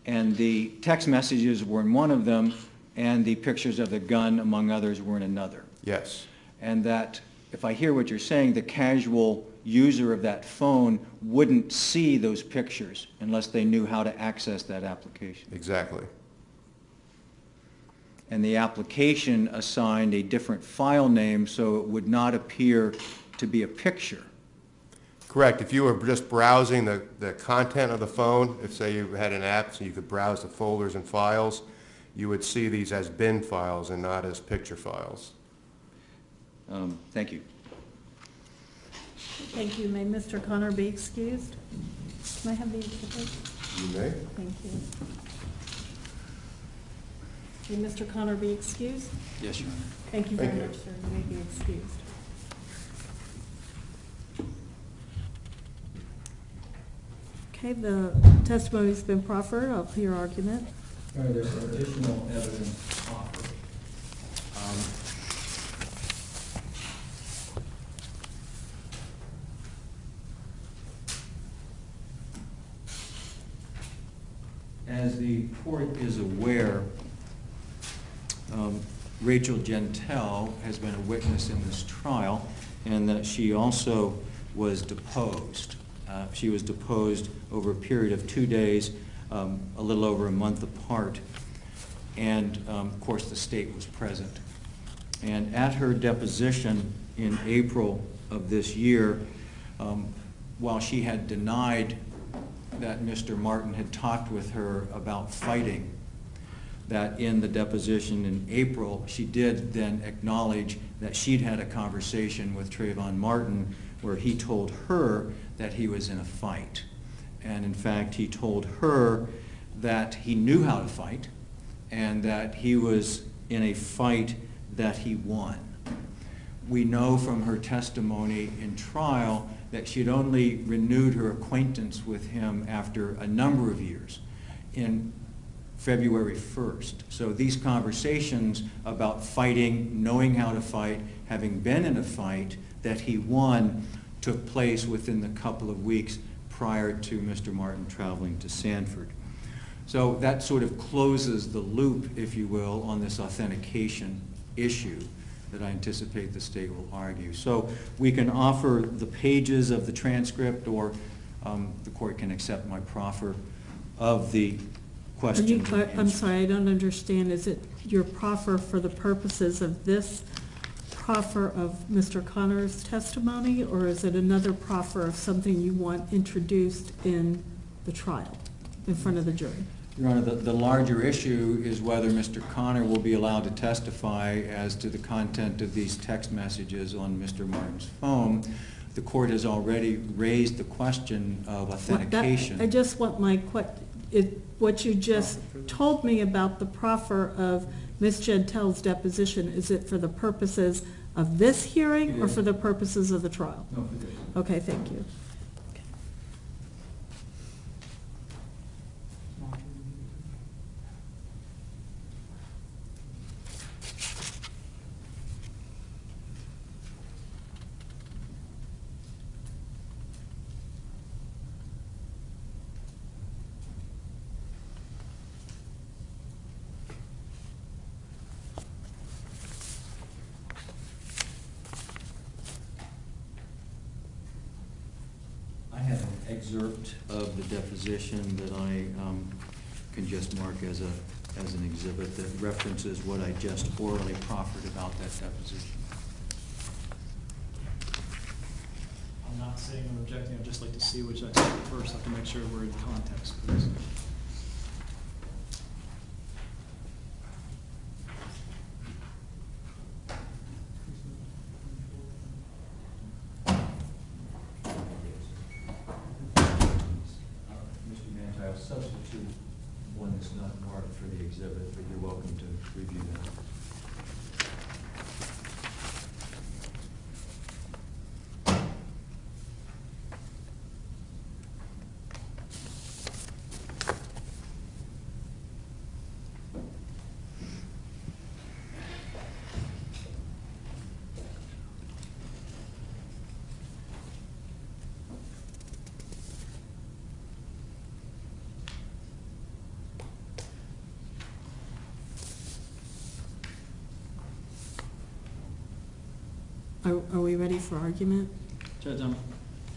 And the text messages were in one of them, and the pictures of the gun, among others, were in another? Yes. And that, if I hear what you're saying, the casual user of that phone wouldn't see those pictures unless they knew how to access that application? Exactly. And the application assigned a different file name so it would not appear to be a picture? Correct. If you were just browsing the content of the phone, if say you had an app so you could browse the folders and files, you would see these as bin files and not as picture files. Thank you. Thank you. May Mr. Connor be excused? Can I have the exhibit? You may. Thank you. May Mr. Connor be excused? Yes, Your Honor. Thank you very Thank you. much, sir. You may be excused. Okay, the testimony's been proffered. I'll hear argument. There's additional evidence offered. As the court is aware, Rachel Gentile has been a witness in this trial, and that she also was deposed. She was deposed over a period of 2 days, a little over a month apart, and of course the state was present. And at her deposition in April of this year, while she had denied that Mr. Martin had talked with her about fighting, that in the deposition in April, she did then acknowledge that she'd had a conversation with Trayvon Martin where he told her that he was in a fight. And in fact, he told her that he knew how to fight and that he was in a fight that he won. We know from her testimony in trial that she had only renewed her acquaintance with him after a number of years, in February 1st. So these conversations about fighting, knowing how to fight, having been in a fight that he won, took place within the couple of weeks prior to Mr. Martin traveling to Sanford. So that sort of closes the loop, if you will, on this authentication issue that I anticipate the state will argue. So we can offer the pages of the transcript, or the court can accept my proffer of the questions. I'm sorry, I don't understand. Is it your proffer for the purposes of this proffer of Mr. Connor's testimony, or is it another proffer of something you want introduced in the trial, in front of the jury? Your Honor, the larger issue is whether Mr. Connor will be allowed to testify as to the content of these text messages on Mr. Martin's phone. The court has already raised the question of authentication. I just want what you just told me about the proffer of Ms. Gentel's deposition, is it for the purposes of this hearing or for the purposes of the trial? No, for this. Okay, thank you. I have an excerpt of the deposition that I can just mark as an exhibit that references what I just orally proffered about that deposition. I'm not saying I'm objecting, I'd just like to see which I said first. I have to make sure we're in context, please. I'll substitute one that's not marked for the exhibit, but you're welcome to review that. Are we ready for argument? Judge, I'm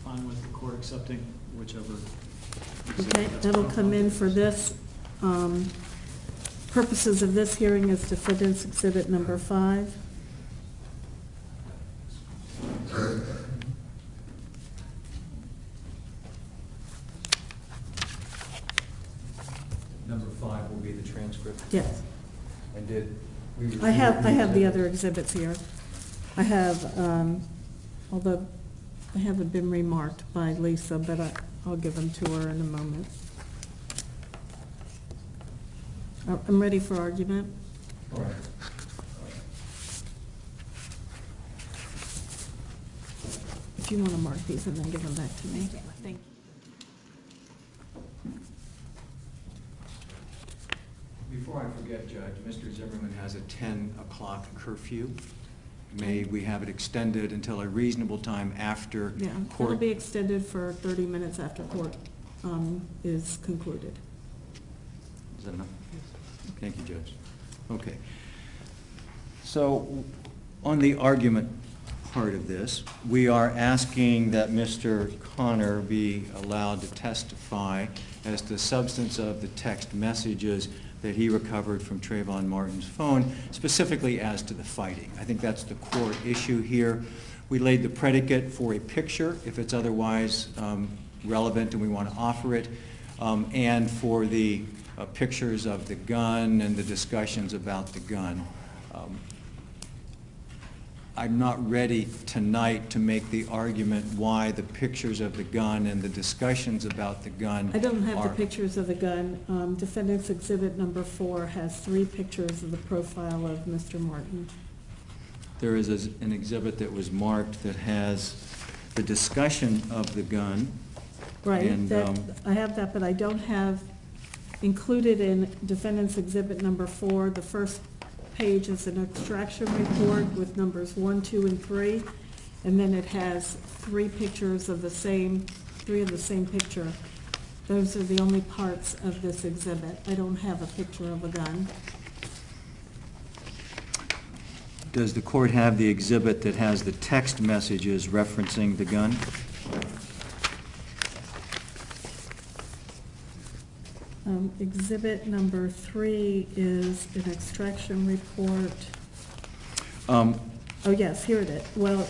fine with the court accepting whichever. Okay, that'll come in for this. Purposes of this hearing is Defendant's Exhibit number 5. Number 5 will be the transcript. Yes. And did we? I have the other exhibits here. I have, although they haven't been remarked by Lisa, but I'll give them to her in a moment. I'm ready for argument. All right. If you want to mark these and then give them back to me. Thank you. Before I forget, Judge, Mr. Zimmerman has a 10 o'clock curfew. May we have it extended until a reasonable time after Yeah, court? it'll be extended for 30 minutes after court is concluded. Is that enough? Thank you, Judge. Okay. So on the argument part of this, we are asking that Mr. Connor be allowed to testify as to the substance of the text messages that he recovered from Trayvon Martin's phone, specifically as to the fighting. I think that's the core issue here. We laid the predicate for a picture, if it's otherwise relevant and we want to offer it, and for the pictures of the gun and the discussions about the gun. I'm not ready tonight to make the argument why the pictures of the gun and the discussions about the gun I don't have the are- pictures of the gun. Defendant's Exhibit number 4 has 3 pictures of the profile of Mr. Martin. There is an exhibit that was marked that has the discussion of the gun. Right, And, I have that, but I don't have included in Defendant's Exhibit number 4, the first page is an extraction report with numbers 1, 2, and 3, and then it has 3 pictures of the same, 3 of the same picture. Those are the only parts of this exhibit. I don't have a picture of a gun. Does the court have the exhibit that has the text messages referencing the gun? Exhibit number 3 is an extraction report. Um, Oh, yes, here it is. Well,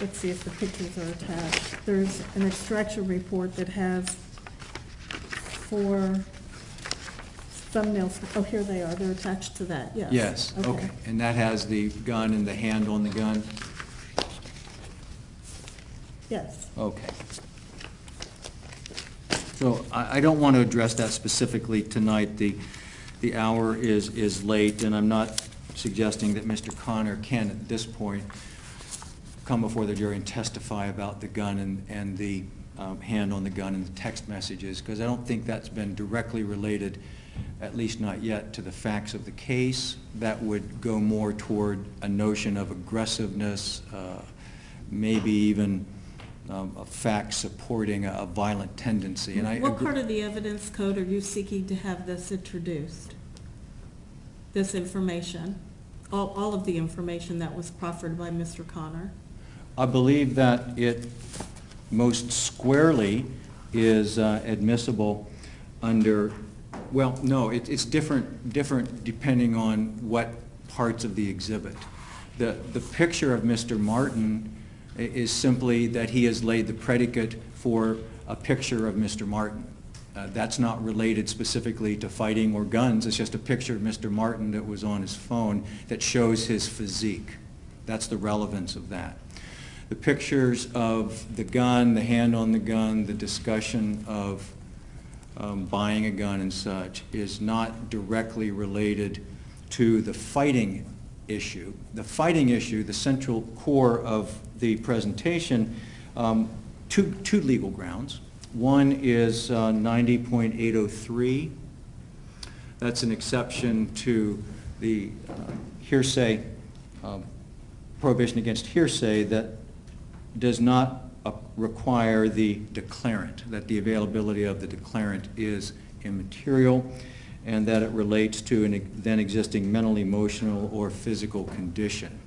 let's see if the pictures are attached. There's an extraction report that has 4 thumbnails. Oh, here they are. They're attached to that, yes. Yes, okay. And that has the gun and the handle on the gun? Yes. Okay. So I don't want to address that specifically tonight. The hour is late, and I'm not suggesting that Mr. Connor can, at this point, come before the jury and testify about the gun and the hand on the gun and the text messages, because I don't think that's been directly related, at least not yet, to the facts of the case. That would go more toward a notion of aggressiveness, maybe even a fact supporting a violent tendency. And What part of the evidence code are you seeking to have this introduced? This information? All of the information that was proffered by Mr. Connor? I believe that it most squarely is admissible under, well, no, it's different depending on what parts of the exhibit. The picture of Mr. Martin is simply that he has laid the predicate for a picture of Mr. Martin. That's not related specifically to fighting or guns. It's just a picture of Mr. Martin that was on his phone that shows his physique. That's the relevance of that. The pictures of the gun, the hand on the gun, the discussion of buying a gun and such is not directly related to the fighting issue. The fighting issue, the central core of the presentation, two legal grounds. One is 90.803. That's an exception to the hearsay, prohibition against hearsay that does not require the declarant, that the availability of the declarant is immaterial, and that it relates to an then existing mental, emotional, or physical condition.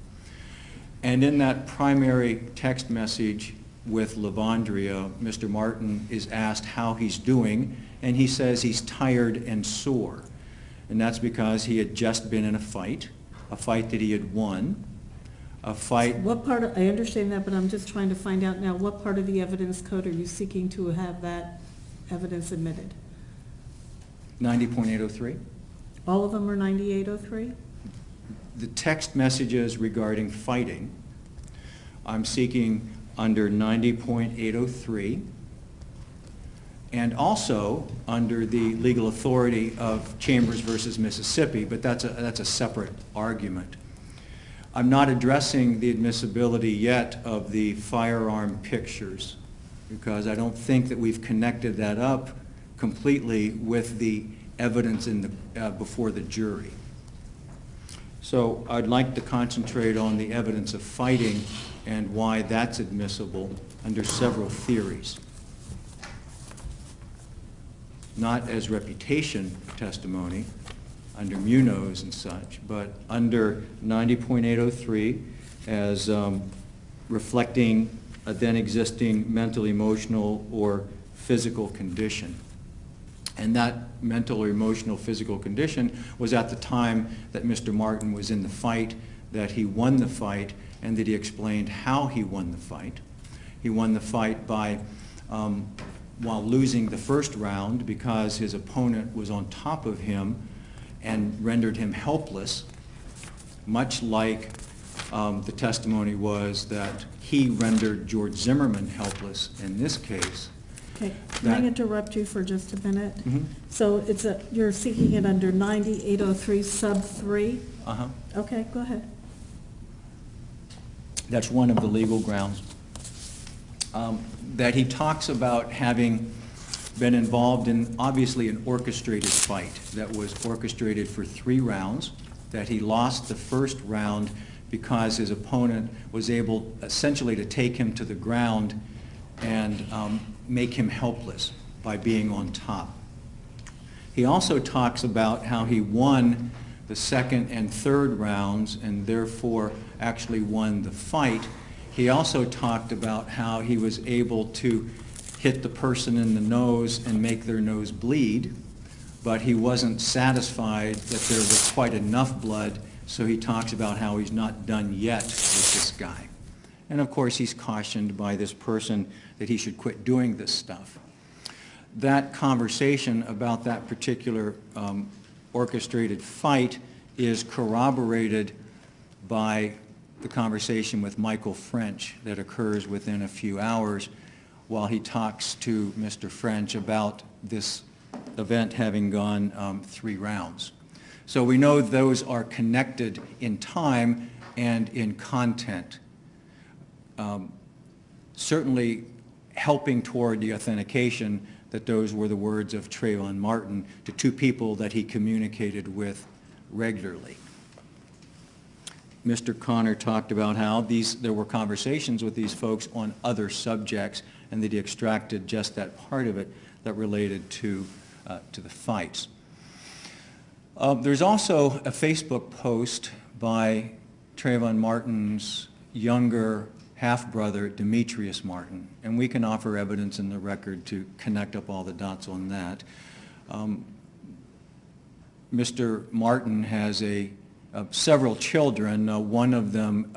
And in that primary text message with Lavandria, Mr. Martin is asked how he's doing, and he says he's tired and sore. And that's because he had just been in a fight that he had won, a fight. What part of, I understand that, but I'm just trying to find out now, what part of the evidence code are you seeking to have that evidence admitted? 90.803. All of them are 9803? The text messages regarding fighting, I'm seeking under 90.803, and also under the legal authority of Chambers versus Mississippi, but that's a separate argument. I'm not addressing the admissibility yet of the firearm pictures, because I don't think that we've connected that up completely with the evidence in the, before the jury. So I'd like to concentrate on the evidence of fighting and why that's admissible under several theories. Not as reputation testimony under Munoz and such, but under 90.803 as reflecting a then existing mental, emotional, or physical condition. And that mental or emotional physical condition was at the time that Mr. Martin was in the fight, that he won the fight, and that he explained how he won the fight. He won the fight by, while losing the first round because his opponent was on top of him and rendered him helpless, much like The testimony was that he rendered George Zimmerman helpless in this case. Okay, can I interrupt you for just a minute? So you're seeking it under 9803 sub 3? Uh-huh. Okay, go ahead. That's one of the legal grounds. That he talks about having been involved in, obviously, an orchestrated fight that was orchestrated for 3 rounds, that he lost the first round because his opponent was able essentially to take him to the ground and make him helpless by being on top. He also talks about how he won the second and third rounds and therefore actually won the fight. He also talked about how he was able to hit the person in the nose and make their nose bleed, but he wasn't satisfied that there was quite enough blood, so he talks about how he's not done yet with this guy. And of course, he's cautioned by this person that he should quit doing this stuff. That conversation about that particular orchestrated fight is corroborated by the conversation with Michael French that occurs within a few hours while he talks to Mr. French about this event having gone 3 rounds. So we know those are connected in time and in content. Certainly helping toward the authentication that those were the words of Trayvon Martin to 2 people that he communicated with regularly. Mr. Connor talked about how there were conversations with these folks on other subjects and that he extracted just that part of it that related to the fights. There's also a Facebook post by Trayvon Martin's younger half-brother, Demetrius Martin, and we can offer evidence in the record to connect up all the dots on that. Mr. Martin has several children. One of them,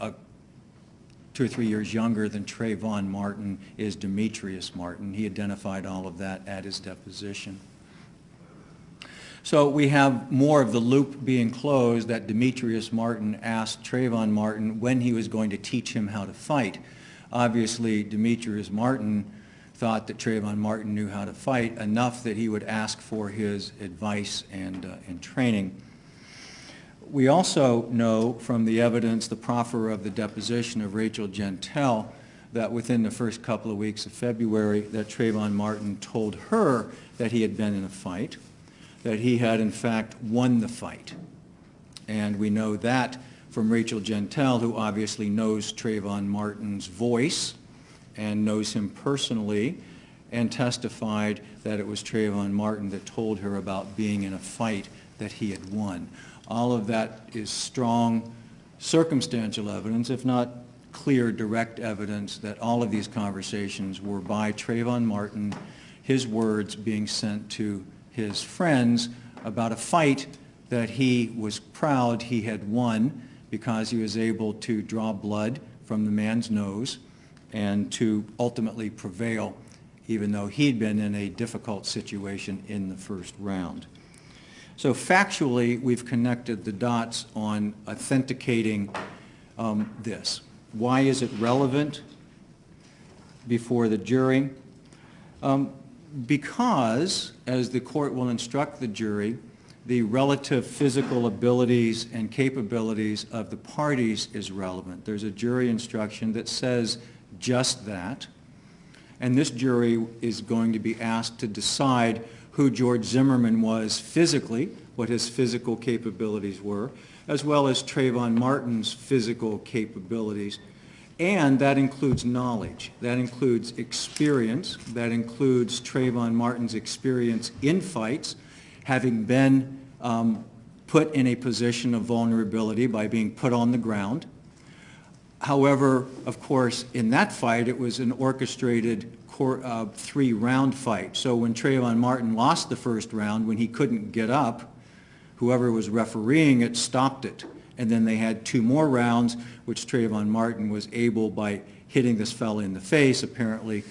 2 or 3 years younger than Trayvon Martin, is Demetrius Martin. He identified all of that at his deposition. So we have more of the loop being closed that Demetrius Martin asked Trayvon Martin when he was going to teach him how to fight. Obviously, Demetrius Martin thought that Trayvon Martin knew how to fight enough that he would ask for his advice and training. We also know from the evidence, the proffer of the deposition of Rachel Gentile, that within the first couple of weeks of February that Trayvon Martin told her that he had been in a fight, that he had in fact won the fight. And we know that from Rachel Gentile, who obviously knows Trayvon Martin's voice and knows him personally, and testified that it was Trayvon Martin that told her about being in a fight that he had won. All of that is strong circumstantial evidence, if not clear direct evidence, that all of these conversations were by Trayvon Martin, his words being sent to his friends about a fight that he was proud he had won because he was able to draw blood from the man's nose and to ultimately prevail, even though he'd been in a difficult situation in the first round. So factually, we've connected the dots on authenticating this. Why is it relevant before the jury? Because, as the court will instruct the jury, the relative physical abilities and capabilities of the parties is relevant. There's a jury instruction that says just that, and this jury is going to be asked to decide who George Zimmerman was physically, what his physical capabilities were, as well as Trayvon Martin's physical capabilities. And that includes knowledge, that includes experience, that includes Trayvon Martin's experience in fights, having been put in a position of vulnerability by being put on the ground. However, of course, in that fight, it was an orchestrated 3-round fight. So when Trayvon Martin lost the first round, when he couldn't get up, whoever was refereeing it stopped it. And then they had 2 more rounds, which Trayvon Martin was able, by hitting this fellow in the face, apparently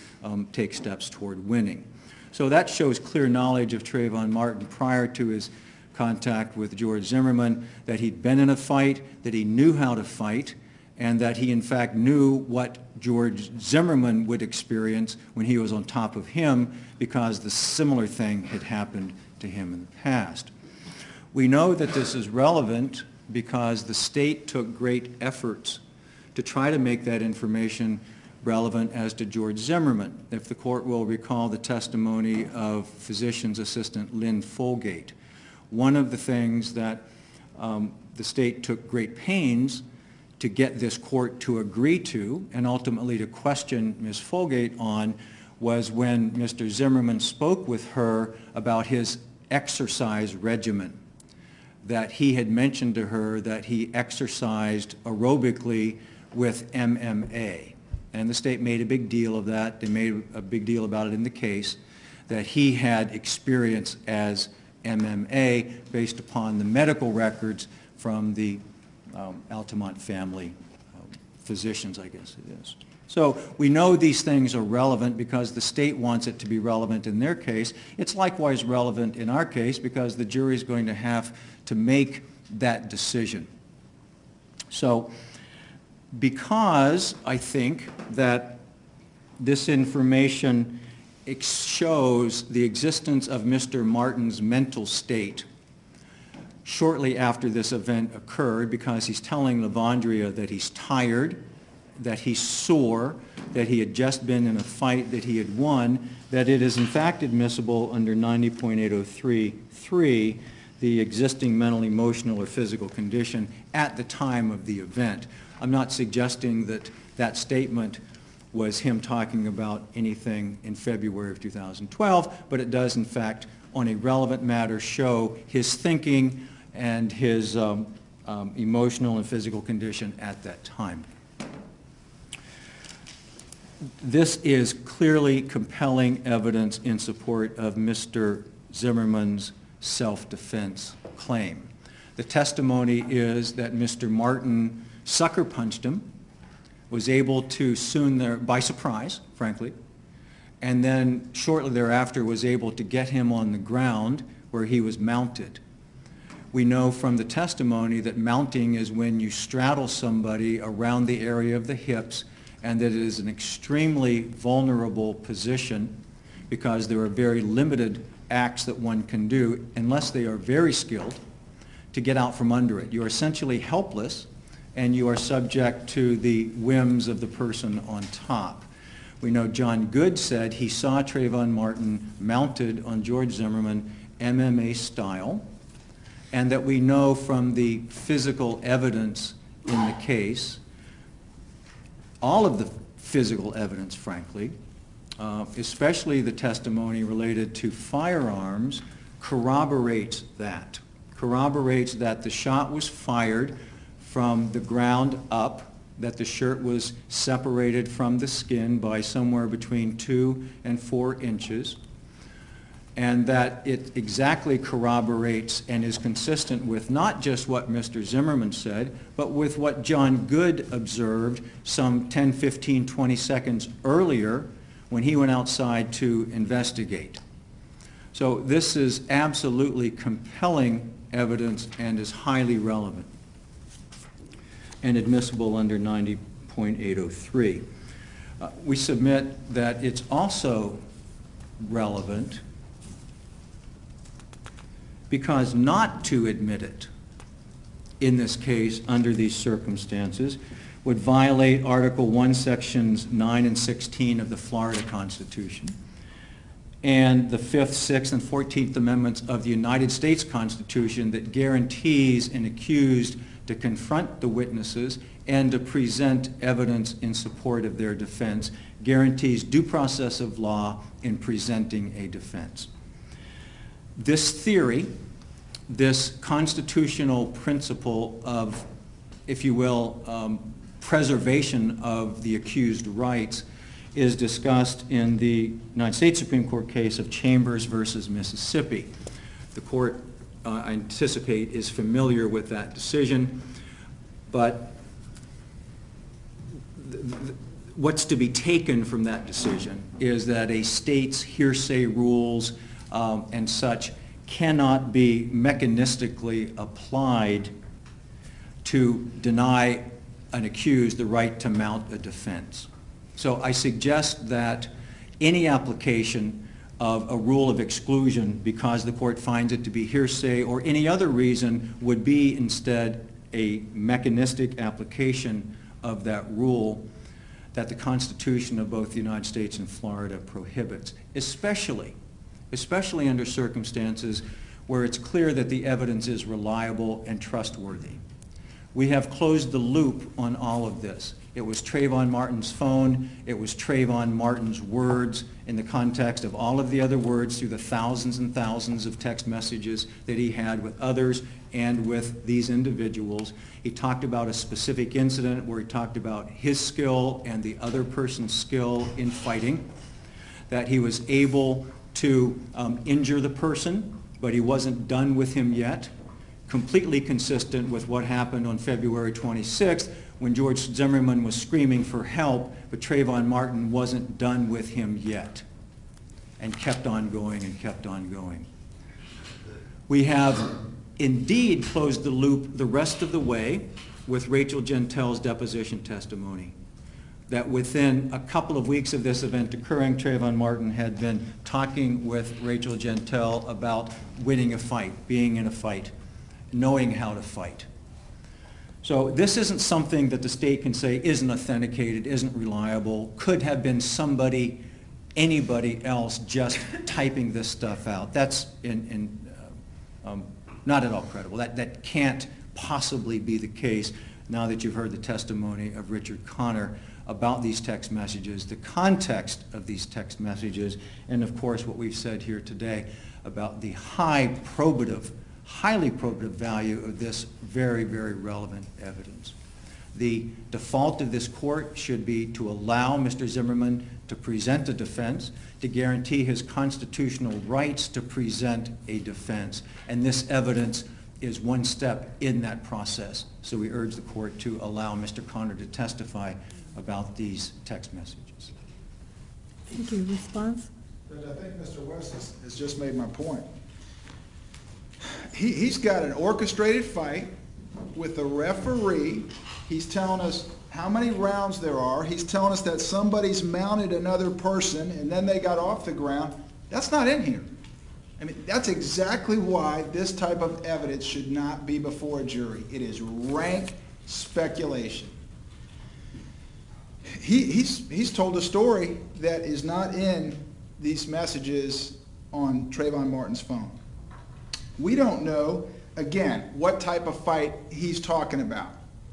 take steps toward winning. So that shows clear knowledge of Trayvon Martin prior to his contact with George Zimmerman, that he'd been in a fight, that he knew how to fight, and that he in fact knew what George Zimmerman would experience when he was on top of him, because the similar thing had happened to him in the past. We know that this is relevant because the state took great efforts to try to make that information relevant as to George Zimmerman. If the court will recall the testimony of physician's assistant Lynn Folgate, one of the things that the state took great pains to get this court to agree to, and ultimately to question Ms. Folgate on, was when Mr. Zimmerman spoke with her about his exercise regimen, that he had mentioned to her that he exercised aerobically with MMA. And the state made a big deal of that. They made a big deal about it in the case, that he had experience as MMA based upon the medical records from the Altamont family physicians, I guess it is. So we know these things are relevant because the state wants it to be relevant in their case. It's likewise relevant in our case because the jury is going to have to make that decision. So because I think that this information shows the existence of Mr. Martin's mental state shortly after this event occurred, because he's telling Lavandria that he's tired, that he's sore, that he had just been in a fight that he had won, that it is in fact admissible under 90.803(3), the existing mental, emotional, or physical condition at the time of the event. I'm not suggesting that that statement was him talking about anything in February of 2012, but it does in fact, on a relevant matter, show his thinking and his emotional and physical condition at that time. This is clearly compelling evidence in support of Mr. Zimmerman's self-defense claim. The testimony is that Mr. Martin sucker punched him, was able to soon by surprise, frankly, and then shortly thereafter was able to get him on the ground where he was mounted. We know from the testimony that mounting is when you straddle somebody around the area of the hips, and that it is an extremely vulnerable position because there are very limited acts that one can do, unless they are very skilled, to get out from under it. You are essentially helpless, and you are subject to the whims of the person on top. We know John Good said he saw Trayvon Martin mounted on George Zimmerman MMA style, and that we know from the physical evidence in the case, all of the physical evidence, frankly, especially the testimony related to firearms, corroborates that the shot was fired from the ground up, that the shirt was separated from the skin by somewhere between 2 and 4 inches, and that it exactly corroborates and is consistent with not just what Mr. Zimmerman said, but with what John Good observed some 10, 15, 20 seconds earlier when he went outside to investigate. So this is absolutely compelling evidence and is highly relevant and admissible under 90.803. We submit that it's also relevant because not to admit it in this case under these circumstances would violate Article 1, Sections 9 and 16 of the Florida Constitution and the 5th, 6th, and 14th Amendments of the United States Constitution that guarantees an accused to confront the witnesses and to present evidence in support of their defense, guarantees due process of law in presenting a defense. This theory, this constitutional principle of, if you will, preservation of the accused rights is discussed in the United States Supreme Court case of Chambers versus Mississippi. The court, I anticipate, is familiar with that decision, but what's to be taken from that decision is that a state's hearsay rules and such cannot be mechanistically applied to deny an accused the right to mount a defense. So I suggest that any application of a rule of exclusion because the court finds it to be hearsay or any other reason would be instead a mechanistic application of that rule that the Constitution of both the United States and Florida prohibits, especially under circumstances where it's clear that the evidence is reliable and trustworthy. We have closed the loop on all of this. It was Trayvon Martin's phone, it was Trayvon Martin's words in the context of all of the other words through the thousands and thousands of text messages that he had with others and with these individuals. He talked about a specific incident where he talked about his skill and the other person's skill in fighting, that he was able to injure the person, but he wasn't done with him yet, completely consistent with what happened on February 26th when George Zimmerman was screaming for help, but Trayvon Martin wasn't done with him yet, and kept on going and kept on going. We have indeed closed the loop the rest of the way with Rachel Gentel's deposition testimony, that within a couple of weeks of this event occurring, Trayvon Martin had been talking with Rachel Gentel about winning a fight, being in a fight, knowing how to fight. So this isn't something that the state can say isn't authenticated, isn't reliable, could have been somebody, anybody else just typing this stuff out. That's not at all credible. That can't possibly be the case now that you've heard the testimony of Richard Connor about these text messages, the context of these text messages, and of course what we've said here today about the highly probative value of this very, very relevant evidence. The default of this court should be to allow Mr. Zimmerman to present a defense, to guarantee his constitutional rights to present a defense, and this evidence is one step in that process. So we urge the court to allow Mr. Connor to testify about these text messages. Thank you. Response? But I think Mr. West has just made my point. He's got an orchestrated fight with a referee. He's telling us how many rounds there are. He's telling us that somebody's mounted another person and then they got off the ground. That's not in here. I mean, that's exactly why this type of evidence should not be before a jury. It is rank speculation. He's told a story that is not in these messages on Trayvon Martin's phone. We don't know, again, what type of fight he's talking about.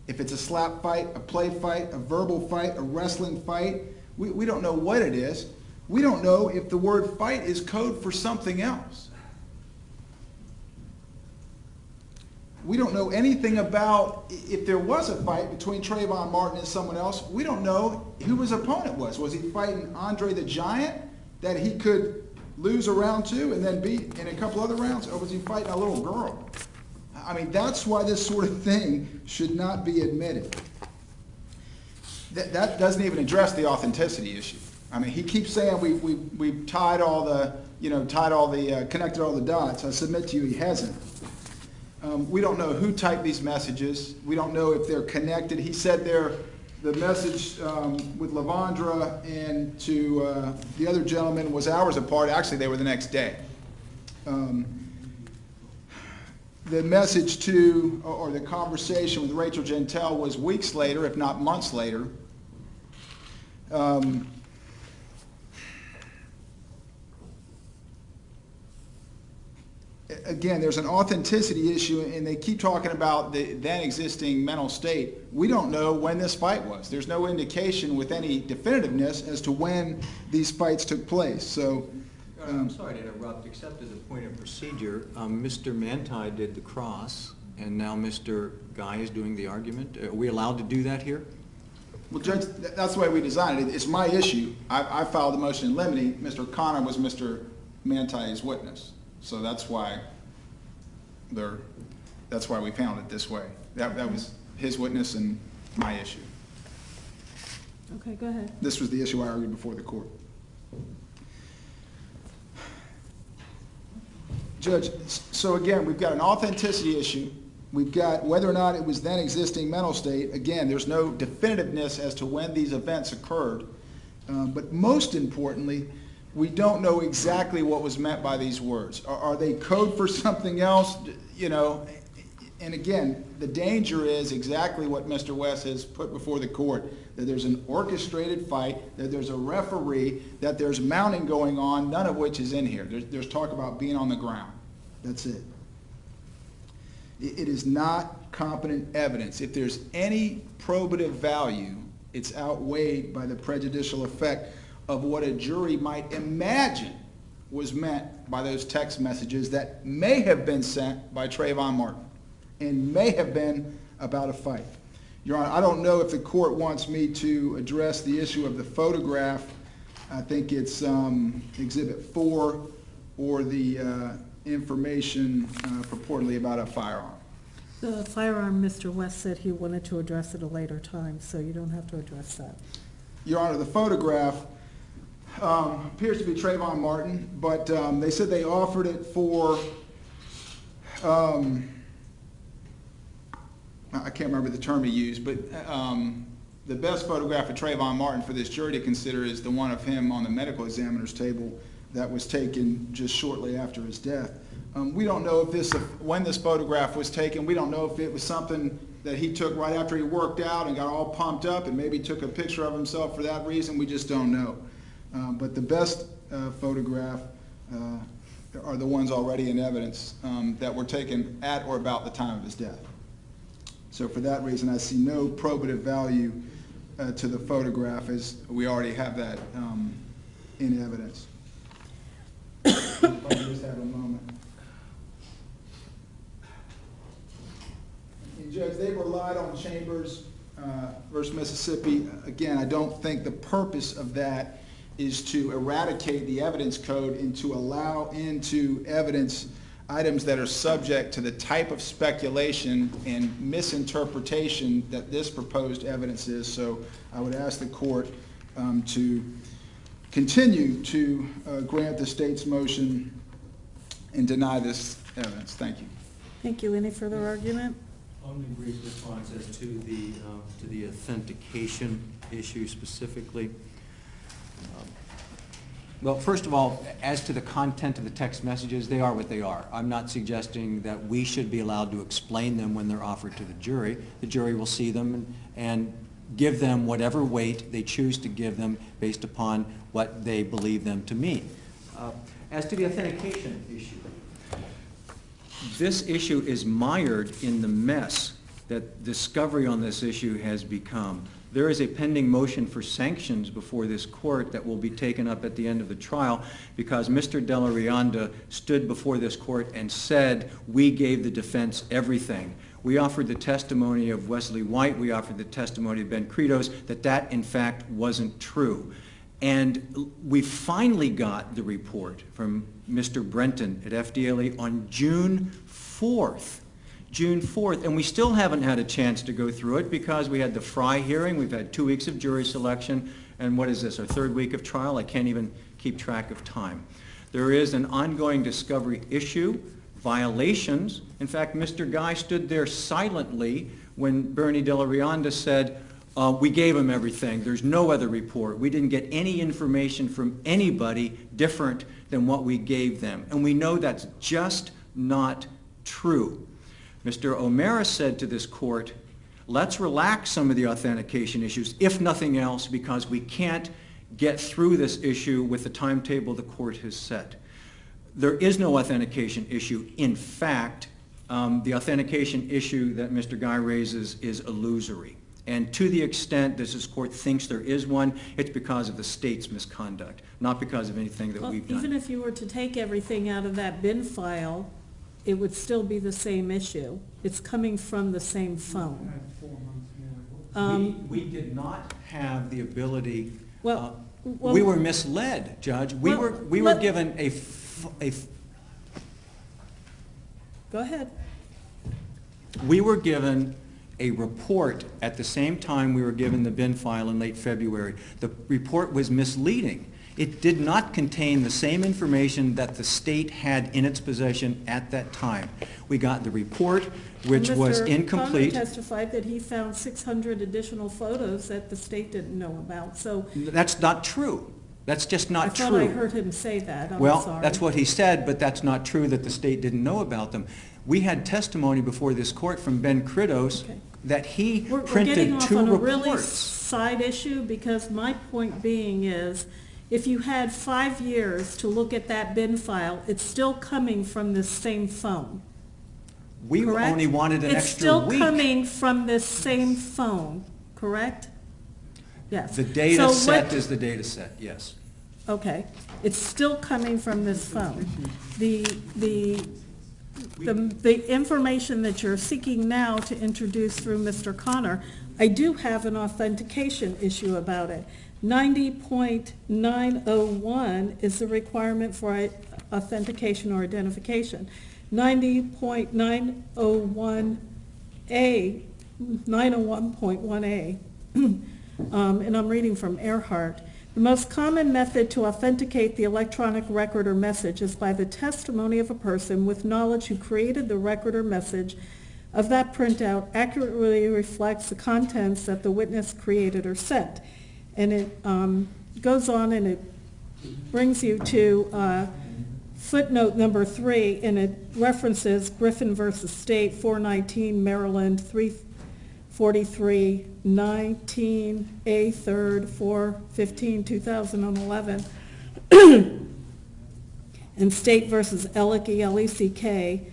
If it's a slap fight, a play fight, a verbal fight, a wrestling fight, we don't know what it is. We don't know if the word fight is code for something else. We don't know anything about if there was a fight between Trayvon Martin and someone else. We don't know who his opponent was. Was he fighting Andre the Giant that he could lose a round to and then beat in a couple other rounds, or was he fighting a little girl? I mean, that's why this sort of thing should not be admitted. That doesn't even address the authenticity issue. I mean, he keeps saying we tied all the, connected all the dots. I submit to you he hasn't. We don't know who typed these messages. We don't know if they're connected. He said the message with Lavondra and to the other gentleman was hours apart. Actually, they were the next day. The message to, or the conversation with Rachel Gentel was weeks later, if not months later. Again, there's an authenticity issue, and they keep talking about the then existing mental state. We don't know when this fight was. There's no indication with any definitiveness as to when these fights took place. So, I'm sorry to interrupt, except as a point of procedure, Mr. Manti did the cross, and now Mr. Guy is doing the argument. Are we allowed to do that here? Well, Judge, that's the way we designed it. It's my issue. I filed the motion in limine. Mr. Connor was Mr. Manti's witness. So that's why we found it this way. That was his witness and my issue. Okay, go ahead. This was the issue I argued before the court. Judge, so again, we've got an authenticity issue. We've got whether or not it was then existing mental state. Again, there's no definitiveness as to when these events occurred. But most importantly, we don't know exactly what was meant by these words. Are they code for something else? You know, and again, the danger is exactly what Mr. West has put before the court, that there's an orchestrated fight, that there's a referee, that there's mounting going on, none of which is in here. There's talk about being on the ground. That's it. It is not competent evidence. If there's any probative value, it's outweighed by the prejudicial effect of what a jury might imagine was meant by those text messages that may have been sent by Trayvon Martin and may have been about a fight. Your Honor, I don't know if the court wants me to address the issue of the photograph. I think it's Exhibit 4 or the information purportedly about a firearm. The firearm, Mr. West said he wanted to address at a later time, so you don't have to address that. Your Honor, the photograph appears to be Trayvon Martin, but they said they offered it for, I can't remember the term he used, but the best photograph of Trayvon Martin for this jury to consider is the one of him on the medical examiner's table that was taken just shortly after his death. We don't know if when this photograph was taken, we don't know if it was something that he took right after he worked out and got all pumped up and maybe took a picture of himself for that reason. We just don't know. But the best photograph are the ones already in evidence that were taken at or about the time of his death. So for that reason, I see no probative value to the photograph, as we already have that in evidence. If I just have a moment. And Judge, they relied on Chambers versus Mississippi. Again, I don't think the purpose of that is to eradicate the evidence code and to allow into evidence items that are subject to the type of speculation and misinterpretation that this proposed evidence is. So I would ask the court to continue to grant the state's motion and deny this evidence. Thank you. Thank you. Any further argument? Only brief response as to the authentication issue specifically. Well, first of all, as to the content of the text messages, they are what they are. I'm not suggesting that we should be allowed to explain them when they're offered to the jury. The jury will see them and give them whatever weight they choose to give them based upon what they believe them to mean. As to the authentication issue, this issue is mired in the mess that discovery on this issue has become. There is a pending motion for sanctions before this court that will be taken up at the end of the trial because Mr. Della Rianda stood before this court and said, we gave the defense everything. We offered the testimony of Wesley White, we offered the testimony of Ben Credos, that in fact wasn't true. And we finally got the report from Mr. Brenton at FDLE on June 4th. June 4th, and we still haven't had a chance to go through it because we had the Fry hearing, we've had 2 weeks of jury selection, and what is this, our third week of trial? I can't even keep track of time. There is an ongoing discovery issue, violations. In fact, Mr. Guy stood there silently when Bernie Della Rianda said, we gave him everything, there's no other report. We didn't get any information from anybody different than what we gave them. And we know that's just not true. Mr. O'Mara said to this court, let's relax some of the authentication issues, if nothing else, because we can't get through this issue with the timetable the court has set. There is no authentication issue. In fact, the authentication issue that Mr. Guy raises is illusory. And to the extent this court thinks there is one, it's because of the state's misconduct, not because of anything that we've done. Even if you were to take everything out of that bin file, it would still be the same issue. It's coming from the same phone. We did not have the ability. Well, we were misled, Judge. We were given a. Go ahead. We were given a report at the same time we were given the bin file in late February. The report was misleading. It did not contain the same information that the state had in its possession at that time. We got the report, which was incomplete. Mr. Connor testified that he found 600 additional photos that the state didn't know about, so. That's not true. That's just not true. I thought I heard him say that, I'm sorry. Well, that's what he said, but that's not true that the state didn't know about them. We had testimony before this court from Ben Kritos that he printed 2 reports. We're getting off on a really side issue, because my point being is, if you had 5 years to look at that bin file, it's still coming from this same phone. We correct? Only wanted an extra week. It's still coming from this same phone, correct? Yes. The data set is the data set, yes. Okay. It's still coming from this phone. The information that you're seeking now to introduce through Mr. Connor, I do have an authentication issue about it. 90.901 is the requirement for authentication or identification. 90.901A, 901.1A, and I'm reading from Earhart. The most common method to authenticate the electronic record or message is by the testimony of a person with knowledge who created the record or message of that printout accurately reflects the contents that the witness created or sent. And it goes on and it brings you to footnote number 3, and it references Griffin versus State, 419 Maryland, 343, 19, A, 3rd, 415, 2011, and State versus Ellick, E-L-E-C-K,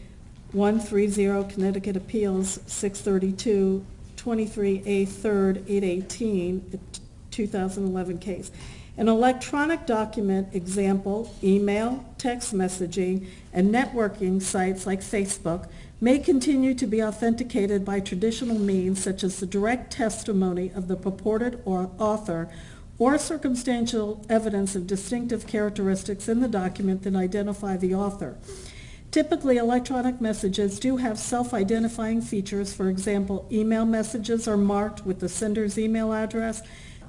130 Connecticut Appeals, 632, 23, A, 3rd, 818, 2011 case. An electronic document, example, email, text messaging, and networking sites like Facebook, may continue to be authenticated by traditional means such as the direct testimony of the purported author or circumstantial evidence of distinctive characteristics in the document that identify the author. Typically, electronic messages do have self-identifying features. For example, email messages are marked with the sender's email address,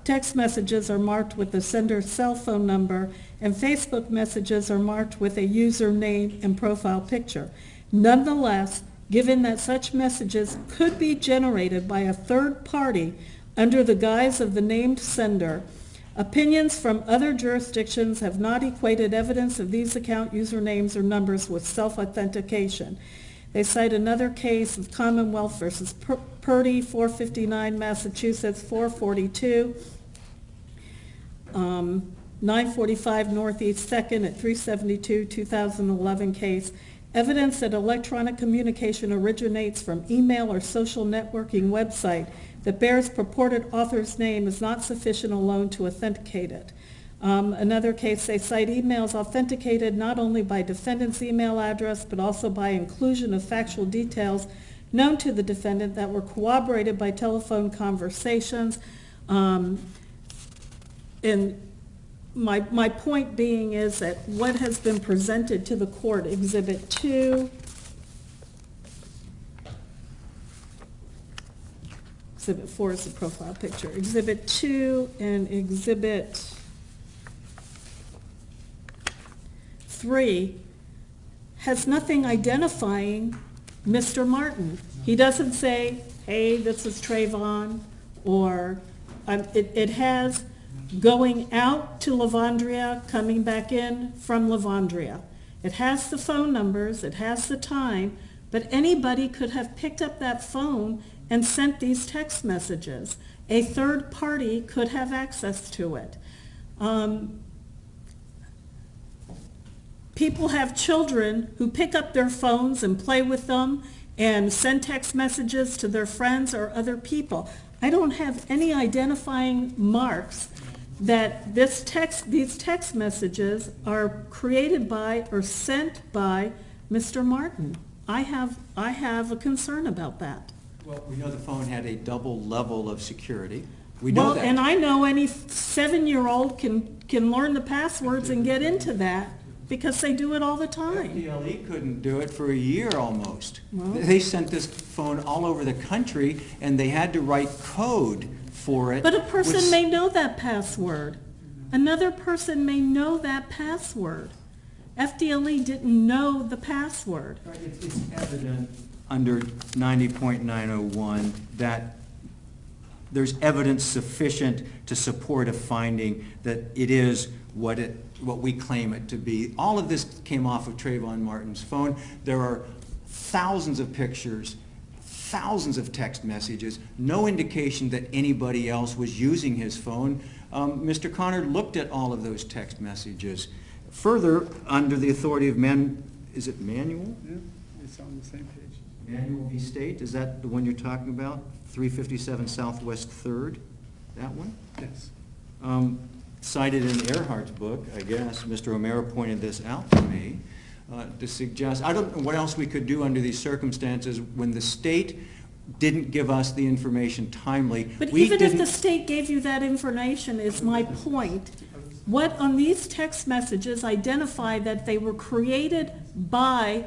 text messages are marked with the sender's cell phone number, and Facebook messages are marked with a username and profile picture. Nonetheless, given that such messages could be generated by a third party under the guise of the named sender, opinions from other jurisdictions have not equated evidence of these account usernames or numbers with self-authentication. They cite another case of Commonwealth versus Purdy, 459 Massachusetts, 442, 945 Northeast 2nd at 372, 2011 case. Evidence that electronic communication originates from email or social networking website that bears purported author's name is not sufficient alone to authenticate it. Another case, they cite emails authenticated not only by defendant's email address, but also by inclusion of factual details known to the defendant that were corroborated by telephone conversations. And my point being is that what has been presented to the court, Exhibit 2, Exhibit 4 is the profile picture. Exhibit 2 and Exhibit 3 has nothing identifying Mr. Martin. He doesn't say, hey, this is Trayvon, or it has going out to Lavandria, coming back in from Lavandria. It has the phone numbers, it has the time, but anybody could have picked up that phone and sent these text messages. A third party could have access to it. People have children who pick up their phones and play with them and send text messages to their friends or other people. I don't have any identifying marks that these text messages are created by or sent by Mr. Martin. I have a concern about that. Well, we know the phone had a double level of security. We know that. And I know any 7-year-old can learn the passwords and get into that because they do it all the time. FDLE couldn't do it for a year almost. Well, they sent this phone all over the country, and they had to write code for it. but a person may know that password. Another person may know that password. FDLE didn't know the password. Right, it's evident under 90.901 that there's evidence sufficient to support a finding that it is what we claim it to be. All of this came off of Trayvon Martin's phone. There are thousands of pictures, thousands of text messages, no indication that anybody else was using his phone. Mr. Connor looked at all of those text messages. Further, under the authority of is it Manual? Yeah, it's on the same page. Manual v. State, is that the one you're talking about? 357 Southwest 3rd, that one? Yes. Cited in Earhart's book, I guess, Mr. O'Mara pointed this out to me, to suggest, I don't know what else we could do under these circumstances when the state didn't give us the information timely. But even if the state gave you that information, is my point, what on these text messages identify that they were created by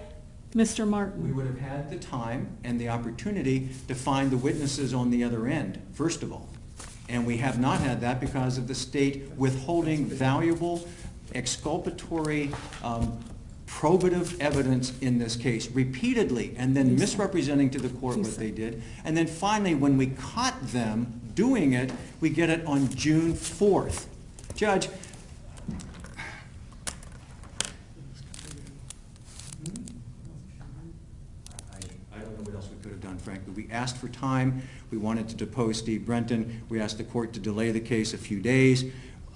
Mr. Martin? We would have had the time and the opportunity to find the witnesses on the other end, first of all. And we have not had that because of the state withholding valuable, exculpatory, probative evidence in this case repeatedly, and then misrepresenting to the court what they did. And then finally, when we caught them doing it, we get it on June 4th. Judge, I don't know what else we could have done, frankly. We asked for time. We wanted to depose Steve Brenton. We asked the court to delay the case a few days.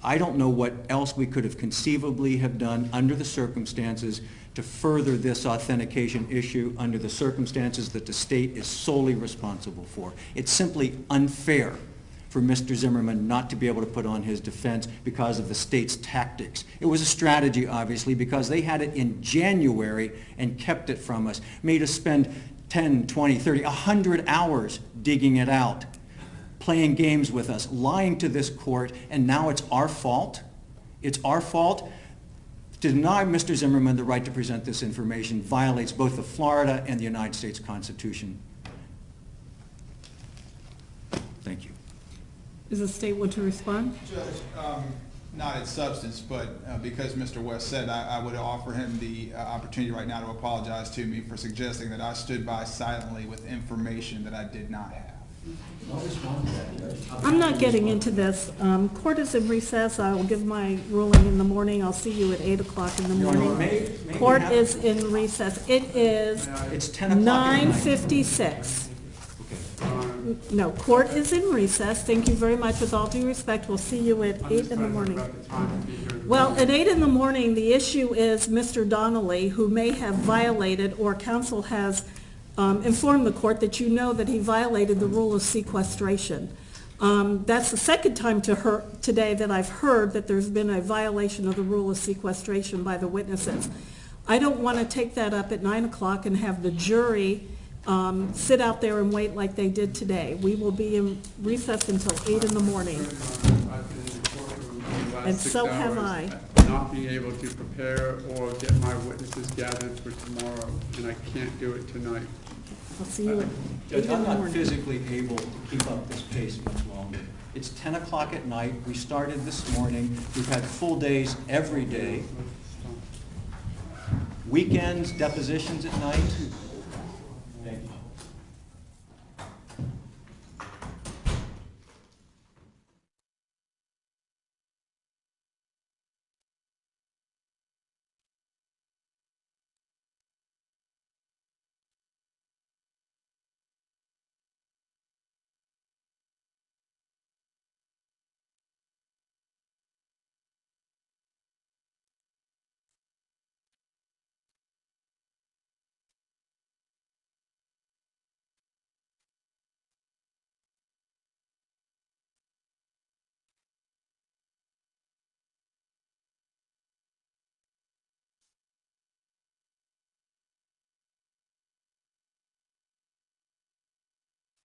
I don't know what else we could have conceivably have done under the circumstances to further this authentication issue under the circumstances that the state is solely responsible for. It's simply unfair for Mr. Zimmerman not to be able to put on his defense because of the state's tactics. It was a strategy, obviously, because they had it in January and kept it from us, made us spend 10, 20, 30, 100 hours digging it out, playing games with us, lying to this court, and now it's our fault. It's our fault. To deny Mr. Zimmerman the right to present this information violates both the Florida and the United States Constitution. Thank you. Does the state want to respond? Judge, not in substance, but because Mr. West said, I would offer him the opportunity right now to apologize to me for suggesting that I stood by silently with information that I did not have. I'm not getting into this. Court is in recess. I will give my ruling in the morning. I'll see you at 8 o'clock in the morning. Court is in recess. It is It's 10 o'clock at night. 9:56. No, court is in recess. Thank you very much. With all due respect, we'll see you at 8 in the morning. Well, at 8 in the morning, the issue is Mr. Donnelly, who may have violated, or counsel has informed the court that you know that he violated the rule of sequestration. That's the second time today that I've heard that there's been a violation of the rule of sequestration by the witnesses. I don't want to take that up at 9 o'clock and have the jury sit out there and wait like they did today. We will be in recess until 8 in the morning. And so have I. Not being able to prepare or get my witnesses gathered for tomorrow, and I can't do it tonight. I'll see you at 8 Judge, in the I'm not morning. physically able to keep up this pace much longer. It's 10 o'clock at night. We started this morning. We've had full days every day. Weekends, depositions at night.